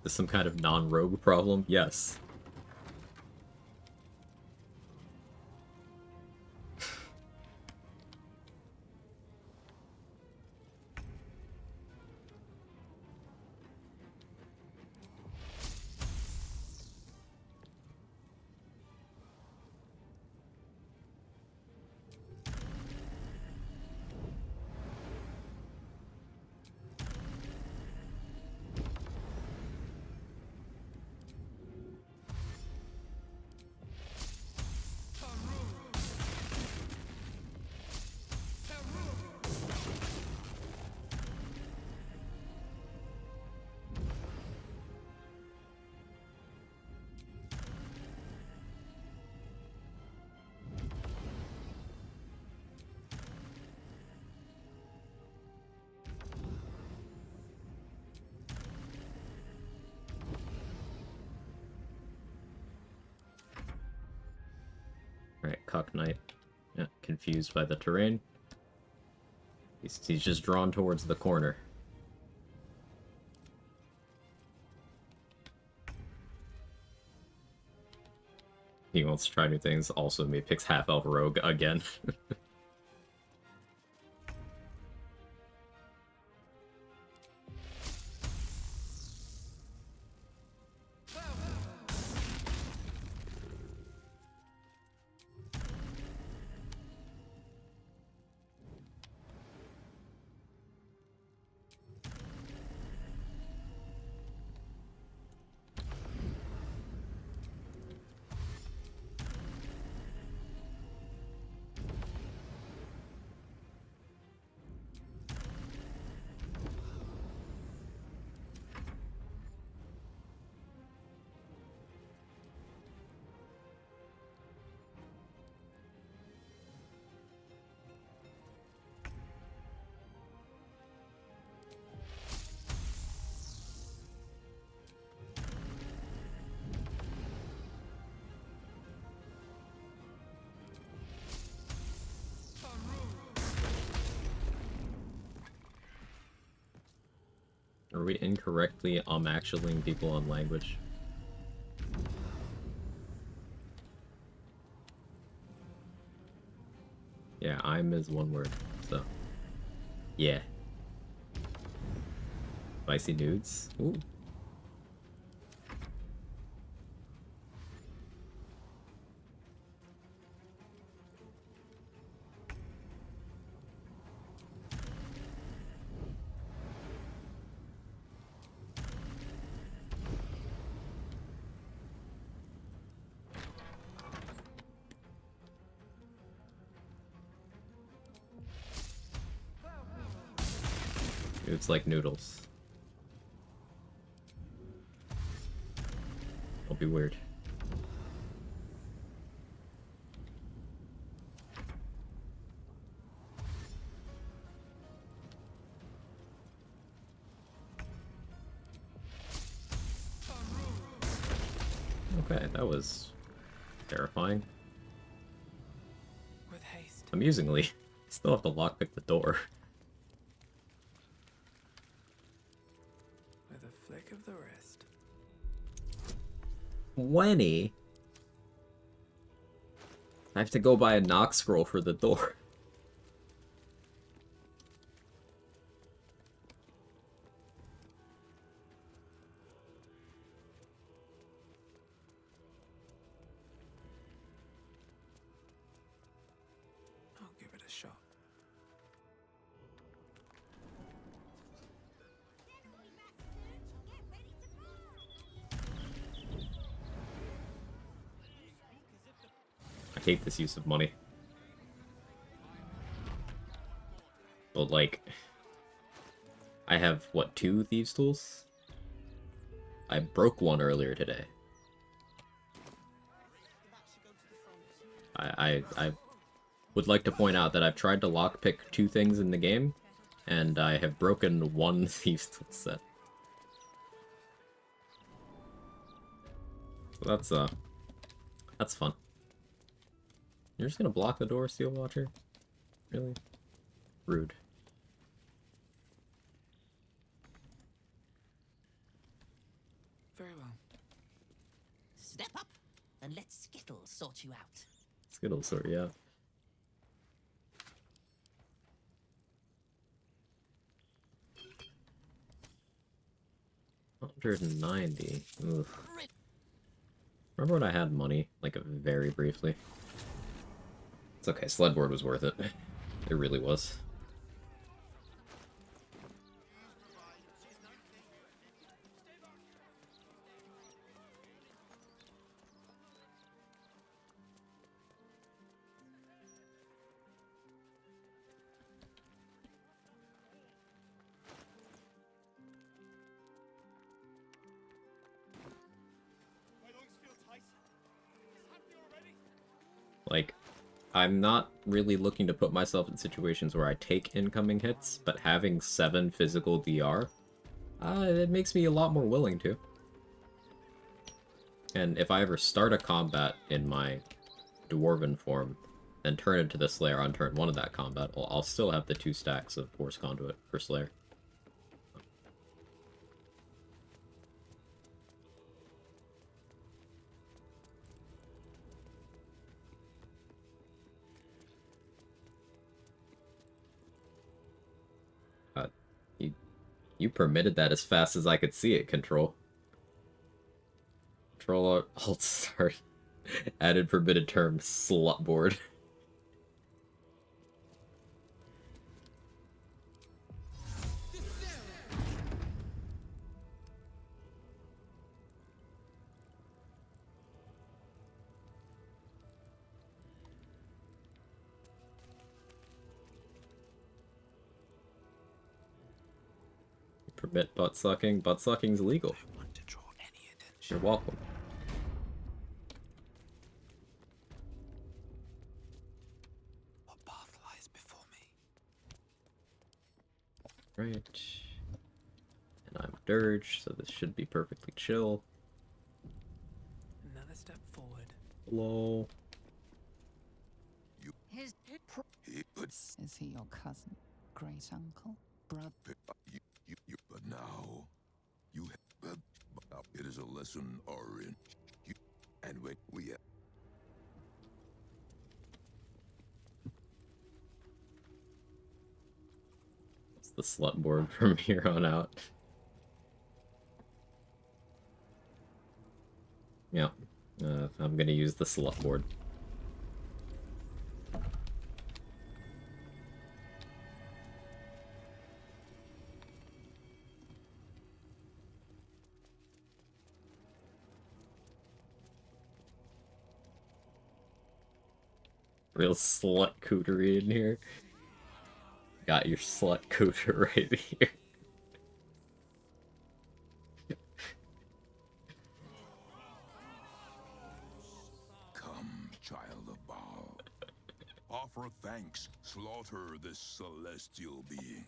Is some kind of non-rogue problem? Yes. Alright, Cuck Knight. Yeah, confused by the terrain. He's just drawn towards the corner. He wants to try new things. Also, me picks half-elf rogue again. Are we incorrectly actuallying people on language? Yeah, I'm is one word, so. Yeah. Spicy nudes? Ooh. It's like noodles. Don't be weird. Okay, that was terrifying. With haste. Amusingly, still have to lockpick the door. With a flick of the wrist. 20? I have to go buy a knock scroll for the door. hate this use of money. But, like, I have, what, 2 thieves' tools? I broke one earlier today. I would like to point out that I've tried to lockpick 2 things in the game, and I have broken 1 thieves' tool set. So that's fun. You're just gonna block the door, Steel Watcher? Really? Rude. Very well. Step up and let Skittles sort you out. Skittles sort you out. $190. Ugh. Remember when I had money, like, very briefly? It's okay, Sledboard was worth it. It really was. Like, I'm not really looking to put myself in situations where I take incoming hits, but having 7 physical DR, it makes me a lot more willing to. And if I ever start a combat in my Dwarven form, then turn into the Slayer on turn 1 of that combat, well, I'll still have the 2 stacks of Force Conduit for Slayer. You permitted that as fast as I could see it, Control. Control Alt Start. Added permitted term, slutboard. Permit butt sucking. Butt sucking's illegal. You're welcome. What path lies before me? Right. And I'm Dirge, so this should be perfectly chill. Another step forward. Hello. Is he your cousin? Great uncle? Brother? But now, it is a lesson orange. And when we It's the slut board from here on out. Yeah, I'm gonna use the slut board. Real slut cootery in here. Got your slut cooter right here. come, child of Baal, offer thanks, slaughter this celestial being.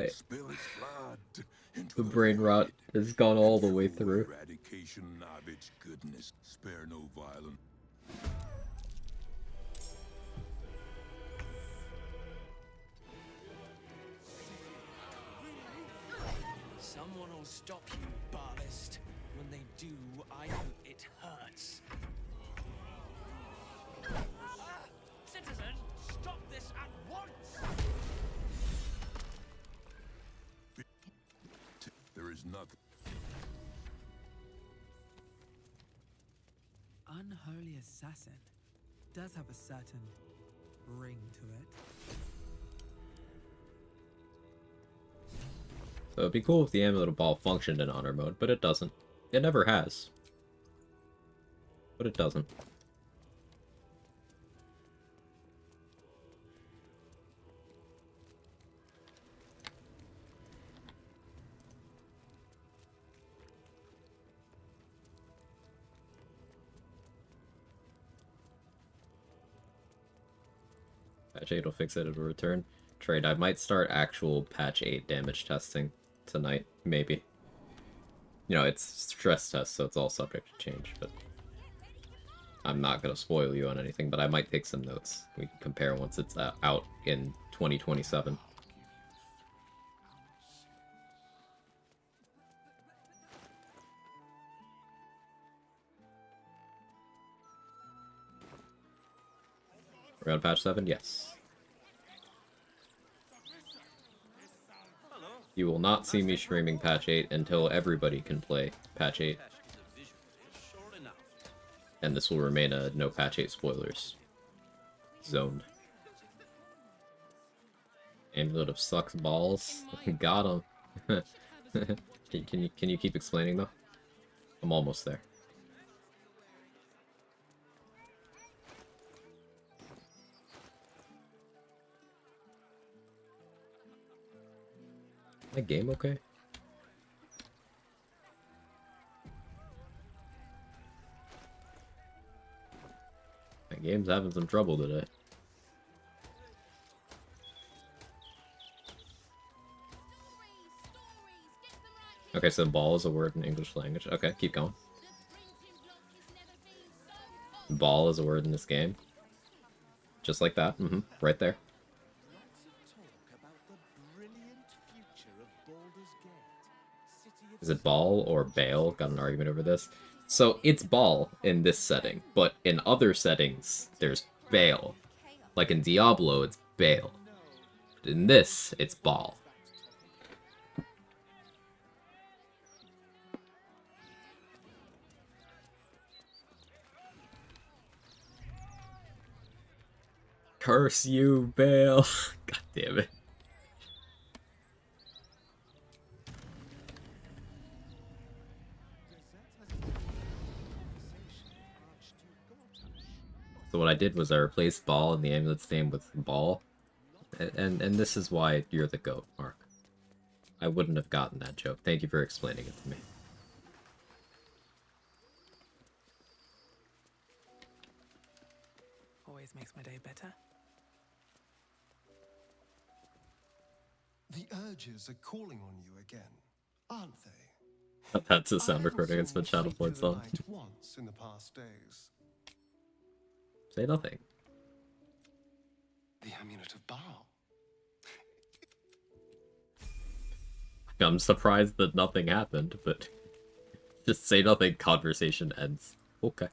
Spill its blood into The brain rot has gone all the way through. eradication of its goodness. Spare no violence. Someone will stop you, Ballast. When they do, I hope it hurts. Citizen, stop this at once! There is nothing. Unholy Assassin does have a certain ring to it. So it'd be cool if the Amulet of Ball functioned in honor mode, but it doesn't. It never has. But it doesn't. Patch 8 will fix it, it'll return. Trade, I might start actual patch 8 damage testing tonight, maybe. You know, it's stress test, so it's all subject to change, but I'm not gonna spoil you on anything, but I might take some notes. We can compare once it's out in 2027. We're on patch 7? Yes. You will not see me streaming patch 8 until everybody can play patch 8. And this will remain a no patch 8 spoilers zone. Amulet of sucks balls. Got him. Can you keep explaining though? I'm almost there. That game okay? That game's having some trouble today. Okay, so ball is a word in English language. Okay, keep going. Ball is a word in this game. Just like that. Right there. Is it ball or bail? Got an argument over this. So it's ball in this setting, but in other settings, there's bail. Like in Diablo, it's bail. But in this, it's ball. Curse you, Bale. God damn it. So what I did was I replaced ball in the amulet's name with ball. And this is why you're the GOAT, Mark. I wouldn't have gotten that joke. Thank you for explaining it to me. Always makes my day better. The urges are calling on you again, aren't they? That's a sound recording. It's been shadow points on. Once in the past days. Say nothing. The amulet of Baal. I'm surprised that nothing happened, but just say nothing, conversation ends. Okay.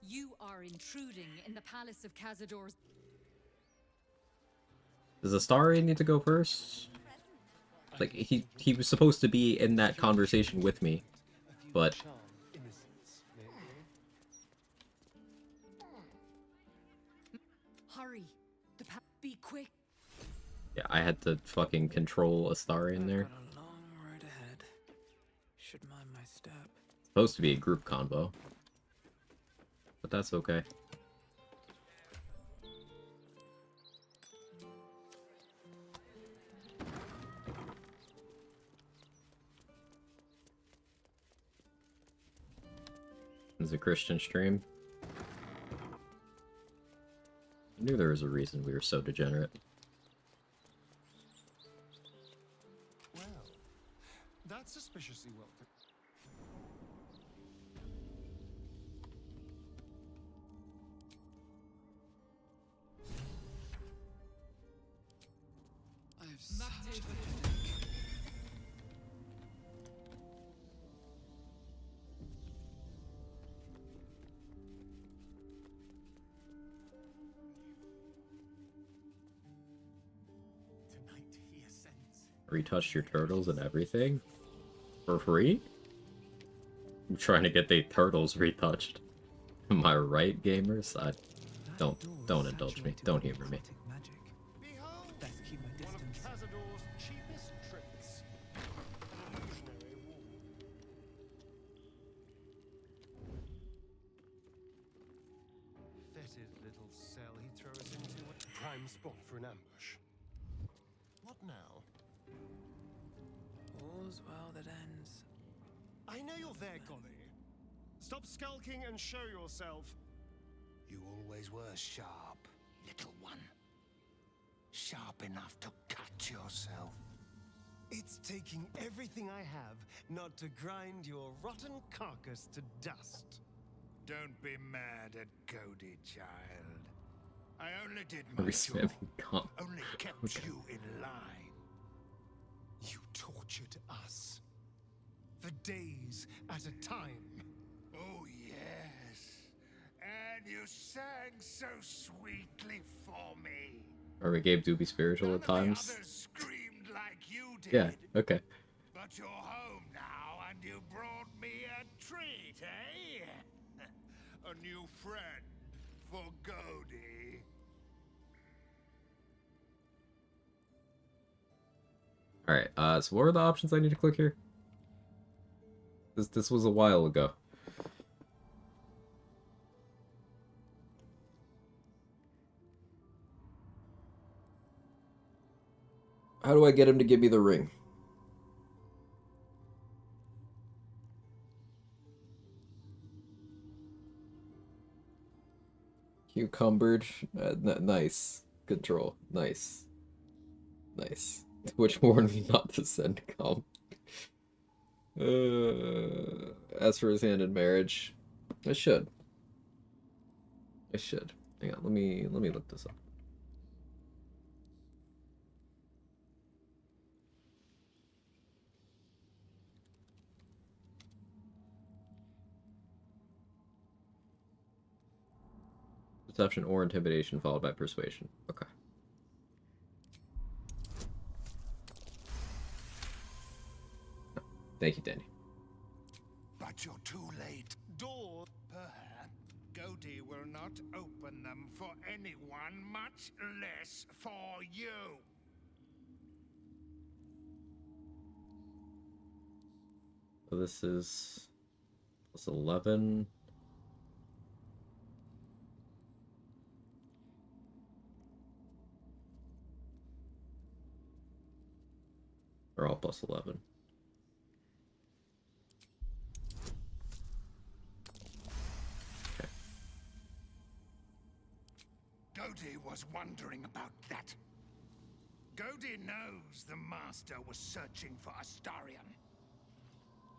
You are intruding in the palace of Cazador's. Does Astari need to go first? Like, he was supposed to be in that conversation with me, but... Hurry! Be quick! Yeah, I had to fucking control Astari in there. Got a long road ahead. Should mind my step. It's supposed to be a group convo. But that's okay. This is a Christian stream. I knew there was a reason we were so degenerate. Well, that's suspiciously welcome. I have such a headache. Retouched your turtles and everything? For free? I'm trying to get the turtles retouched. Am I right, gamers? Don't indulge me. Don't humor me. Best keep my distance. Cazador's cheapest tricks. An illusionary wall. Fetid little cell he throws into. Prime spot for an ambush. What now? All's well that ends. I know you're there, Golly. Stop skulking and show yourself. You always were sharp, little one. Sharp enough to cut yourself. It's taking everything I have not to grind your rotten carcass to dust. Don't be mad at Cody, child. I only did my Are job. spamming comp? Only kept you in line. You tortured us. For days at a time. Oh, yes. And you sang so sweetly for me. Or we gave Doobie spiritual at times. The others screamed like you did. Yeah, okay. But you're home now, and you brought me a treat, eh? A new friend for Cody. Alright, so what are the options I need to click here? This was a while ago. How do I get him to give me the ring? Cucumbered. Nice. Control. Nice. Nice. Which warned me not to send comp. As for his hand in marriage, I should. Hang on, let me look this up. Deception or intimidation followed by persuasion. Okay. Thank you, Danny. But you're too late. Door, perhaps. Cody will not open them for anyone, much less for you. So this is plus 11. They're all plus 11. Cody was wondering about that. Cody knows the Master was searching for Astarion.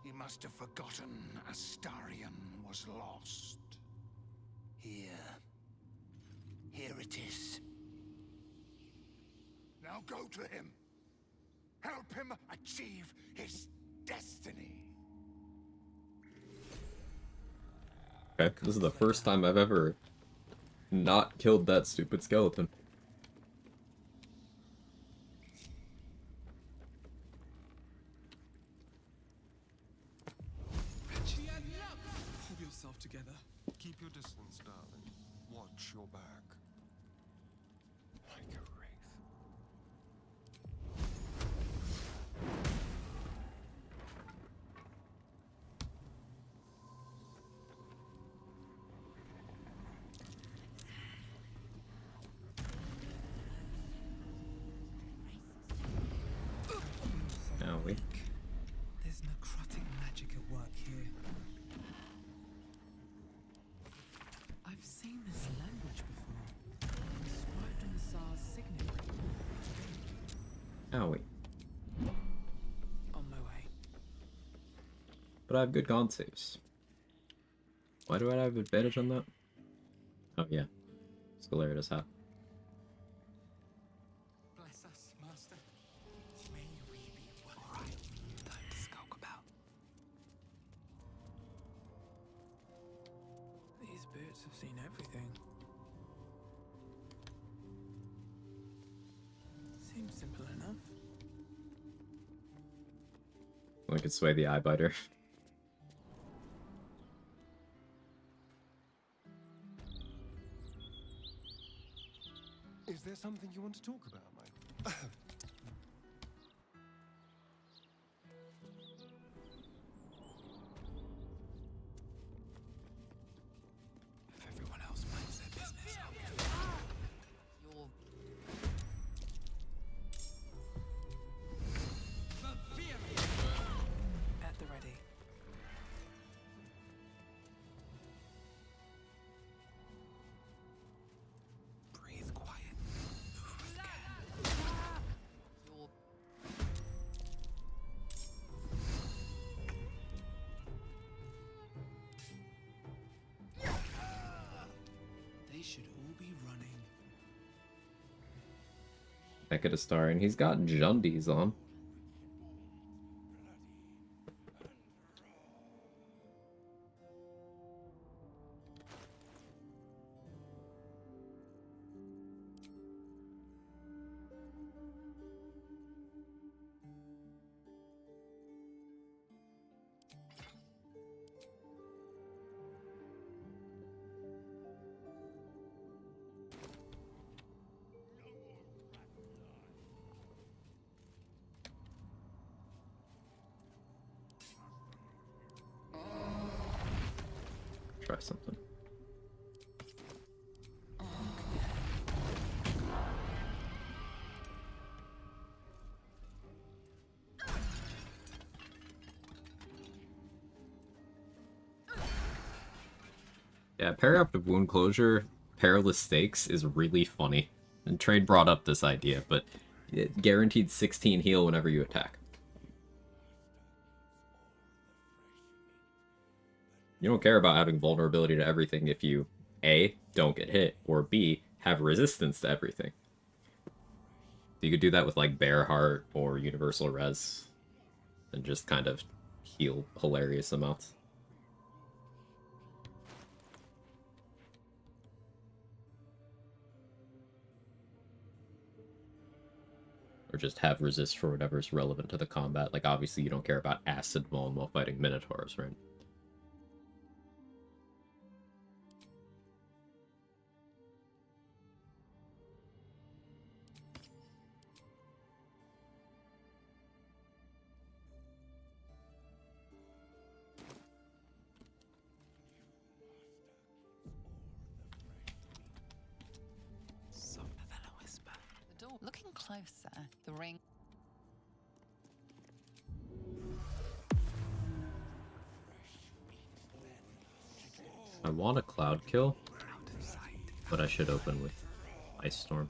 He must have forgotten Astarion was lost. Here it is. Now go to him. Help him achieve his destiny. Okay, this is the first time I've ever not killed that stupid skeleton. Pull yourself together. Keep your distance, darling. Watch your back. Like a wraith. Now we. There's necrotic magic at work here. I've seen this language before. Inscribed on the Tsar's signet. Owie. On my way. But I have good con saves. Why do I have advantage on that? Oh yeah. Scalaritas hat. Bless us, Master. May we be well. Alright, time to skulk about. These boots have seen everything. Seems simple enough. I could sway the eye biter. Is there something you want to talk about, Mike? If everyone else minds their business, I'll be Second star, and he's got Jundies on. Try something. Yeah, perioperative wound closure, perilous stakes is really funny. And Trade brought up this idea, but it guaranteed 16 heal whenever you attack. You don't care about having vulnerability to everything if you A, don't get hit, or B, have resistance to everything. You could do that with like Bear Heart or Universal Res and just kind of heal hilarious amounts. Or just have resist for whatever's relevant to the combat. Like, obviously you don't care about Acid Vuln while fighting Minotaurs, right? The door. Looking closer, the ring. I want a Cloud kill, but I should open with Ice Storm.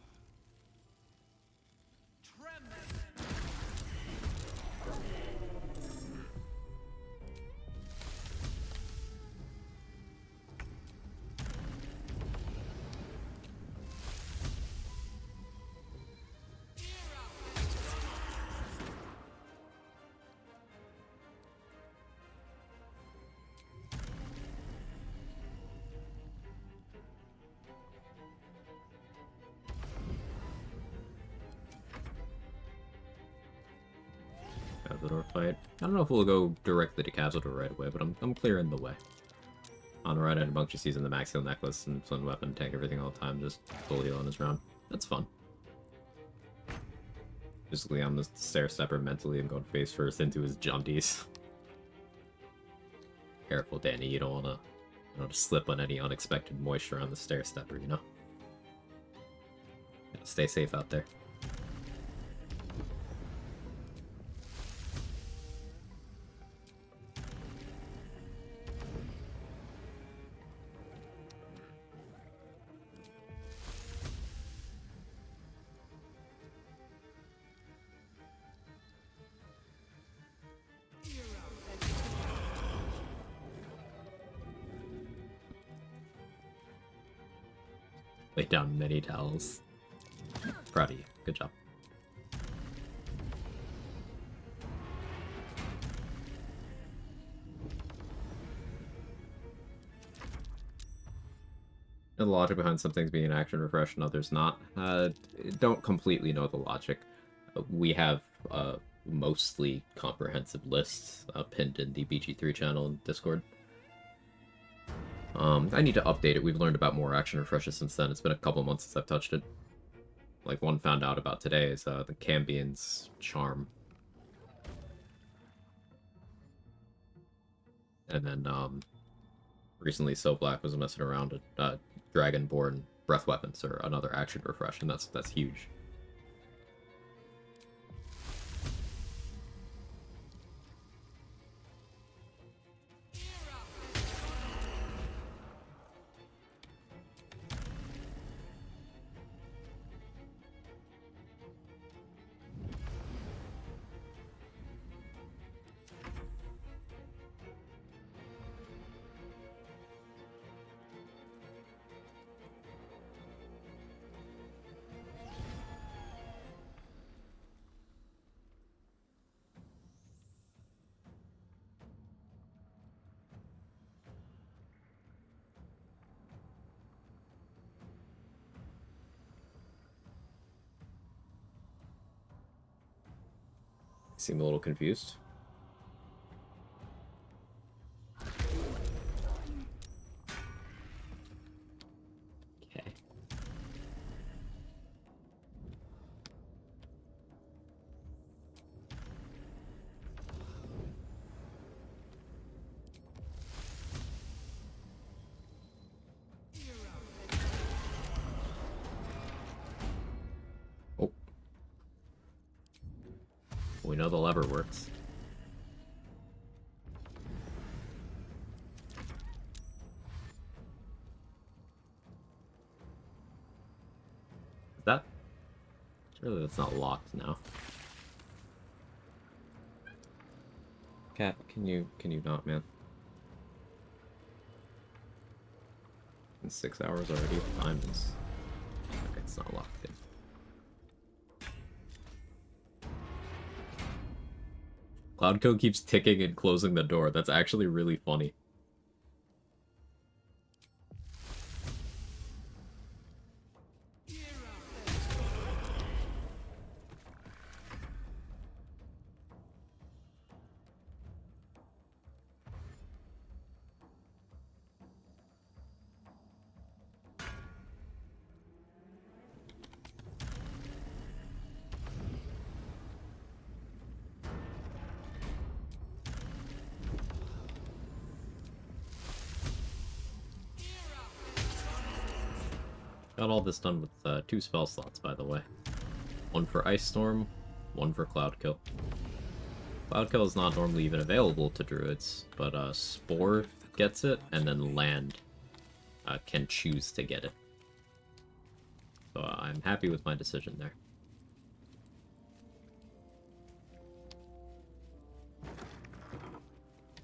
Cavador fight. I don't know if we'll go directly to Cavador right away, but I'm clearing the way. On the right end, Monk just using the Max Heal Necklace and Flint Weapon, tank everything all the time, just full heal on his round. That's fun. Physically, I'm the Stair Stepper. Mentally, I'm going face first into his Jundies. Careful, Danny. You don't want to slip on any unexpected moisture on the Stair Stepper, you know? Stay safe out there. Lay down many towels. Proud of you. Good job. The logic behind some things being action refresh and others not. Don't completely know the logic. We have mostly comprehensive lists pinned in the BG3 channel in Discord. I need to update it. We've learned about more action refreshes since then. It's been a couple months since I've touched it. Like, one found out about today is the Cambian's Charm. And then, recently So Black was messing around at Dragonborn Breath Weapons, or another action refresh, and that's huge. Seem a little confused. Okay. Oh. We know the lever works. Is that? Surely that's not locked now. Cat, can you not, man? In 6 hours already? Time is... Okay, it's not locked in. Cloudco keeps ticking and closing the door. That's actually really funny. Got all this done with 2 spell slots, by the way. One for Ice Storm, one for Cloud Kill. Cloud Kill is not normally even available to druids, but Spore gets it, and then Land can choose to get it. So I'm happy with my decision there.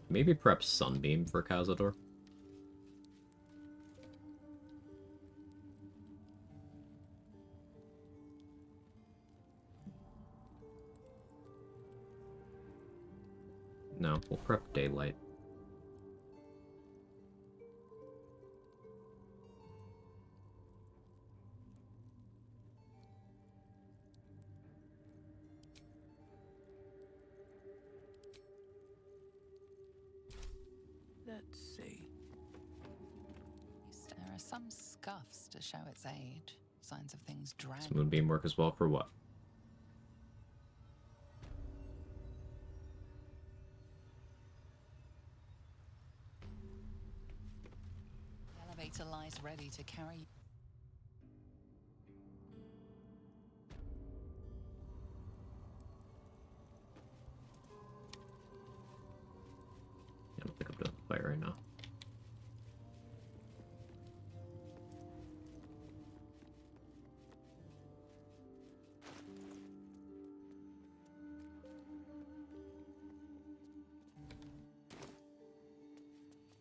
Maybe prep Sunbeam for Cazador. No, we'll prep Daylight. Let's see. There are some scuffs to show its age. Signs of things Does dragging. Moonbeam work as well for what? The elevator lies ready to carry. I don't think I'm doing the fight right now.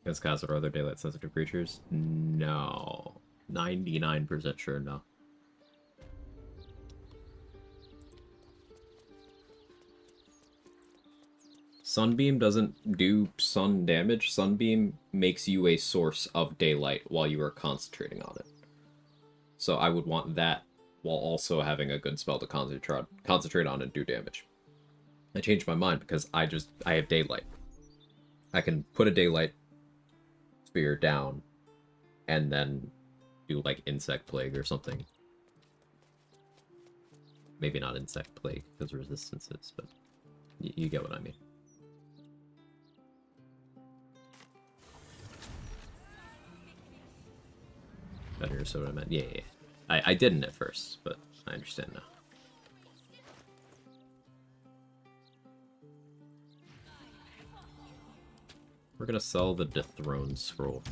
Against Khaz or other daylight sensitive creatures? No. 99% sure no. Sunbeam doesn't do sun damage. Sunbeam makes you a source of daylight while you are concentrating on it. So I would want that while also having a good spell to concentrate on and do damage. I changed my mind because I have daylight. I can put a daylight sphere down and then do like insect plague or something. Maybe not insect plague because resistances, but you get what I mean. Better so what I meant. Yeah. I didn't at first, but I understand now. We're gonna sell the Dethroned Scroll